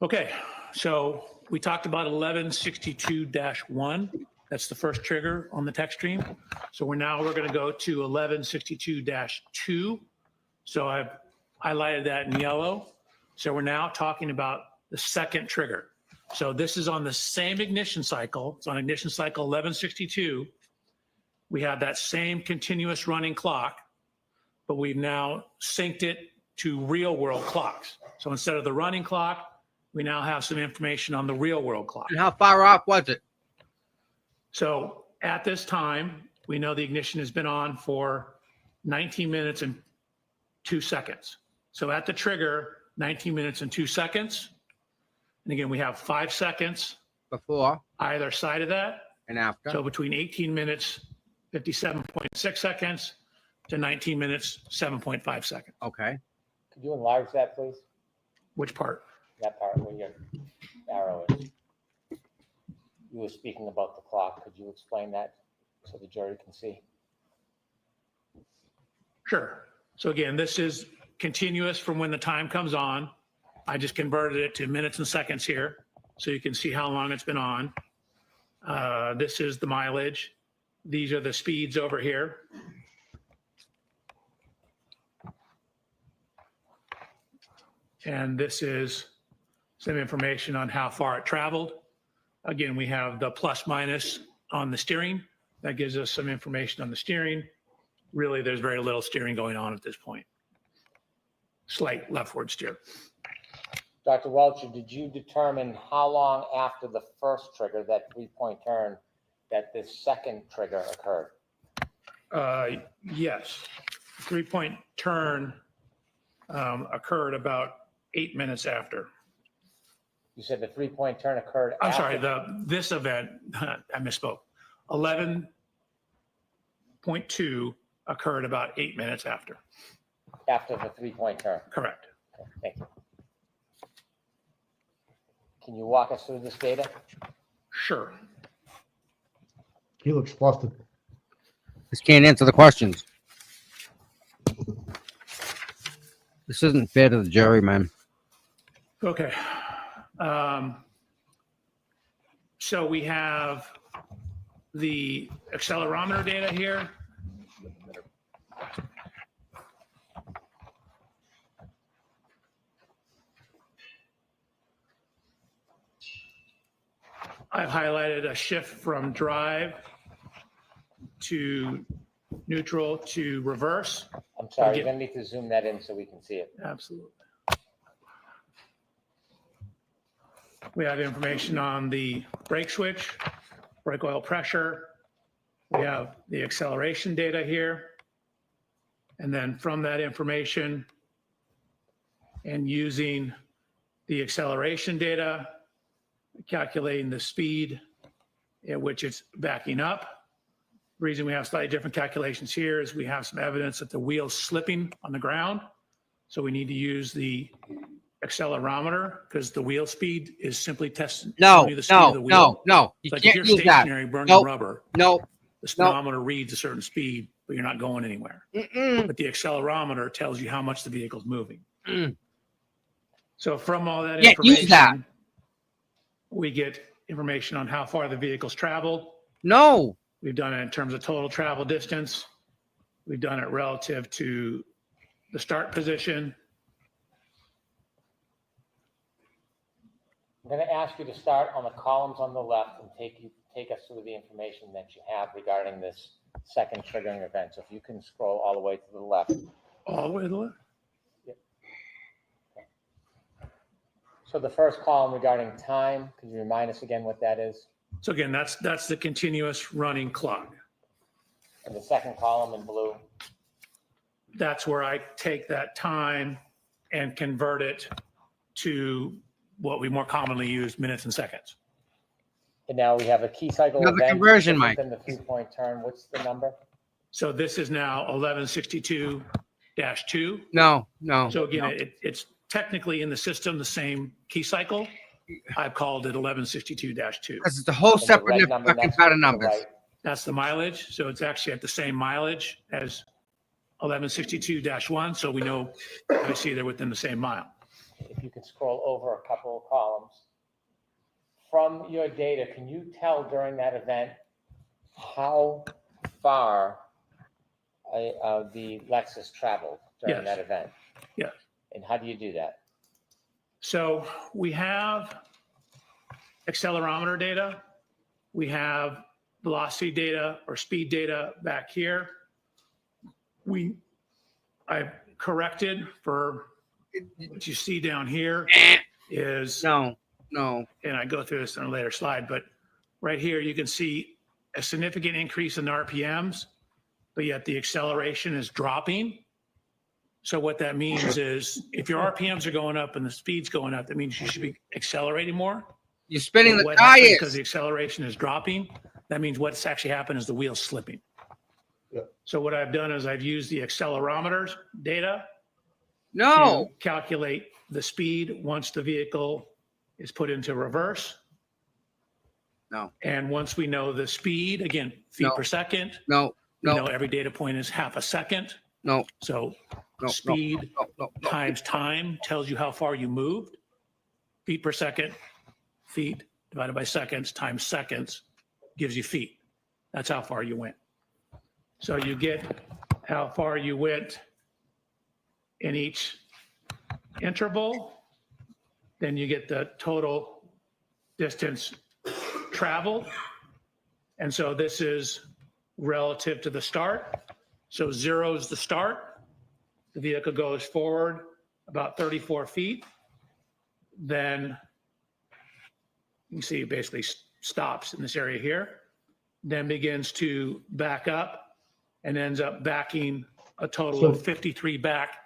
J: Okay, so we talked about 1162-1. That's the first trigger on the text stream. So we're going to go to 1162-2. So I've highlighted that in yellow. So we're now talking about the second trigger. So this is on the same ignition cycle. It's on ignition cycle 1162. We have that same continuous running clock, but we've now synced it to real world clocks. So instead of the running clock, we now have some information on the real world clock.
C: And how far off was it?
J: So at this time, we know the ignition has been on for 19 minutes and 2 seconds. So at the trigger, 19 minutes and 2 seconds. And again, we have 5 seconds
C: Before
J: either side of that.
C: and after.
J: So between 18 minutes, 57.6 seconds to 19 minutes, 7.5 seconds.
C: Okay.
L: Could you enlarge that, please?
J: Which part?
L: that part where your arrow is. You were speaking about the clock. Could you explain that so the jury can see?
J: Sure. So again, this is continuous from when the time comes on. I just converted it to minutes and seconds here, so you can see how long it's been on. This is the mileage. These are the speeds over here. And this is some information on how far it traveled. Again, we have the plus minus on the steering. That gives us some information on the steering. Really, there's very little steering going on at this point. Slight leftward steer.
L: Dr. Welcher, did you determine how long after the first trigger, that 3-point turn, that this second trigger occurred?
J: Yes. 3-point turn occurred about 8 minutes after.
L: You said the 3-point turn occurred
J: I'm
L: after.
J: sorry, this event, I misspoke. 11.2 occurred about 8 minutes after.
L: After the 3-point turn.
J: Correct.
L: Okay, thank you. Can you walk us through this data?
J: Sure.
B: He looks flustered.
C: Just can't answer the questions. This isn't fair to the jury, man.
J: Okay. So we have the accelerometer data here. I've highlighted a shift from drive to neutral to reverse.
L: I'm sorry,
J: Okay.
L: you're gonna need to zoom that in so we can see it.
J: Absolutely. We have information on the brake switch, brake oil pressure. We have the acceleration data here. And then from that information and using the acceleration data, calculating the speed at which it's backing up. The reason we have slightly different calculations here is we have some evidence that the wheel's slipping on the ground. So we need to use the accelerometer because the wheel speed is simply testing
C: No,
J: the speed of the wheel.
C: no.
J: It's
C: You
J: like if
C: can't
J: you're
C: use that.
J: stationary burning
C: Nope.
J: rubber,
C: No.
J: the speedometer reads a certain speed, but you're not going anywhere. But the accelerometer tells you how much the vehicle's moving. So from all that
C: Can't use that.
J: information, we get information on how far the vehicle's traveled.
C: No.
J: We've done it in terms of total travel distance. We've done it relative to the start position.
L: I'm gonna ask you to start on the columns on the left and take us through the information that you have regarding this second triggering event. So if you can scroll all the way to the left.
J: All the way to the left?
L: So the first column regarding time, could you remind us again what that is?
J: So again, that's the continuous running clock.
L: And the second column in blue?
J: That's where I take that time and convert it to what we more commonly use, minutes and seconds.
L: And now we have a key cycle
C: Another
L: event.
C: conversion, Mike.
L: Within the 3-point turn, what's the number?
J: So this is now 1162-2.
C: No.
J: So again,
C: no.
J: it's technically in the system, the same key cycle. I've called it 1162-2.
C: Because it's a whole
L: And the
C: separate
L: red number
C: fucking
L: next
C: set
L: to
C: of
L: the
C: numbers.
L: right.
J: That's the mileage. So it's actually at the same mileage as 1162-1. So we know, obviously, they're within the same mile.
L: If you could scroll over a couple of columns. From your data, can you tell during that event how far the Lexus traveled during
J: Yes.
L: that event?
J: Yes.
L: And how do you do that?
J: So we have accelerometer data. We have velocity data or speed data back here. I've corrected for what you see down here is,
C: No.
J: and I go through this in a later slide, but right here you can see a significant increase in RPMs, but yet the acceleration is dropping. So what that means is if your RPMs are going up and the speed's going up, that means you should be accelerating more.
C: You're spinning
J: But
C: the
J: what happens because
C: tires.
J: the acceleration is dropping, that means what's actually happened is the wheel's slipping.
B: Yeah.
J: So what I've done is I've used the accelerometers data
C: No.
J: to calculate the speed once the vehicle is put into reverse.
C: No.
J: And once we know the speed, again, feet
C: No.
J: per second,
C: No.
J: we
C: No.
J: know every data point is half a second.
C: No.
J: So
C: No.
J: speed
C: No.
J: times time tells you how far you moved. Feet per second, feet divided by seconds times seconds gives you feet. That's how far you went. So you get how far you went in each interval. Then you get the total distance traveled. And so this is relative to the start. So 0 is the start. The vehicle goes forward about 34 feet. Then you can see it basically stops in this area here, then begins to back up and ends up backing a total of 53 back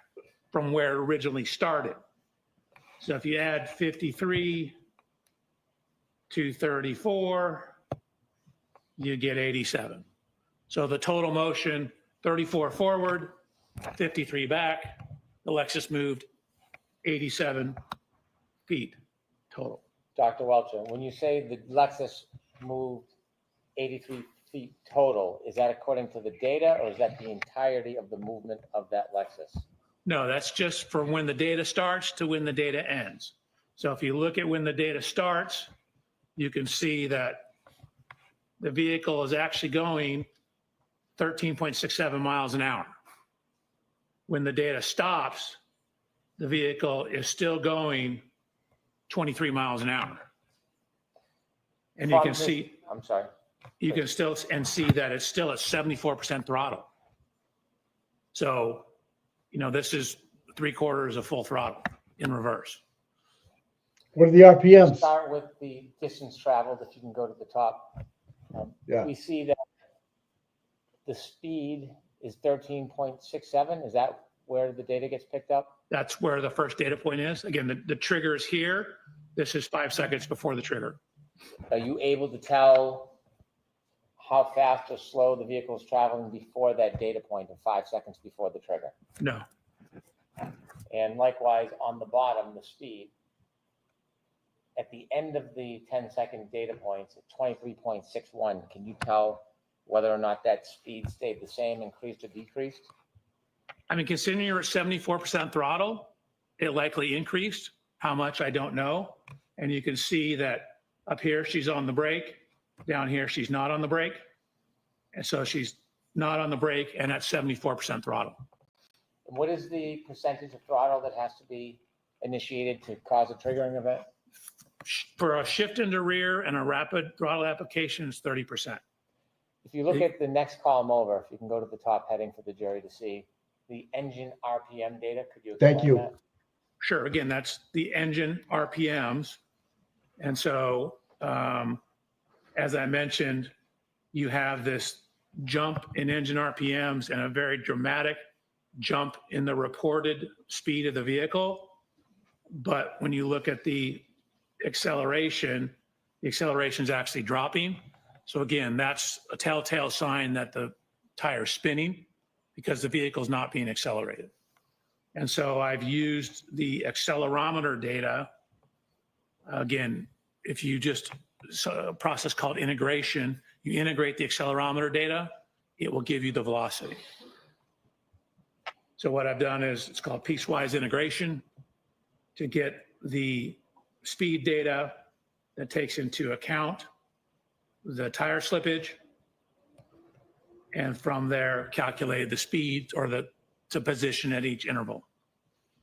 J: from where it originally started. So if you add 53 to 34, you get 87. So the total motion, 34 forward, 53 back, the Lexus moved 87 feet total.
L: Dr. Welcher, when you say the Lexus moved 83 feet total, is that according to the data or is that the entirety of the movement of that Lexus?
J: No, that's just from when the data starts to when the data ends. So if you look at when the data starts, you can see that the vehicle is actually going 13.67 miles an hour. When the data stops, the vehicle is still going 23 miles an hour. And you can see,
L: I'm sorry.
J: you can still and see that it's still at 74% throttle. So, you know, this is 3/4 of full throttle in reverse.
B: What are the RPMs?
L: Start with the distance traveled, if you can go to the top.
B: Yeah.
L: We see that the speed is 13.67. Is that where the data gets picked up?
J: That's where the first data point is. Again, the trigger is here. This is 5 seconds before the trigger.
L: Are you able to tell how fast or slow the vehicle is traveling before that data point of 5 seconds before the trigger?
J: No.
L: And likewise, on the bottom, the speed. At the end of the 10-second data points at 23.61, can you tell whether or not that speed stayed the same, increased, or decreased?
J: I mean, considering you're at 74% throttle, it likely increased. How much, I don't know. And you can see that up here, she's on the brake. Down here, she's not on the brake. And so she's not on the brake and at 74% throttle.
L: And what is the percentage of throttle that has to be initiated to cause a triggering event?
J: For a shift into rear and a rapid throttle application, it's 30%.
L: If you look at the next column over, if you can go to the top heading for the jury to see the engine RPM data, could you explain
B: Thank you.
L: that?
J: Sure. Again, that's the engine RPMs. And so, as I mentioned, you have this jump in engine RPMs and a very dramatic jump in the reported speed of the vehicle. But when you look at the acceleration is actually dropping. So again, that's a telltale sign that the tire is spinning because the vehicle is not being accelerated. And so I've used the accelerometer data. Again, if you just, a process called integration, you integrate the accelerometer data, it will give you the velocity. So what I've done is it's called piecewise integration to get the speed data that takes into account the tire slippage, and from there calculate the speed or the position at each interval.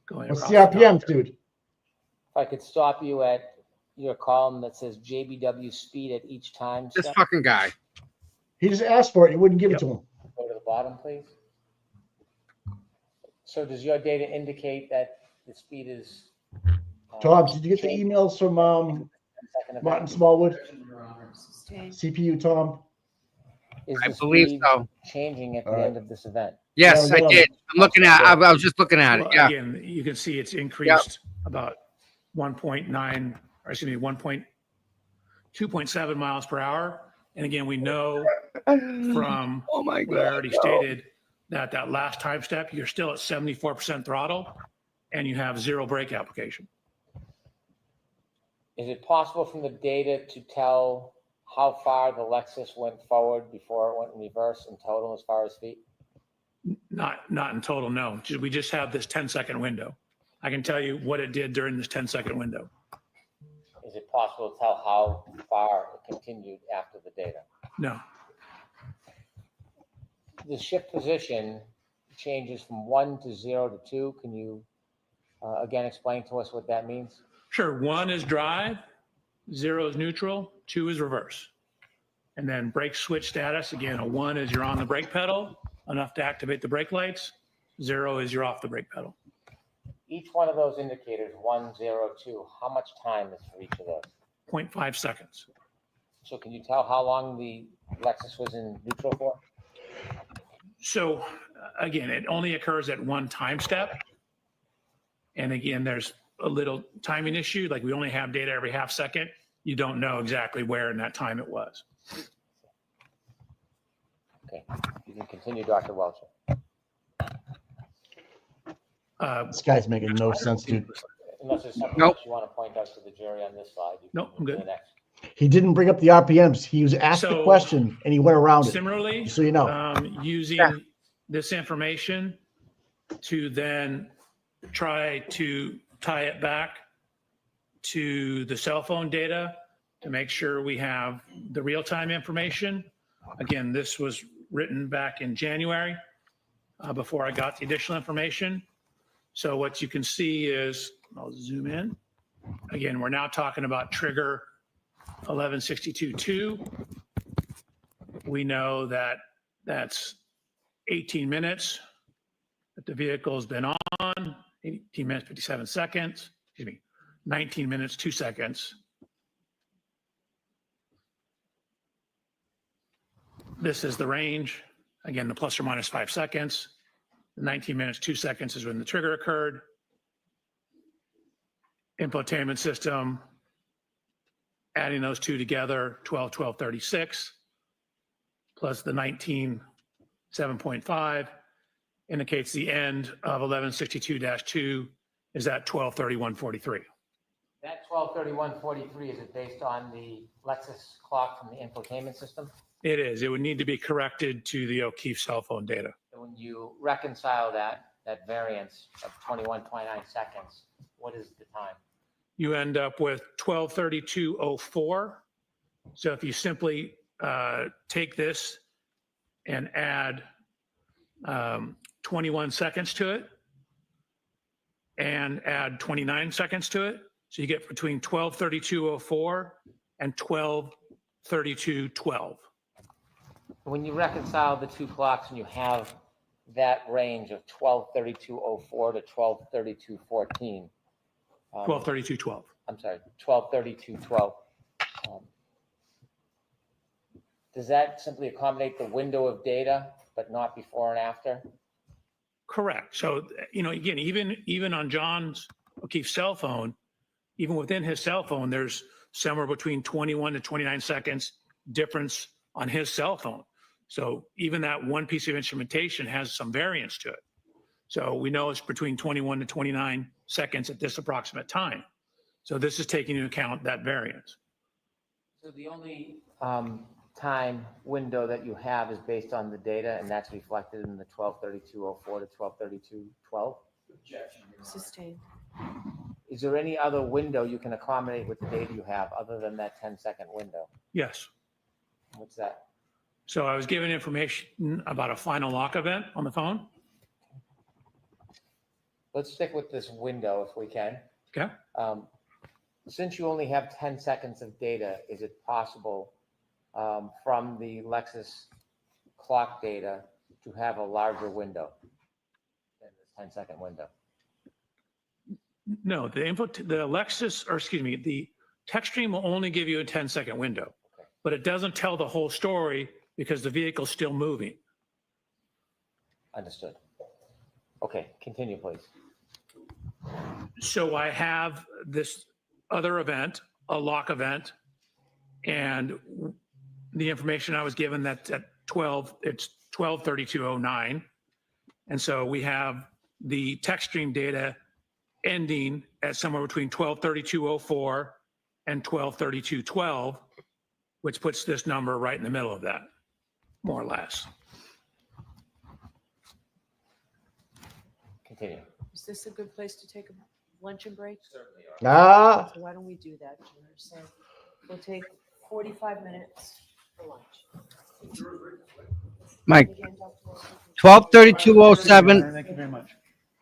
B: What's the RPMs, dude?
L: If I could stop you at your column that says JBW speed at each time.
C: This
L: step.
C: fucking guy.
B: He just asked for it. You wouldn't give it to him.
L: Go to the bottom, please. So does your data indicate that the speed is?
B: Tom, did you get the emails from Martin Smallwood? CPU, Tom?
L: Is
C: I
L: the
C: believe
L: speed
C: so.
L: changing at the
B: All right.
L: end of this event?
C: Yes, I did. I'm looking at. I was just looking at it.
J: Well,
C: Yeah.
J: again, you can see it's increased about 1.9, or excuse me, 2.7 miles per hour. And again, we know from
C: Oh my
J: what I
C: God.
J: already
C: no.
J: stated that last time step, you're still at 74% throttle. and you have 0 brake application.
L: Is it possible from the data to tell how far the Lexus went forward before it went in reverse in total as far as feet?
J: Not in total, no. We just have this 10-second window. I can tell you what it did during this 10-second window.
L: Is it possible to tell how far it continued after the data?
J: No.
L: The shift position changes from 1 to 0 to 2. Can you again explain to us what that means?
J: Sure. 1 is drive, 0 is neutral, 2 is reverse. And then brake switch status, again, a 1 is you're on the brake pedal, enough to activate the brake lights. 0 is you're off the brake pedal.
L: Each one of those indicators, 1, 0, 2, how much time is for each of those?
J: 0.5 seconds.
L: So can you tell how long the Lexus was in neutral for?
J: So again, it only occurs at one time step. And again, there's a little timing issue. Like we only have data every half second. You don't know exactly where in that time it was.
L: Okay, you can continue, Dr. Welcher.
B: This guy's making no sense, dude.
L: Unless there's something
C: Nope.
L: else you want to point out to the jury on this slide. You can
J: Nope, I'm
L: move to
J: good.
L: the next.
B: He didn't bring up the RPMs. He was asked the
J: So,
B: question and he went around it.
J: Similarly,
B: Just so you know.
J: using this information to then try to tie it back to the cell phone data to make sure we have the real-time information. Again, this was written back in January before I got the additional information. So what you can see is, I'll zoom in. Again, we're now talking about trigger 1162.2. We know that that's 18 minutes that the vehicle has been on, 18 minutes, 57 seconds, 19 minutes, 2 seconds. This is the range. Again, the plus or minus 5 seconds. The 19 minutes, 2 seconds is when the trigger occurred. Infotainment system, adding those two together, 12:36, plus the 19:7.5 indicates the end of 1162-2 is at 12:31:43.
L: That 12:31:43, is it based on the Lexus clock from the infotainment system?
J: It is. It would need to be corrected to the O'Keefe cell phone data.
L: And when you reconcile that variance of 21.9 seconds, what is the time?
J: You end up with 12:32:04. So if you simply take this and add 21 seconds to it and add 29 seconds to it, so you get between 12:32:04 and 12:32:12.
L: When you reconcile the two clocks and you have that range of 12:32:04 to 12:32:14.
J: 12:32:12.
L: I'm sorry, 12:32:12. Does that simply accommodate the window of data, but not before and after?
J: Correct. So, again, even on John's O'Keefe cell phone, even within his cell phone, there's somewhere between 21 to 29 seconds difference on his cell phone. So even that one piece of instrumentation has some variance to it. So we know it's between 21 to 29 seconds at this approximate time. So this is taking into account that variance.
L: So the only time window that you have is based on the data, and that's reflected in the 12:32:04 to 12:32:12?
G: Sustained.
L: Is there any other window you can accommodate with the data you have other than that 10-second window?
J: Yes.
L: What's that?
J: So I was given information about a final lock event on the phone.
L: Let's stick with this window if we can.
J: Okay.
L: Since you only have 10 seconds of data, is it possible from the Lexus clock data to have a larger window than this 10-second window?
J: No, the TechStream will only give you a 10-second window, but it doesn't tell the whole story because the vehicle's still moving.
L: Understood. Okay, continue, please.
J: So I have this other event, a lock event, and the information I was given that at 12:32:09. And so we have the TechStream data ending at somewhere between 12:32:04 and 12:32:12, which puts this number right in the middle of that, more or less.
L: Continue.
G: Is this a good place to take a luncheon break?
L: Certainly.
B: Ah,
G: So why don't we do that, Junior? So we'll take 45 minutes for lunch.
C: Mike,
G: Again, Dr. Wilson.
C: 12:32:07
J: Thank you very much.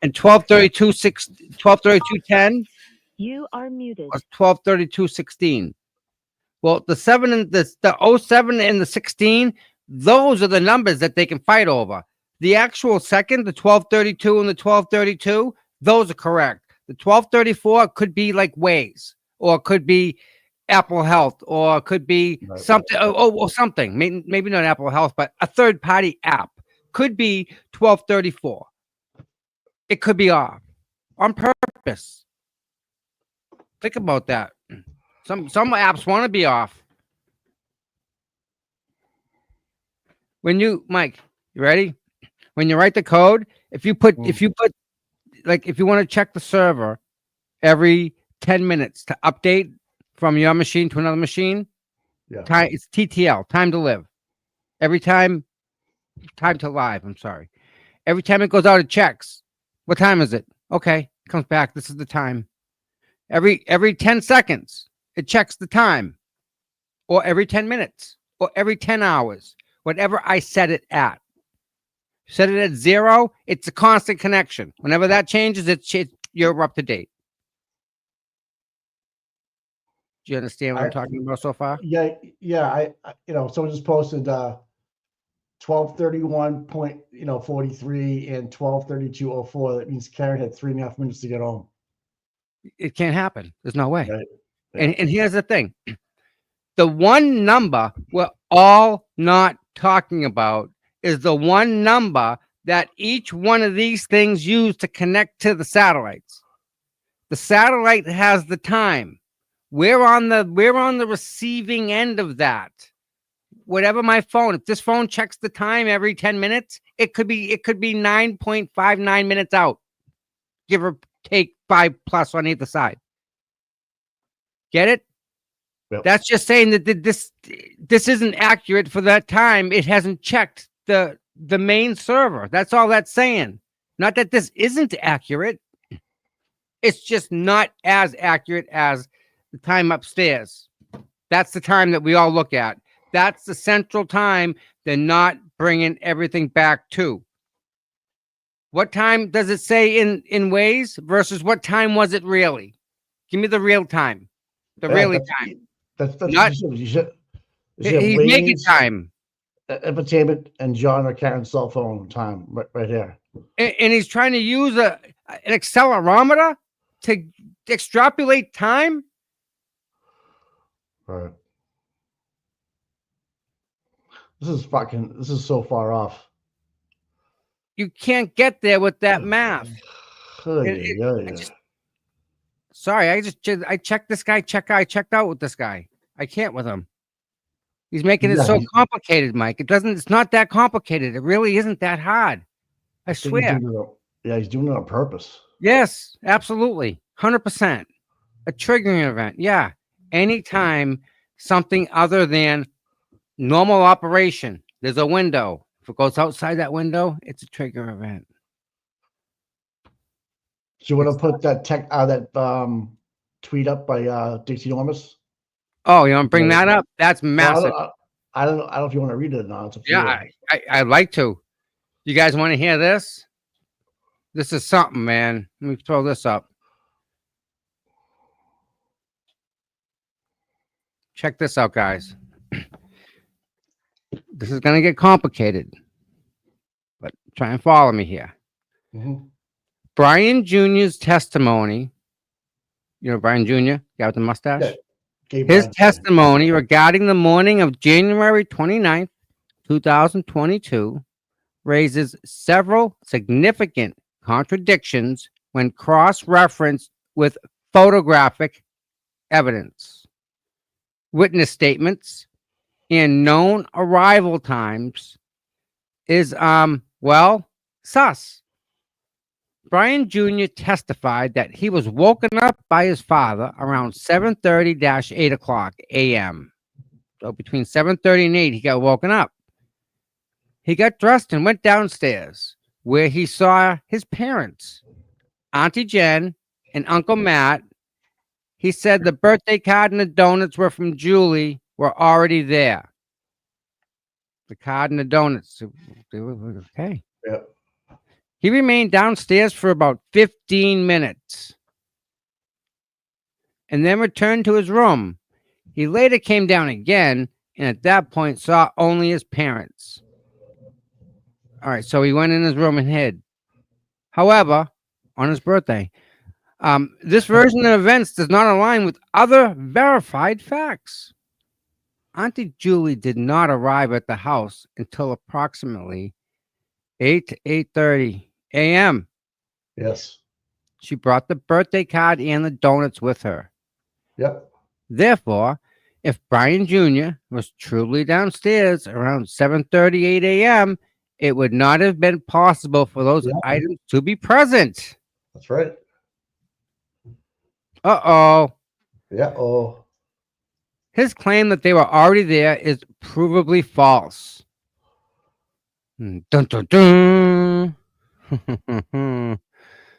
C: and 12:32:10
H: You are muted.
C: or 12:32:16. Well, the 7 and the 07 and the 16, those are the numbers that they can fight over. The actual second, the 12:32 and the 12:32, those are correct. The 12:34 could be like Waze, or could be Apple Health, or could be
B: Right.
C: something, or something. Maybe not Apple Health, but a third party app could be 12:34. It could be off on purpose. Think about that. Some apps want to be off. When you, Mike, you ready? When you write the code, if you put like, if you want to check the server every 10 minutes to update from your machine to another machine,
B: yeah.
C: time, it's TTL, time to live. Every time to live, I'm sorry. Every time it goes out, it checks. What time is it? Okay, comes back. This is the time. Every 10 seconds, it checks the time. Or every 10 minutes, or every 10 hours, whatever I set it at. Set it at 0, it's a constant connection. Whenever that changes, you're up to date. Do you understand what I'm talking about so far?
B: Yeah, I someone just posted 12:31.43 and 12:32:04. That means Karen had 3.5 minutes to get home.
C: It can't happen. There's no way.
B: Right.
C: And here's the thing. The one number we're all not talking about is the one number that each one of these things use to connect to the satellites. The satellite has the time. We're on the receiving end of that. Whatever my phone, if this phone checks the time every 10 minutes, it could be 9.59 minutes out. Give or take 5+ on either side. Get it?
B: Yep.
C: That's just saying that this isn't accurate for that time. It hasn't checked the main server. That's all that's saying. Not that this isn't accurate. It's just not as accurate as the time upstairs. That's the time that we all look at. That's the central time they're not bringing everything back to. What time does it say in Waze versus what time was it really? Give me the real time. The really time.
B: That's
C: Not,
B: you should
C: he's making time.
B: Entertainment and John or Karen's cell phone time right here.
C: And he's trying to use an accelerometer to extrapolate time.
B: Right. This is so far off.
C: You can't get there with that math. Sorry, I checked this guy. I checked out with this guy. I can't with him. He's making it so complicated, Mike. It's not that complicated. It really isn't that hard. I swear.
B: He's doing it on purpose.
C: Yes, absolutely. 100%. A triggering event. Yeah. Anytime something other than normal operation, there's a window. If it goes outside that window, it's a trigger event.
B: Do you want to put that tweet up by Dixie Normus?
C: Oh, you want to bring that up? That's massive.
B: I don't know if you want to read it or not.
C: Yeah, I'd like to. You guys want to hear this? This is something, man. Let me throw this up. Check this out, guys. This is going to get complicated, but try and follow me here.
B: Mm-hmm.
C: Brian Jr.'s testimony. You know Brian Jr., guy with the mustache?
B: Yeah.
C: His testimony regarding the morning of January 29th, 2022 raises several significant contradictions when cross-referenced with photographic evidence, witness statements, and known arrival times is, sus. Brian Jr. testified that he was woken up by his father around 7:30-8 o'clock a.m. So between 7:30 and 8, he got woken up. He got dressed and went downstairs, where he saw his parents, Auntie Jen and Uncle Matt. He said the birthday card and the donuts were from Julie were already there. The card and the donuts, they were okay.
B: Yep.
C: He remained downstairs for about 15 minutes and then returned to his room. He later came down again and at that point saw only his parents. All right, so he went in his room and hid. However, on his birthday, this version of events does not align with other verified facts. Auntie Julie did not arrive at the house until approximately 8 to 8:30 a.m.
B: Yes.
C: She brought the birthday card and the donuts with her.
B: Yep.
C: Therefore, if Brian Jr. was truly downstairs around 7:38 a.m., it would not have been possible for those items to be present.
B: That's right.
C: Uh-oh.
B: Yeah. Oh.
C: His claim that they were already there is provably false. Dun, dun, dun.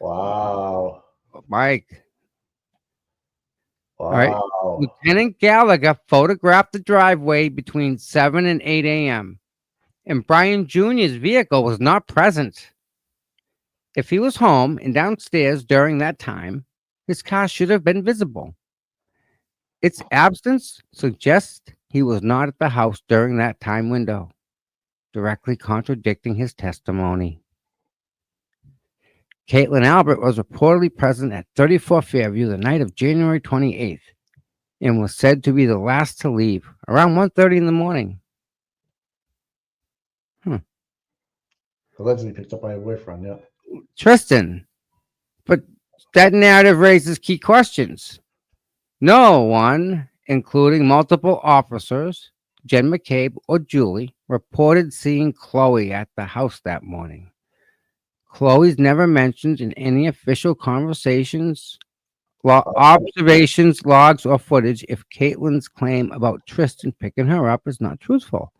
B: Wow.
C: Mike.
B: Wow.
C: All right. Lieutenant Gallagher photographed the driveway between 7 and 8 a.m. and Brian Jr.'s vehicle was not present. If he was home and downstairs during that time, his car should have been visible. Its absence suggests he was not at the house during that time window, directly contradicting his testimony. Caitlin Albert was reportedly present at 34 Fairview the night of January 28th and was said to be the last to leave around 1:30 in the morning.
B: Allegedly picked up by a boyfriend, yeah.
C: Tristan, but that narrative raises key questions. No one, including multiple officers, Jen McCabe or Julie, reported seeing Chloe at the house that morning. Chloe's never mentioned in any official conversations, observations, logs, or footage if Caitlin's claim about Tristan picking her up is not truthful.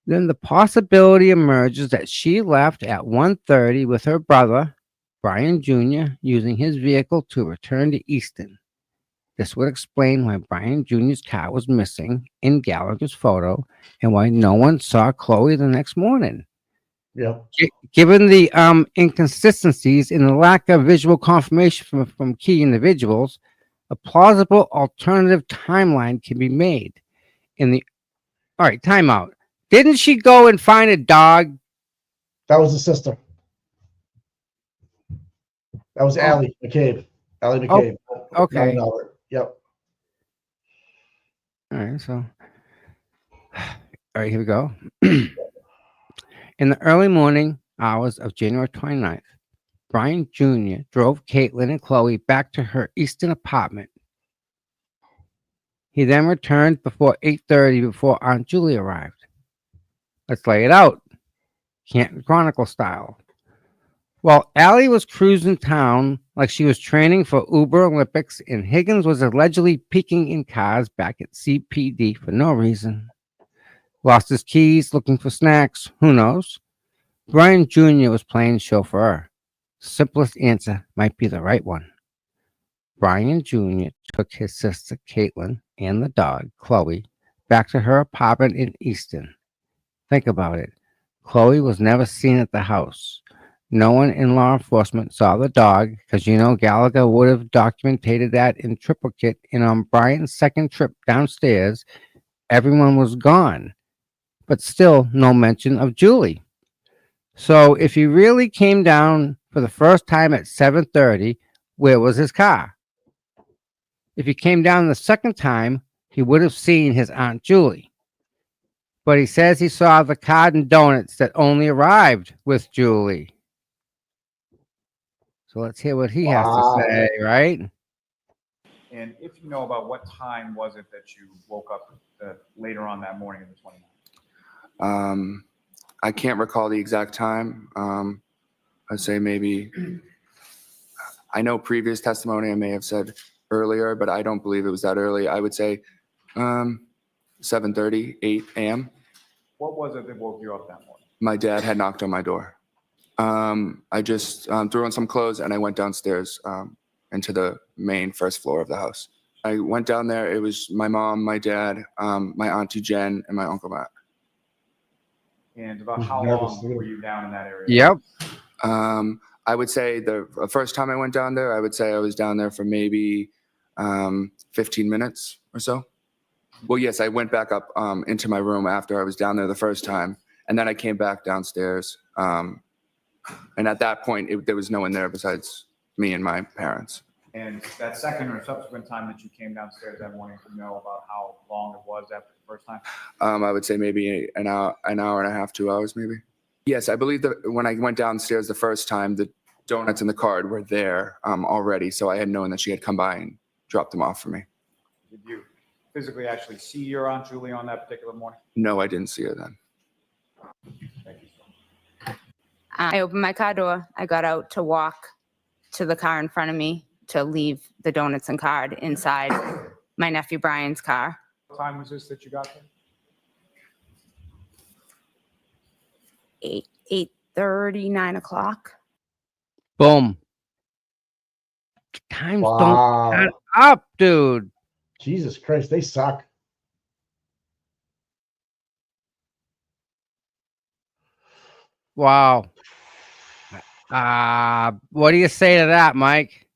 C: Then the possibility emerges that she left at 1:30 with her brother, Brian Jr., using his vehicle to return to Easton. This would explain why Brian Jr.'s car was missing in Gallagher's photo and why no one saw Chloe the next morning.
B: Yeah.
C: Given the inconsistencies in the lack of visual confirmation from key individuals, a plausible alternative timeline can be made. All right, timeout. Didn't she go and find a dog?
B: That was the sister. That was Allie McCabe. Allie McCabe.
C: Okay.
B: Yep.
C: All right, so. All right, here we go. In the early morning hours of January 29th, Brian Jr. drove Caitlin and Chloe back to her Easton apartment. He then returned before 8:30 before Aunt Julie arrived. Let's lay it out. Canton Chronicle style. While Allie was cruising town like she was training for Uber Olympics and Higgins was allegedly peeking in cars back at CPD for no reason. Lost his keys, looking for snacks, who knows? Brian Jr. was playing chauffeur. Simplest answer might be the right one. Brian Jr. took his sister Caitlin and the dog, Chloe, back to her apartment in Easton. Think about it. Chloe was never seen at the house. No one in law enforcement saw the dog because Gallagher would have documented that in triplicate, and on Brian's second trip downstairs, everyone was gone. But still no mention of Julie. So if he really came down for the first time at 7:30, where was his car? If he came down the second time, he would have seen his Aunt Julie. But he says he saw the card and donuts that only arrived with Julie. So let's hear what he has to say, right?
M: And if you know about what time was it that you woke up later on that morning of the 29th?
N: I can't recall the exact time. I I'd say maybe, I know previous testimony I may have said earlier, but I don't believe it was that early. I would say 7:30, 8 a.m.
M: What was it that woke you up that morning?
N: My dad had knocked on my door. I just threw on some clothes and I went downstairs into the main first floor of the house. I went down there. It was my mom, my dad, my auntie Jen, and my uncle Matt.
M: And about how long were you down in that area?
C: Yep.
N: I would say the first time I went down there, I would say I was down there for maybe 15 minutes or so. Well, yes, I went back up into my room after I was down there the first time, and then I came back downstairs. And at that point, there was no one there besides me and my parents.
M: And that second or subsequent time that you came downstairs that morning, do you know about how long it was after the first time?
N: I would say maybe an hour and a half, 2 hours, maybe. Yes, I believe that when I went downstairs the first time, the donuts and the card were there already, so I had known that she had come by and dropped them off for me.
M: Did you physically actually see your Aunt Julie on that particular morning?
N: No, I didn't see her then.
M: Thank you so much.
O: I opened my car door. I got out to walk to the car in front of me to leave the donuts and card inside my nephew Brian's car.
M: What time was this that you got there?
O: 8:30, 9 o'clock.
C: Boom. Times
B: Wow.
C: don't add up, dude.
B: Jesus Christ, they suck.
C: Wow. What do you say to that, Mike?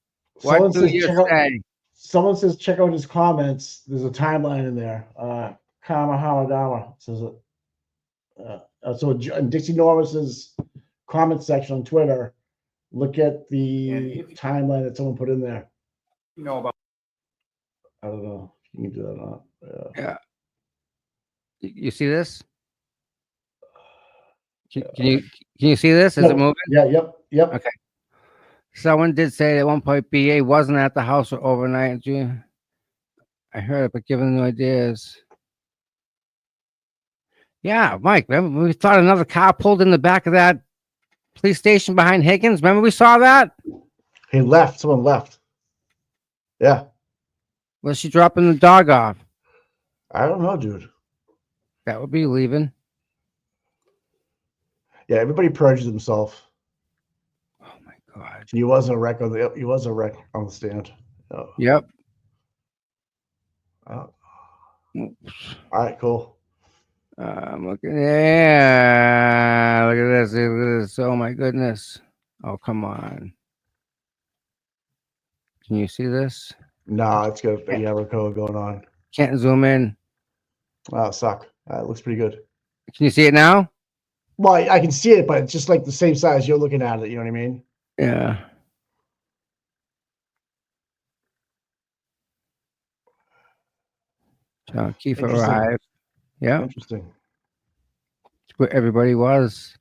C: What do you say?
B: Someone says check out his comments. There's a timeline in there. Kama Hamadama says it. So in Dixie Norris's comment section on Twitter, look at the timeline that someone put in there.
M: You know about.
B: I don't know if you can do that or not.
C: Yeah. You see this? Can you see this? Is
B: No,
C: it moving?
B: Yeah, yep.
C: Okay. Someone did say that at one point BA wasn't at the house overnight. I heard it, but given no ideas. Yeah, Mike, remember we thought another car pulled in the back of that police station behind Higgins? Remember we saw that?
B: He left. Someone left. Yeah.
C: Was she dropping the dog off?
B: I don't know, dude.
C: That would be leaving.
B: Yeah, everybody perjured himself.
C: Oh my God.
B: He was a wreck on the stand. Oh.
C: Yep.
B: All right, cool.
C: I'm looking. Yeah, look at this. Look at this. Oh my goodness. Oh, come on. Can you see this?
B: No, it's got a Yarico going on.
C: Can't zoom in.
B: Oh, suck. It looks pretty good.
C: Can you see it now?
B: Well, I can see it, but it's just like the same size you're looking at it. You know what I mean?
C: Yeah. John Keefe
B: Interesting.
C: arrived. Yeah.
B: Interesting.
C: It's where everybody was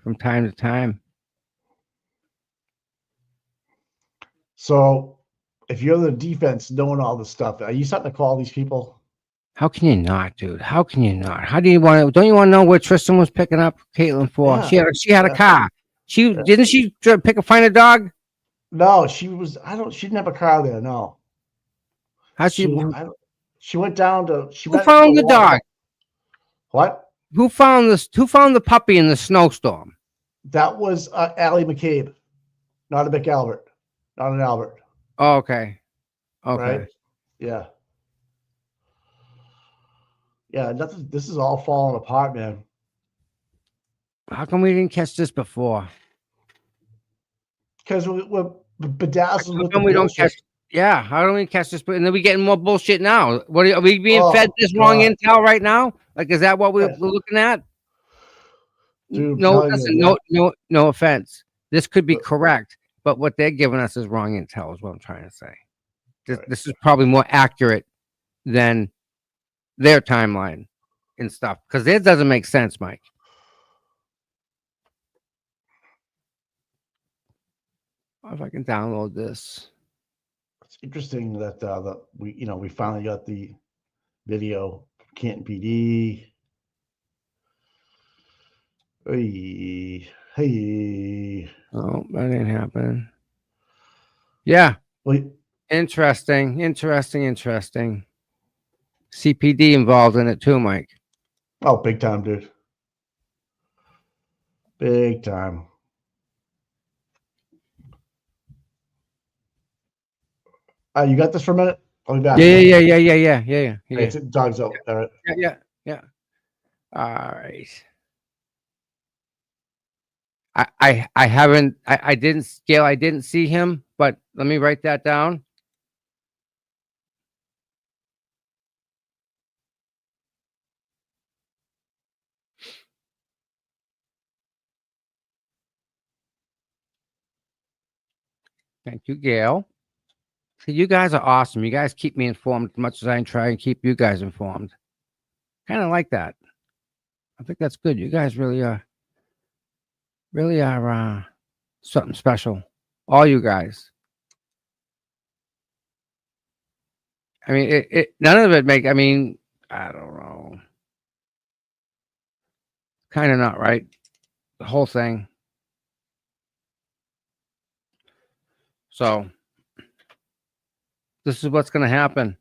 C: from time to time.
B: So, if you're the defense knowing all this stuff, are you starting to call these people?
C: How can you not, dude? How can you not? How do you want to? Don't you want to know where Tristan was picking up Caitlin for?
B: Yeah.
C: She had a car. Didn't she find a dog?
B: No, she was. She didn't have a car there. No.
C: How'd
B: She went down to.
C: Who found the dog?
B: What?
C: Who found this? Who found the puppy in the snowstorm?
B: That was Allie McCabe, not a McAlbert, not an Albert.
C: Oh, okay. Okay.
B: Right? Yeah. Yeah, nothing. This is all falling apart, man.
C: How come we didn't catch this before?
B: Because we're bedazzled with
C: How come we don't catch? Yeah, how do we catch this? And then we getting more bullshit now. What are we being fed this wrong intel right now? Like, is that what we're looking at?
B: Dude,
C: no, listen, no offense. This could be correct, but what they're giving us is wrong intel. Is what I'm trying to say. This is probably more accurate than their timeline and stuff, because it doesn't make sense, Mike. If I can download this.
B: It's interesting that we finally got the video from Canton PD. Hey, hey.
C: Oh, that ain't happening. Yeah.
B: Wait.
C: Interesting. CPD involved in it too, Mike.
B: Oh, big time, dude. Big time. You got this for a minute? I'll be back.
C: Yeah.
B: Hey, dog's out. All right.
C: Yeah. All right. I haven't I didn't scale, I didn't see him, but let me write that down. Thank you, Gail. See, you guys are awesome. You guys keep me informed as much as I try and keep you guys informed. Kind of like that. I think that's good. You guys really are something special. All you guys. I mean, none of it I mean, I don't know. Kind of not right. The whole thing. So this is what's going to happen.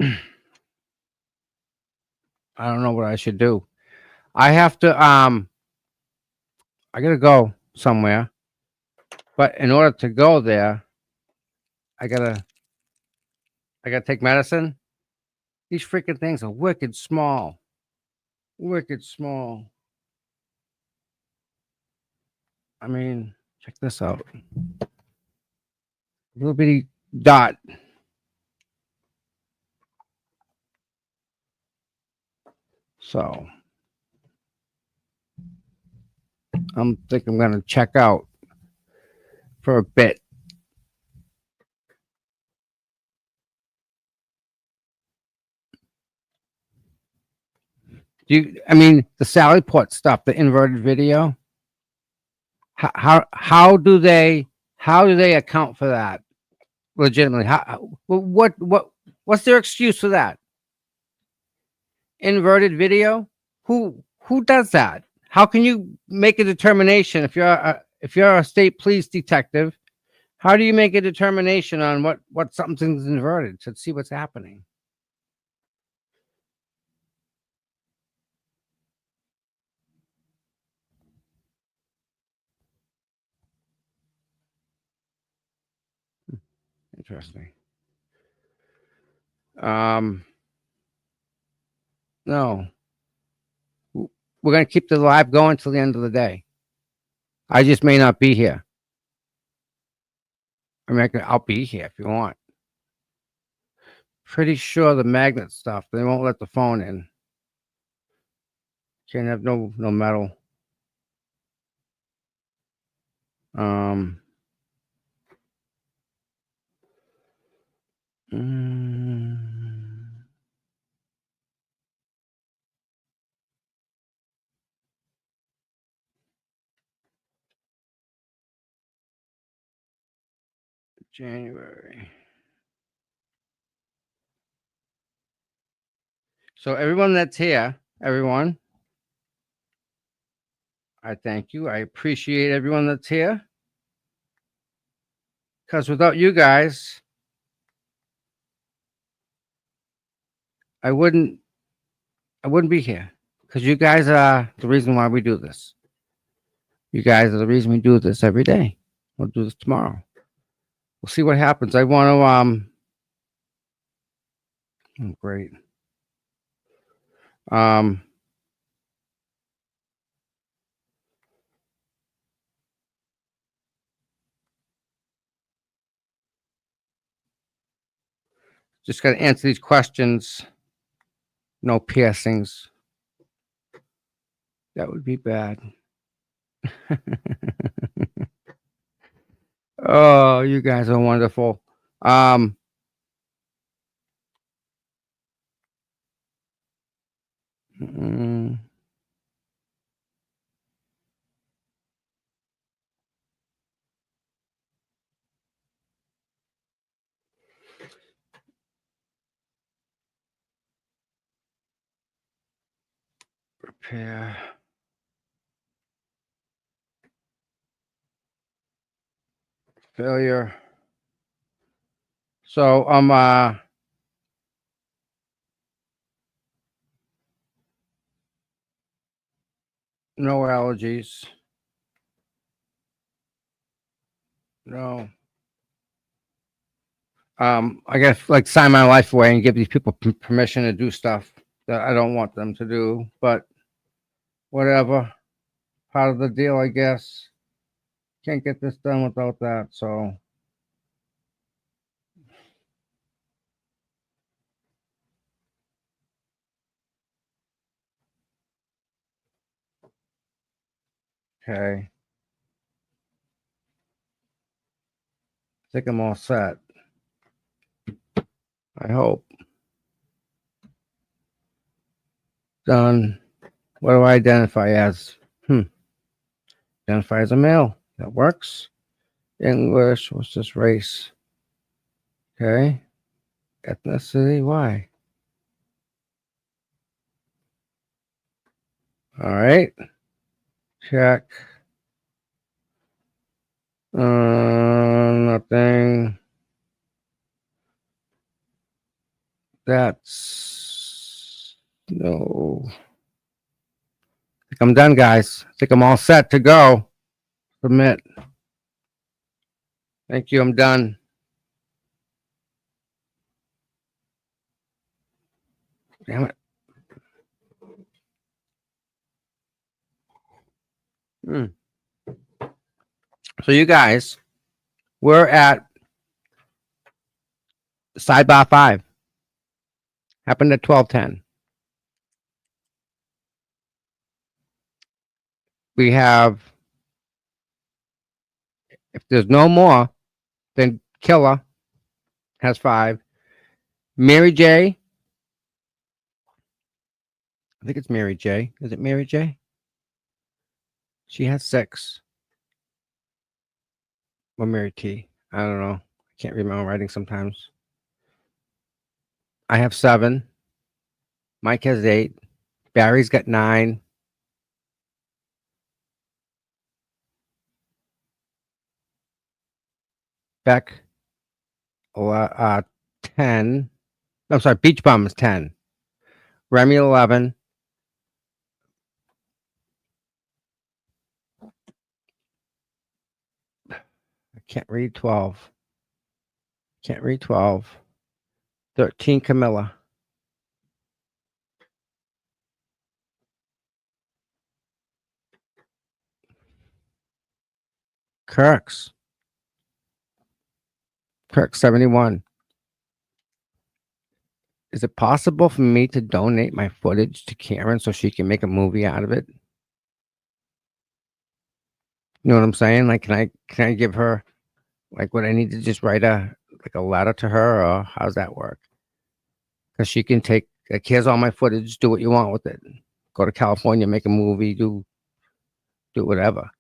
C: I don't know what I should do. I have to I got to go somewhere. But in order to go there, I got to take medicine. These freaking things are wicked small. Wicked small. I mean, check this out. Little bitty dot. So I'm thinking I'm gonna check out for a bit. I mean the Sally Port stuff, the inverted video? How do they account for that legitimately? What's their excuse for that? Inverted video? Who does that? How can you make a determination if you're a state police detective? How do you make a determination on what something's inverted to see what's happening? Interesting. No. We're going to keep the live going till the end of the day. I just may not be here. I mean, I'll be here if you want. Pretty sure the magnet stuff, they won't let the phone in. Can't have no metal. January. So everyone that's here, everyone, I thank you. I appreciate everyone that's here. Because without you guys, I wouldn't be here. Because you guys are the reason why we do this. You guys are the reason we do this every day. We'll do this tomorrow. We'll see what happens. I want to oh, great. Just got to answer these questions. No piercings. That would be bad. Oh, you guys are wonderful. Prepare. Failure. So no allergies. No. I guess like sign my life away and give these people permission to do stuff that I don't want them to do, but whatever. Part of the deal, I guess. Can't get this done without that, so. Okay. I think I'm all set. I hope. Done. What do I identify as? Identify as a male. That works. English. What's this race? Okay. Ethnicity. Why? All right. Check. Nothing. That's no. I think I'm done, guys. I think I'm all set to go. Submit. Thank you. I'm done. Damn it. So you guys, we're at sidebar 5. Happened at 12:10. We have, if there's no more, then Killer has 5. Mary J. I think it's Mary J. Is it Mary J? She has 6. Or Mary T. I don't know. I can't read my own writing sometimes. I have 7. Mike has 8. Barry's got 9. Beck, 10. I'm sorry, Beach Bum is 10. Remy 11. I can't read 12. Can't read 12. 13, Camilla. Kirk 71. Is it possible for me to donate my footage to Karen so she can make a movie out of it? You know what I'm saying? Like, can I give her, like, what I need to just write a letter to her, or how's that work? Because she can take, like, here's all my footage, do what you want with it. Go to California, make a movie, do whatever.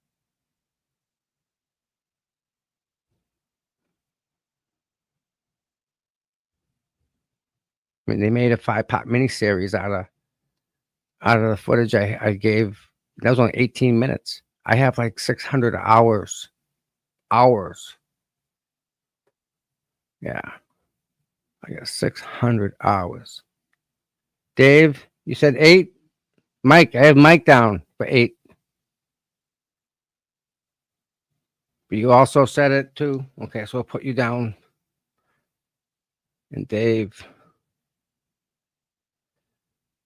C: I mean, they made a 5-part miniseries out of the footage I gave. That was only 18 minutes. I have like 600 hours. Yeah. I got 600 hours. Dave, you said 8? Mike, I have Mike down for 8. But you also said it too. Okay, so I'll put you down. And Dave.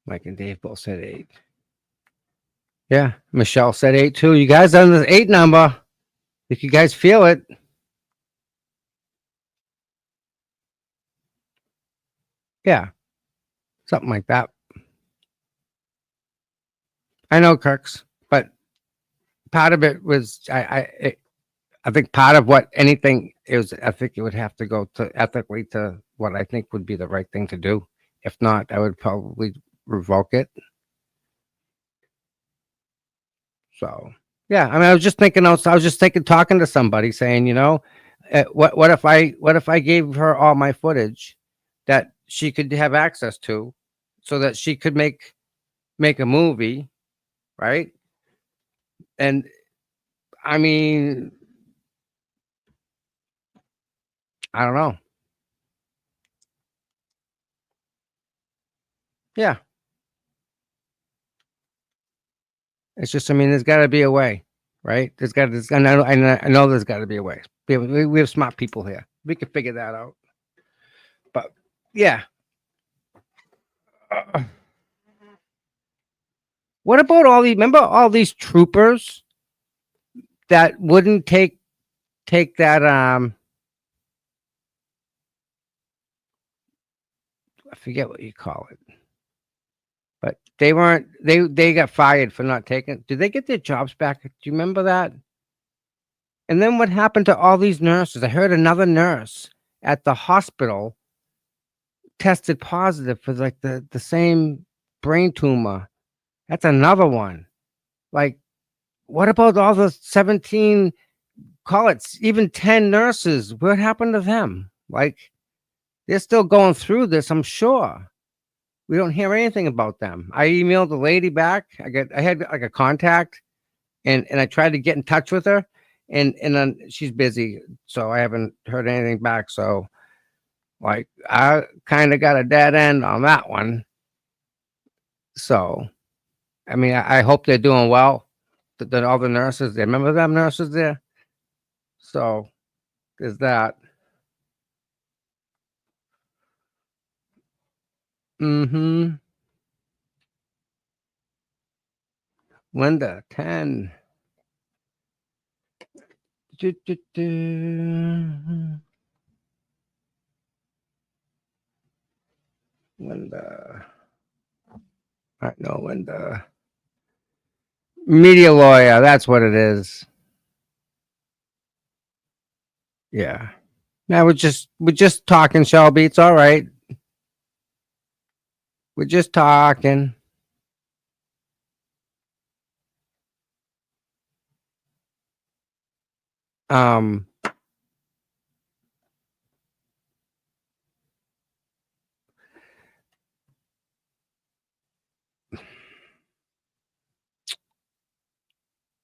C: Mike and Dave both said 8. Yeah, Michelle said 8 too. You guys on the 8 number. If you guys feel it. Yeah. Something like that. I know, Kirks, but part of it was I think part of what anything is, I think it would have to go to ethically to what I think would be the right thing to do. If not, I would probably revoke it. So yeah, I mean, I was just thinking, talking to somebody, saying, you know, what if I gave her all my footage that she could have access to, so that she could make a movie, right? And I mean, I don't know. Yeah. It's just, I mean, there's got to be a way, right? I know there's got to be a way. We have smart people here. We can figure that out. But yeah. What about remember all these troopers that wouldn't take that, I forget what you call it, but they got fired for not taking. Did they get their jobs back? Do you remember that? And then what happened to all these nurses? I heard another nurse at the hospital tested positive for like the same brain tumor. That's another one. Like, what about all the 17, call it even 10 nurses? What happened to them? Like, they're still going through this, I'm sure. We don't hear anything about them. I emailed the lady back. I had like a contact, and I tried to get in touch with her, and then she's busy, so I haven't heard anything back. So, like, I kind of got a dead end on that one. So, I mean, I hope they're doing well. All the nurses, remember them nurses there? So, there's that. Mm-hmm. Linda, 10. Linda. I know Linda. Media lawyer, that's what it is. Yeah. Now we're just talking, Shelby. It's all right. We're just talking.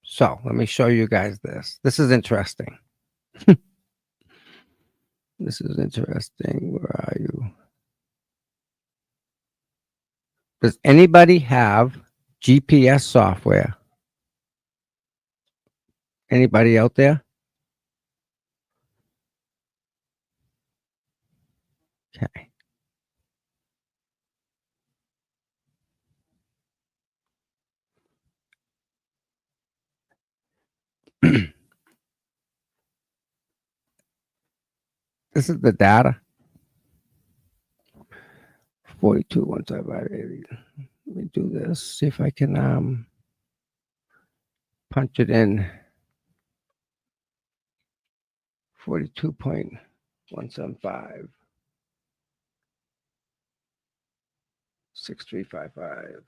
C: So let me show you guys this. This is interesting. This is interesting. Where are you? Does anybody have GPS software? Anybody out there? Okay. This is the data. 42, 175, 80. Let me do this. See if I can punch it in. 42.175. 6355.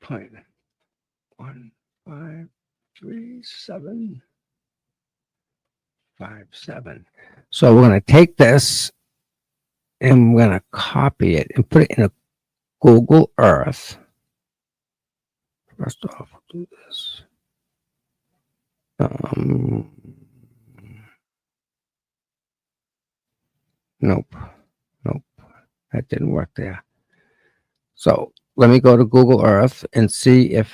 C: Point 153757. So we're going to take this and we're going to copy it and put it in a Google Earth. First off, we'll do this. Nope. That didn't work there. So let me go to Google Earth and see if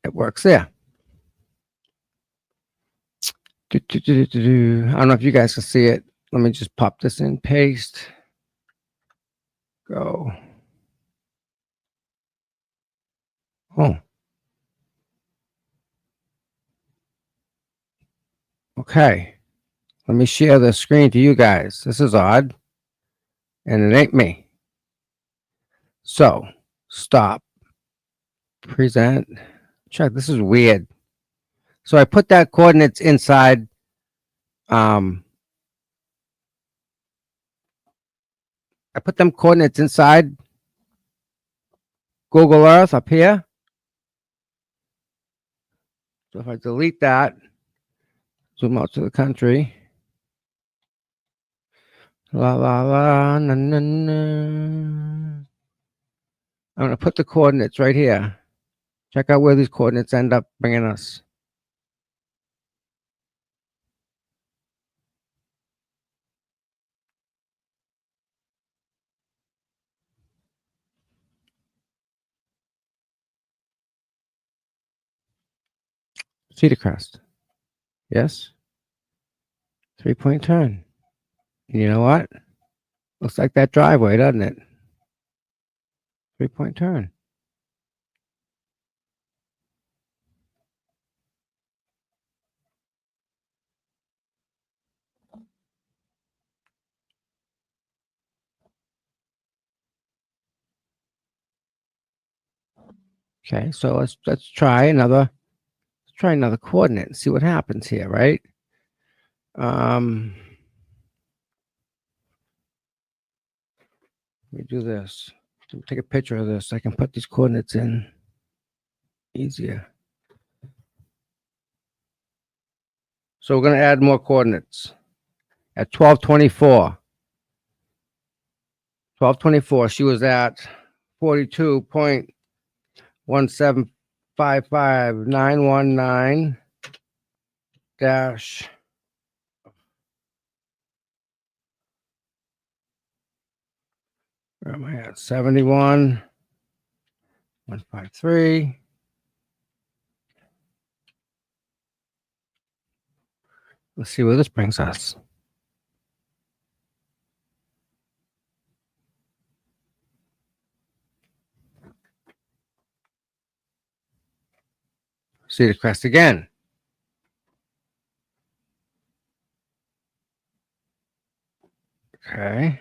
C: it works there. I don't know if you guys can see it. Let me just pop this in, paste, go. Oh. Okay. Let me share the screen to you guys. This is odd. And it ain't me. So, stop. Present. Check. This is weird. So I put that coordinates inside. I put them coordinates inside Google Earth up here. So if I delete that, zoom out to the country. La la la na na na. I'm gonna put the coordinates right here. Check out where these coordinates end up bringing us. Cedar Crest. Yes. 3-point turn. You know what? Looks like that driveway, doesn't it? 3-point turn. Okay, so let's try another coordinate and see what happens here, right? Let me do this. Take a picture of this. I can put these coordinates in easier. So we're going to add more coordinates. At 1224. 1224, she was at 42.1755919 dash where am I at? 71 153. Let's see where this brings us. Cedar Crest again. Okay.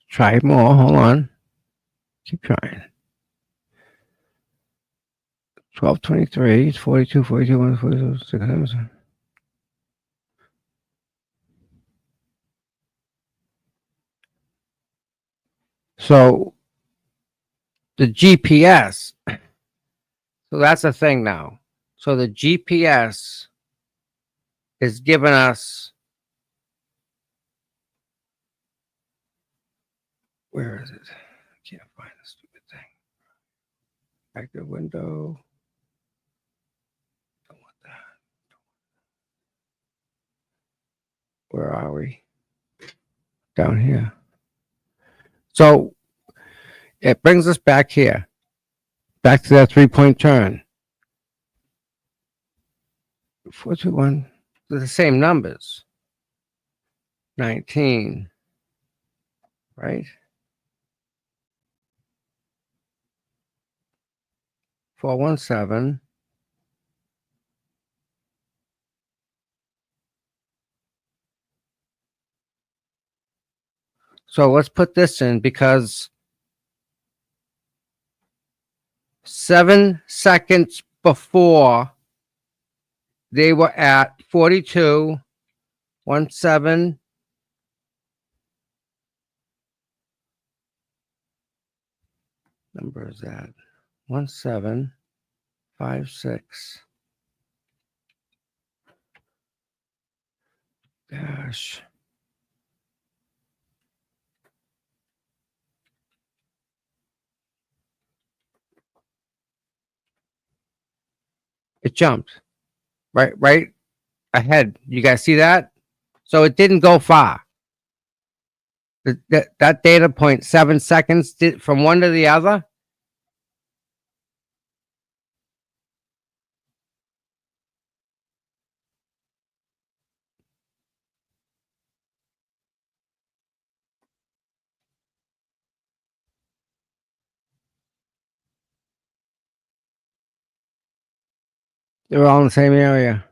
C: Try more. Hold on. Keep trying. 1223, 42, 42, 142, 600. So the GPS, so that's a thing now. So the GPS is giving us, where is it? I can't find the stupid thing. Active window. Don't want that. Where are we? Down here. So it brings us back here, back to that 3-point turn. 421, they're the same numbers. 19, right? 417. So let's put this in because 7 seconds before they were at 42.17. Number is that 1756 dash. It jumped right ahead. You guys see that? So it didn't go far. That data point, 7 seconds from one to the other. They were all in the same area.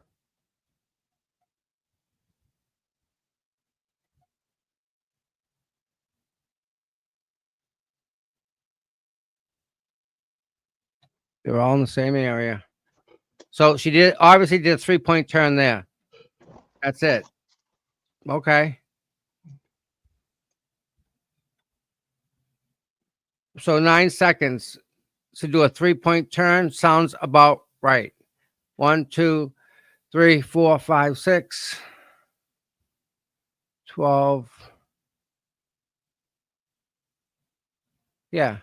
C: They were all in the same area. So she obviously did a 3-point turn there. That's it. Okay. So 9 seconds to do a 3-point turn sounds about right. 1, 2, 3, 4, 5, 6. 12. Yeah,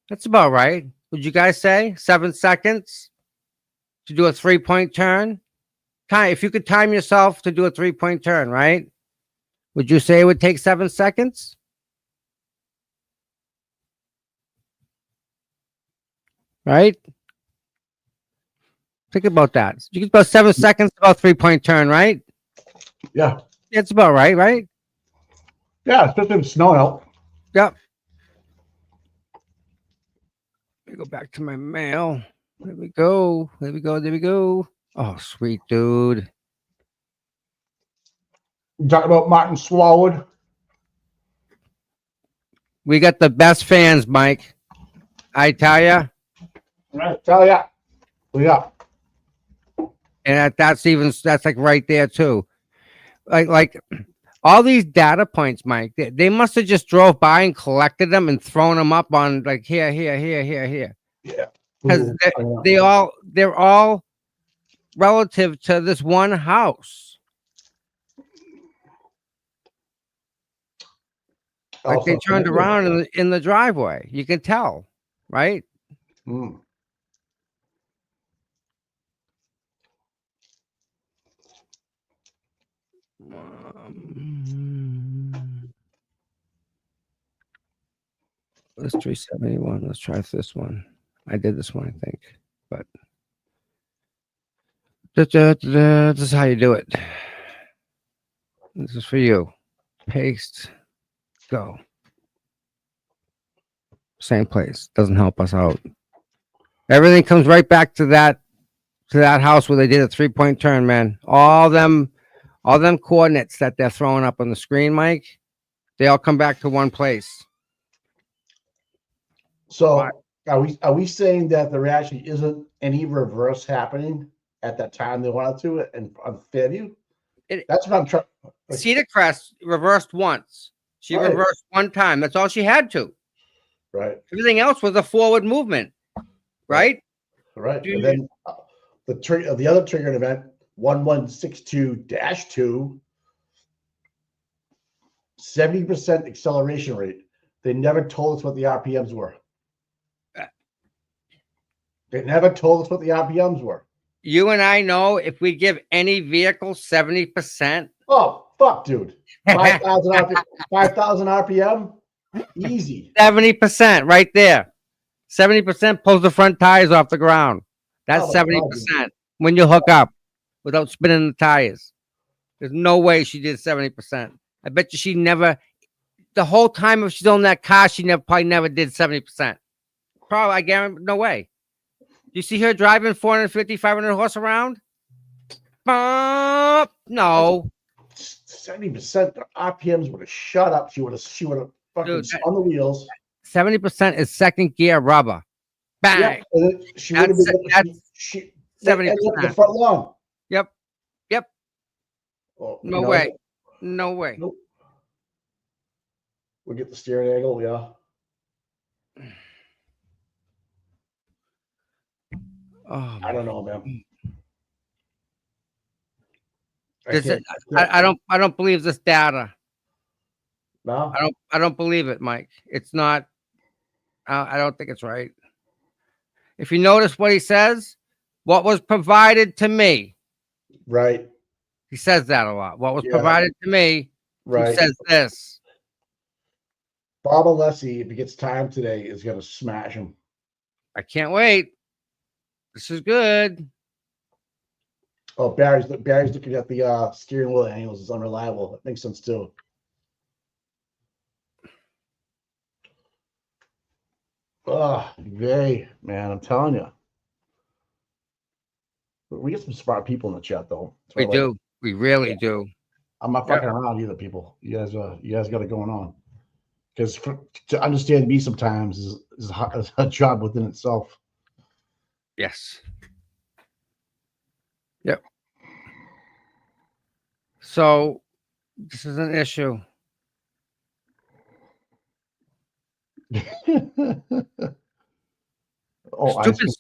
C: that's about right. Would you guys say 7 seconds to do a 3-point turn? Time, if you could time yourself to do a 3-point turn, right? Would you say it would take 7 seconds? Right? Think about that. You get about 7 seconds about 3-point turn, right?
B: Yeah.
C: It's about right, right?
B: Yeah, especially if it's snowing out.
C: Yep. Let me go back to my mail. There we go. There we go. There we go. Oh, sweet dude.
B: You talking about Martin Swallowed?
C: We got the best fans, Mike. I tell ya.
B: Right, tell ya. Yeah.
C: And that's like right there too. Like all these data points, Mike, they must have just drove by and collected them and thrown them up on like here.
B: Yeah.
C: Because they're all relative to this one house. Like they turned around in the driveway. You can tell, right?
B: Mm.
C: Let's 371. Let's try this one. I did this one, I think, but this is how you do it. This is for you. Paste. Go. Same place. Doesn't help us out. Everything comes right back to that house where they did a 3-point turn, man. All them coordinates that they're throwing up on the screen, Mike, they all come back to one place.
B: So are we saying that there actually isn't any reverse happening at that time they wanted to and on Fairview? That's what I'm trying.
C: Cedar Crest reversed once. She reversed one time. That's all she had to.
B: Right.
C: Everything else was a forward movement. Right.
B: Right. And then the other triggered event, 1162-2, 70% acceleration rate. They never told us what the RPMs were. They never told us what the RPMs were.
C: You and I know if we give any vehicle 70%.
B: Oh, fuck, dude. 5,000 RPM? Easy.
C: 70% right there. 70% pulls the front tires off the ground. That's 70% when you hook up without spinning the tires. There's no way she did 70%. I bet you she never, the whole time if she's on that car, she probably never did 70%. Probably, I guarantee, no way. You see her driving 450, 500 horse around? No.
B: 70% RPMs would have shut up. She would have fucking on the wheels.
C: 70% is second gear rubber. Bang.
B: Yeah, she would have been. She
C: 70%.
B: The front lawn.
C: Yep.
B: Oh,
C: no way. No way.
B: Nope. We'll get the steering angle. Yeah.
C: Oh,
B: I don't know, man.
C: I don't believe this data.
B: No,
C: I don't believe it, Mike. It's not. I don't think it's right. If you notice what he says, what was provided to me.
B: Right.
C: He says that a lot. What was provided to me.
B: Right.
C: He says this.
B: Bob Alessi, if he gets time today, is going to smash him.
C: I can't wait. This is good.
B: Oh, Barry's looking at the steering wheel angles. It's unreliable. That makes sense too. Oh, yay, man! I'm telling you, we get some smart people in the chat, though.
C: We do. We really do.
B: I'm not fucking around either, people. You guys got it going on. Because to understand me sometimes is a job within itself.
C: Yes. Yep. So this is an issue. Stupid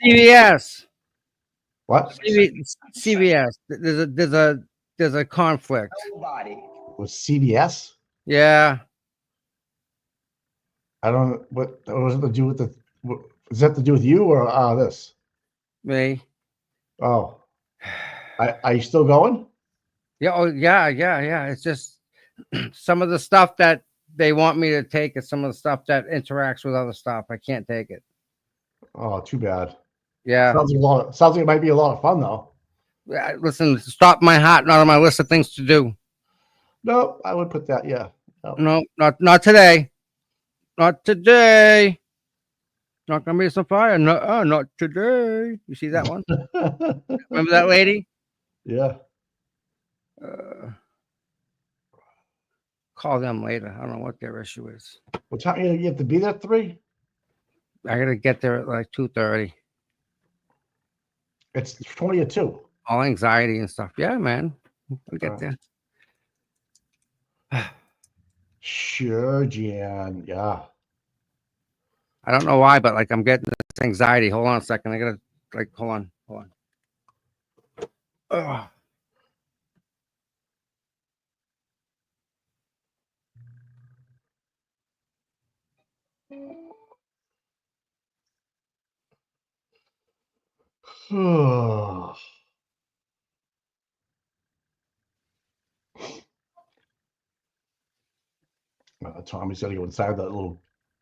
C: CVS.
B: What?
C: CVS. There's a conflict.
P: Nobody
B: with CBS.
C: Yeah.
B: I don't. What was it to do with the? Does that to do with you or this?
C: Me.
B: Oh, are you still going?
C: Yeah. Oh, yeah. It's just some of the stuff that they want me to take is some of the stuff that interacts with other stuff. I can't take it.
B: Oh, too bad.
C: Yeah.
B: Sounds like it might be a lot of fun though.
C: Listen, stop my heart, not on my list of things to do.
B: No, I would put that. Yeah.
C: No, not today. Not today. Not gonna be some fire. No, not today. You see that one? Remember that lady?
B: Yeah.
C: Call them later. I don't know what their issue is.
B: What time you have to be there at 3?
C: I gotta get there at like 2:30.
B: It's 20 or 2.
C: All anxiety and stuff. Yeah, man. We'll get there.
B: Sure, Jan. Yeah.
C: I don't know why, but like I'm getting this anxiety. Hold on a second. I gotta hold on. Ugh.
B: Tommy's got to go inside that little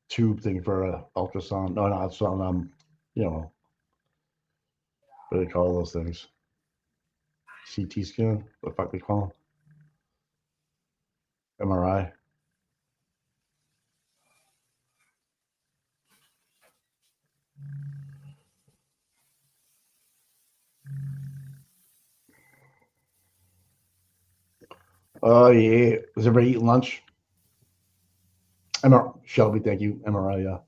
B: tube thing for ultrasound. No, it's on. What do they call those things? CT scan. What the fuck they call them? MRI. Oh yeah. Was everybody eating lunch? Shelby, thank you. MRI, yeah.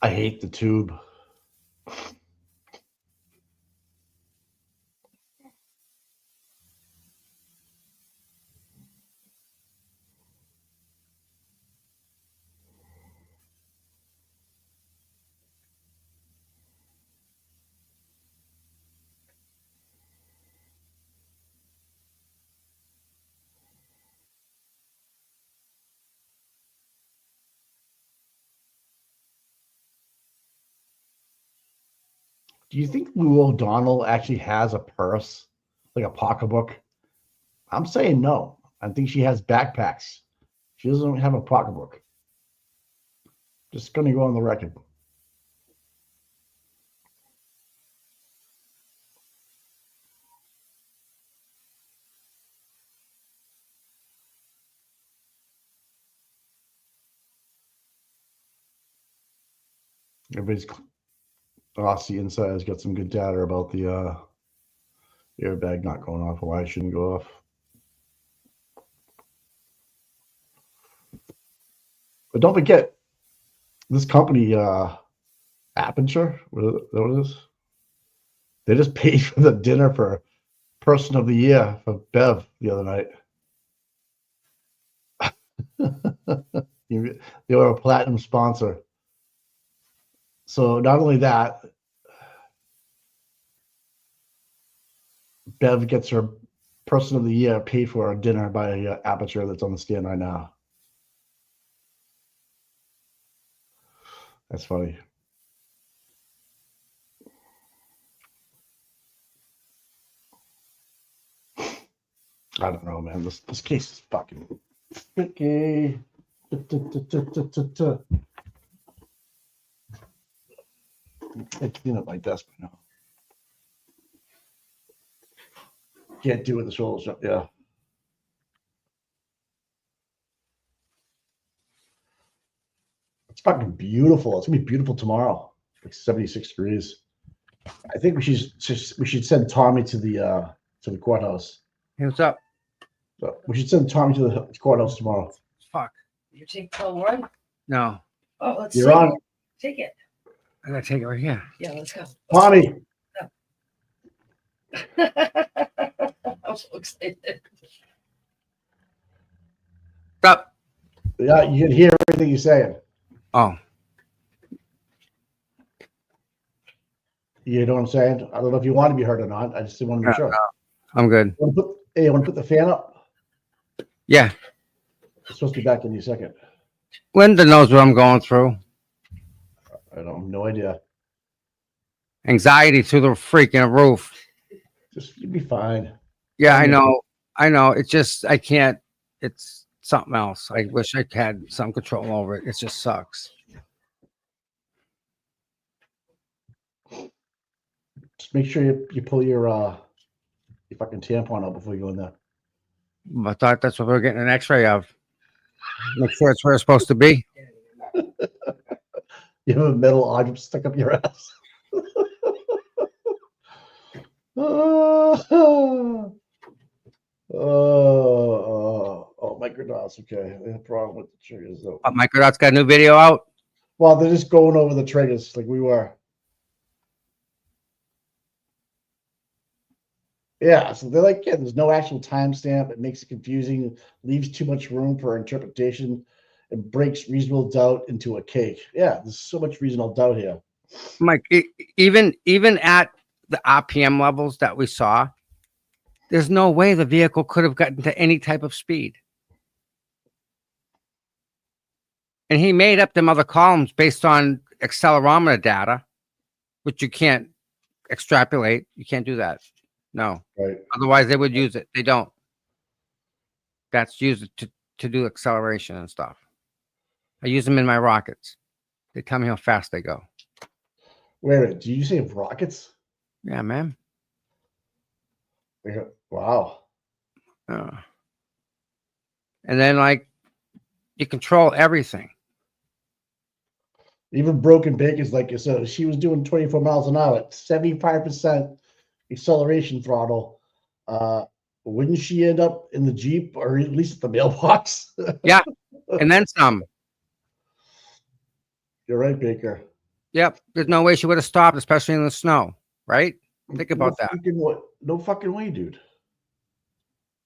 B: I hate the tube. Do you think Lou O'Donnell actually has a purse, like a pocketbook? I'm saying no. I think she has backpacks. She doesn't have a pocketbook. Just going to go on the record. Everybody's the inside has got some good data about the airbag not going off, or why it shouldn't go off. But don't forget, this company, Aperture, what it is? They just paid for the dinner for Person of the Year for Bev the other night. They were a platinum sponsor. So not only that, Bev gets her Person of the Year paid for a dinner by Aperture that's on the stand right now. That's funny. I don't know, man. This case is fucking tricky. I clean up my desk right now. Can't do it this whole stuff. Yeah. It's fucking beautiful. It's gonna be beautiful tomorrow. Like 76 degrees. I think we should send Tommy to the courthouse.
C: Hey, what's up?
B: So we should send Tommy to the courthouse tomorrow.
C: Fuck.
P: You take pill 1?
C: No.
P: Oh, let's
B: You're on.
P: Take it.
C: I gotta take it right here.
P: Yeah, let's go.
B: Tommy. I'm so excited.
C: Stop.
B: Yeah, you can hear everything you're saying.
C: Oh.
B: You know what I'm saying? I don't know if you want to be heard or not. I just want to be sure.
C: I'm good.
B: Hey, you want to put the fan up?
C: Yeah.
B: It's supposed to be back in a second.
C: Linda knows what I'm going through.
B: I don't have no idea.
C: Anxiety through the freaking roof.
B: Just you'll be fine.
C: Yeah, I know. I know. It's just I can't. It's something else. I wish I had some control over it. It just sucks.
B: Just make sure you pull your fucking tampon out before you go in there.
C: I thought that's what we're getting an X-ray of. Make sure it's where it's supposed to be.
B: You have a metal object stuck up your ass. Oh, Microdot's okay. They have a problem with the triggers though.
C: Microdot's got a new video out.
B: Well, they're just going over the triggers like we were. Yeah, so they're like, yeah, there's no actual timestamp. It makes it confusing, leaves too much room for interpretation, and breaks reasonable doubt into a cake. Yeah, there's so much reasonable doubt here.
C: Mike, even at the RPM levels that we saw, there's no way the vehicle could have gotten to any type of speed. And he made up them other columns based on accelerometer data, which you can't extrapolate. You can't do that. No.
B: Right.
C: Otherwise, they would use it. They don't. That's used to do acceleration and stuff. I use them in my rockets. They tell me how fast they go.
B: Wait a minute. Do you say rockets?
C: Yeah, man.
B: Yeah. Wow.
C: And then, like, you control everything.
B: Even Broken Bacon's like, so she was doing 24 miles an hour at 75% acceleration throttle. Wouldn't she end up in the Jeep or at least at the mailbox?
C: Yeah. And then some.
B: You're right, Baker.
C: Yep. There's no way she would have stopped, especially in the snow, right? Think about that.
B: No fucking way, dude.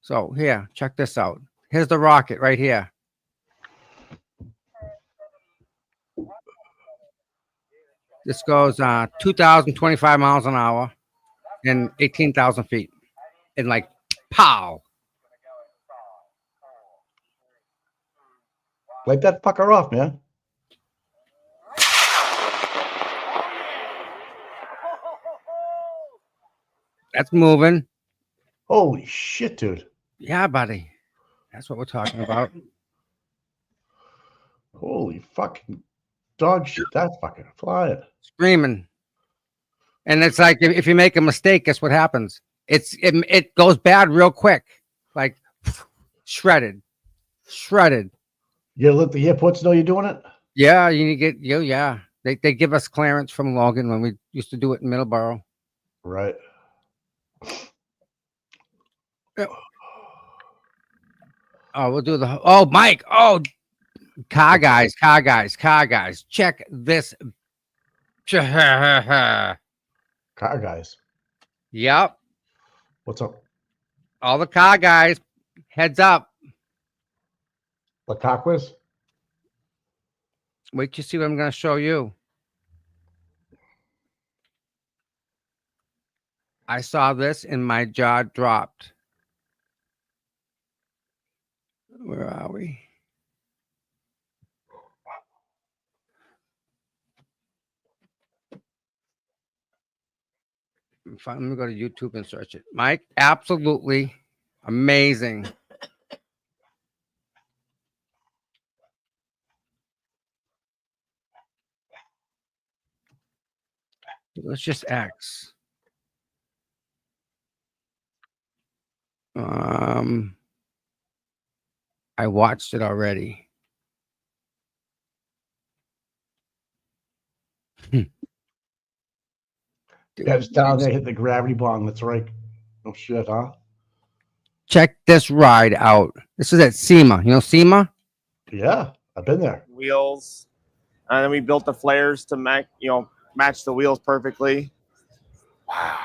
C: So here, check this out. Here's the rocket right here. This goes 2,025 miles an hour and 18,000 feet. And like, pow.
B: Wipe that fucker off, man.
C: That's moving.
B: Holy shit, dude.
C: Yeah, buddy. That's what we're talking about.
B: Holy fucking dog shit. That's fucking flying.
C: Screaming. And it's like, if you make a mistake, guess what happens? It goes bad real quick. Like, shredded.
B: You let the airports know you're doing it?
C: Yeah, yeah. They give us clearance from Logan when we used to do it in Middleborough.
B: Right.
C: Yep. Oh, we'll do the. Oh, Mike. Oh, car guys. Check this.
B: Car guys.
C: Yep.
B: What's up?
C: All the car guys. Heads up.
B: The car quiz?
C: Wait to see what I'm going to show you. I saw this and my jaw dropped. Where are we? Let me go to YouTube and search it. Mike, absolutely amazing. Let's just X. I watched it already.
B: Yeah, it's down there, hit the gravity bong. That's right. Oh shit, huh?
C: Check this ride out. This is at SEMA. You know SEMA?
B: Yeah, I've been there.
P: Wheels, and then we built the flares to match the wheels perfectly. Wow.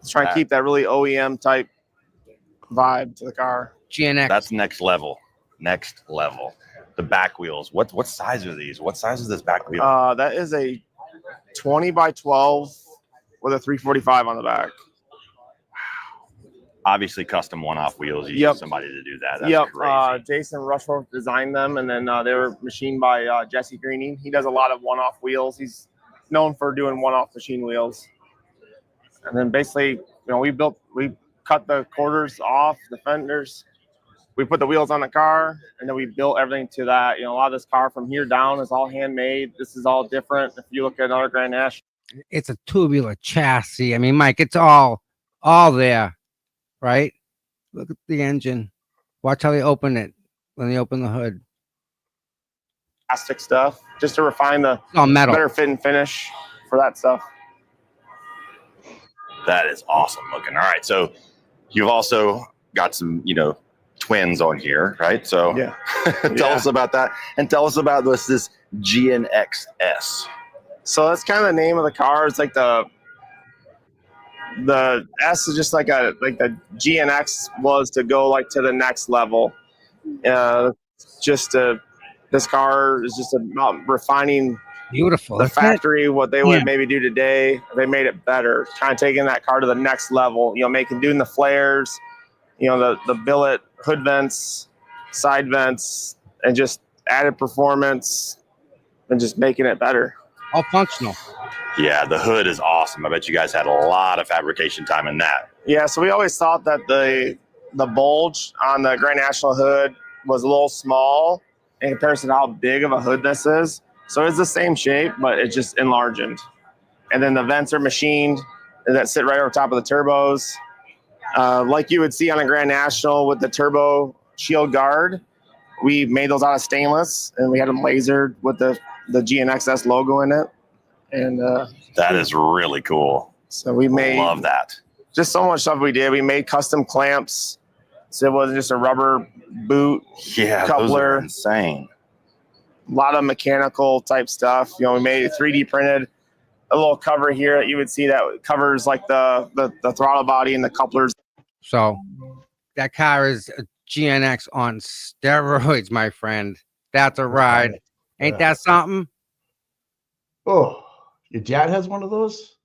P: Let's try and keep that really OEM type vibe to the car.
C: GNX.
Q: That's next level. Next level. The back wheels. What size are these? What size is this back wheel?
P: That is a 20 by 12 with a 345 on the back.
Q: Obviously, custom one-off wheels. You use somebody to do that. That's
P: Yep.
Q: crazy.
P: Jason Rushforth designed them, and then they were machined by Jesse Greening. He does a lot of one-off wheels. He's known for doing one-off machine wheels. And then basically, we cut the quarters off, the fenders. We put the wheels on the car, and then we built everything to that. A lot of this car from here down is all handmade. This is all different. If you look at another Grand National,
C: it's a tubular chassis. I mean, Mike, it's all there, right? Look at the engine. Watch how they open it when they open the hood.
P: plastic stuff, just to refine the
C: metal.
P: better fit and finish for that stuff.
Q: That is awesome looking. All right, so you've also got some, twins on here, right? So
P: yeah.
Q: tell us about that, and tell us about this GNX-S.
P: So that's kind of the name of the car. It's like the S is just like the GNX was to go like to the next level. This car is just about refining
C: beautiful
P: the factory, what they would maybe do today. They made it better, kind of taking that car to the next level. Doing the flares, the billet hood vents, side vents, and just added performance and just making it better.
C: All functional.
Q: Yeah, the hood is awesome. I bet you guys had a lot of fabrication time in that.
P: Yeah, so we always thought that the bulge on the Grand National hood was a little small in comparison to how big of a hood this is. So it's the same shape, but it's just enlarged. And then the vents are machined that sit right over top of the turbos. Like you would see on a Grand National with the turbo shield guard, we made those out of stainless, and we had them lasered with the GNX-S logo in it. And
Q: that is really cool.
P: So we
Q: love that.
P: Just so much stuff we did. We made custom clamps, so it wasn't just a rubber boot.
Q: Yeah,
P: coupler.
Q: Those are insane.
P: A lot of mechanical type stuff. We made 3D printed a little cover here that you would see that covers like the throttle body and the couplers.
C: So that car is a GNX on steroids, my friend. That's a ride. Ain't that something?
B: Oh, your dad has one of those?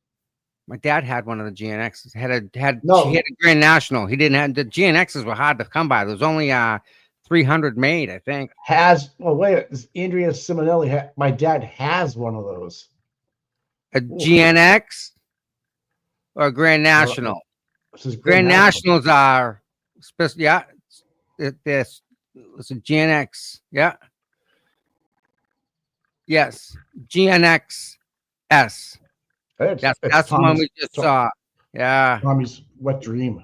C: My dad had one of the GNXs. He had a Grand National. He didn't have the GNXs were hard to come by. There was only 300 made, I think.
B: This Andrea Simonelli. My dad has one of those.
C: A GNX or a Grand National? Grand Nationals are special. Yeah, it's a GNX. Yeah. Yes, GNX S. That's the one we just saw. Yeah.
B: Tommy's wet dream.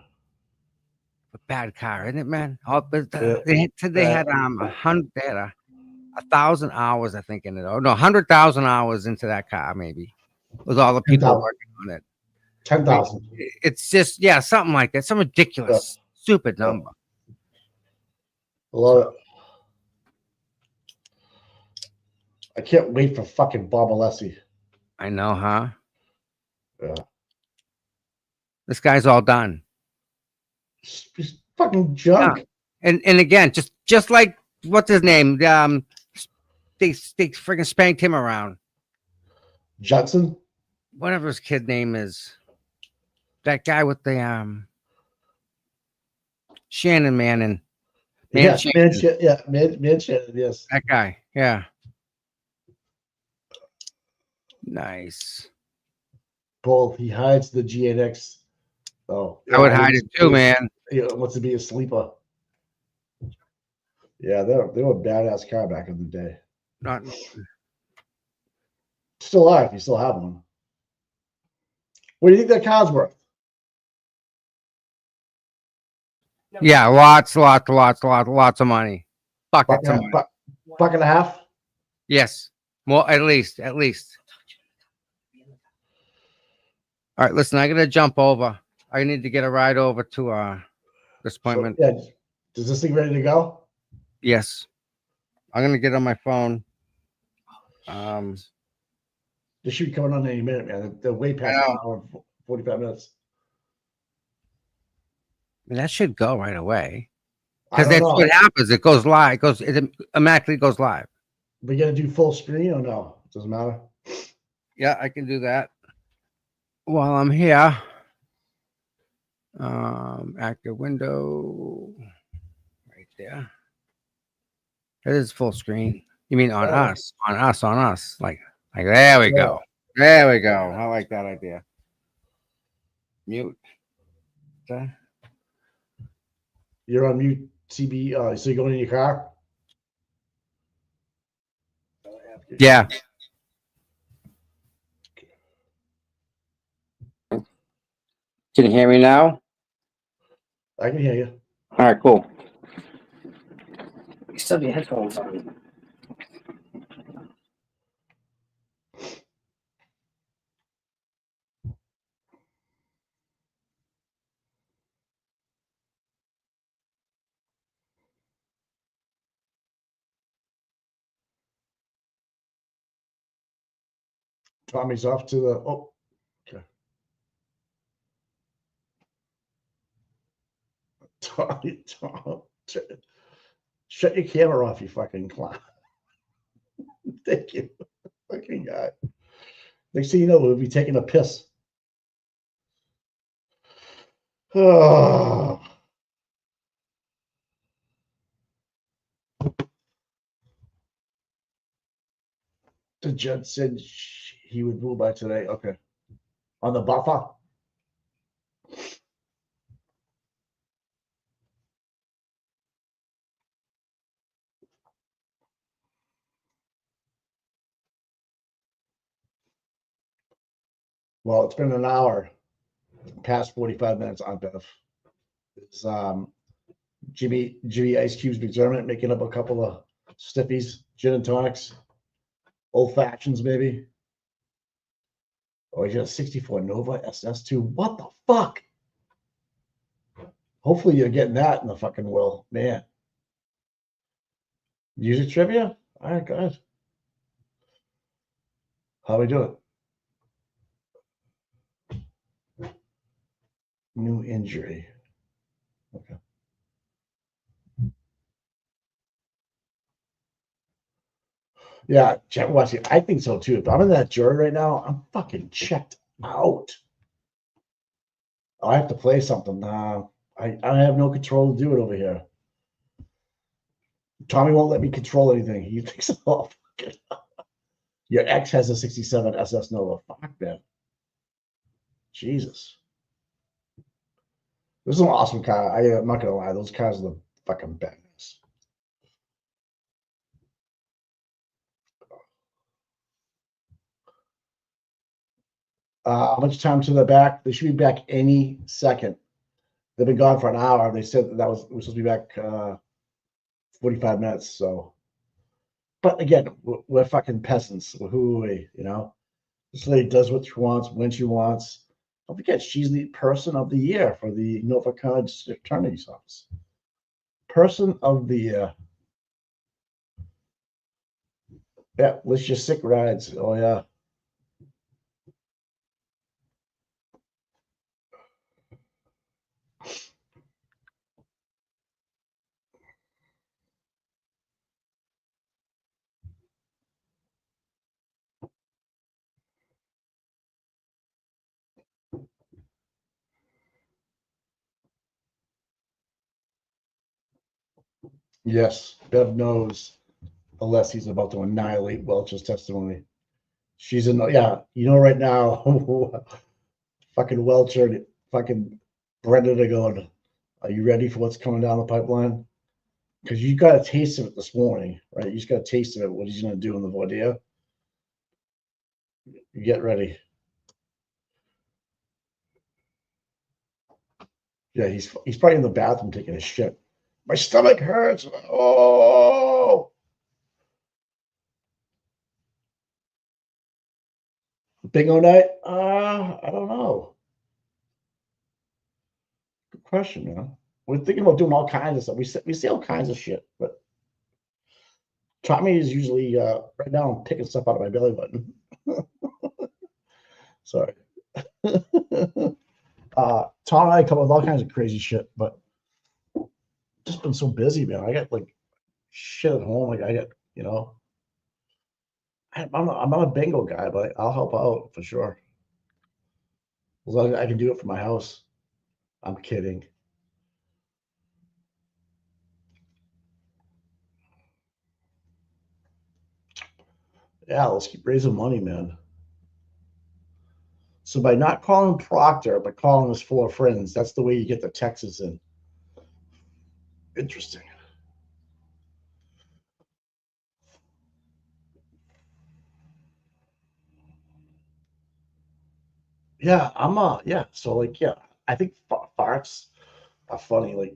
C: A bad car, isn't it, man? They had 1,000 hours, I think, in it. Oh no, 100,000 hours into that car, maybe, with all the people
B: 10,000.
C: working on it.
B: 10,000.
C: It's just something like that. Some ridiculous, stupid number.
B: Love it. I can't wait for fucking Bob Alessi.
C: I know, huh?
B: Yeah. This
C: guy's all done.
B: He's fucking junk.
C: Yeah. And again, just like what's his name? They freaking spanked him around.
B: Judson?
C: Whatever his kid name is. That guy with the Shannon Manning.
B: Man Shannon, yes.
C: That guy, yeah. Nice.
B: Bull, he hides the GNX. Oh,
C: I would hide it too, man.
B: He wants to be a sleeper. Yeah, they were a badass car back in the day.
C: Not
B: still alive. You still have one. What do you think that car's worth?
C: Yeah, lots of money. Buckets of money.
B: Buck and a half?
C: Yes. More, at least. All right, listen, I gotta jump over. I need to get a ride over to this appointment.
B: So, yeah, is this thing ready to go?
C: Yes. I'm gonna get on my phone.
B: This should be coming on any minute, man. They're way past an hour and 45 minutes.
C: And that should go right away.
B: I
C: Because
B: don't
C: that's
B: know.
C: what happens. It goes live. It automatically goes live.
B: We gonna do full screen or no? Doesn't matter.
C: Yeah, I can do that while I'm here. Active window right there. It is full screen. You mean on us? On us? On us? Like there we go. There we go. I like that idea. Mute. Okay.
B: You're on mute, CB. So you're going in your car?
C: Yeah. Can you hear me now?
B: I can hear you.
C: All right, cool. You still have your headphones on.
B: Tommy's off to the. Oh, okay. Tommy, shut your camera off, you fucking clown. Thank you, fucking guy. Next thing you know, we'll be taking a piss. Oh. The judge said he would rule by today. Okay. On the buffer? Well, it's been an hour, past 45 minutes on Beth. It's Jimmy Ice Cube's McDermott making up a couple of stiffies, gin and tonics, old fashions maybe. Oh, he's got a 64 Nova SS2. What the fuck? Hopefully you're getting that in the fucking will, man. Music trivia? All right, good. How we do it? New injury. Okay. Yeah, Jeff Wesley, I think so too. If I'm in that jury right now, I'm fucking checked out. I have to play something. I have no control to do it over here. Tommy won't let me control anything. He thinks, oh, fuck it. Your ex has a 67 SS Nova. Fuck, man. Jesus. This is an awesome car. I'm not going to lie. Those cars are the fucking best. How much time to the back? They should be back any second. They've been gone for an hour. They said we're supposed to be back 45 minutes. So, but again, we're fucking peasants. Who are we? You know, this lady does what she wants when she wants. Don't forget, she's the person of the year for the Norfolk County Attorney's Office. Person of the year. Yeah, let's just sick rides. Oh yeah. Yes, Bev knows Alessi's about to annihilate Welch's testimony. She's in, yeah, you know, right now, fucking Welcher and fucking Brenda are going, are you ready for what's coming down the pipeline? Because you got a taste of it this morning, right? You just got a taste of it, what he's going to do in the voir dire. Get ready. Yeah, he's probably in the bathroom taking a shit. My stomach hurts. Oh, bingo night? I don't know. Good question, man. We're thinking about doing all kinds of stuff. We see all kinds of shit, but Tommy is usually right now I'm picking stuff out of my belly button. Sorry. Tom and I come up with all kinds of crazy shit, but just been so busy, man. I got like shit at home. Like I got, you know, I'm not a bingo guy, but I'll help out for sure. As long as I can do it from my house. I'm kidding. Yeah, let's keep raising money, man. So by not calling Proctor, but calling his 4 friends, that's the way you get the Texas in. Interesting. Yeah, so like, yeah, I think farts are funny. Like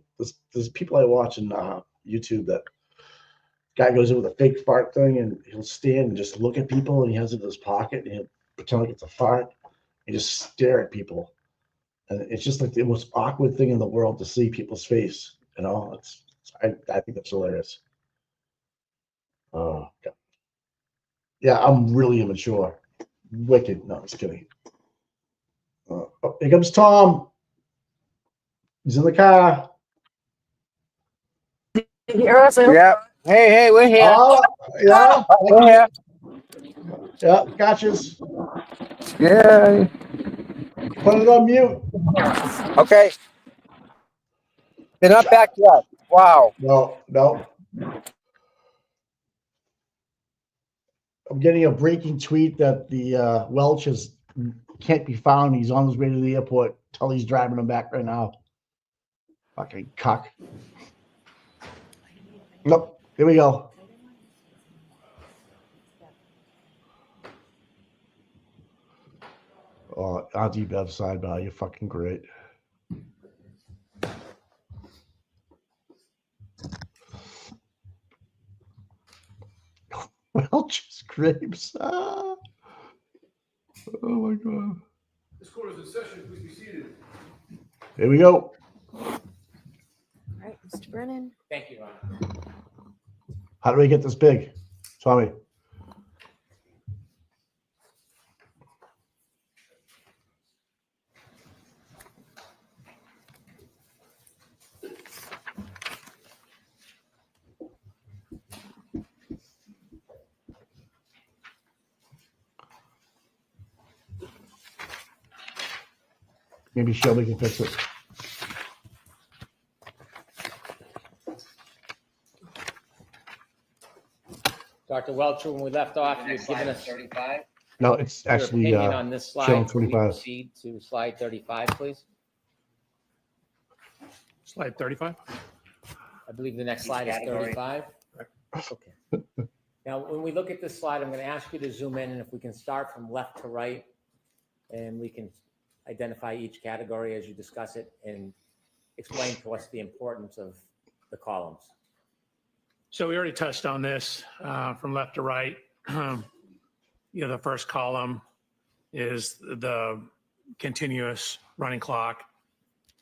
B: there's people I watch on YouTube that guy goes in with a fake fart thing and he'll stand and just look at people and he has it in his pocket and he'll pretend like it's a fart and just stare at people. And it's just like the most awkward thing in the world to see people's face. You know, I think that's hilarious. Oh, God. Yeah, I'm really immature. Wicked. No, just kidding. Oh, here comes Tom. He's in the car.
C: Yeah. Hey, we're here.
B: Oh, yeah.
C: We're here.
B: Yeah, gotchas.
C: Yeah.
B: Put it on mute.
C: Okay. They're not back yet. Wow.
B: No. I'm getting a breaking tweet that the Welch can't be found. He's on his way to the airport. Tully's driving him back right now. Fucking cuck. Nope. Here we go. Oh, Auntie Bev sidebar, you're fucking great. Welch's grapes. Ah. Oh my God.
I: This court is in session. Please be seated.
B: Here we go.
G: All right, Mr. Brennan.
L: Thank you, Ron.
B: How do we get this big? Tell me. Maybe Shelby can fix it.
L: Dr. Welcher, when we left off, you had given us 35.
B: No, it's actually
L: Your opinion on this slide.
B: channel
L: Can we
B: 25.
L: proceed to slide 35, please?
J: Slide 35.
L: I believe the next slide is 35. Okay. Now, when we look at this slide, I'm going to ask you to zoom in, and if we can start from left to right, and we can identify each category as you discuss it and explain to us the importance of the columns.
J: So we already touched on this from left to right. The first column is the continuous running clock.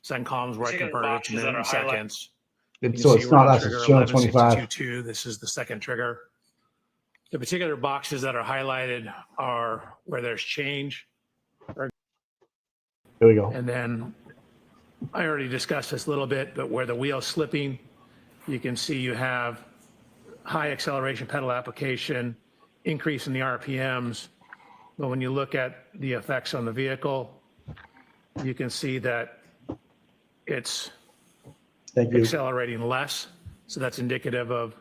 J: Second column is where I converted it to minutes and seconds.
B: So it's not us, it's channel 25.
J: 1162.2. This is the second trigger. The particular boxes that are highlighted are where there's change.
B: There we go.
J: And then I already discussed this a little bit, but where the wheel's slipping, you can see you have high acceleration pedal application, increase in the RPMs. But when you look at the effects on the vehicle, you can see that it's accelerating less. So that's indicative of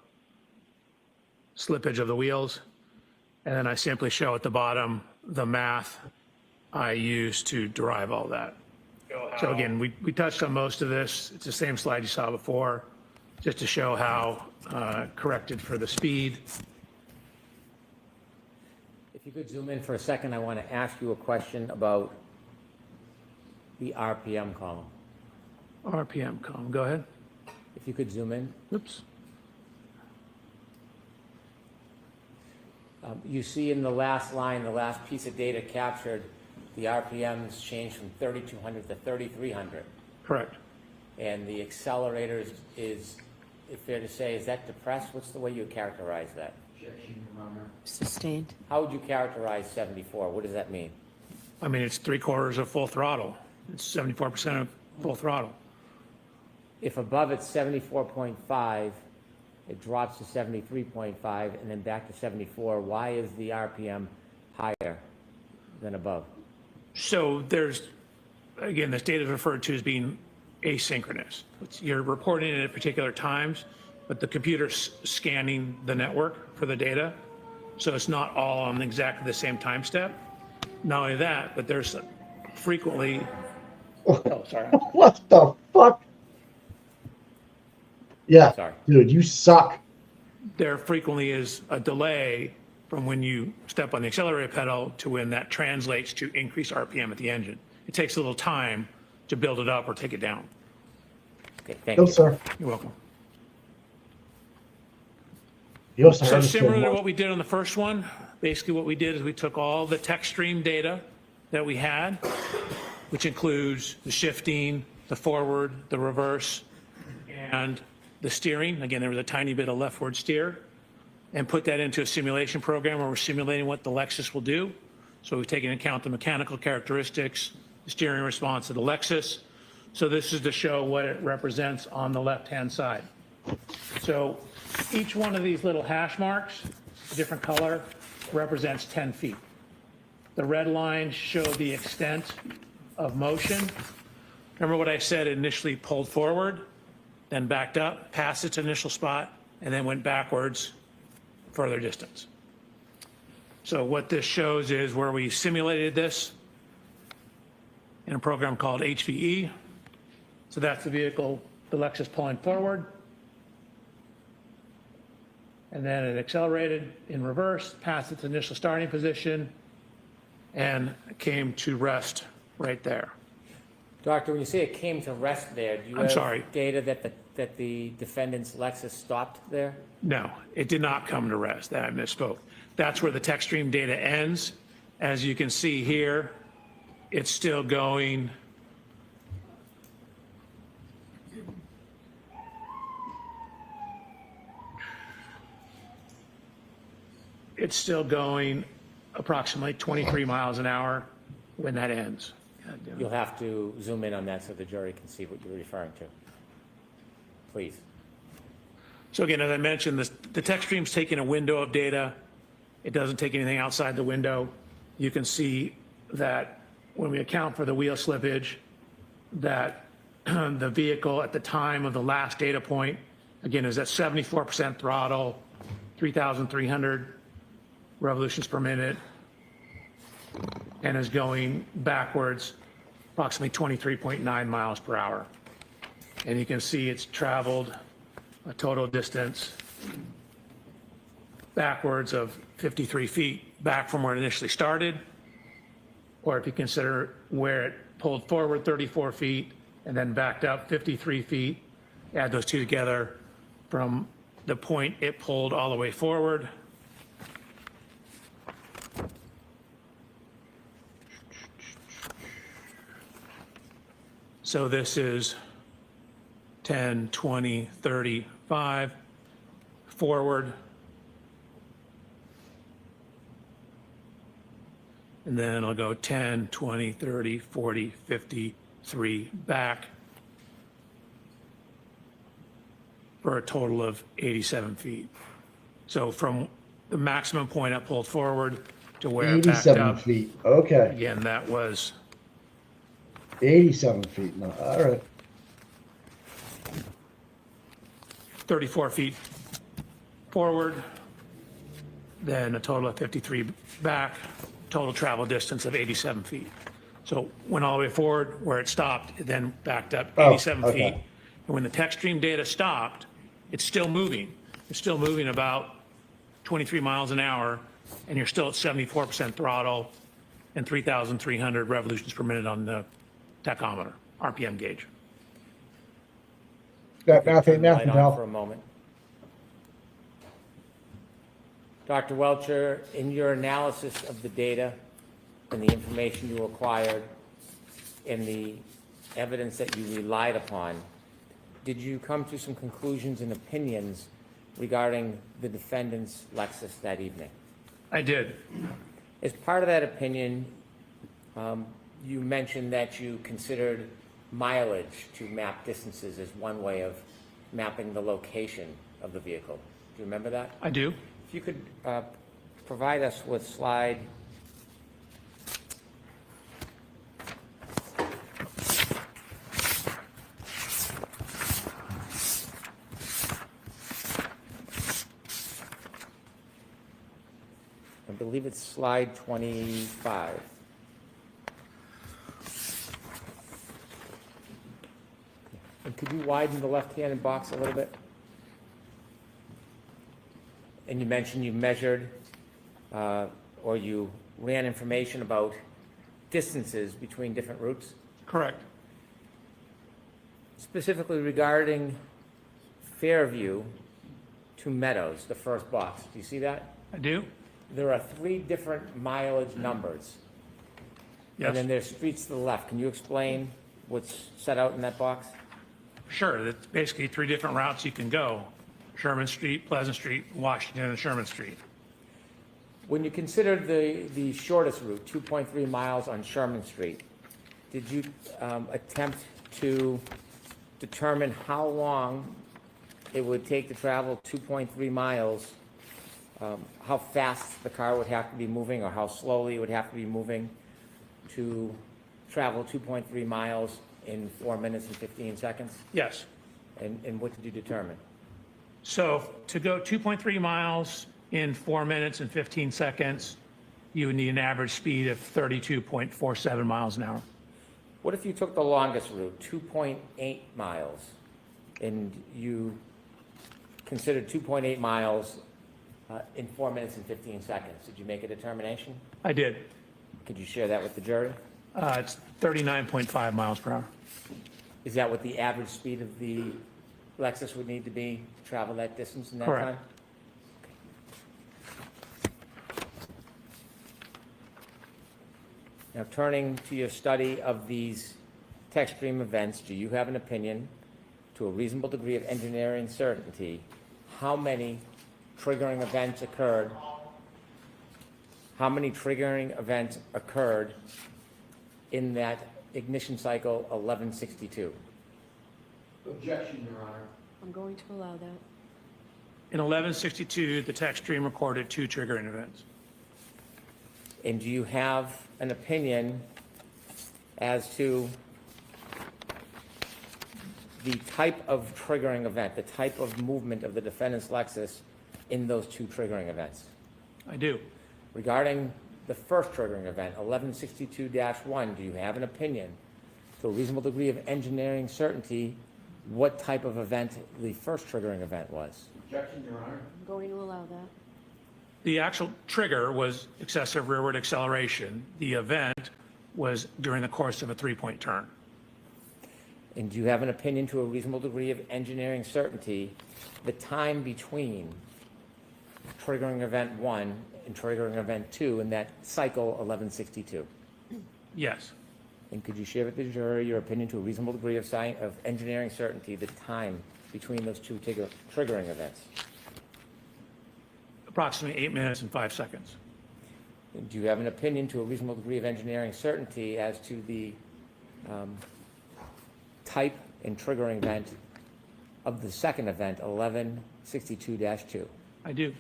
J: slippage of the wheels. And then I simply show at the bottom the math I use to derive all that. So again, we touched on most of this. It's the same slide you saw before, just to show how corrected for the speed.
L: If you could zoom in for a second, I want to ask you a question about the RPM column.
J: RPM column, go ahead.
L: If you could zoom in.
J: Oops.
L: You see in the last line, the last piece of data captured, the RPMs changed from 3,200 to 3,300.
J: Correct.
L: And the accelerators is fair to say, is that depressed? What's the way you characterize that?
G: Sustained.
L: How would you characterize 74? What does that mean?
J: I mean, it's 3/4 of full throttle. It's 74% of full throttle.
L: If above it's 74.5, it drops to 73.5 and then back to 74, why is the RPM higher than above?
J: So there's, again, this data is referred to as being asynchronous. You're reporting it at particular times, but the computer's scanning the network for the data. So it's not all on exactly the same time step. Not only that, but there's frequently, oh, sorry.
B: What the fuck? Yeah,
L: Sorry.
B: dude, you suck.
J: There frequently is a delay from when you step on the accelerator pedal to when that translates to increased RPM at the engine. It takes a little time to build it up or take it down.
L: Okay, thank
B: No,
L: you.
B: sir.
J: You're welcome.
B: You also
J: So
B: understand
J: similar to
B: more.
J: what we did on the first one, basically what we did is we took all the text stream data that we had, which includes the shifting, the forward, the reverse, and the steering. Again, there was a tiny bit of leftward steer, and put that into a simulation program where we're simulating what the Lexus will do. So we've taken into account the mechanical characteristics, the steering response of the Lexus. So this is to show what it represents on the left-hand side. So each one of these little hash marks, different color, represents 10 feet. The red lines show the extent of motion. Remember what I said, it initially pulled forward, then backed up, past its initial spot, and then went backwards further distance. So what this shows is where we simulated this in a program called HVE. So that's the vehicle, the Lexus pulling forward. And then it accelerated in reverse, past its initial starting position, and came to rest right there.
L: Doctor, when you say it came to rest there, do you
J: I'm
L: have
J: sorry.
L: data that the defendant's Lexus stopped there?
J: No, it did not come to rest. I misspoke. That's where the text stream data ends. As you can see here, it's still going. It's still going approximately 23 miles an hour when that ends.
L: You'll have to zoom in on that so the jury can see what you're referring to. Please.
J: So again, as I mentioned, the text stream's taking a window of data. It doesn't take anything outside the window. You can see that when we account for the wheel slippage, that the vehicle at the time of the last data point, again, is at 74% throttle, 3,300 revolutions per minute, and is going backwards approximately 23.9 miles per hour. And you can see it's traveled a total distance backwards of 53 feet back from where it initially started. Or if you consider where it pulled forward 34 feet and then backed up 53 feet, add those two together from the point it pulled all the way forward. So this is 10, 20, 35, forward. And then I'll go 10, 20, 30, 40, 53 back for a total of 87 feet. So from the maximum point I pulled forward to where it backed
B: 87
J: up.
B: feet. Okay.
J: Again, that was
B: 87 feet. No, all right.
J: 34 feet forward, then a total of 53 back, total travel distance of 87 feet. So went all the way forward where it stopped, it then backed up 87
B: okay.
J: feet. And when the text stream data stopped, it's still moving. It's still moving about 23 miles an hour, and you're still at 74% throttle and 3,300 revolutions per minute on the tachometer, RPM gauge.
B: Got
L: Turn
B: nothing,
L: the light
B: nothing,
L: on
B: pal.
L: for a moment. Dr. Welcher, in your analysis of the data and the information you acquired and the evidence that you relied upon, did you come to some conclusions and opinions regarding the defendant's Lexus that evening?
J: I did.
L: As part of that opinion, You mentioned that you considered mileage to map distances as one way of mapping the location of the vehicle. Do you remember that?
J: I do.
L: If you could provide us with slide I believe it's slide 25. And could you widen the left-handed box a little bit? And you mentioned you measured or you ran information about distances between different routes?
J: Correct.
L: Specifically regarding Fairview to Meadows, the first box. Do you see that?
J: I do.
L: There are 3 different mileage numbers.
J: Yes.
L: And then there's streets to the left. Can you explain what's set out in that box?
J: Sure, that's basically 3 different routes you can go. Sherman Street, Pleasant Street, Washington, and Sherman Street.
L: When you considered the shortest route, 2.3 miles on Sherman Street, did you attempt to determine how long it would take to travel 2.3 miles, how fast the car would have to be moving or how slowly it would have to be moving to travel 2.3 miles in 4 minutes and 15 seconds?
J: Yes.
L: And what did you determine?
J: So to go 2.3 miles in 4 minutes and 15 seconds, you would need an average speed of 32.47 miles an hour.
L: What if you took the longest route, 2.8 miles, and you considered 2.8 miles in 4 minutes and 15 seconds? Did you make a determination?
J: I did.
L: Could you share that with the jury?
J: It's 39.5 miles per hour.
L: Is that what the average speed of the Lexus would need to be to travel that distance in that
J: Correct.
L: time? Now, turning to your study of these tech stream events, do you have an opinion, to a reasonable degree of engineering certainty, how many triggering events occurred? How many triggering events occurred in that ignition cycle 1162?
K: Objection, Your Honor.
G: I'm going to allow that.
J: In 1162, the tech stream recorded 2 triggering events.
L: And do you have an opinion as to the type of triggering event, the type of movement of the defendant's Lexus in those 2 triggering events?
J: I do.
L: Regarding the first triggering event, 1162-1, do you have an opinion, to a reasonable degree of engineering certainty, what type of event the first triggering event was?
K: Objection, Your Honor.
G: I'm going to allow that.
J: The actual trigger was excessive rearward acceleration. The event was during the course of a 3-point turn.
L: And do you have an opinion, to a reasonable degree of engineering certainty, the time between triggering event 1 and triggering event 2 in that cycle 1162?
J: Yes.
L: And could you share with the jury your opinion, to a reasonable degree of engineering certainty, the time between those 2 triggering events?
J: Approximately 8 minutes and 5 seconds.
L: And do you have an opinion, to a reasonable degree of engineering certainty, as to the type and triggering event of the second event, 1162-2?
J: I do.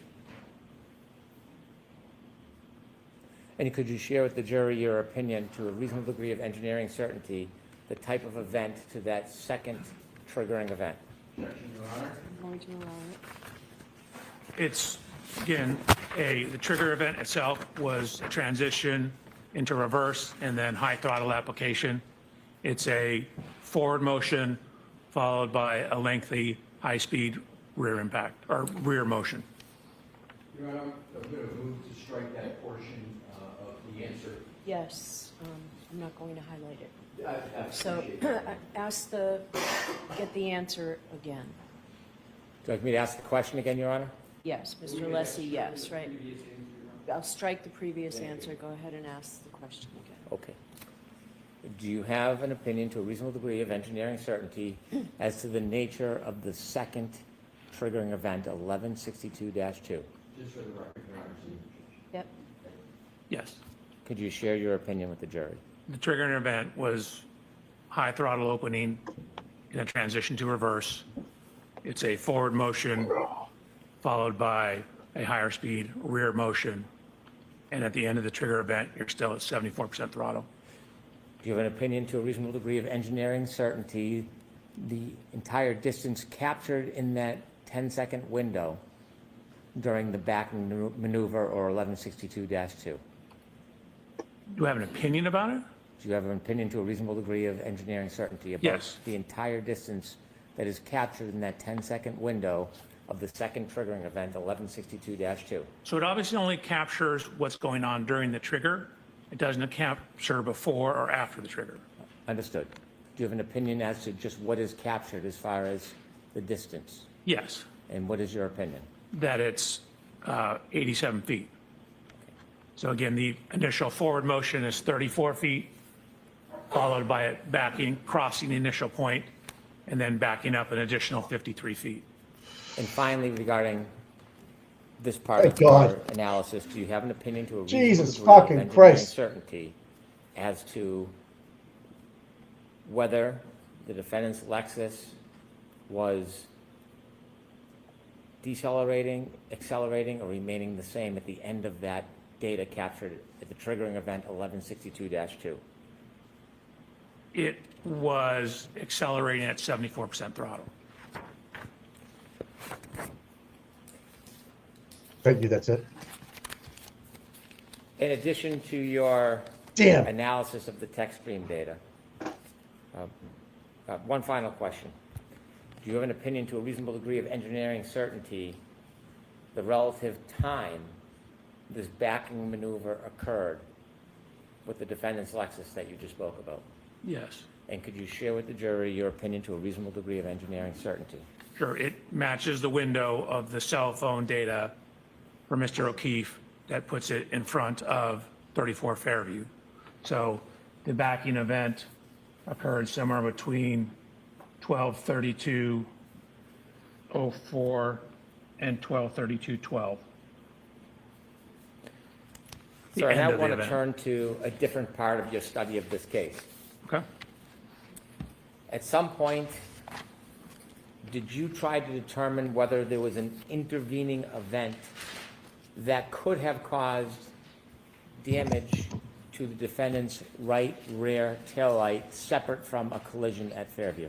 L: And could you share with the jury your opinion, to a reasonable degree of engineering certainty, the type of event to that second triggering event?
K: Objection, Your Honor.
G: I'm going to allow it.
J: It's, again, the trigger event itself was a transition into reverse and then high throttle application. It's a forward motion followed by a lengthy high-speed rear impact or rear motion.
K: Your Honor, I'm going to move to strike that portion of the answer.
G: Yes, I'm not going to highlight it.
K: I
G: So
K: appreciate
G: get the answer again.
L: Would you like me to ask the question again, Your Honor?
G: Yes, Mr. Lessie, yes, right. I'll strike the previous answer. Go ahead and ask the question again.
L: Okay. Do you have an opinion, to a reasonable degree of engineering certainty, as to the nature of the second triggering event, 1162-2?
K: Just for the record, Your Honor.
G: Yep.
J: Yes.
L: Could you share your opinion with the jury?
J: The triggering event was high throttle opening in a transition to reverse. It's a forward motion followed by a higher speed rear motion. And at the end of the trigger event, you're still at 74% throttle.
L: Do you have an opinion to a reasonable degree of engineering certainty the entire distance captured in that 10-second window during the backing maneuver or 1162-2?
J: Do I have an opinion about it?
L: Do you have an opinion to a reasonable degree of engineering certainty about
J: Yes.
L: the entire distance that is captured in that 10-second window of the second triggering event, 1162-2?
J: So it obviously only captures what's going on during the trigger. It doesn't capture before or after the trigger.
L: Understood. Do you have an opinion as to just what is captured as far as the distance?
J: Yes,
L: And what is your opinion?
J: that it's 87 feet. So again, the initial forward motion is 34 feet, followed by it backing, crossing the initial point, and then backing up an additional 53 feet.
L: And finally, regarding this part
B: Thank
L: of your
B: God.
L: analysis, do you have an opinion to a
B: Jesus
L: reasonable degree of
B: fucking
L: engineering
B: Christ.
L: certainty as to whether the defendant's Lexus was decelerating, accelerating, or remaining the same at the end of that data captured at the triggering event 1162-2?
J: It was accelerating at 74% throttle.
B: Thank you. That's it.
L: In addition to your
B: Damn.
L: analysis of the tech stream data, one final question. Do you have an opinion to a reasonable degree of engineering certainty the relative time this backing maneuver occurred with the defendant's Lexus that you just spoke about?
J: Yes.
L: And could you share with the jury your opinion to a reasonable degree of engineering certainty?
J: Sure, it matches the window of the cell phone data for Mr. O'Keefe that puts it in front of 34 Fairview. So the backing event occurred somewhere between 12:32:04 and 12:32:12.
L: Sir, I now want to turn to a different part of your study of this case.
J: Okay.
L: At some point, did you try to determine whether there was an intervening event that could have caused damage to the defendant's right rear taillight separate from a collision at Fairview?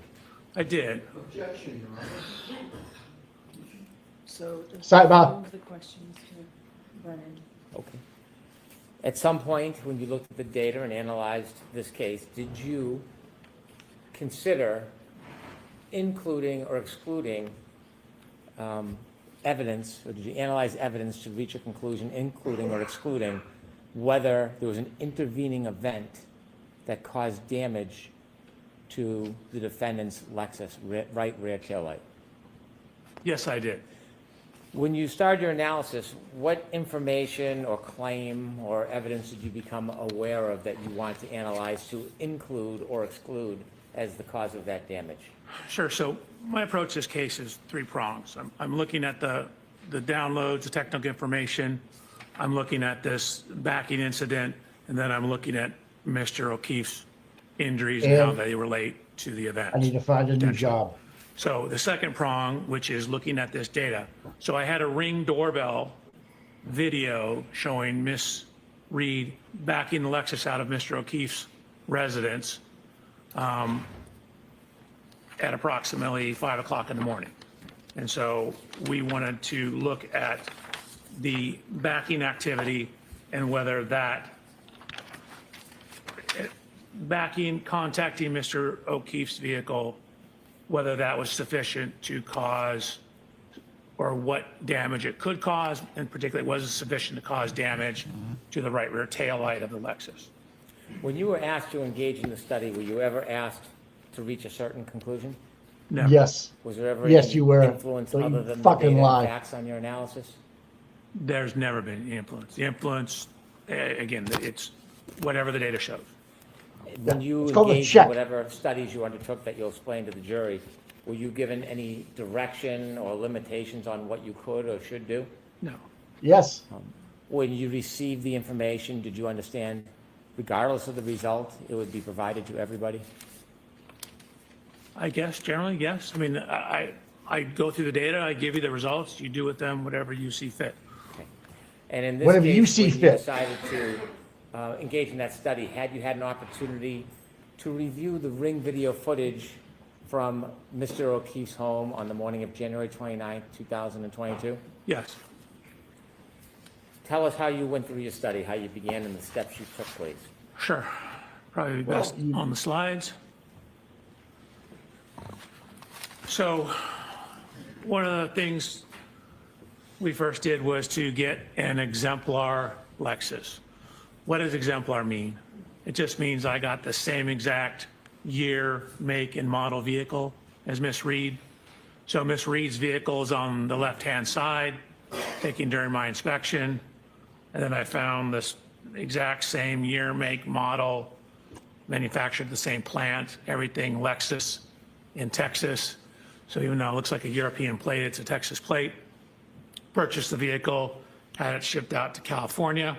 J: I did.
L: Objection, Your Honor.
G: So.
B: Sidebar.
G: The questions to Brennan.
L: Okay. At some point, when you looked at the data and analyzed this case, did you consider including or excluding evidence, or did you analyze evidence to reach a conclusion, including or excluding whether there was an intervening event that caused damage to the defendant's Lexus right rear taillight?
J: Yes, I did.
L: When you started your analysis, what information or claim or evidence did you become aware of that you want to analyze to include or exclude as the cause of that damage?
J: Sure. So my approach to this case is three prongs. I'm looking at the downloads, the technical information. I'm looking at this backing incident, and then I'm looking at Mr. O'Keefe's injuries and how they relate to the event.
B: I need to find a new job.
J: So the second prong, which is looking at this data. So I had a Ring doorbell video showing Miss Reed backing the Lexus out of Mr. O'Keefe's residence at approximately 5 o'clock in the morning. And so we wanted to look at the backing activity and whether that backing, contacting Mr. O'Keefe's vehicle, whether that was sufficient to cause, or what damage it could cause, and particularly was it sufficient to cause damage to the right rear taillight of the Lexus.
L: When you were asked to engage in the study, were you ever asked to reach a certain conclusion?
J: No.
B: Yes.
L: Was there ever
B: Yes,
L: any
B: you were.
L: influence
B: Don't
L: other
B: you
L: than the
B: fucking
L: data
B: lie.
L: and facts on your analysis?
J: There's never been any influence. The influence, again, it's whatever the data shows.
L: When you
B: It's called a
L: engaged in
B: check.
L: whatever studies you undertook that you'll explain to the jury, were you given any direction or limitations on what you could or should do?
J: No.
B: Yes.
L: When you received the information, did you understand regardless of the result, it would be provided to everybody?
J: I guess generally, yes. I mean, I go through the data, I give you the results, you do with them whatever you see fit.
L: And in this
B: Whatever
L: case,
B: you see
L: when
B: fit.
L: you decided to engage in that study, had you had an opportunity to review the Ring video footage from Mr. O'Keefe's home on the morning of January 29th, 2022?
J: Yes.
L: Tell us how you went through your study, how you began, and the steps you took, please.
J: Sure. Probably best on the slides. So one of the things we first did was to get an exemplar Lexus. What does exemplar mean? It just means I got the same exact year, make, and model vehicle as Miss Reed. So Miss Reed's vehicle is on the left-hand side, taken during my inspection. And then I found this exact same year, make, model, manufactured at the same plant, everything Lexus in Texas. So even though it looks like a European plate, it's a Texas plate. Purchased the vehicle, had it shipped out to California.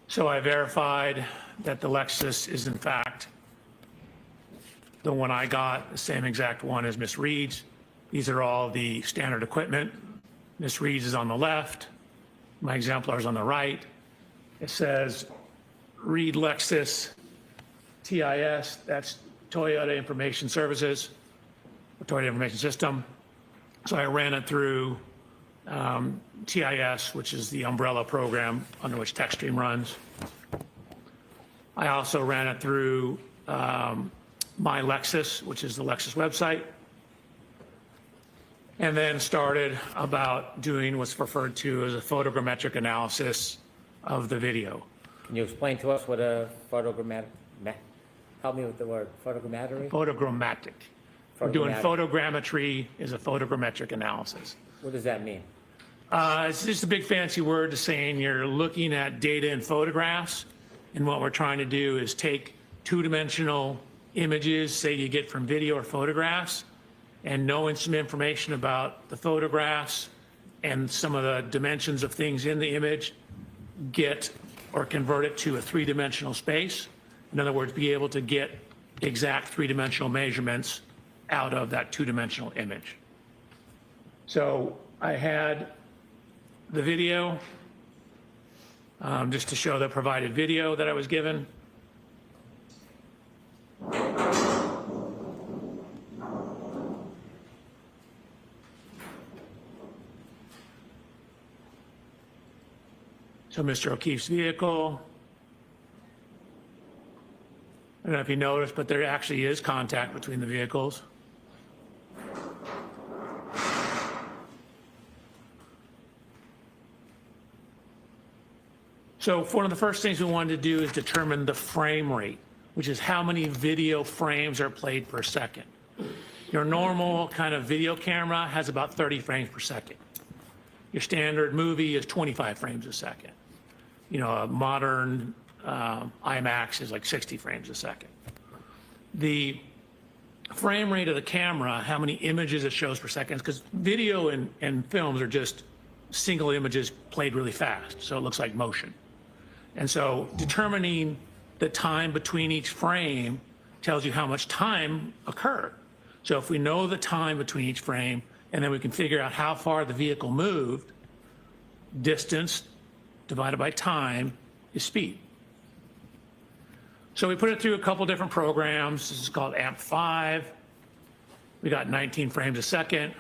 J: So I verified that the Lexus is in fact the one I got, the same exact one as Miss Reed's. These are all the standard equipment. Miss Reed's is on the left. My exemplar is on the right. It says Reed Lexus TIS, that's Toyota Information Services, or Toyota Information System. So I ran it through TIS, which is the umbrella program under which TechStream runs. I also ran it through My Lexus, which is the Lexus website, and then started about doing what's referred to as a photogrammetric analysis of the video.
L: Can you explain to us what a photogrammetric, help me with the word, photogrammetry?
J: Photogrammatic. We're doing photogrammetry is a photogrammetric analysis.
L: What does that mean?
J: It's just a big fancy word to saying you're looking at data and photographs, and what we're trying to do is take two-dimensional images, say you get from video or photographs, and knowing some information about the photographs and some of the dimensions of things in the image, get or convert it to a three-dimensional space. In other words, be able to get exact three-dimensional measurements out of that two-dimensional image. So I had the video, just to show the provided video that I was given. So Mr. O'Keefe's vehicle. I don't know if you noticed, but there actually is contact between the vehicles. So one of the first things we wanted to do is determine the frame rate, which is how many video frames are played per second. Your normal kind of video camera has about 30 frames per second. Your standard movie is 25 frames a second. You know, a modern IMAX is like 60 frames a second. The frame rate of the camera, how many images it shows per second, because video and films are just single images played really fast, so it looks like motion. And so determining the time between each frame tells you how much time occurred. So if we know the time between each frame, and then we can figure out how far the vehicle moved, distance divided by time is speed. So we put it through a couple different programs. This is called AMP5. We got 19 frames a second.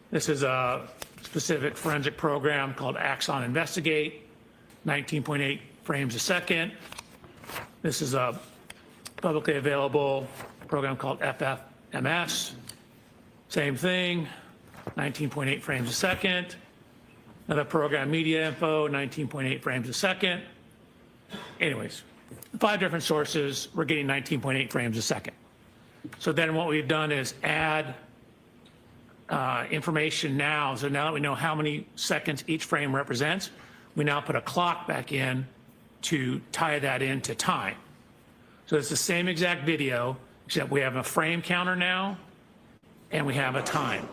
J: This is a specific forensic program called Axon Investigate, 19.8 frames a second. This is a publicly available program called FFMS. Same thing, 19.8 frames a second. Another program, Media Info, 19.8 frames a second. Anyways, 5 different sources, we're getting 19.8 frames a second. So then what we've done is add information now. So now that we know how many seconds each frame represents, we now put a clock back in to tie that into time. So it's the same exact video, except we have a frame counter now, and we have a time.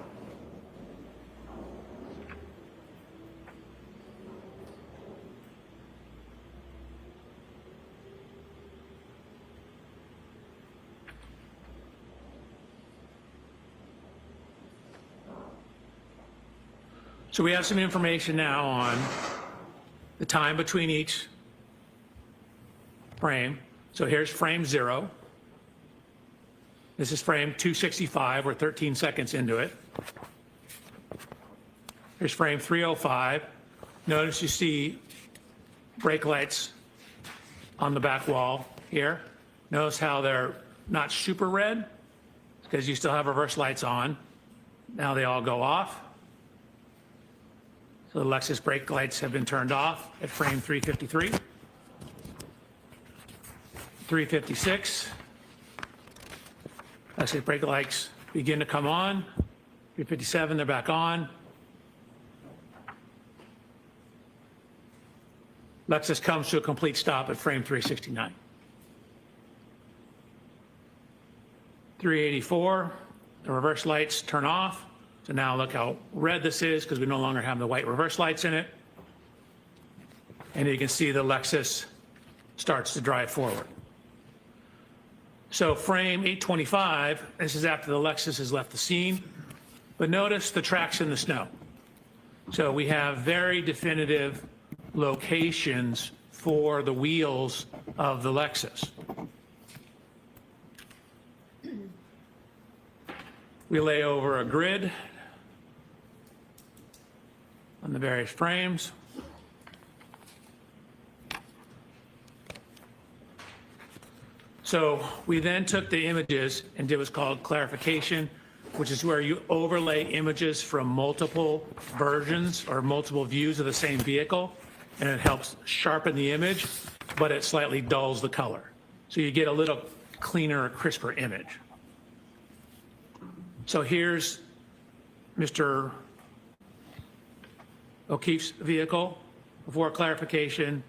J: So we have some information now on the time between each frame. So here's frame 0. This is frame 265. We're 13 seconds into it. Here's frame 305. Notice you see brake lights on the back wall here. Notice how they're not super red because you still have reverse lights on. Now they all go off. So the Lexus brake lights have been turned off at frame 353. 356. Lexus brake lights begin to come on. 357, they're back on. Lexus comes to a complete stop at frame 369. 384, the reverse lights turn off. So now look how red this is because we no longer have the white reverse lights in it. And you can see the Lexus starts to drive forward. So frame 825, this is after the Lexus has left the scene. But notice the tracks in the snow. So we have very definitive locations for the wheels of the Lexus. We lay over a grid on the various frames. So we then took the images and did what's called clarification, which is where you overlay images from multiple versions or multiple views of the same vehicle, and it helps sharpen the image, but it slightly dulls the color. So you get a little cleaner, crisper image. So here's Mr. O'Keefe's vehicle before clarification,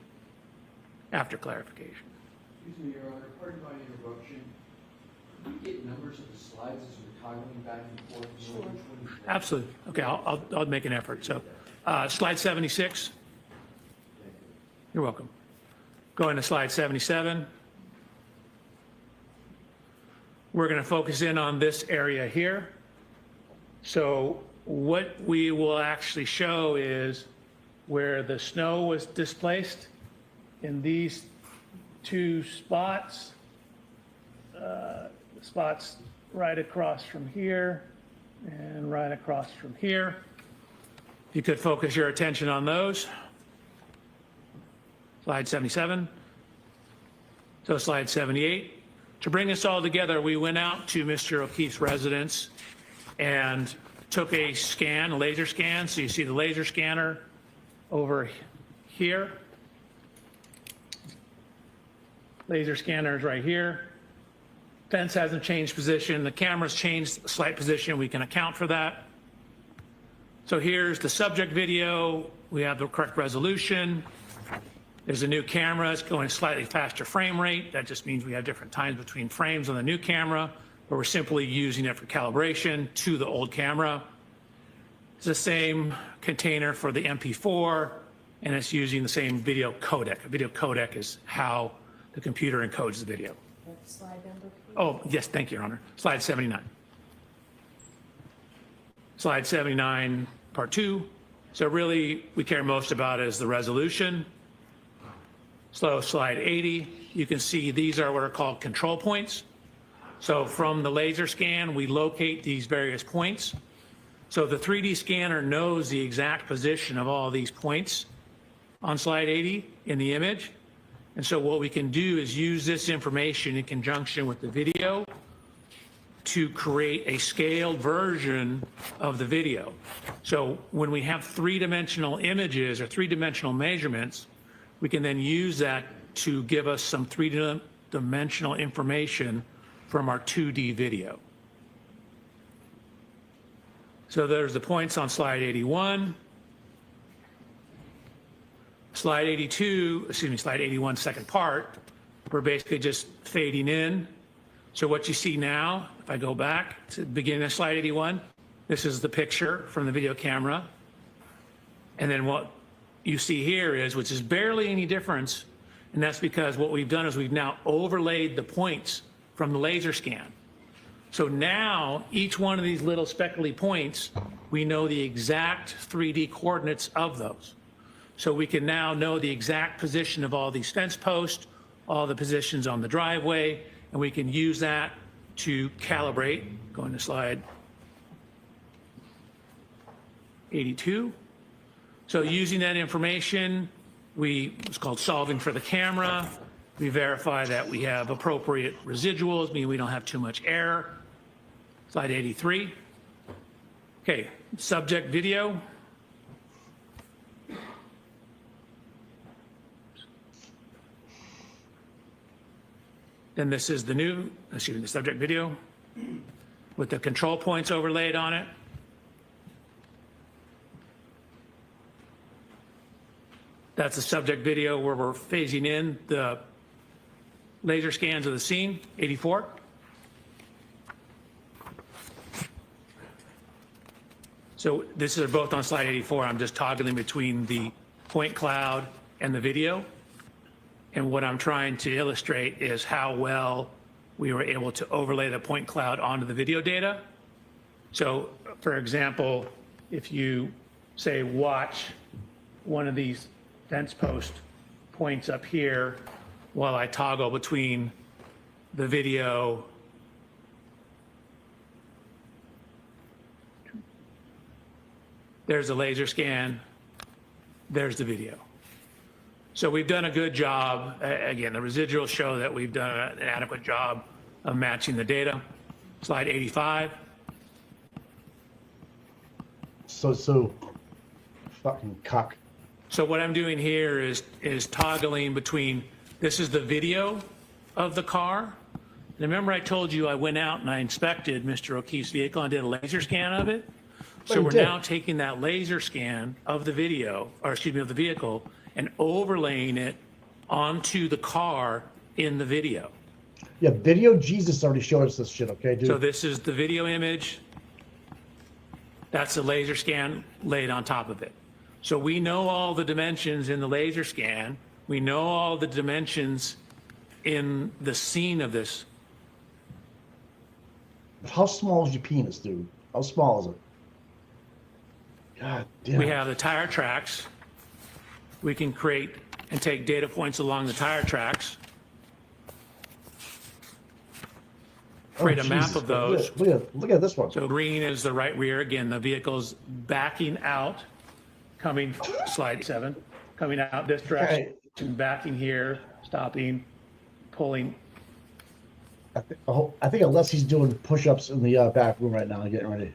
J: after clarification.
K: Excuse me, Your Honor, pardon my interruption. Can we get numbers of the slides as we're toggling back and forth? Sure.
J: Absolutely. Okay, I'll make an effort. So slide 76. You're welcome. Going to slide 77. We're going to focus in on this area here. So what we will actually show is where the snow was displaced in these two spots. Spots right across from here and right across from here. If you could focus your attention on those. Slide 77. So slide 78. To bring us all together, we went out to Mr. O'Keefe's residence and took a scan, a laser scan. So you see the laser scanner over here. Laser scanner is right here. Fence hasn't changed position. The camera's changed a slight position. We can account for that. So here's the subject video. We have the correct resolution. There's a new camera. It's going slightly faster frame rate. That just means we have different times between frames on the new camera, but we're simply using it for calibration to the old camera. It's the same container for the MP4, and it's using the same video codec. A video codec is how the computer encodes the video.
G: Slide number, please.
J: Oh, yes, thank you, Your Honor. Slide 79. Slide 79, part 2. So really, we care most about is the resolution. So slide 80, you can see these are what are called control points. So from the laser scan, we locate these various points. So the 3D scanner knows the exact position of all these points on slide 80 in the image. And so what we can do is use this information in conjunction with the video to create a scaled version of the video. So when we have three-dimensional images or three-dimensional measurements, we can then use that to give us some three-dimensional information from our 2D video. So there's the points on slide 81. Slide 82, excuse me, slide 81, second part, we're basically just fading in. So what you see now, if I go back to the beginning of slide 81, this is the picture from the video camera. And then what you see here is, which is barely any difference, and that's because what we've done is we've now overlaid the points from the laser scan. So now each one of these little speckly points we know the exact 3D coordinates of those. So we can now know the exact position of all these fence posts, all the positions on the driveway, and we can use that to calibrate. Going to slide 82. So using that information, it's called solving for the camera. We verify that we have appropriate residuals, meaning we don't have too much error. Slide 83. Okay, subject video. Then this is the subject video with the control points overlaid on it. That's the subject video where we're phasing in the laser scans of the scene, 84. So this is both on slide 84. I'm just toggling between the point cloud and the video. And what I'm trying to illustrate is how well we were able to overlay the point cloud onto the video data. So for example, if you say watch one of these fence post points up here while I toggle between the video there's a laser scan, there's the video. So we've done a good job. Again, the residuals show that we've done an adequate job of matching the data. Slide 85.
B: So fucking cuck.
J: So what I'm doing here is toggling between, this is the video of the car. And remember I told you I went out and I inspected Mr. O'Keefe's vehicle and did a laser scan of it? So we're now taking that laser scan of the video, or excuse me, of the vehicle, and overlaying it onto the car in the video.
B: Yeah, video Jesus already showed us this shit, okay, dude?
J: So this is the video image. That's the laser scan laid on top of it. So we know all the dimensions in the laser scan. We know all the dimensions in the scene of this.
B: How small is your penis, dude? How small is it? God damn.
J: We have the tire tracks. We can create and take data points along the tire tracks. Create a map of those.
B: Look at this one.
J: So green is the right rear. Again, the vehicle's backing out, coming, slide 7, coming out this direction, backing here, stopping, pulling.
B: I think unless he's doing push-ups in the back room right now, getting ready.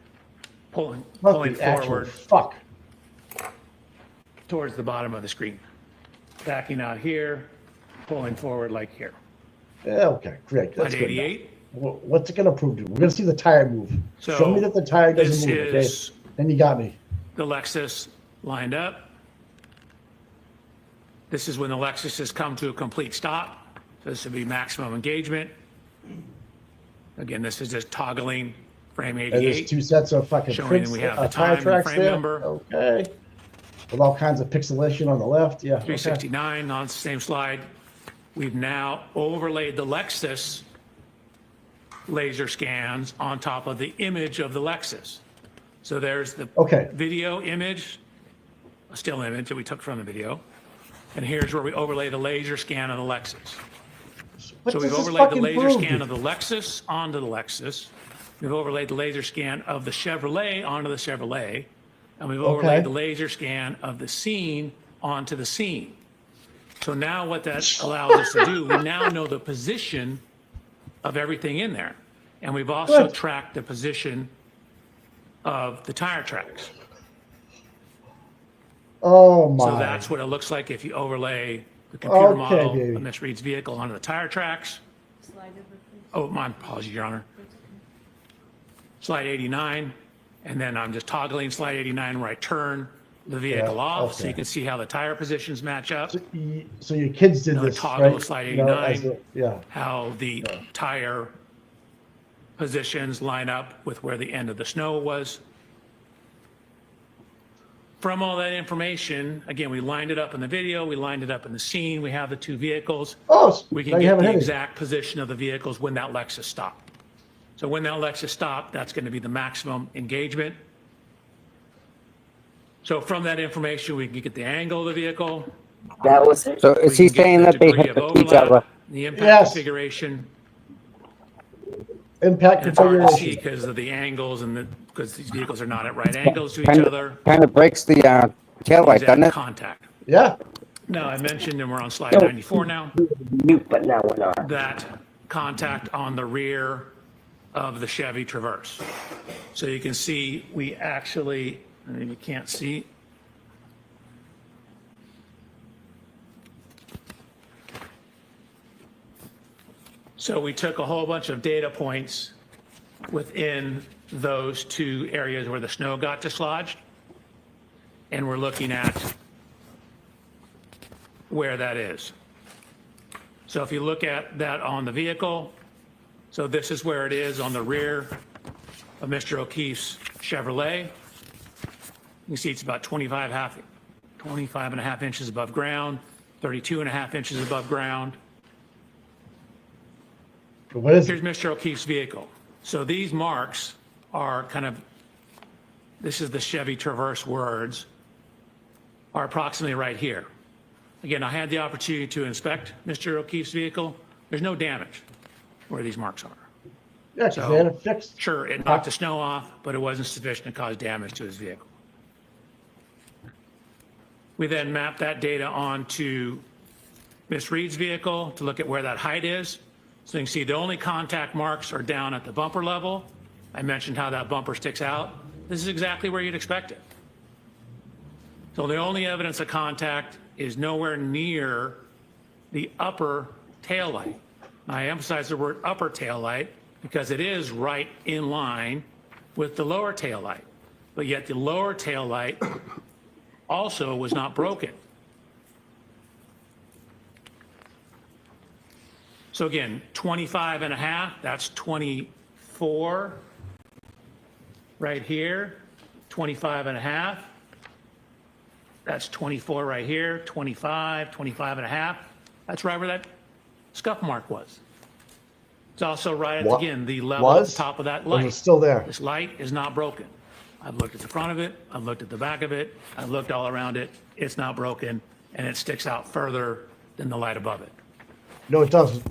J: Pulling
B: Actual
J: forward.
B: Fuck.
J: Towards the bottom of the screen. Backing out here, pulling forward like here.
B: Yeah, okay, great. That's
J: Slide
B: good.
J: 88.
B: What's it gonna prove, dude? We're gonna see the tire move.
J: So
B: show me that the tire doesn't move, okay?
J: is
B: Then you got me.
J: the Lexus lined up. This is when the Lexus has come to a complete stop. So this would be maximum engagement. Again, this is just toggling frame
B: And there's
J: 88.
B: two sets of fucking
J: Showing
B: prints,
J: we have the
B: tire
J: time and the
B: tracks
J: frame
B: there.
J: number.
B: Okay. With all kinds of pixelation on the left. Yeah. Okay.
J: 369 on the same slide. We've now overlaid the Lexus laser scans on top of the image of the Lexus. So there's the video image, a still image that we took from the video. And here's where we overlay the laser scan of the Lexus. So we've overlaid the laser scan of the Lexus onto the Lexus. We've overlaid the laser scan of the Chevrolet onto the Chevrolet. And we've overlaid the laser scan of the scene onto the scene. So now what that allows us to do, we now know the position of everything in there. And we've also tracked the position of the tire tracks.
B: Oh my.
J: So that's what it looks like if you overlay the computer model
B: baby.
J: of Ms. Reed's vehicle onto the tire tracks. Oh, my apologies, Your Honor. Slide 89, and then I'm just toggling slide 89 where I turn the vehicle off, so you can see how the tire positions match up.
B: So your kids did
J: Another
B: this,
J: toggle
B: right?
J: of slide
B: You know, as
J: 89,
B: yeah.
J: how the tire positions line up with where the end of the snow was. From all that information, again, we lined it up in the video, we lined it up in the scene, we have the two vehicles.
B: Oh,
J: we
B: now
J: can
B: you
J: get
B: have a
J: the
B: headache.
J: exact position of the vehicles when that Lexus stopped. So when that Lexus stopped, that's going to be the maximum engagement. So from that information, we can get the angle of the vehicle.
R: That was it.
C: So is he saying that they hit each other?
J: The impact
B: Yes.
J: configuration.
B: Impact
J: And it's hard to see
B: configuration.
J: because of the angles and because these vehicles are not at right angles to each other.
C: Kind of breaks the tail light, doesn't
J: Exact
C: it?
J: contact.
B: Yeah.
J: Now, I mentioned, and we're on slide 94 now,
R: Mute, but now we're not.
J: that contact on the rear of the Chevy Traverse. So you can see we actually, I mean, you can't see. So we took a whole bunch of data points within those two areas where the snow got dislodged. And we're looking at where that is. So if you look at that on the vehicle, so this is where it is on the rear of Mr. O'Keefe's Chevrolet. You can see it's about 25 and a half inches above ground, 32 and a half inches above ground.
B: What is
J: Here's Mr. O'Keefe's vehicle. So these marks are kind of, this is the Chevy Traverse words, are approximately right here. Again, I had the opportunity to inspect Mr. O'Keefe's vehicle. There's no damage where these marks are.
B: Yeah, because they had it fixed.
J: Sure, it knocked the snow off, but it wasn't sufficient to cause damage to his vehicle. We then mapped that data onto Miss Reed's vehicle to look at where that height is. So you can see the only contact marks are down at the bumper level. I mentioned how that bumper sticks out. This is exactly where you'd expect it. So the only evidence of contact is nowhere near the upper tail light. I emphasize the word upper tail light because it is right in line with the lower tail light. But yet the lower tail light also was not broken. So again, 25 and a half, that's 24 right here, 25 and a half. That's 24 right here, 25, 25 and a half. That's right where that scuff mark was. It's also right at, again, the level at the top of that light.
B: It's still there.
J: This light is not broken. I've looked at the front of it, I've looked at the back of it, I've looked all around it. It's not broken, and it sticks out further than the light above it.
B: No, it doesn't.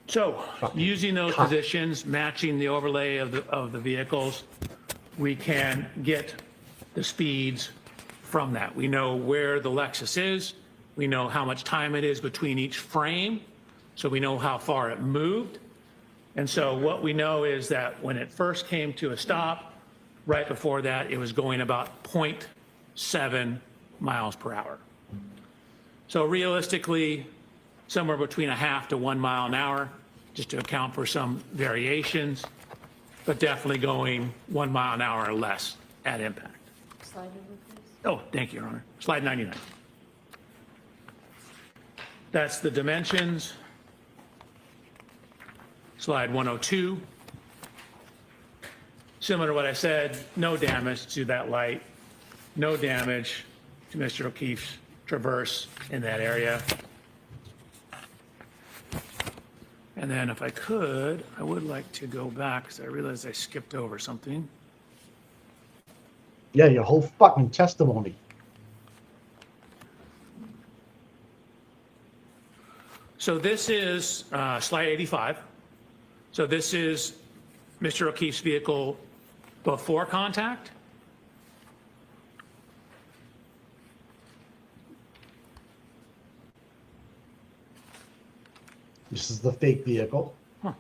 J: So, using those positions, matching the overlay of the vehicles, we can get the speeds from that. We know where the Lexus is. We know how much time it is between each frame. So we know how far it moved. And so what we know is that when it first came to a stop, right before that, it was going about 0.7 miles per hour. So realistically, somewhere between a half to 1 mile an hour, just to account for some variations, but definitely going 1 mile an hour or less at impact.
G: Slide over, please.
J: Oh, thank you, Your Honor. Slide 99. That's the dimensions. Slide 102. Similar to what I said, no damage to that light, no damage to Mr. O'Keefe's Traverse in that area. And then if I could, I would like to go back because I realized I skipped over something.
B: Yeah, your whole fucking testimony.
J: So this is slide 85. So this is Mr. O'Keefe's vehicle before contact.
B: This is the fake vehicle.
J: Huh.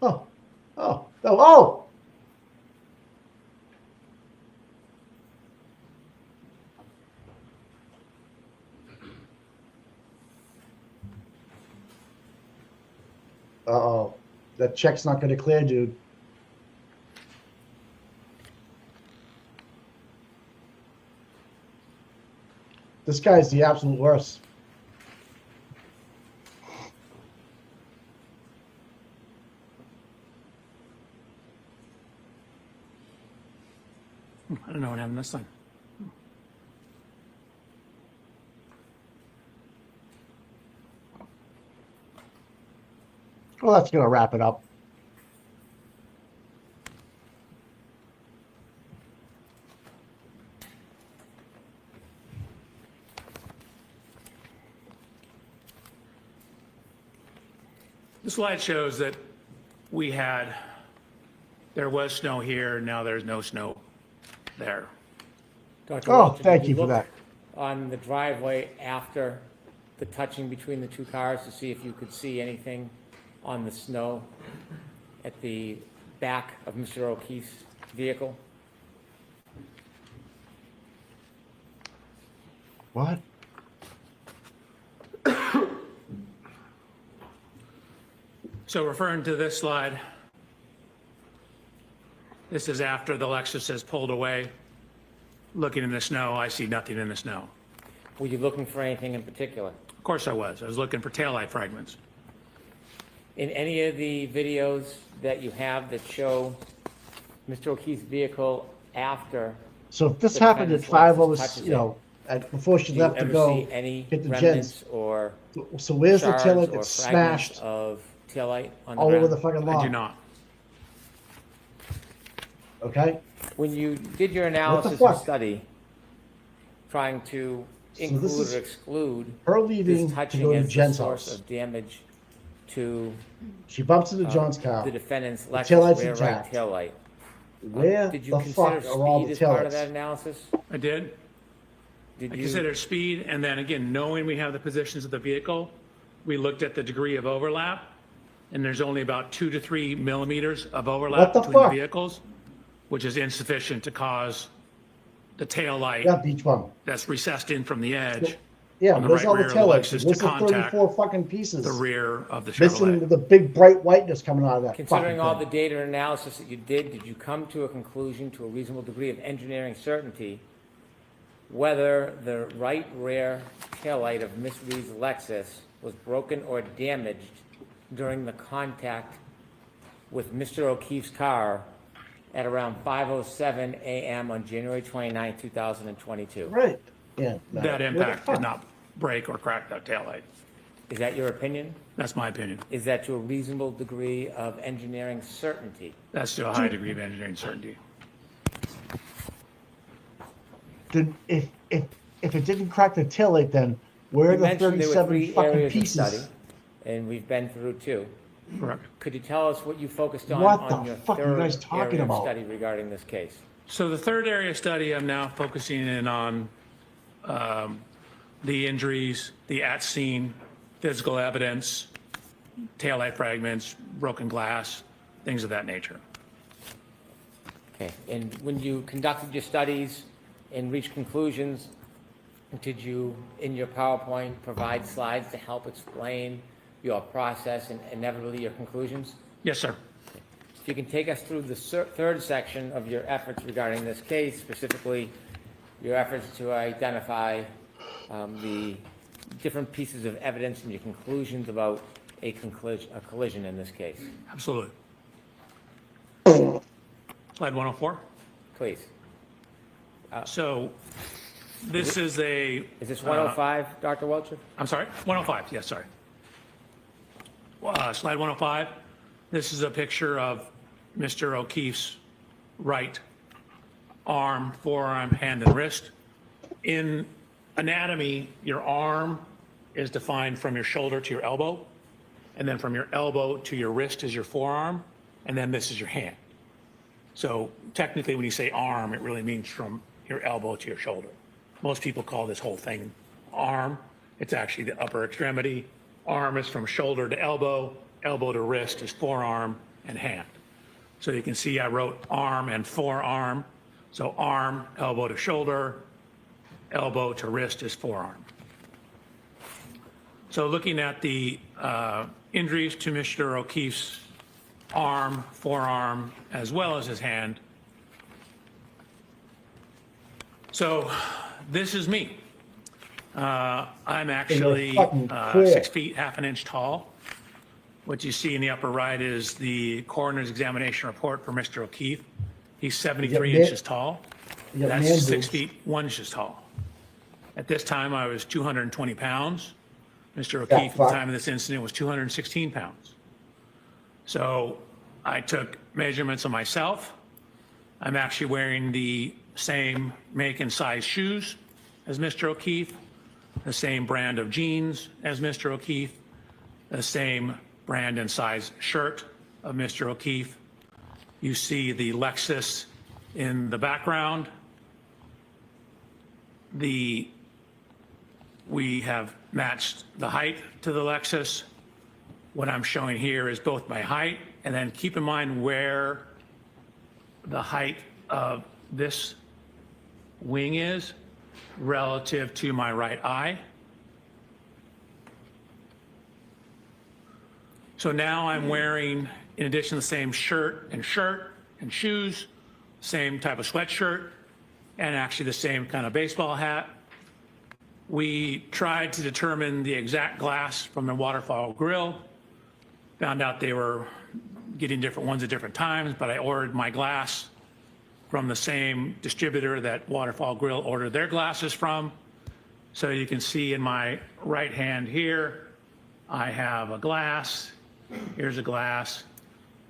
B: Oh, oh, oh, oh! Uh-oh, that check's not gonna clear, dude. This guy's the absolute worst.
J: I don't know what happened this time.
B: Well, that's gonna wrap it up.
J: The slide shows that there was snow here, now there's no snow there.
L: Dr.
B: Oh,
L: Walter, did
B: thank you for
L: look
B: that.
L: On the driveway after the touching between the two cars to see if you could see anything on the snow at the back of Mr. O'Keefe's vehicle?
B: What?
J: So referring to this slide, this is after the Lexus has pulled away. Looking in the snow, I see nothing in the snow.
L: Were you looking for anything in particular?
J: Of course I was. I was looking for taillight fragments.
L: In any of the videos that you have that show Mr. O'Keefe's vehicle after,
B: So if this
L: the
B: happened at
L: defendant's
B: 5
L: Lexus
B: hours,
L: touches
B: you know, before she
L: do you
B: left to
L: ever
B: go
L: see any
B: get the
L: remnants
B: gents.
L: or
B: So where's the
L: shards
B: taillight
L: or
B: that's
L: fragments
B: smashed
L: of taillight on the
B: all over
L: ground?
B: the fucking
J: I
B: lawn?
J: do not.
B: Okay?
L: When you did your analysis and
B: fuck?
L: study, trying to
B: So this
L: include
B: is
L: or exclude
B: her leaving
L: this
B: to
L: touching
B: go to
L: as the
B: Jen's
L: source
B: house.
L: of damage to
B: She bumps into John's car.
L: the defendant's
B: The
L: Lexus
B: taillight's
L: rear right
B: intact.
L: taillight.
B: Where
L: Did you
B: the
L: consider
B: fuck are all
L: speed
B: the
L: as part of
B: taillights?
L: that analysis?
J: I did.
L: Did
J: I
L: you?
J: considered speed, and then again, knowing we have the positions of the vehicle, we looked at the degree of overlap, and there's only about 2 to 3 millimeters of overlap
B: What the
J: between
B: fuck?
J: the vehicles, which is insufficient to cause the tail light
B: Yeah, beach bum.
J: that's recessed in from the edge
B: Yeah,
J: on the
B: where's
J: right
B: all the
J: rear of the
B: taillights?
J: Lexus to
B: Where's the
J: contact
B: 34 fucking pieces?
J: the rear of the
B: Missing
J: Chevrolet.
B: the big bright whiteness coming out of that
L: Considering
B: fucking
L: all
B: thing.
L: the data and analysis that you did you come to a conclusion to a reasonable degree of engineering certainty whether the right rear taillight of Miss Reed's Lexus was broken or damaged during the contact with Mr. O'Keefe's car at around 5:07 a.m. on January 29, 2022?
B: Right. Yeah. no.
J: That
B: What the
J: impact
B: fuck?
J: did not break or crack that tail light.
L: Is that your opinion?
J: That's my opinion.
L: Is that to a reasonable degree of engineering certainty?
J: That's to a high degree of engineering certainty.
B: If it didn't crack the taillight, then where are
L: You
B: the
L: mentioned there were
B: 37
L: three
B: fucking
L: areas of
B: pieces?
L: study, and we've been through two.
J: Correct.
L: Could you tell us what you focused on
B: What
L: on
B: the
L: your
B: fuck are you
L: third
B: guys talking
L: area of
B: about?
L: study regarding this case?
J: So the third area of study, I'm now focusing in on the injuries, the at-scene physical evidence, taillight fragments, broken glass, things of that nature.
L: Okay, and when you conducted your studies and reached conclusions, did you, in your PowerPoint, provide slides to help explain your process and inevitably your conclusions?
J: Yes, sir.
L: If you can take us through the third section of your efforts regarding this case, specifically your efforts to identify the different pieces of evidence and your conclusions about a collision in this case.
J: Absolutely. Slide 104.
L: Please.
J: So this is a...
L: Is this 105, Dr. Welcher?
J: I'm sorry? 105, yes, sorry. Slide 105. This is a picture of Mr. O'Keefe's right arm, forearm, hand, and wrist. In anatomy, your arm is defined from your shoulder to your elbow, and then from your elbow to your wrist is your forearm, and then this is your hand. So technically, when you say arm, it really means from your elbow to your shoulder. Most people call this whole thing arm. It's actually the upper extremity. Arm is from shoulder to elbow, elbow to wrist is forearm and hand. So you can see I wrote arm and forearm. So arm, elbow to shoulder, elbow to wrist is forearm. So looking at the injuries to Mr. O'Keefe's arm, forearm, as well as his hand. So this is me. I'm actually
B: fucking queer.
J: 6 feet, half an inch tall. What you see in the upper right is the coroner's examination report for Mr. O'Keefe. He's 73
B: man-
J: inches tall.
B: You got
J: That's
B: man
J: 6
B: boobs.
J: feet, 1 inch tall. At this time, I was 220 pounds. Mr.
B: Yeah,
J: O'Keefe, at
B: fuck.
J: the time of this incident, was 216 pounds. So I took measurements of myself. I'm actually wearing the same make and size shoes as Mr. O'Keefe, the same brand of jeans as Mr. O'Keefe, the same brand and size shirt of Mr. O'Keefe. You see the Lexus in the background. We have matched the height to the Lexus. What I'm showing here is both my height, and then keep in mind where the height of this wing is relative to my right eye. So now I'm wearing, in addition, the same shirt and shoes, same type of sweatshirt, and actually the same kind of baseball hat. We tried to determine the exact glass from the Waterfall Grill. Found out they were getting different ones at different times, but I ordered my glass from the same distributor that Waterfall Grill ordered their glasses from. So you can see in my right hand here, I have a glass. Here's a glass.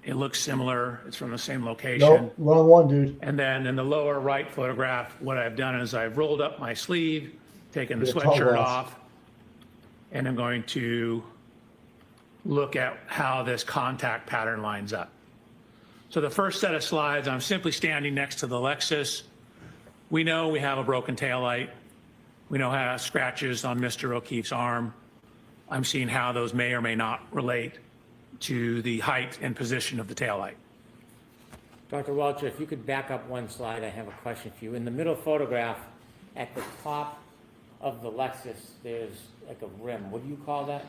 J: It looks similar. It's from the same location.
B: Nope, wrong one, dude.
J: And then in the lower right photograph, what I've done is I've rolled up my sleeve, taken the
B: Get a tall
J: sweatshirt
B: glass.
J: off, and I'm going to look at how this contact pattern lines up. So the first set of slides, I'm simply standing next to the Lexus. We know we have a broken taillight. We know how scratches on Mr. O'Keefe's arm. I'm seeing how those may or may not relate to the height and position of the taillight.
L: Dr. Welcher, if you could back up one slide, I have a question for you. In the middle photograph, at the top of the Lexus, there's like a rim. What do you call that?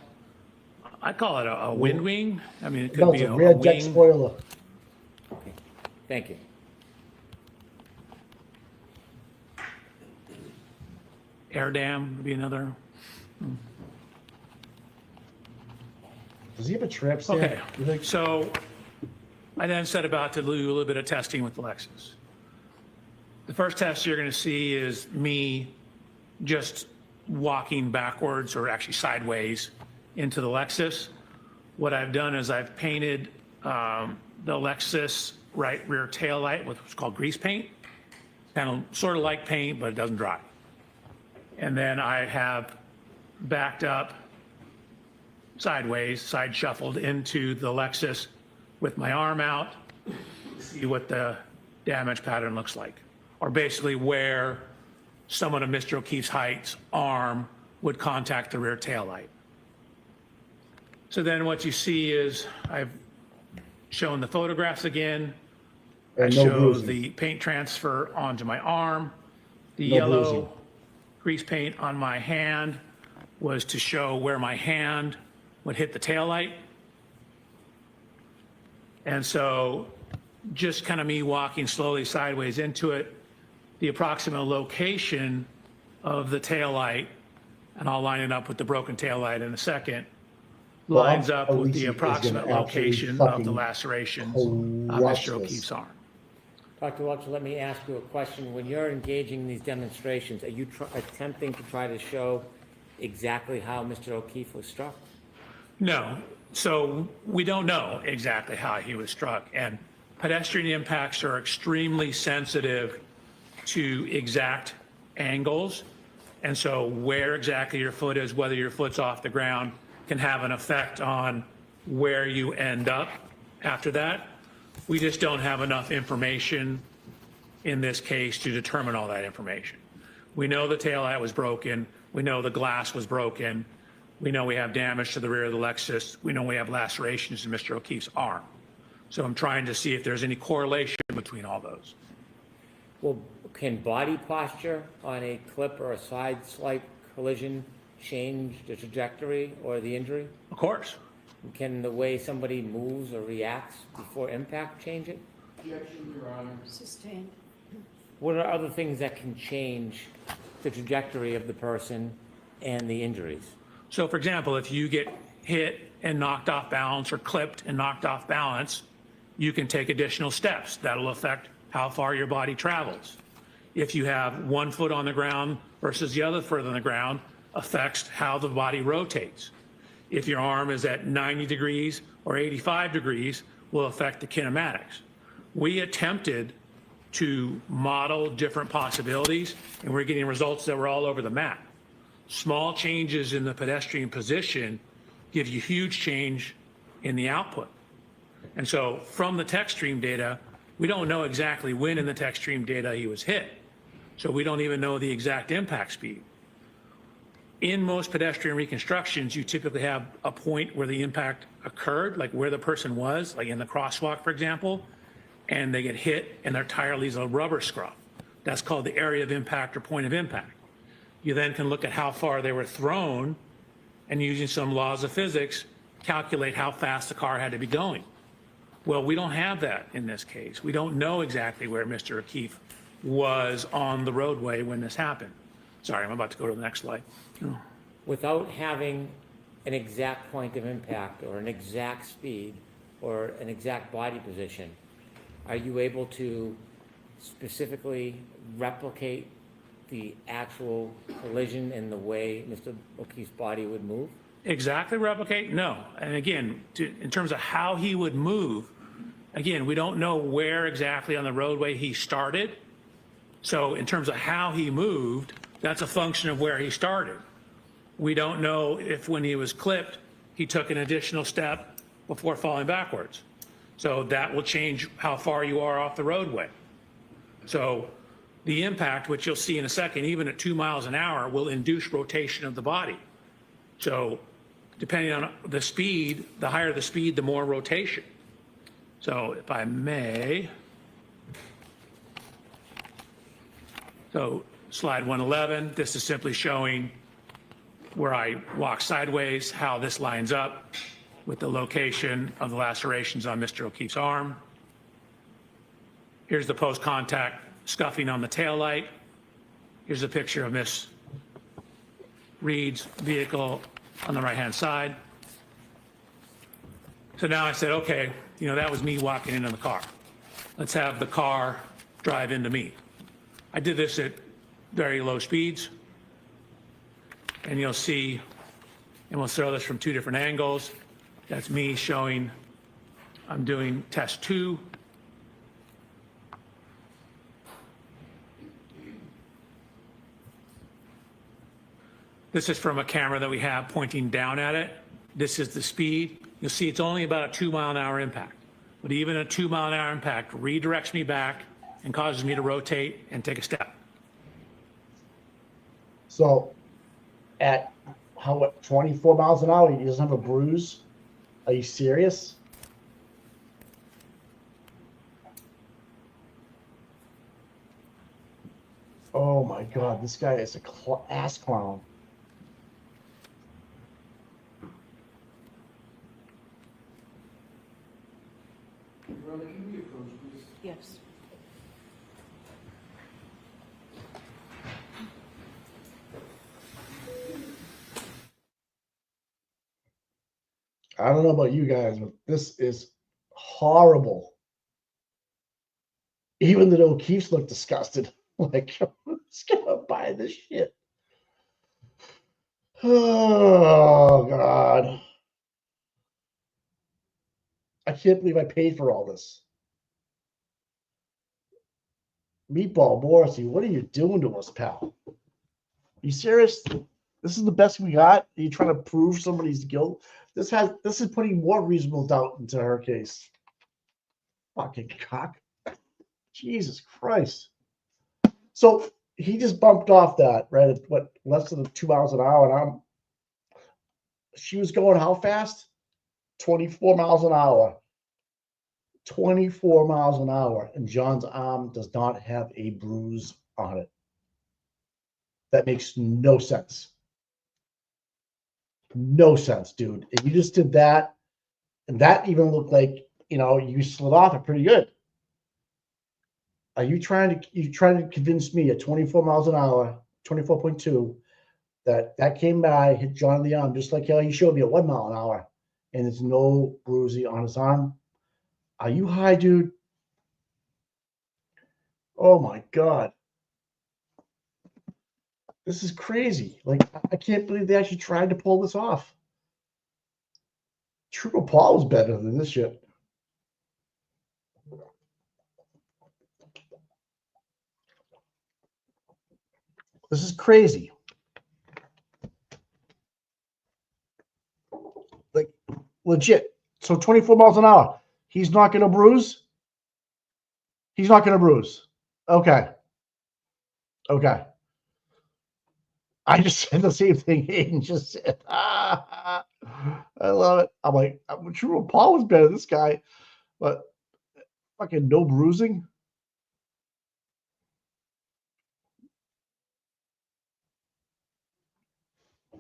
J: I call it a wind wing. I mean, it could
B: No,
J: be
B: it's a
J: a
B: rear deck
J: wing.
B: spoiler.
L: Okay, thank you.
J: Air dam would be another.
B: Does he have a tramp stamp?
J: Okay,
B: You think?
J: so I then set about to do a little bit of testing with the Lexus. The first test you're going to see is me just walking backwards, or actually sideways, into the Lexus. What I've done is I've painted the Lexus right rear tail light with what's called grease paint. Kind of sort of like paint, but it doesn't dry. And then I have backed up sideways, side shuffled into the Lexus with my arm out, see what the damage pattern looks like, or basically where someone of Mr. O'Keefe's height's arm would contact the rear tail light. So then what you see is I've shown the photographs again. I
B: And no
J: show
B: bruising.
J: the paint transfer onto my arm. The
B: No
J: yellow
B: bruising.
J: grease paint on my hand was to show where my hand would hit the taillight. And so just kind of me walking slowly sideways into it, the approximate location of the taillight, and I'll line it up with the broken taillight in a second,
B: Well,
J: lines up with
B: Alicia
J: the
B: is gonna
J: approximate
B: absolutely
J: location of the
B: fucking
J: lacerations on
B: crush
J: Mr.
B: this.
J: O'Keefe's arm.
L: Dr. Welcher, let me ask you a question. When you're engaging in these demonstrations, are you attempting to try to show exactly how Mr. O'Keefe was struck?
J: No. So we don't know exactly how he was struck. And pedestrian impacts are extremely sensitive to exact angles. And so where exactly your foot is, whether your foot's off the ground, can have an effect on where you end up after that. We just don't have enough information in this case to determine all that information. We know the taillight was broken. We know the glass was broken. We know we have damage to the rear of the Lexus. We know we have lacerations in Mr. O'Keefe's arm. So I'm trying to see if there's any correlation between all those.
L: Well, can body posture on a clip or a side slight collision change the trajectory or the injury?
J: Of course.
L: Can the way somebody moves or reacts before impact change it?
I: Objection, Your Honor.
G: Sustained.
L: What are other things that can change the trajectory of the person and the injuries?
J: So for example, if you get hit and knocked off balance or clipped and knocked off balance, you can take additional steps. That'll affect how far your body travels. If you have 1 foot on the ground versus the other foot on the ground, affects how the body rotates. If your arm is at 90 degrees or 85 degrees, will affect the kinematics. We attempted to model different possibilities, and we're getting results that were all over the map. Small changes in the pedestrian position give you huge change in the output. And so from the tech stream data, we don't know exactly when in the tech stream data he was hit. So we don't even know the exact impact speed. In most pedestrian reconstructions, you typically have a point where the impact occurred, like where the person was, like in the crosswalk, for example, and they get hit and their tire leaves a rubber scrub. That's called the area of impact or point of impact. You then can look at how far they were thrown and using some laws of physics, calculate how fast the car had to be going. Well, we don't have that in this case. We don't know exactly where Mr. O'Keefe was on the roadway when this happened. Sorry, I'm about to go to the next slide. Oh.
L: Without having an exact point of impact or an exact speed or an exact body position, are you able to specifically replicate the actual collision in the way Mr. O'Keefe's body would move?
J: Exactly replicate? No. And again, in terms of how he would move, again, we don't know where exactly on the roadway he started. So in terms of how he moved, that's a function of where he started. We don't know if when he was clipped, he took an additional step before falling backwards. So that will change how far you are off the roadway. So the impact, which you'll see in a second, even at 2 miles an hour, will induce rotation of the body. So depending on the speed, the higher the speed, the more rotation. So if I may, so slide 111, this is simply showing where I walk sideways, how this lines up with the location of the lacerations on Mr. O'Keefe's arm. Here's the post-contact scuffing on the taillight. Here's a picture of Miss Reed's vehicle on the right-hand side. So now I said, okay, you know, that was me walking into the car. Let's have the car drive into me. I did this at very low speeds. And you'll see, and we'll throw this from 2 different angles. That's me showing I'm doing test 2. This is from a camera that we have pointing down at it. This is the speed. You'll see it's only about a 2 mile an hour impact. But even a 2 mile an hour impact redirects me back and causes me to rotate and take a step.
B: So at what, 24 miles an hour, he doesn't have a bruise? Are you serious? Oh my God, this guy is a ass clown.
G: Yes.
B: I don't know about you guys, but this is horrible. Even the O'Keefe's look disgusted. Like, who's gonna buy this shit? Oh God. I can't believe I paid for all this. Meatball Morrissey, what are you doing to us, pal? Are you serious? This is the best we got? Are you trying to prove somebody's guilt? This is putting more reasonable doubt into her case. Fucking cock. Jesus Christ. So he just bumped off that, right? At what, less than 2 miles an hour, and she was going how fast? 24 miles an hour. 24 miles an hour, and John's arm does not have a bruise on it. That makes no sense. No sense, dude. If you just did that, and that even looked like, you know, you slid off it pretty good. Are you trying to convince me at 24 miles an hour, 24.2, that came by, hit John in the arm, just like how he showed me at 1 mile an hour, and there's no bruising on his arm? Are you high, dude? Oh my God. This is crazy. Like, I can't believe they actually tried to pull this off. Trooper Paul was better than this shit. This is crazy. Like, legit. So 24 miles an hour. He's not going to bruise? He's not going to bruise. Okay. Okay. I just said the same thing Aiden just said. I love it. I'm like, I'm sure Paul was better than this guy, but fucking no bruising.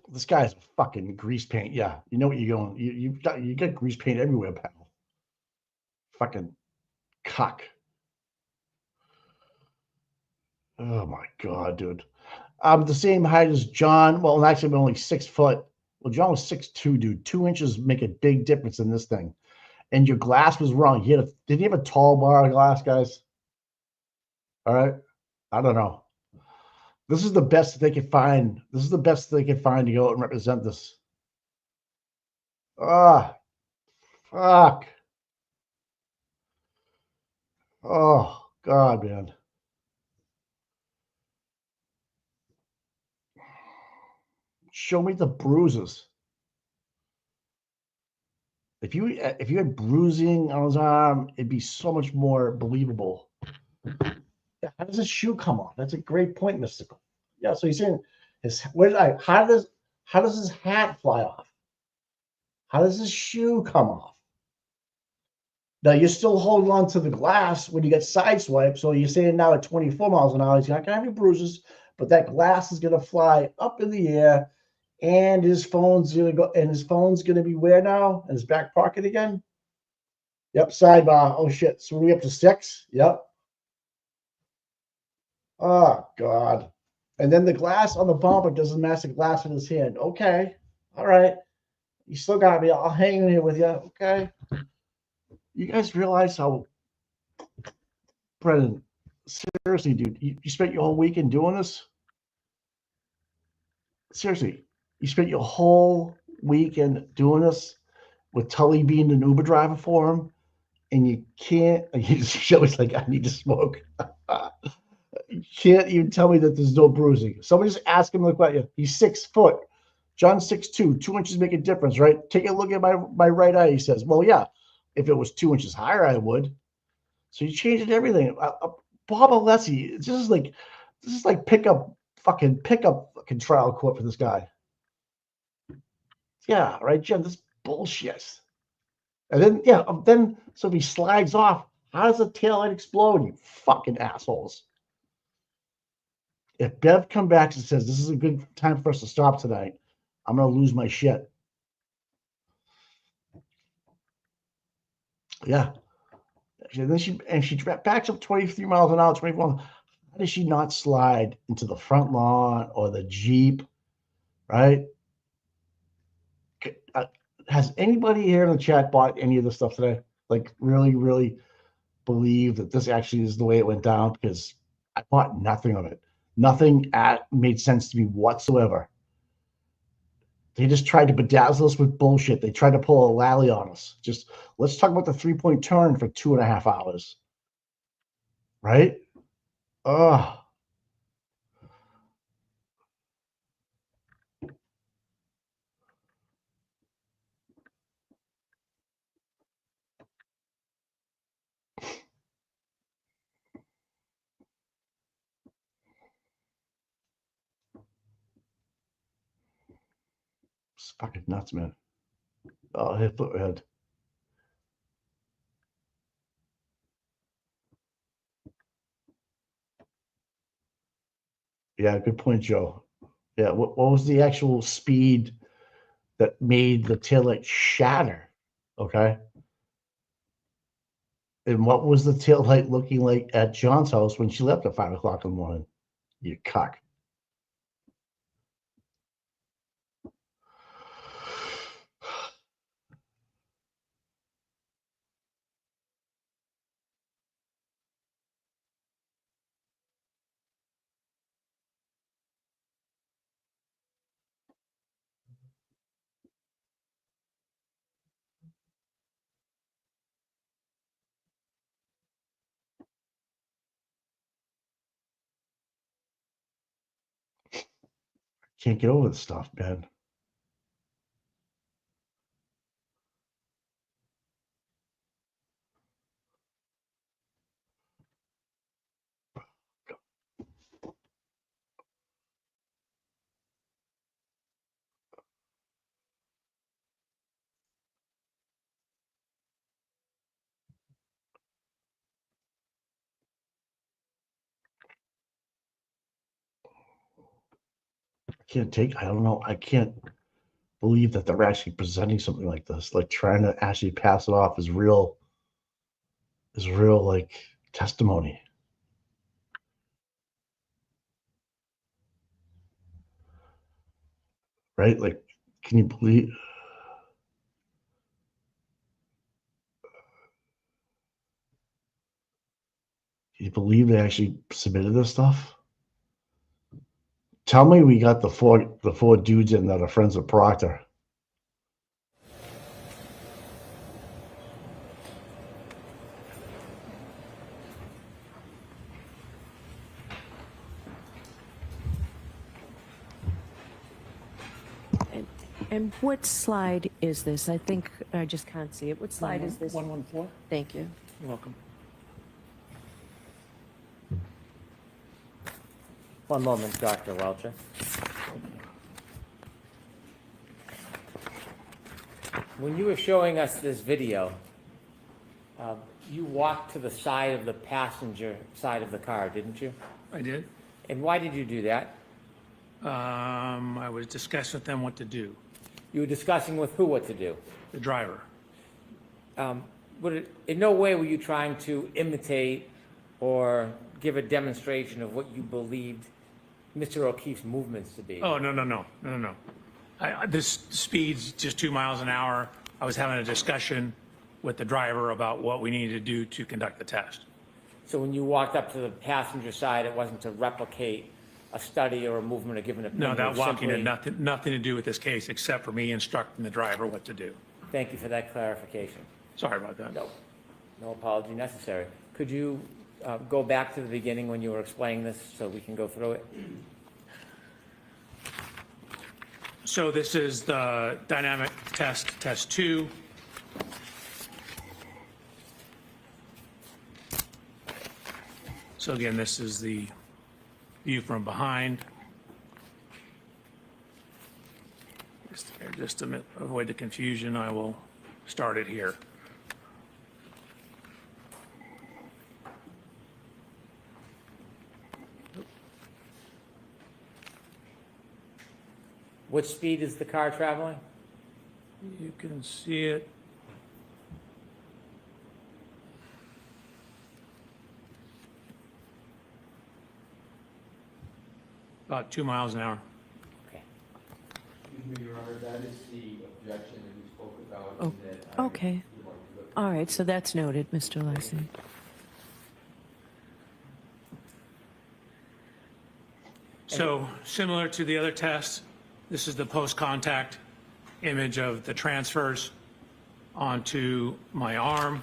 B: This guy's fucking grease paint. Yeah, you know what you're going. You got grease paint everywhere, pal. Fucking cuck. Oh my god, dude. I'm the same height as John. Well, actually, I'm only 6 foot. Well, John was 6'2", dude. 2 inches make a big difference in this thing. And your glass was wrong. Did he have a tall bar of glass, guys? All right. I don't know. This is the best that they could find. This is the best they could find to go and represent this. Ah, fuck. Oh, God, man. Show me the bruises. If you had bruising on his arm, it'd be so much more believable. How does his shoe come off? That's a great point, Mystical. Yeah, so he's saying how does his hat fly off? How does his shoe come off? Now you're still holding on to the glass when you get sideswiped. So you're saying now at 24 miles an hour, he's not gonna have any bruises, but that glass is gonna fly up in the air, and his phone's gonna be where now? In his back pocket again? Yep, sidebar. Oh shit. So we're up to 6? Yep. Oh God. And then the glass on the bumper doesn't match the glass in his hand. Okay. All right. You still got me. I'll hang in here with you. Okay. You guys realize how, Brendan, seriously, dude, you spent your whole weekend doing this? Seriously, you spent your whole weekend doing this with Tully being an Uber driver for him, and you can't, Shelly's like, I need to smoke. You can't even tell me that there's no bruising. Somebody just ask him the question. He's 6 foot. John's 6'2". 2 inches make a difference, right? Take a look at my right eye. He says, well, yeah, if it was 2 inches higher, I would. So you changed everything. Bob Alessi, this is like pickup fucking trial court for this guy. Yeah, right, Jim. This bullshit. And then so if he slides off, how does the taillight explode? You fucking assholes. If Bev comes back and says this is a good time for us to stop tonight, I'm gonna lose my shit. Yeah. And then she backs up 23 miles an hour, 24. How does she not slide into the front lawn or the Jeep? Right? Has anybody here in the chat bought any of this stuff today? Like really, really believe that this actually is the way it went down? Because I bought nothing of it. Nothing made sense to me whatsoever. They just tried to bedazzle us with bullshit. They tried to pull a Lally on us. Just let's talk about the 3-point turn for 2.5 hours. Right? Oh. It's fucking nuts, man. Oh, hit foot. Yeah, good point, Joe. Yeah, what was the actual speed that made the taillight shatter? Okay. And what was the taillight looking like at John's house when she left at 5 o'clock in the morning? You cock. Can't get over this stuff, man. I don't know. I can't believe that they're actually presenting something like this, like trying to actually pass it off as real like testimony. Right? Like, can you believe? Can you believe they actually submitted this stuff? Tell me we got the four dudes in that are friends of Proctor.
G: And what slide is this? I think I just can't see it. What slide is this?
J: 114.
G: Thank you.
J: You're welcome.
L: One moment, Dr. Welcher. When you were showing us this video, you walked to the side of the passenger side of the car, didn't you?
J: I did.
L: And why did you do that?
J: I was discussing with them what to do.
L: You were discussing with who what to do?
J: The driver.
L: In no way were you trying to imitate or give a demonstration of what you believed Mr. O'Keefe's movements to be?
J: Oh, no. This speed's just 2 miles an hour. I was having a discussion with the driver about what we needed to do to conduct the test.
L: So when you walked up to the passenger side, it wasn't to replicate a study or a movement or give an opinion?
J: No, that walking
L: simply...
J: had nothing to do with this case except for me instructing the driver what to do.
L: Thank you for that clarification.
J: Sorry about that.
L: No apology necessary. Could you go back to the beginning when you were explaining this so we can go through it?
J: So this is the dynamic test 2. So again, this is the view from behind. Just to avoid the confusion, I will start it here.
L: What speed is the car traveling?
J: You can see it. About 2 miles an hour.
K: Excuse me, Your Honor, that is the objection that we spoke about.
G: Oh, okay. All right, so that's noted, Mr. Larson.
J: So similar to the other tests, this is the post-contact image of the transfers onto my arm.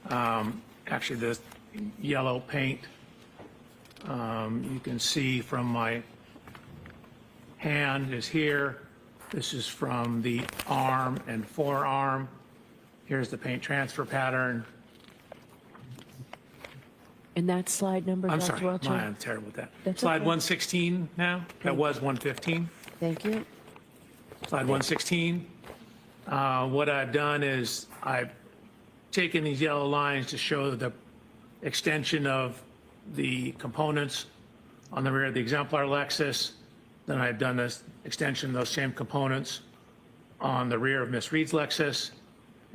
J: Actually, the yellow paint, you can see from my hand is here. This is from the arm and forearm. Here's the paint transfer pattern.
G: And that slide number,
J: I'm
G: Dr.
J: sorry,
G: Welcher?
J: I'm terrible with that.
G: That's
J: Slide
G: okay.
J: 116 now. That was 115.
G: Thank you.
J: Slide 116. What I've done is I've taken these yellow lines to show the extension of the components on the rear of the exemplar Lexus. Then I've done this extension of those same components on the rear of Miss Reed's Lexus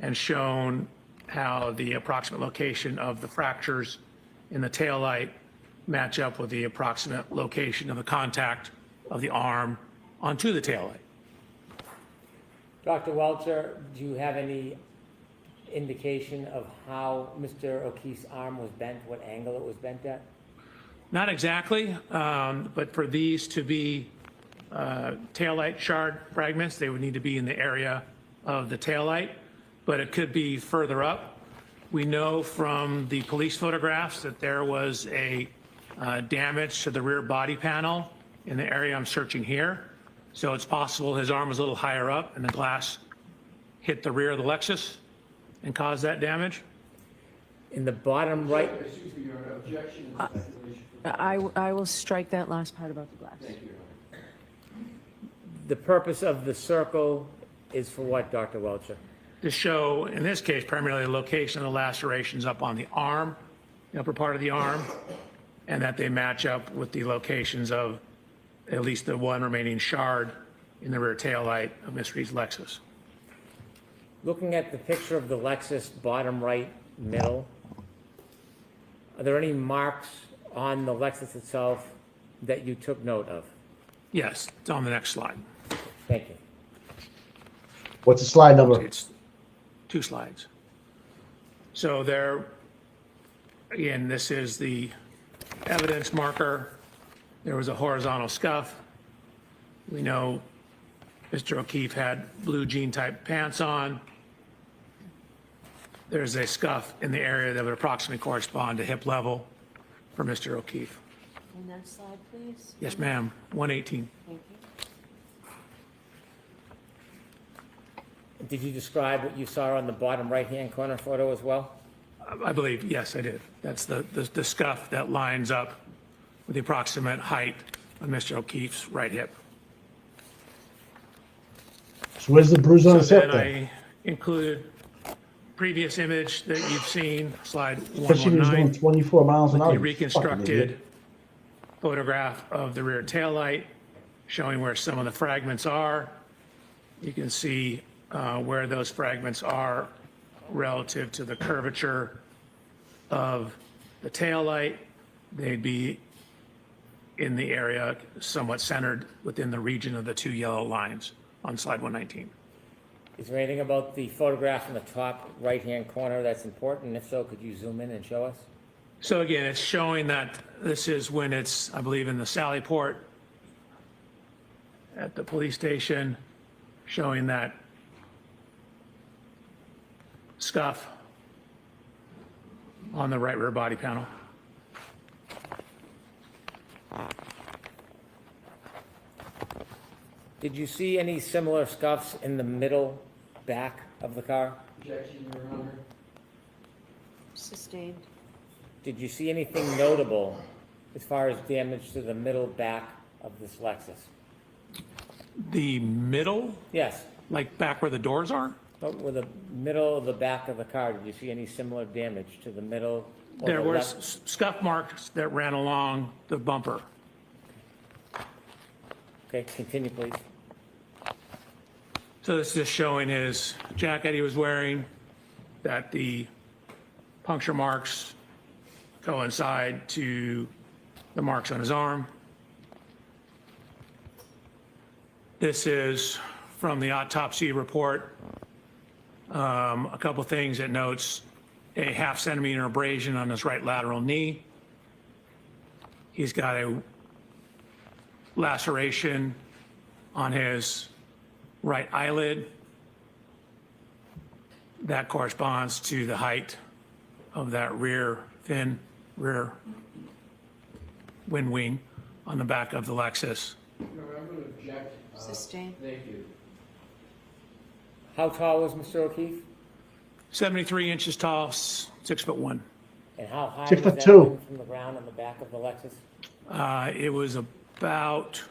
J: and shown how the approximate location of the fractures in the taillight match up with the approximate location of the contact of the arm onto the taillight.
L: Dr. Welcher, do you have any indication of how Mr. O'Keefe's arm was bent, what angle it was bent at?
J: Not exactly, but for these to be taillight shard fragments, they would need to be in the area of the taillight, but it could be further up. We know from the police photographs that there was a damage to the rear body panel in the area I'm searching here. So it's possible his arm was a little higher up and the glass hit the rear of the Lexus and caused that damage.
L: In the bottom right.
K: Excuse me, Your Honor, objection.
G: I will strike that last part about the glass.
K: Thank you, Your Honor.
L: The purpose of the circle is for what, Dr. Welcher?
J: To show, in this case, primarily the location of the lacerations up on the arm, the upper part of the arm, and that they match up with the locations of at least the one remaining shard in the rear taillight of Mr. Reed's Lexus.
L: Looking at the picture of the Lexus, bottom right middle, are there any marks on the Lexus itself that you took note of?
J: Yes, it's on the next slide.
L: Thank you.
B: What's the slide number?
J: It's 2 slides. So there, again, this is the evidence marker. There was a horizontal scuff. We know Mr. O'Keefe had blue jean type pants on. There's a scuff in the area that would approximately correspond to hip level for Mr. O'Keefe.
G: And next slide, please.
J: Yes, ma'am, 118.
G: Thank you.
L: Did you describe what you saw on the bottom right-hand corner photo as well?
J: I believe, yes, I did. That's the scuff that lines up with the approximate height of Mr. O'Keefe's right hip.
B: So where's the bruise on his
J: So
B: hip
J: then
B: then?
J: I included previous image that you've seen, slide
B: Especially when he's going
J: 119,
B: 24 miles an
J: with
B: hour.
J: the
B: you fucking
J: reconstructed
B: idiot.
J: photograph of the rear taillight, showing where some of the fragments are. You can see where those fragments are relative to the curvature of the taillight. They'd be in the area somewhat centered within the region of the 2 yellow lines on slide 119.
L: Is there anything about the photograph in the top right-hand corner that's important? If so, could you zoom in and show us?
J: So again, it's showing that this is when it's, I believe, in the Sally Port at the police station, showing that scuff on the right rear body panel.
L: Did you see any similar scuffs in the middle back of the car?
K: Objection, Your Honor.
G: Sustained.
L: Did you see anything notable as far as damage to the middle back of this Lexus?
J: The middle,
L: Yes,
J: like back where the doors are?
L: but with the middle of the back of the car, did you see any similar damage to the middle? or
J: There
L: the
J: were
L: left?
J: scuff marks that ran along the bumper.
L: Okay, continue, please.
J: So this is just showing his jacket he was wearing, that the puncture marks coincide to the marks on his arm. This is from the autopsy report. A couple things it notes: a 0.5 centimeter abrasion on his right lateral knee. He's got a laceration on his right eyelid. That corresponds to the height of that rear wind wing on the back of the Lexus.
K: Your Honor, I'm going to object.
G: Sustained.
K: Thank you.
L: How tall was Mr. O'Keefe?
J: 73 inches tall, 6'1".
L: And how high was
B: 6'2".
L: that wing from the ground on the back of the Lexus?
J: It was about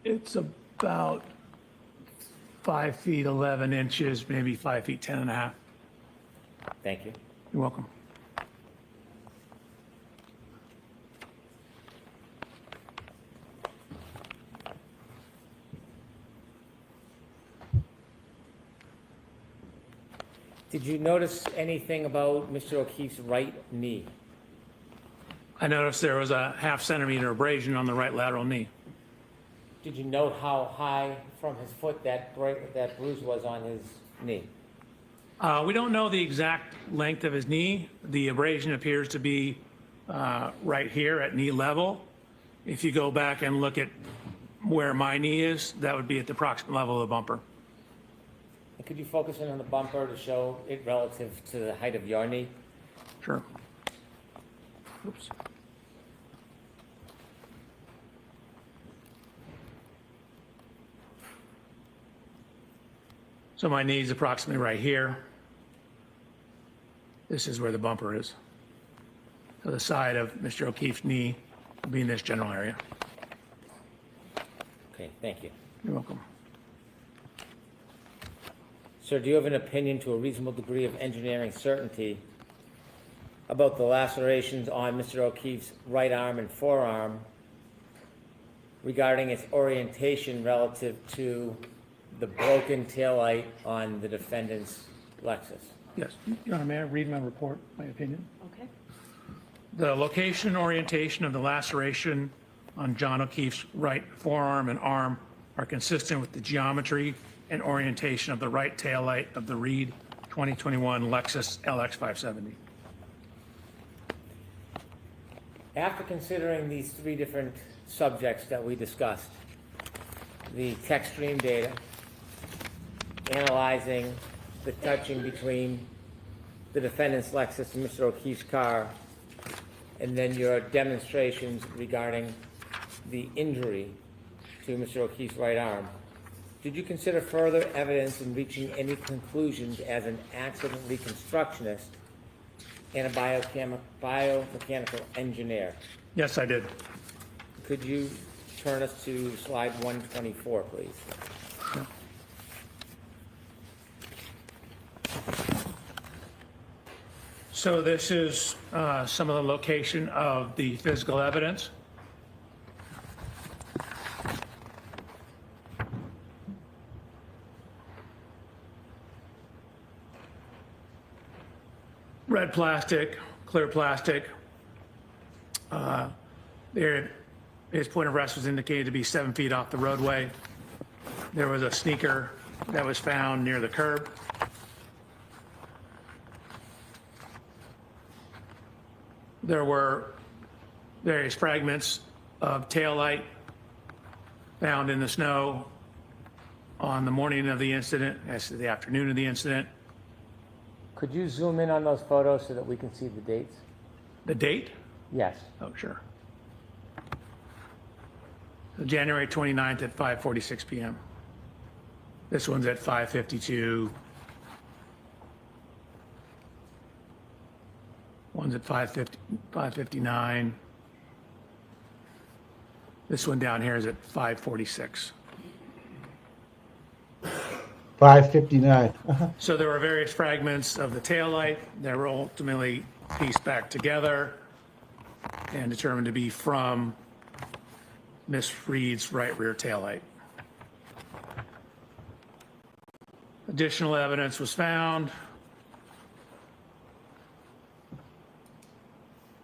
J: it's about 5 feet 11 inches, maybe 5 feet 10 and a half.
L: Thank you.
J: You're welcome.
L: Did you notice anything about Mr. O'Keefe's right knee?
J: I noticed there was a 0.5 centimeter abrasion on the right lateral knee.
L: Did you note how high from his foot that bruise was on his knee?
J: We don't know the exact length of his knee. The abrasion appears to be right here at knee level. If you go back and look at where my knee is, that would be at the approximate level of the bumper.
L: And could you focus in on the bumper to show it relative to the height of your knee?
J: Sure. Oops. So my knee is approximately right here. This is where the bumper is. So the side of Mr. O'Keefe's knee will be in this general area.
L: Okay, thank you.
J: You're welcome.
L: Sir, do you have an opinion to a reasonable degree of engineering certainty about the lacerations on Mr. O'Keefe's right arm and forearm regarding its orientation relative to the broken taillight on the defendant's Lexus?
J: Yes, Your Honor, may I read my report, my opinion?
G: Okay.
J: The location and orientation of the laceration on John O'Keefe's right forearm and arm are consistent with the geometry and orientation of the right taillight of the Reed 2021 Lexus LX 570.
L: After considering these three different subjects that we discussed, the tech stream data, analyzing the touching between the defendant's Lexus and Mr. O'Keefe's car, and then your demonstrations regarding the injury to Mr. O'Keefe's right arm, did you consider further evidence in reaching any conclusions as an accident reconstructionist and a biomechanical engineer?
J: Yes, I did.
L: Could you turn us to slide 124, please?
J: Yeah. So this is some of the location of the physical evidence. Red plastic, clear plastic. There, his point of rest was indicated to be 7 feet off the roadway. There was a sneaker that was found near the curb. There were various fragments of taillight found in the snow on the morning of the incident, as to the afternoon of the incident.
L: Could you zoom in on those photos so that we can see the dates?
J: The date?
L: Yes.
J: Oh, sure. So January 29th at 5:46 p.m. This one's at 5:52. One's at 5:59. This one down here is at 5:46.
B: 5:59.
J: So there were various fragments of the taillight that were ultimately pieced back together and determined to be from Miss Reed's right rear taillight. Additional evidence was found.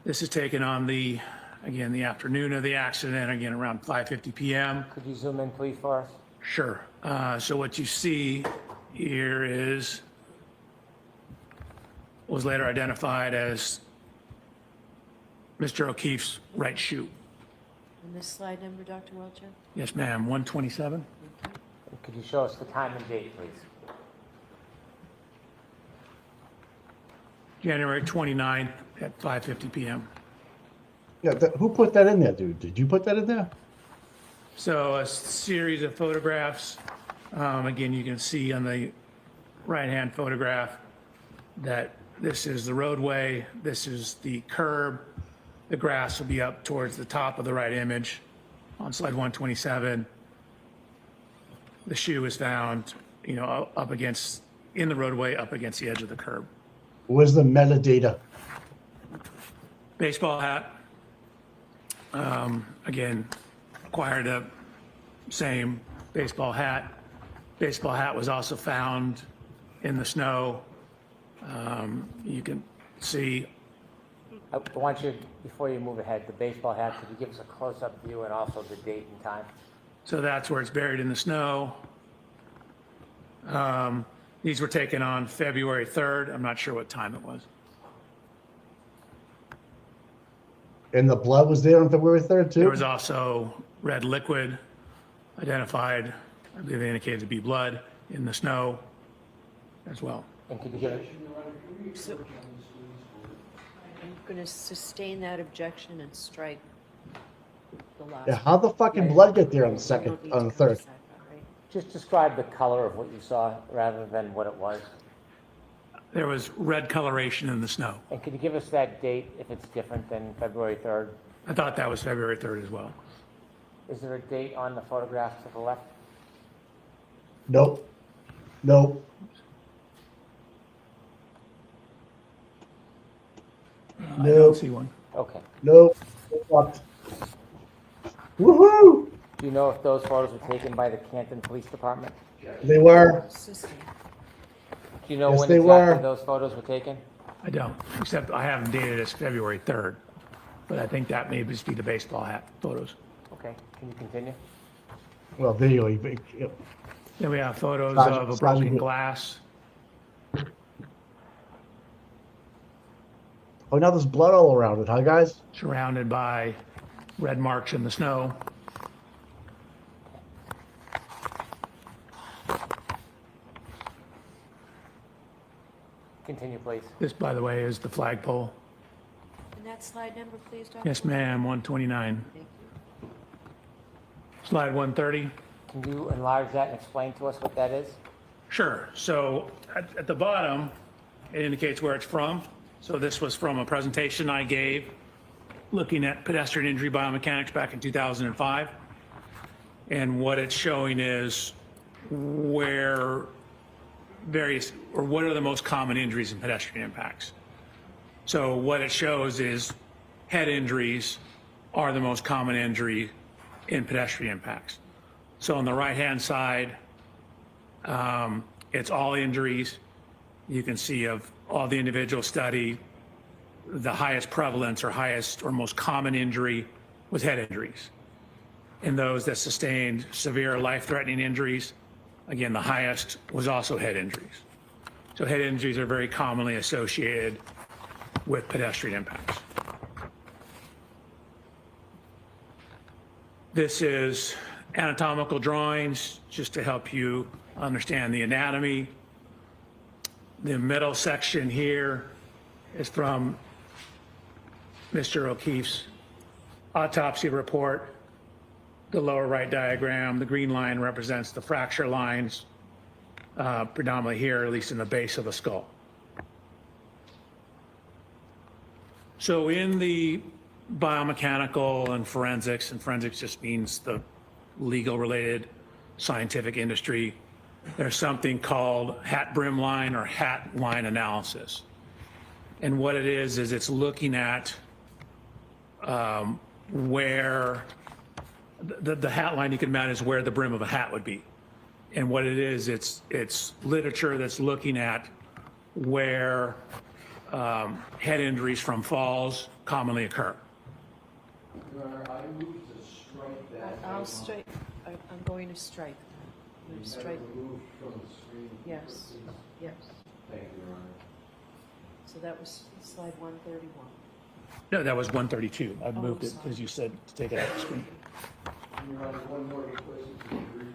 J: This is taken on the, again, the afternoon of the accident, again, around 5:50 p.m.
L: Could you zoom in, please, for us?
J: Sure. So what you see here is was later identified as Mr. O'Keefe's right shoe.
G: And this slide number, Dr. Welcher?
J: Yes, ma'am. 127.
L: Could you show us the time and date, please?
J: January 29th at 5:50 p.m.
B: Yeah, who put that in there, dude? Did you put that in there?
J: So a series of photographs. Again, you can see on the right-hand photograph that this is the roadway, this is the curb. The grass will be up towards the top of the right image on slide 127. The shoe is found, you know, up against, in the roadway, up against the edge of the curb.
B: Where's the metadata?
J: Baseball hat. Again, acquired a same baseball hat. Baseball hat was also found in the snow. You can see.
L: I want you, before you move ahead, the baseball hat, could you give us a close-up view and also the date and time?
J: So that's where it's buried in the snow. These were taken on February 3rd. I'm not sure what time it was.
B: And the blood was there on February 3rd, too?
J: There was also red liquid identified, I believe they indicated to be blood, in the snow as well.
L: And could you give it?
G: So, I'm going to sustain that objection and strike the last.
B: Yeah, how'd the fucking blood get there on the second, on the third?
L: Just describe the color of what you saw rather than what it was.
J: There was red coloration in the snow.
L: And could you give us that date if it's different than February 3rd?
J: I thought that was February 3rd as well.
L: Is there a date on the photograph to the left?
B: Nope. Nope.
J: I don't see one.
L: Okay.
B: Nope. Fucked. Woohoo!
L: Do you know if those photos were taken by the Canton Police Department?
B: They were.
L: Do you know
B: Yes,
L: when
B: they
L: exactly
B: were.
L: those photos were taken?
J: I don't, except I have them dated as February 3rd. But I think that may just be the baseball hat photos.
L: Okay, can you continue?
B: Well, there you go. Yep.
J: Then we have photos
B: Sergeant-
J: of a
B: Sergeant
J: broken
B: Good.
J: glass.
B: Oh, now there's blood all around it, huh, guys?
J: Surrounded by red marks in the snow.
L: Continue, please.
J: This, by the way, is the flagpole.
G: And that slide number, please, Dr.
J: Yes, ma'am, 129. Slide 130.
L: Can you enlarge that and explain to us what that is?
J: Sure. So at the bottom, it indicates where it's from. So this was from a presentation I gave looking at pedestrian injury biomechanics back in 2005. And what it's showing is where what are the most common injuries in pedestrian impacts. So what it shows is head injuries are the most common injury in pedestrian impacts. So on the right-hand side, it's all injuries. You can see of all the individual study, the highest prevalence or highest or most common injury was head injuries. In those that sustained severe life-threatening injuries, again, the highest was also head injuries. So head injuries are very commonly associated with pedestrian impacts. This is anatomical drawings just to help you understand the anatomy. The middle section here is from Mr. O'Keefe's autopsy report. The lower right diagram, the green line represents the fracture lines, predominantly here, at least in the base of the skull. So in the biomechanical and forensics just means the legal related scientific industry, there's something called hat brim line or hat line analysis. And what it is it's looking at where the hat line, you can imagine, is where the brim of a hat would be. And what it is, it's literature that's looking at where head injuries from falls commonly occur.
G: I'll strike, I'm going to strike. I'm going to strike. Yes, yes.
K: Thank you, Your Honor.
G: So that was slide 131.
J: No, that was 132. I
G: Oh,
J: moved it,
G: sorry.
J: as you said, to take it off the screen.
K: Your Honor, one more request is to agree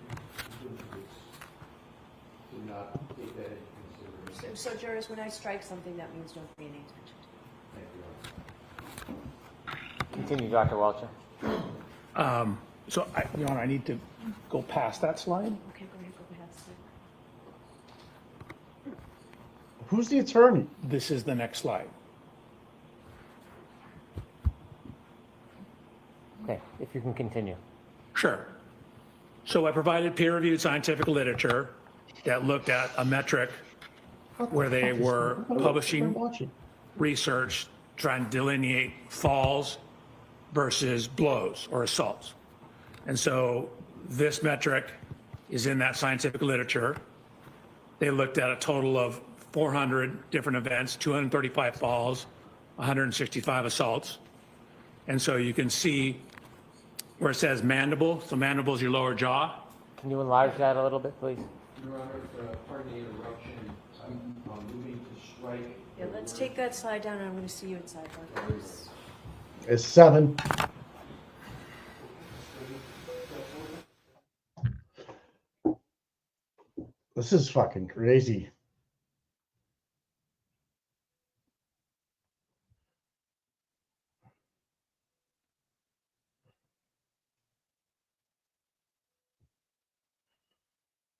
K: to not take that into consideration.
G: So jurors, when I strike something, that means don't pay any attention to it.
K: Thank you, Your Honor.
L: Continue, Dr. Welcher.
J: So, Your Honor, I need to go past that slide.
G: Okay, go ahead, go ahead.
B: Who's the attorney?
J: This is the next slide.
L: Okay, if you can continue.
J: Sure. So I provided peer-reviewed scientific literature that looked at a metric where they were publishing research trying to delineate falls versus blows or assaults. And so this metric is in that scientific literature. They looked at a total of 400 different events, 235 falls, 165 assaults. And so you can see where it says mandible. So mandible is your lower jaw.
L: Can you enlarge that a little bit, please?
K: Your Honor, pardon the interruption. I'm moving to strike.
G: Yeah, let's take that slide down, and I'm going to see you inside. Please.
B: It's 7. This is fucking crazy.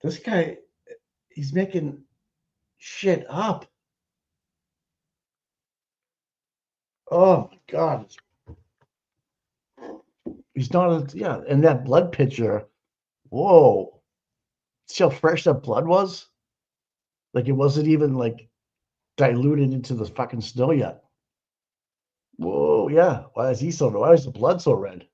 B: This guy, he's making shit up. Oh my God. He's not, yeah, and that blood picture, whoa. See how fresh that blood was? Like it wasn't even like diluted into the fucking snow yet. Whoa, yeah. Why is he so? Why is the blood so red?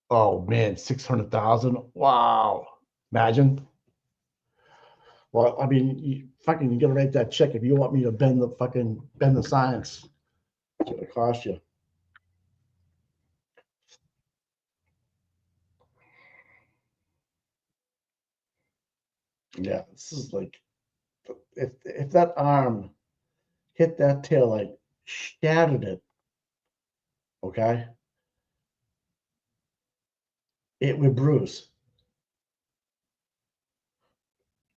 B: Oh man, 600,000. Wow. Imagine. Well, I mean, you gotta write that check if you want me to bend the science. It's gonna cost you. Yeah, this is like, if that arm hit that tail, like shattered it, okay, it would bruise,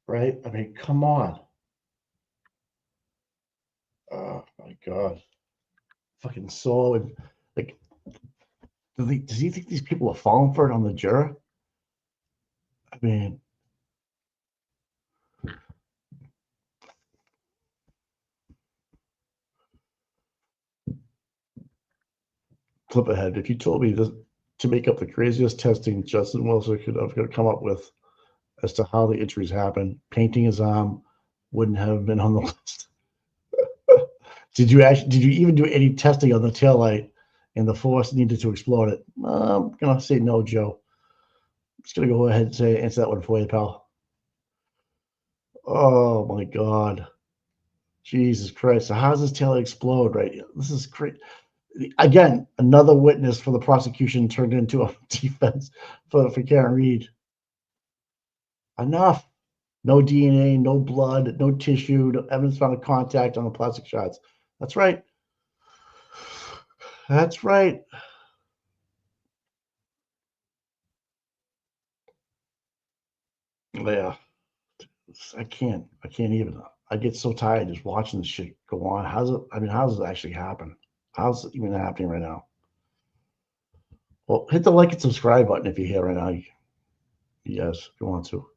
B: right? I mean, come on. Oh my God. Fucking so, like, does he think these people are falling for it on the juror? I mean, flip ahead. If you told me this, to make up the craziest testing Justin Wilson could have come up with as to how the injuries happened, painting his arm wouldn't have been on the list. Did you even do any testing on the taillight and the force needed to explode it? I'm gonna say no, Joe. I'm just gonna go ahead and answer that one for you, pal. Oh my God. Jesus Christ. So how does this taillight explode, right? This is crazy. Again, another witness for the prosecution turned into a defense for Karen Reed. Enough. No DNA, no blood, no tissue, no evidence found of contact on the plastic shards. That's right. That's right. Yeah. I can't even. I get so tired just watching this shit go on. How does it actually happen? How's it even happening right now? Well, hit the like and subscribe button if you're here right now. Yes, if you want to.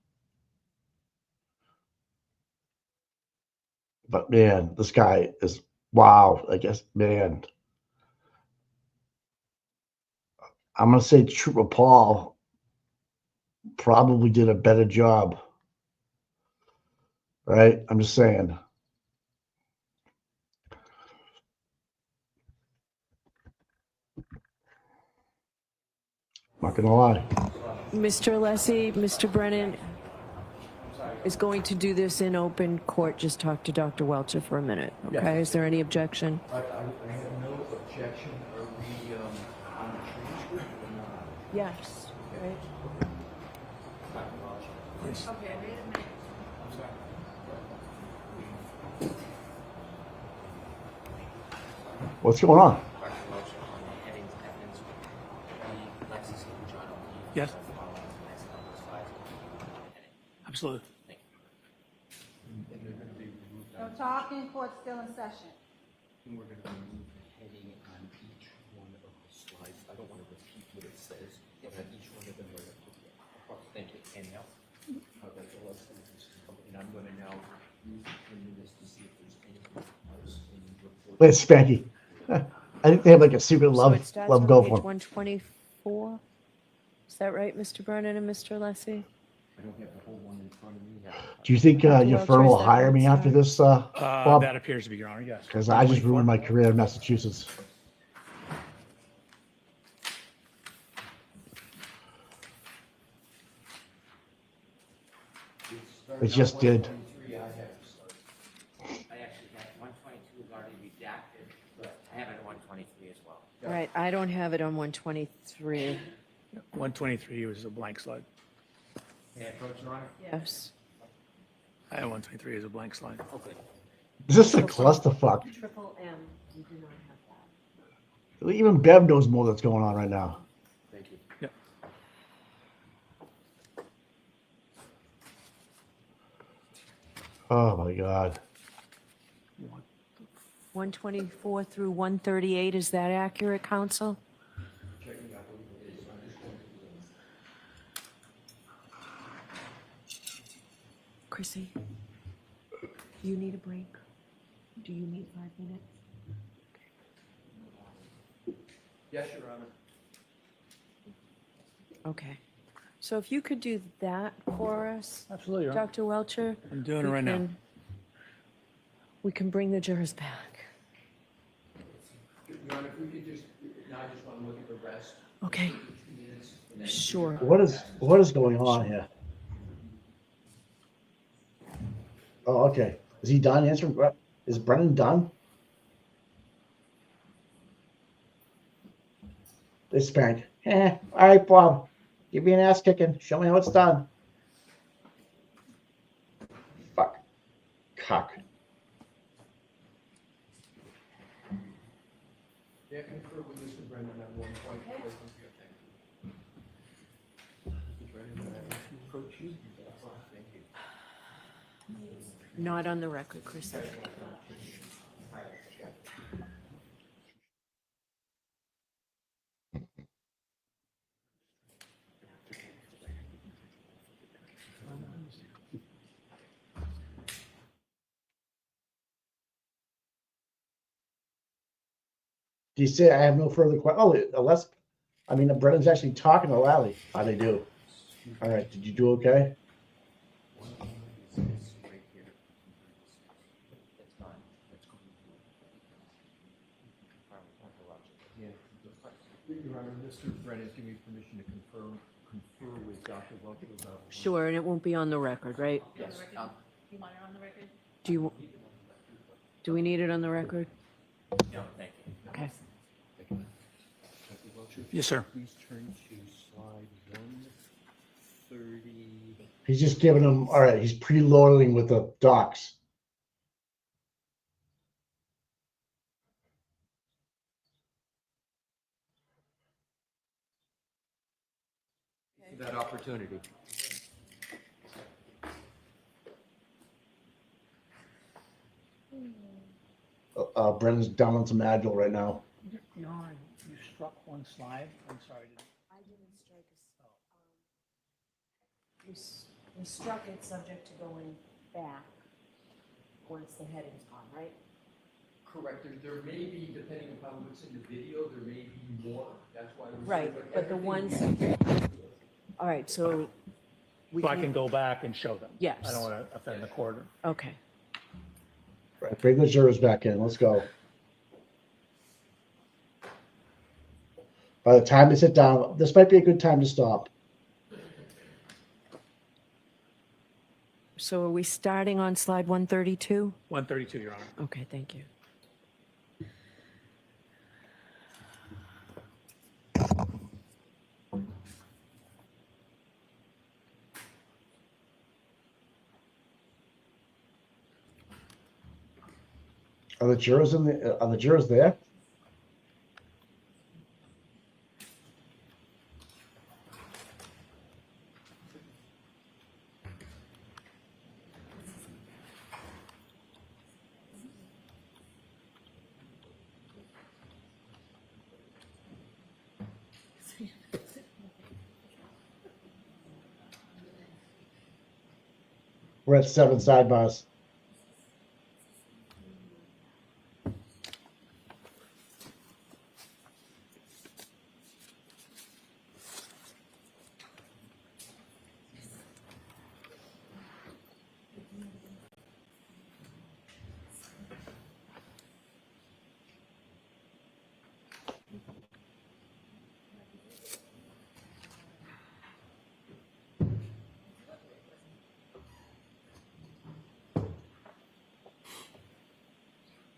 B: But man, this guy is wow. I guess, man. I'm gonna say Trooper Paul probably did a better job. Right? I'm just saying. Not gonna lie.
G: Mr. Alessi, Mr. Brennan is going to do this in open court. Just talk to Dr. Welcher for a minute, okay?
K: Yeah.
G: Is there any objection?
K: I have no objection. Are we on the transcript or not?
G: Yes, right?
K: Yes.
G: Okay, I made it.
B: What's going on?
J: Yes. Absolutely.
S: No talking, court still in session.
K: We're going to remove the heading on each one of the slides. I don't want to repeat what it says, but on each one of them we're going to put the thank you. Anything else? That's all else. And I'm going to now use the 10 minutes to see if there's anything else in the report.
B: Wait, Spanky. I think they have like a secret
G: So
B: love
G: it starts
B: love
G: on
B: go
G: page
B: for him.
G: 124. Is that right, Mr. Brennan and Mr. Alessi?
K: I don't have the whole one in front of me.
B: Do you think your
G: Welcher,
B: firm
G: is
B: will
G: that
B: hire
G: right,
B: me after
G: sir?
B: this, Bob?
J: That appears to be, Your Honor, yes.
B: Because I just ruined my career in Massachusetts. It just did.
L: I actually had 122 is already redacted, but I have it at 123 as well.
G: All right, I don't have it on 123.
J: 123 was a blank slide.
L: May I approach, Your Honor?
G: Yes.
J: I have 123 as a blank slide.
L: Okay.
B: Is this a clusterfuck?
G: Triple M, you do not have that.
B: Even Bev knows more that's going on right now.
K: Thank you.
J: Yep.
B: Oh my God.
G: 124 through 138, is that accurate, counsel? Chrissy, do you need a break? Do you need 5 minutes?
K: Yes, Your Honor.
G: Okay. So if you could do that for us,
J: Absolutely, Your Honor.
G: Dr. Welcher.
J: I'm doing it right now.
G: We can bring the jurors back.
K: Your Honor, if we could just, now I just want to look at the rest.
G: Okay. Sure.
B: What is going on here? Oh, okay. Is he done answering? Is Brennan done? This spank. All right, Bob. Give me an ass kicking. Show me how it's done. Fuck. Cock.
K: Yeah, confer with Mr. Brennan at one point.
G: Not on the record, Chris.
B: Do you say I have no further questions? Oh, unless, I mean, Brennan's actually talking to Lally. How they do? All right. Did you do okay?
K: Your Honor, Mr. Brennan's giving me permission to confer with Dr. Welch about.
G: Sure, and it won't be on the record, right?
K: Yes.
F: You want it on the record?
G: Do we need it on the record?
L: No, thank you.
G: Okay.
J: Yes, sir.
K: Please turn to slide 130.
B: He's just giving them. All right. He's preloading with the docs.
K: That opportunity.
B: Brennan's down on some Agile right now.
J: Jan, you struck one slide. I'm sorry.
G: I didn't strike we struck it subject to going back once the heading's gone, right?
K: Correct. There may be, depending upon what's in the video, there may be more. That's why.
G: Right, but the ones, all right, so.
J: So I can go back and show them.
G: Yes.
J: I don't want to offend the quarter.
G: Okay.
B: Right. Bring the jurors back in. Let's go. By the time they sit down, this might be a good time to stop.
G: So are we starting on slide 132?
J: 132, Your Honor.
G: Okay, thank you.
B: Are the jurors are the jurors there? We're at 7 sidebars.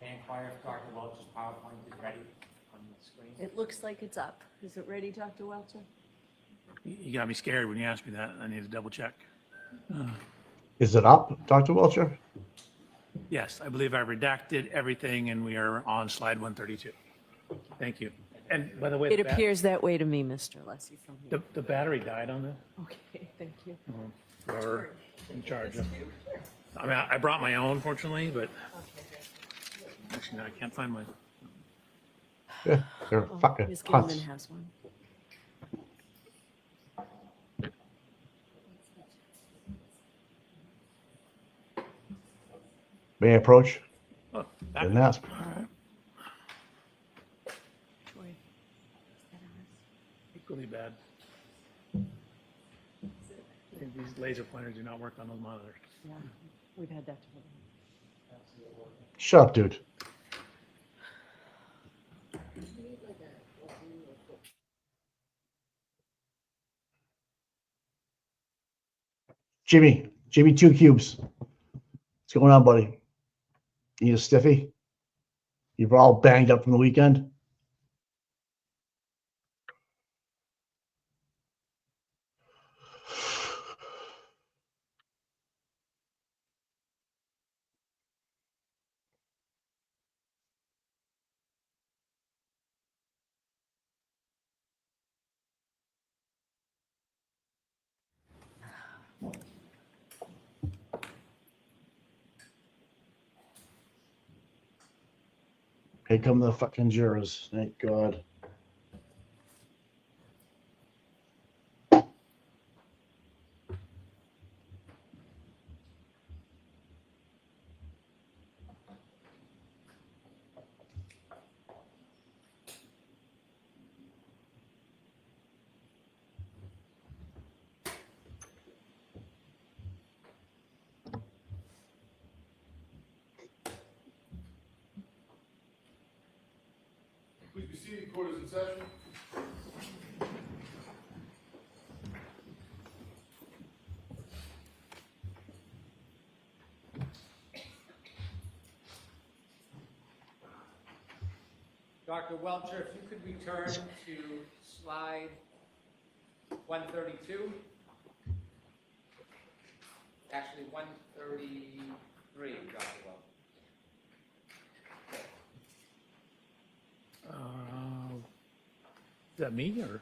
L: May I inquire if Dr. Welch's PowerPoint is ready on the screen?
G: It looks like it's up. Is it ready, Dr. Welcher?
J: You got me scared when you asked me that. I need to double check.
B: Is it up, Dr. Welcher?
J: Yes, I believe I redacted everything and we are on slide 132. Thank you. And by the way,
G: It appears that way to me, Mr. Lessie, from here.
J: the battery died on this.
G: Okay, thank you.
J: Whoever in charge of. I mean, I brought my own, fortunately, but actually, no, I can't find mine.
B: Yeah, they're
G: Oh,
B: fucking
G: Ms.
B: putz.
G: Gilman has one.
B: May I approach?
J: Oh,
B: Didn't ask.
J: All right.
G: Troy.
J: Equally bad. These laser pointers do not work on those monitors.
G: Yeah, we've had that.
B: Shut up, dude. Jimmy, 2 cubes. What's going on, buddy? You need a stiffy? You're all banged up from the weekend? Here come the fucking jurors. Thank God.
T: Please be seated. Court is in session.
L: Dr. Welcher, if you could return to slide 132. Actually, 133, Dr. Welcher.
J: Is that me or?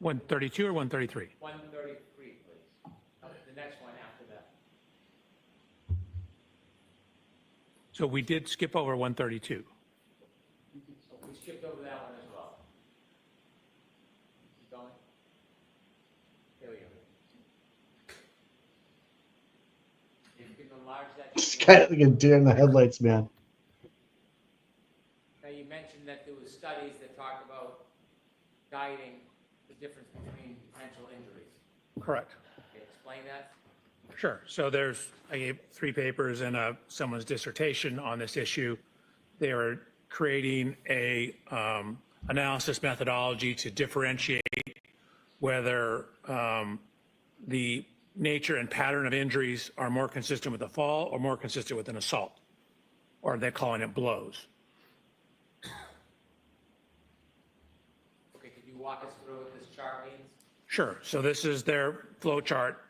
J: $132 or $133?
L: 133, please. The next one after that.
J: So we did skip over 132.
L: We skipped over that one as well. Keep going. There we go. If you can enlarge that.
B: It's kind of like a deer in the headlights, man.
L: Now, you mentioned that there was studies that talked about guiding the difference between potential injuries.
J: Correct.
L: Okay, explain that.
J: Sure. So I gave 3 papers and someone's dissertation on this issue. They were creating a analysis methodology to differentiate whether the nature and pattern of injuries are more consistent with a fall or more consistent with an assault, or they're calling it blows.
L: Okay, could you walk us through what this chart means?
J: Sure. So this is their flow chart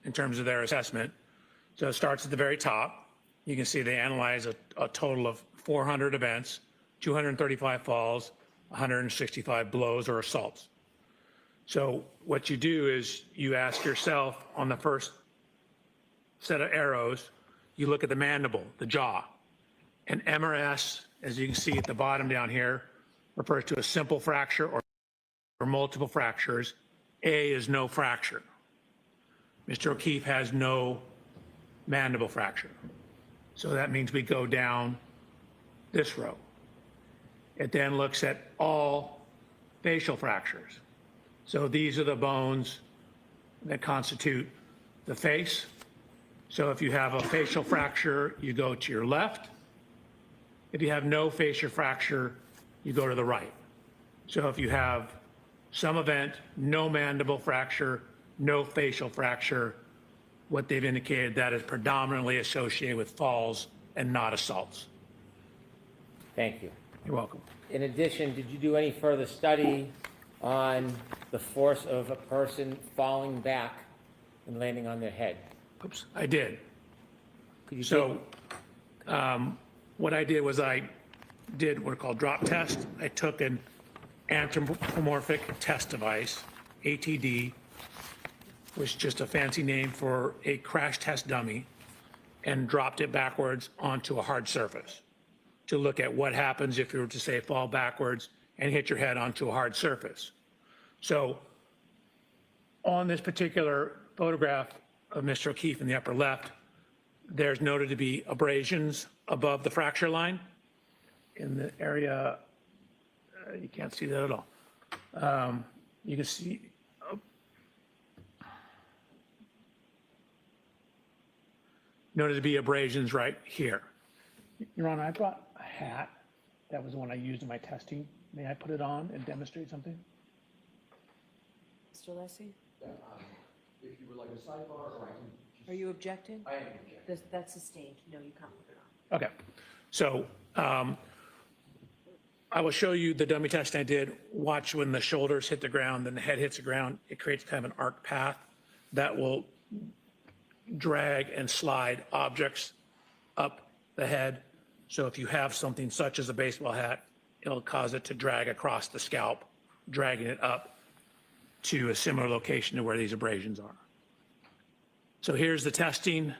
J: in terms of their assessment. So it starts at the very top. You can see they analyze a total of 400 events, 235 falls, 165 blows or assaults. So what you do is you ask yourself on the first set of arrows, you look at the mandible, the jaw. And MRS, as you can see at the bottom down here, refers to a simple fracture or multiple fractures. A is no fracture. Mr. O'Keefe has no mandible fracture. So that means we go down this row. It then looks at all facial fractures. So these are the bones that constitute the face. So if you have a facial fracture, you go to your left. If you have no facial fracture, you go to the right. So if you have some event, no mandible fracture, no facial fracture, what they've indicated that is predominantly associated with falls and not assaults.
L: Thank you.
J: You're welcome.
L: In addition, did you do any further study on the force of a person falling back and landing on their head?
J: Oops, I did.
L: Could you
J: So what I did was I did what are called drop tests. I took an anthropomorphic test device, ATD, which is just a fancy name for a crash test dummy, and dropped it backwards onto a hard surface to look at what happens if you were to, say, fall backwards and hit your head onto a hard surface. So on this particular photograph of Mr. O'Keefe in the upper left, there's noted to be abrasions above the fracture line in the area. You can't see that at all. You can see noted to be abrasions right here. Your Honor, I brought a hat. That was the one I used in my testing. May I put it on and demonstrate something?
G: Mr. Lessie,
K: If you would like a sidebar, or I can.
G: are you objecting?
K: I am objecting.
G: That's sustained. No, you can't put it on.
J: Okay, so I will show you the dummy testing I did. Watch when the shoulders hit the ground, then the head hits the ground. It creates kind of an arc path that will drag and slide objects up the head. So if you have something such as a baseball hat, it'll cause it to drag across the scalp, dragging it up to a similar location to where these abrasions are. So here's the testing.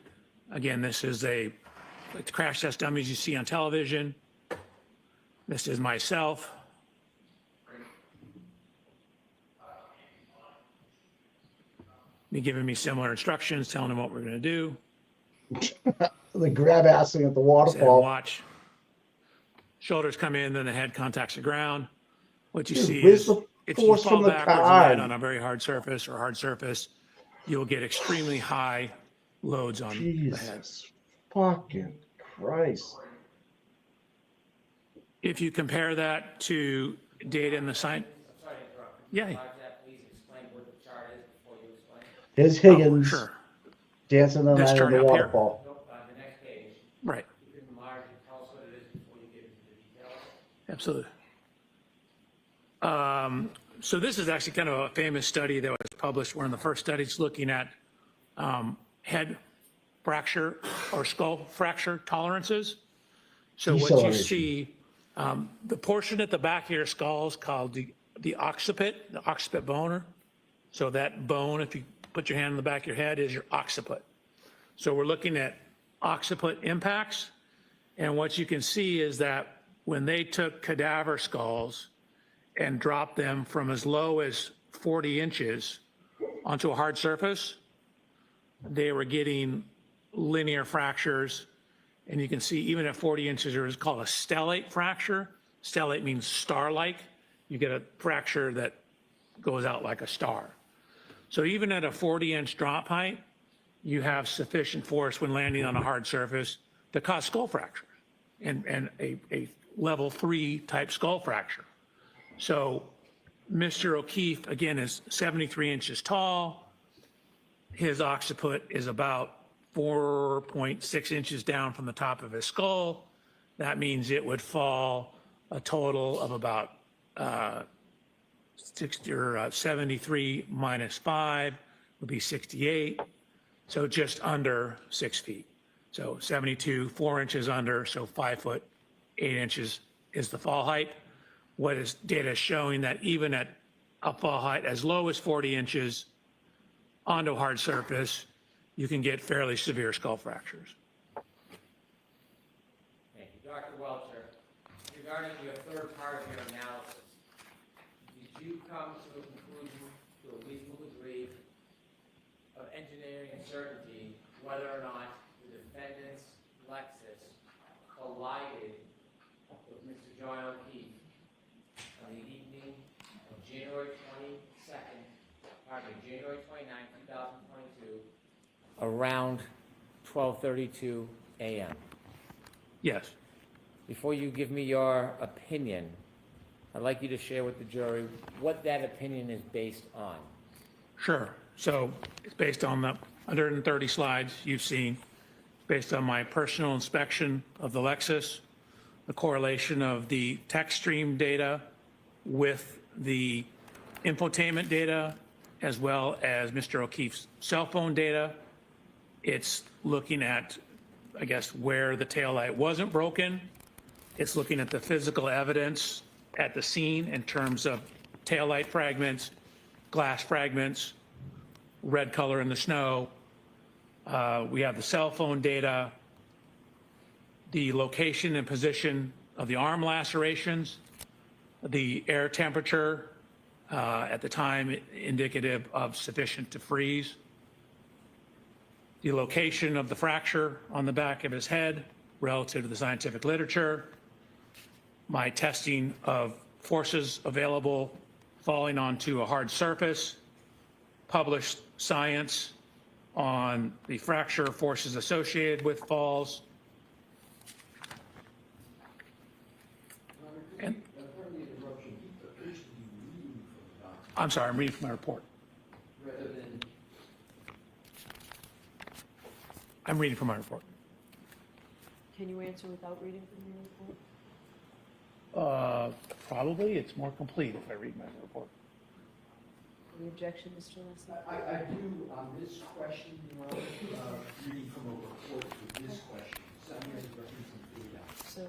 J: Again, this is like the crash test dummies you see on television. This is myself. Me giving me similar instructions, telling them what we're going to do.
B: The grab assing at the
J: And
B: waterfall.
J: watch. Shoulders come in, then the head contacts the ground. What you
B: Dude,
J: see
B: where's
J: is
B: the
J: if you
B: force
J: fall
B: from the
J: backwards and
B: car?
J: land on a very hard surface or hard surface, you'll get extremely high loads on the head.
B: Jesus fucking Christ.
J: If you compare that to data in the science,
L: Sorry to interrupt.
J: Yeah.
L: Roger, please explain what the chart is before you explain.
B: Here's Higgins
J: sure.
B: dancing the
J: This
B: night on
J: chart
B: the
J: up here?
B: waterfall.
L: Nope, the next page.
J: right,
L: You can enlarge and tell us what it is before you get into the details.
J: absolutely. So this is actually kind of a famous study that was published. One of the first studies looking at head fracture or skull fracture tolerances. So what you
B: Deceleration.
J: see, the portion at the back of your skull is called the occiput bone. So that bone, if you put your hand on the back of your head, is your occiput. So we're looking at occiput impacts. And what you can see is that when they took cadaver skulls and dropped them from as low as 40 inches onto a hard surface, they were getting linear fractures. And you can see even at 40 inches, there is called a stellate fracture. Stellate means star-like. You get a fracture that goes out like a star. So even at a 40-inch drop height, you have sufficient force when landing on a hard surface to cause skull fracture and a level 3 type skull fracture. So Mr. O'Keefe, again, is 73 inches tall. His occiput is about 4.6 inches down from the top of his skull. That means it would fall a total of about 73 minus 5 would be 68. So just under 6 feet. So 72, 4 inches under, so 5 foot, 8 inches is the fall height. What is data showing that even at a fall height as low as 40 inches onto a hard surface, you can get fairly severe skull fractures.
L: Thank you. Dr. Welcher, regarding your third part of your analysis, did you come to a conclusion to a reasonable degree of engineering certainty whether or not the defendant's Lexus collided with Mr. John O'Keefe on the evening of January 29, 2022, around 12:32 a.m.?
J: Yes.
L: Before you give me your opinion, I'd like you to share with the jury what that opinion is based on.
J: Sure. So it's based on the 130 slides you've seen, based on my personal inspection of the Lexus, the correlation of the text stream data with the infotainment data, as well as Mr. O'Keefe's cell phone data. It's looking at, I guess, where the taillight wasn't broken. It's looking at the physical evidence at the scene in terms of taillight fragments, glass fragments, red color in the snow. We have the cell phone data, the location and position of the arm lacerations, the air temperature at the time indicative of sufficient to freeze, the location of the fracture on the back of his head relative to the scientific literature, my testing of forces available falling onto a hard surface, published science on the fracture forces associated with falls. I'm sorry, I'm reading from my report. I'm reading from my report.
G: Can you answer without reading from your report?
J: Probably it's more complete if I read my report.
G: Any objection, Mr. Leslie?
U: I do on this question, Your Honor, reading from a report to this question, some years reference some data.
G: So,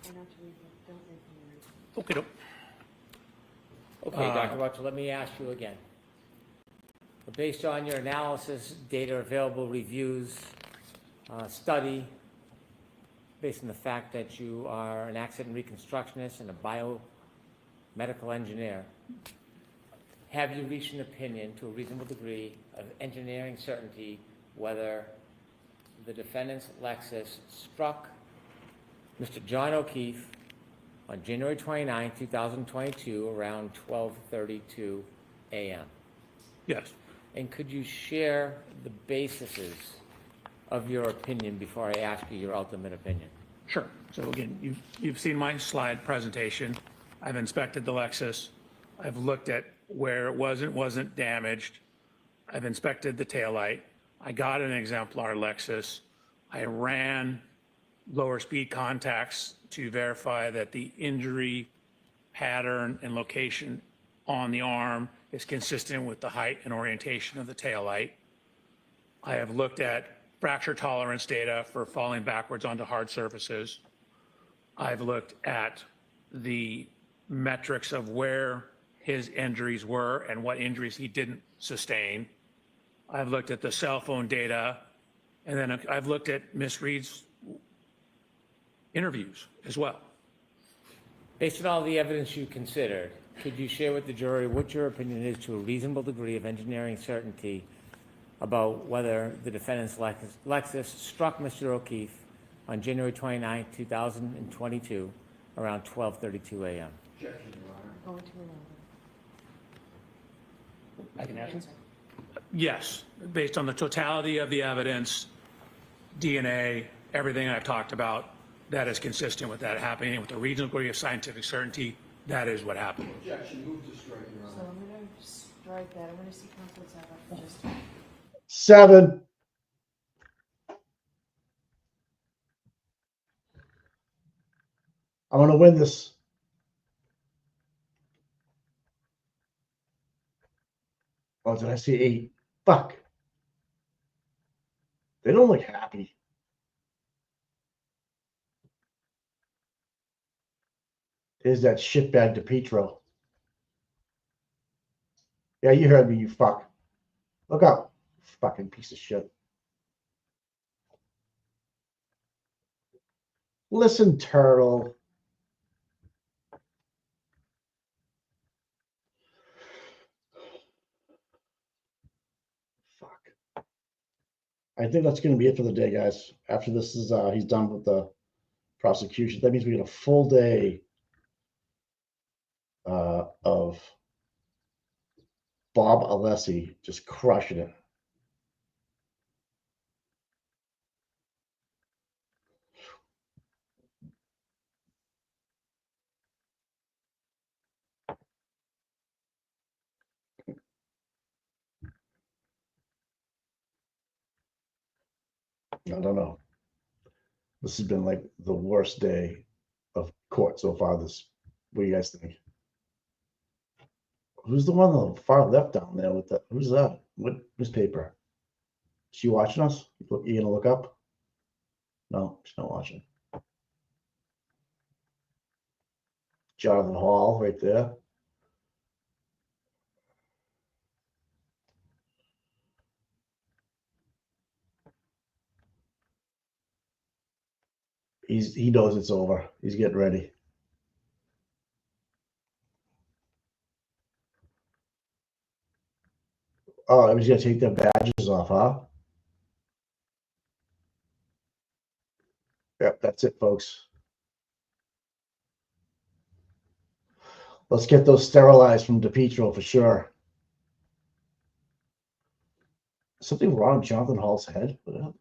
G: try not to read, don't read from your report.
J: Okay.
L: Okay, Dr. Butcher, let me ask you again. Based on your analysis, data available, reviews, study, based on the fact that you are an accident reconstructionist and a biomedical engineer, have you reached an opinion to a reasonable degree of engineering certainty whether the defendant's Lexus struck Mr. John O'Keefe on January 29, 2022, around 12:32 a.m.?
J: Yes.
L: And could you share the bases of your opinion before I ask you your ultimate opinion?
J: Sure. So again, you've seen my slide presentation. I've inspected the Lexus. I've looked at where it wasn't damaged. I've inspected the taillight. I got an exemplar Lexus. I ran lower speed contacts to verify that the injury pattern and location on the arm is consistent with the height and orientation of the taillight. I have looked at fracture tolerance data for falling backwards onto hard surfaces. I've looked at the metrics of where his injuries were and what injuries he didn't sustain. I've looked at the cell phone data, and then I've looked at Miss Reed's interviews as well.
L: Based on all the evidence you considered, could you share with the jury what your opinion is to a reasonable degree of engineering certainty about whether the defendant's Lexus struck Mr. O'Keefe on January 29, 2022, around 12:32 a.m.?
U: Objection, Your Honor.
G: Going to another.
J: I can answer. Yes, based on the totality of the evidence, DNA, everything I've talked about, that is consistent with that happening with a reasonable degree of scientific certainty. That is what happened.
U: Objection, move to strike, Your
G: So
U: Honor.
G: I'm gonna strike that. I'm gonna see Council Tabak for just.
B: 7. I'm gonna win this. Oh, did I see 8? Fuck. They don't look happy. There's that shitbag DePietro. Yeah, you heard me, you fuck. Look up. Fucking piece of shit. Listen, turtle. Fuck. I think that's going to be it for the day, guys. After this is, he's done with the prosecution. That means we get a full day of Bob Alessi just crushing it. I don't know. This has been like the worst day of court so far. What do you guys think? Who's the one on the far left down there with the, who's that? What newspaper? Is she watching us? You gonna look up? No, she's not watching. Jonathan Hall right there. He knows it's over. He's getting ready. Oh, I was gonna take their badges off, huh? Yep, that's it, folks. Let's get those sterilized from DePietro for sure. Something wrong with Jonathan Hall's head? What the hell?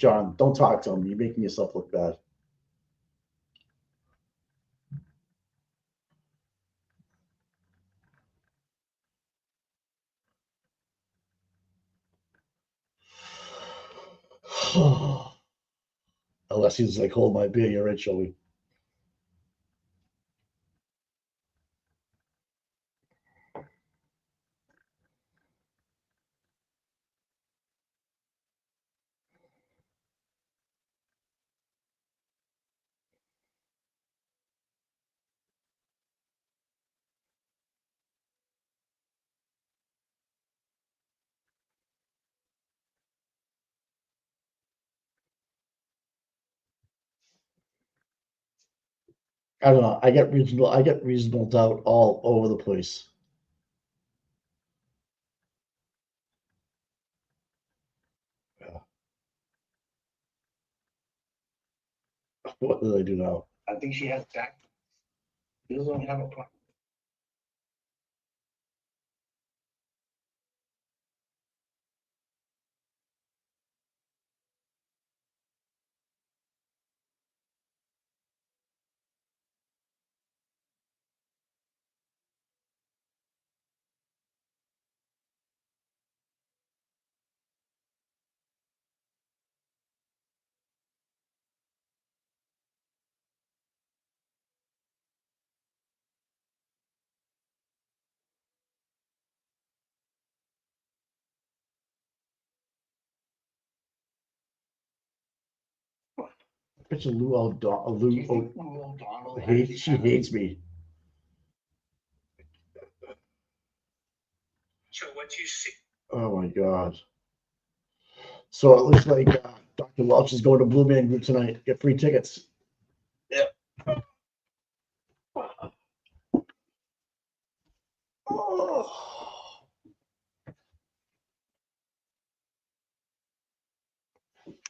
B: John, don't talk to him. You're making yourself look bad. Unless he's like, hold my beer, you're right, Shelby. I don't know. I get reasonable doubt all over the place. What do they do now? I think she has back. She doesn't have a problem. Picture Lou O'Donnell. She hates me. So what you see? Oh my god. So it looks like Dr. Welch is going to Blue Man Group tonight. Get free tickets. Yeah. Oh.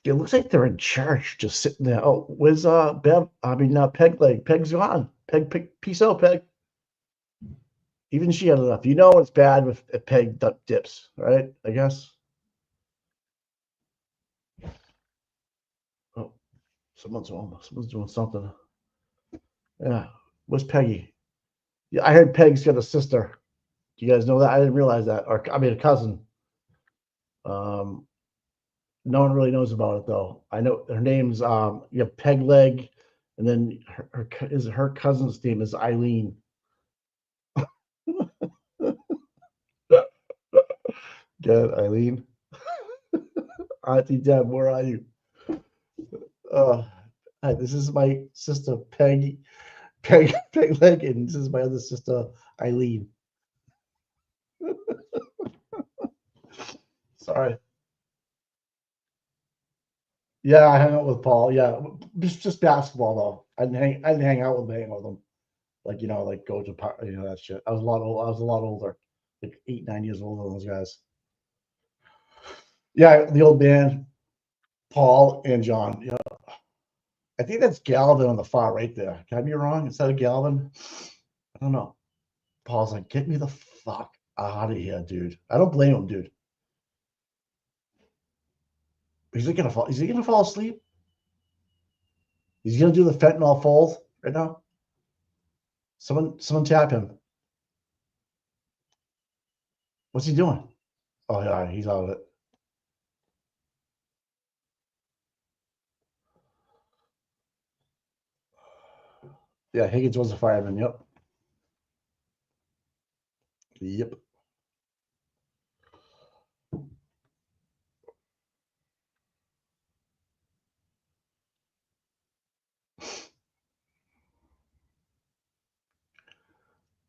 B: It looks like they're in church, just sitting there. Oh, where's Bev? I mean, Peg Leg. Peg's gone. Peg, peace out, Peg. Even she had enough. You know it's bad with Peg dips, right? I guess. Oh, someone's home. Someone's doing something. Yeah. Where's Peggy? Yeah, I heard Peg's got a sister. Do you guys know that? I didn't realize that. Or I mean, a cousin. No one really knows about it though. I know her name's you have Peg Leg, and then her cousin's name is Eileen. Good, Eileen. Auntie Deb, where are you? Hi, this is my sister Peg Leg, and this is my other sister Eileen. Sorry. Yeah, I hung out with Paul. Yeah, just basketball though. I didn't hang out with them. Like like go to that shit. I was a lot older, like 8, 9 years older than those guys. Yeah, the old band, Paul and John. Yeah, I think that's Galvin on the far right there. Can I be wrong? Is that a Galvin? I don't know. Paul's like, get me the fuck out of here, dude. I don't blame him, dude. Is he gonna fall asleep? He's gonna do the fentanyl fold right now. Someone tap him. What's he doing? Oh yeah, he's out of it. Yeah, Higgins was a fireman. Yep. Yep.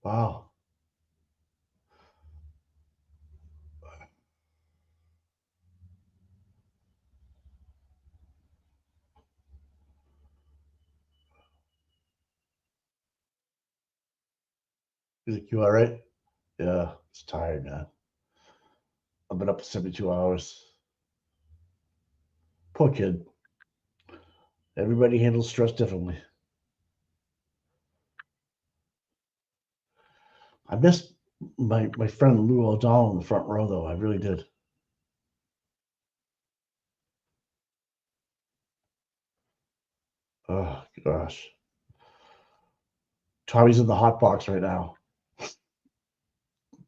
B: Wow. He's like, you all right? Yeah, it's tired, man. I've been up for 72 hours. Poor kid. Everybody handles stress differently. I missed my friend Lou O'Donnell in the front row, though. I really did. gosh. Tommy's in the hot box right now.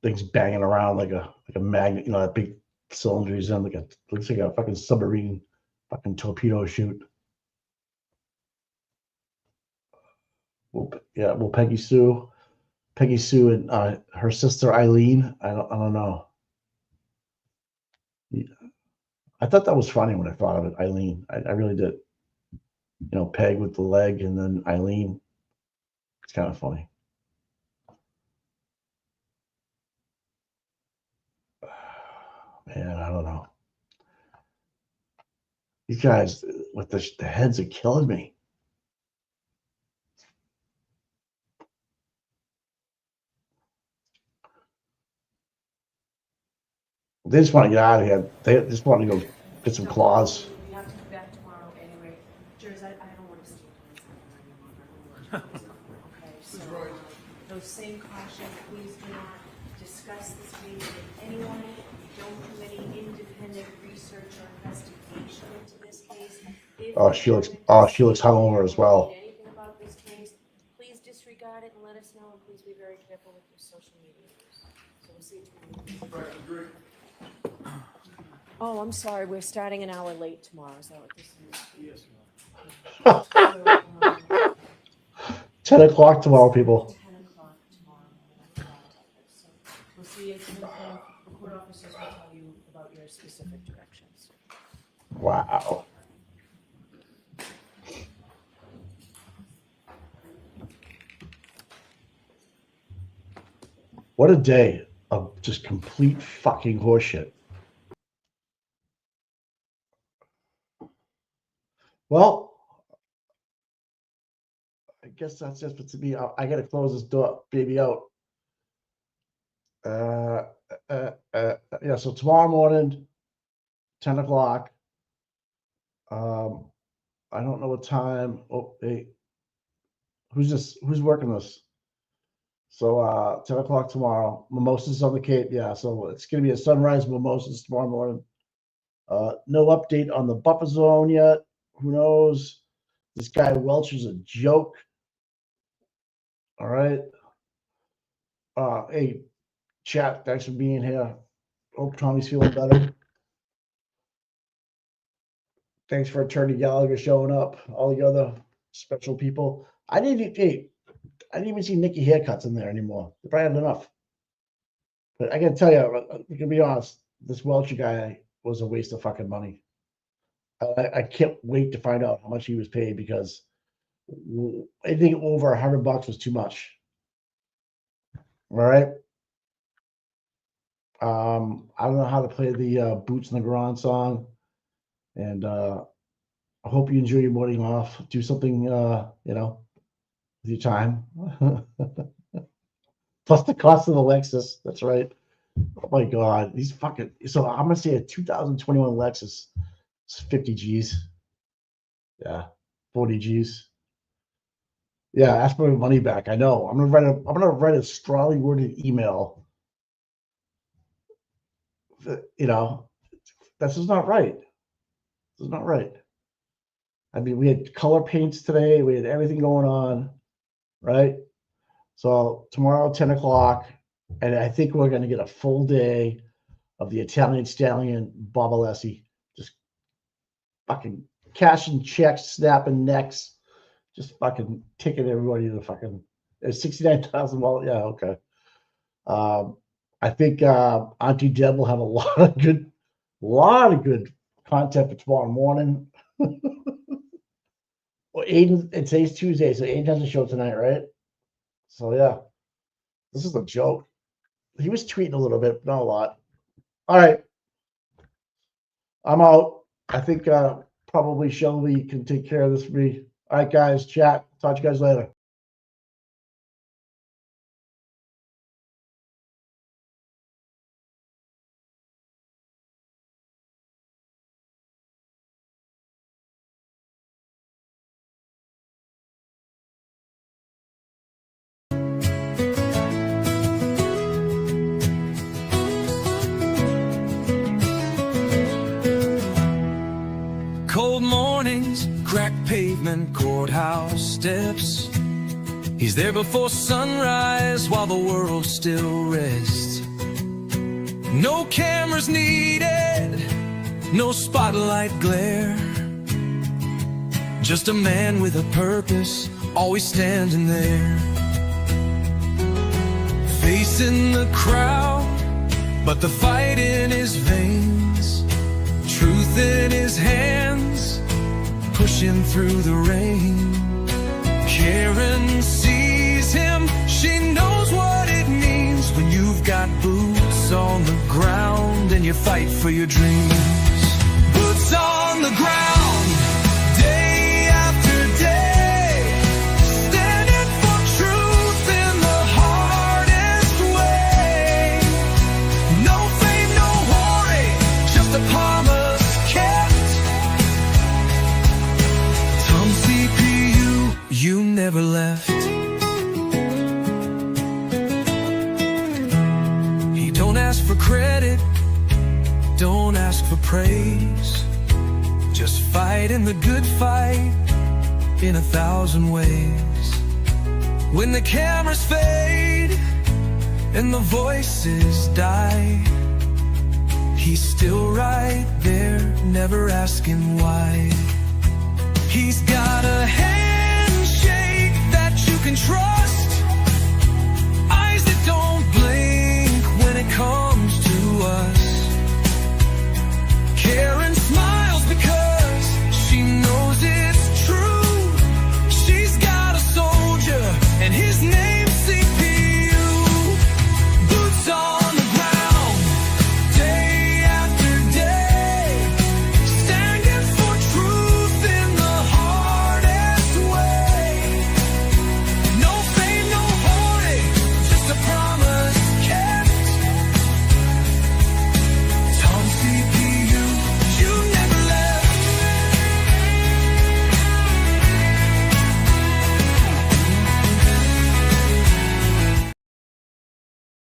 B: Things banging around like a magnet, that big cylinder he's in, looks like a fucking submarine, fucking torpedo chute. Well, Peggy Sue and her sister Eileen. I don't know. Yeah. I thought that was funny when I thought of it, Eileen. I really did. Peg with the leg and then Eileen. It's kind of funny. Man, I don't know. These guys with the heads are killing me. They just want to get out of here. They just want to go get some claws.
G: We have to be back tomorrow anyway. Jers, I don't want to stay on any longer. Okay, so those same cautions, please do not discuss this case with anyone. Don't do any independent research or investigation into this case.
B: She looks hungover as well.
G: Anything about this case, please disregard it and let us know, and please be very careful with your social media use. So we'll see you tomorrow. Oh, I'm sorry, we're starting an hour late tomorrow, is that what this is? Yes.
B: 10 o'clock tomorrow, people.
G: 10 o'clock tomorrow. So we'll see you. The court officers will tell you about your specific directions.
B: Wow. What a day of just complete fucking horseshit. Well, I guess that's just to be. I gotta close this door, baby out. Yeah. So tomorrow morning, 10 o'clock. I don't know what time. Oh, hey, who's this? Who's working this? So 10 o'clock tomorrow. Mimosas on the Cape. Yeah. So it's gonna be a sunrise mimosas tomorrow morning. No update on the buffer zone yet. Who knows? This guy Welch is a joke. All right. Hey, chat, thanks for being here. Hope Tommy's feeling better. Thanks for Attorney Gallagher showing up. All the other special people. I didn't even see Nikki haircuts in there anymore. They probably had enough. But I gotta tell you, we can be honest, this Welch guy was a waste of fucking money. I can't wait to find out how much he was paid, because anything over $100 was too much. All right. I don't know how to play the Boots in the Ground song, and I hope you enjoy your morning off. Do something, with your time. Plus the cost of the Lexus. That's right. Oh my God, these fucking. So I'm gonna say a 2021 Lexus. It's 50 G's. Yeah, 40 G's. Yeah, ask for my money back. I know. I'm gonna write a strongly worded email. This is not right. This is not right. I mean, we had color paints today. We had everything going on, right? So tomorrow, 10 o'clock, and I think we're gonna get a full day of the Italian Stallion Bob Alessi. Fucking cashing checks, snapping necks, just fucking ticking everybody to fucking 69,000 wallet. Yeah, okay. I think Auntie Deb will have a lot of good content for tomorrow morning. Well, Aiden, today's Tuesday, so Aiden has a show tonight, right? So yeah, this is a joke. He was tweeting a little bit, not a lot. All right, I'm out. I think probably Shelby can take care of this for me. All right, guys, chat. Talk to you guys later.
A: Cold mornings, cracked pavement. government courthouse steps. He's there before sunrise while the world still rests. No cameras needed, no spotlight glare. Just a man with a purpose, always standing there. Facing the crowd, but the fight in his veins. Truth in his hands, pushing through the rain. Karen sees him, she knows what it means when you've got boots on the ground and you fight for your dreams. Boots on the ground, day after day, standing for truth in the hardest way. No fame, no glory, just a promise kept. Tom CPU, you never left. He don't ask for credit, don't ask for praise. Just fight in the good fight in 1,000 ways. When the cameras fade and the voices die, he's still right there, never asking why. He's got a handshake that you can trust.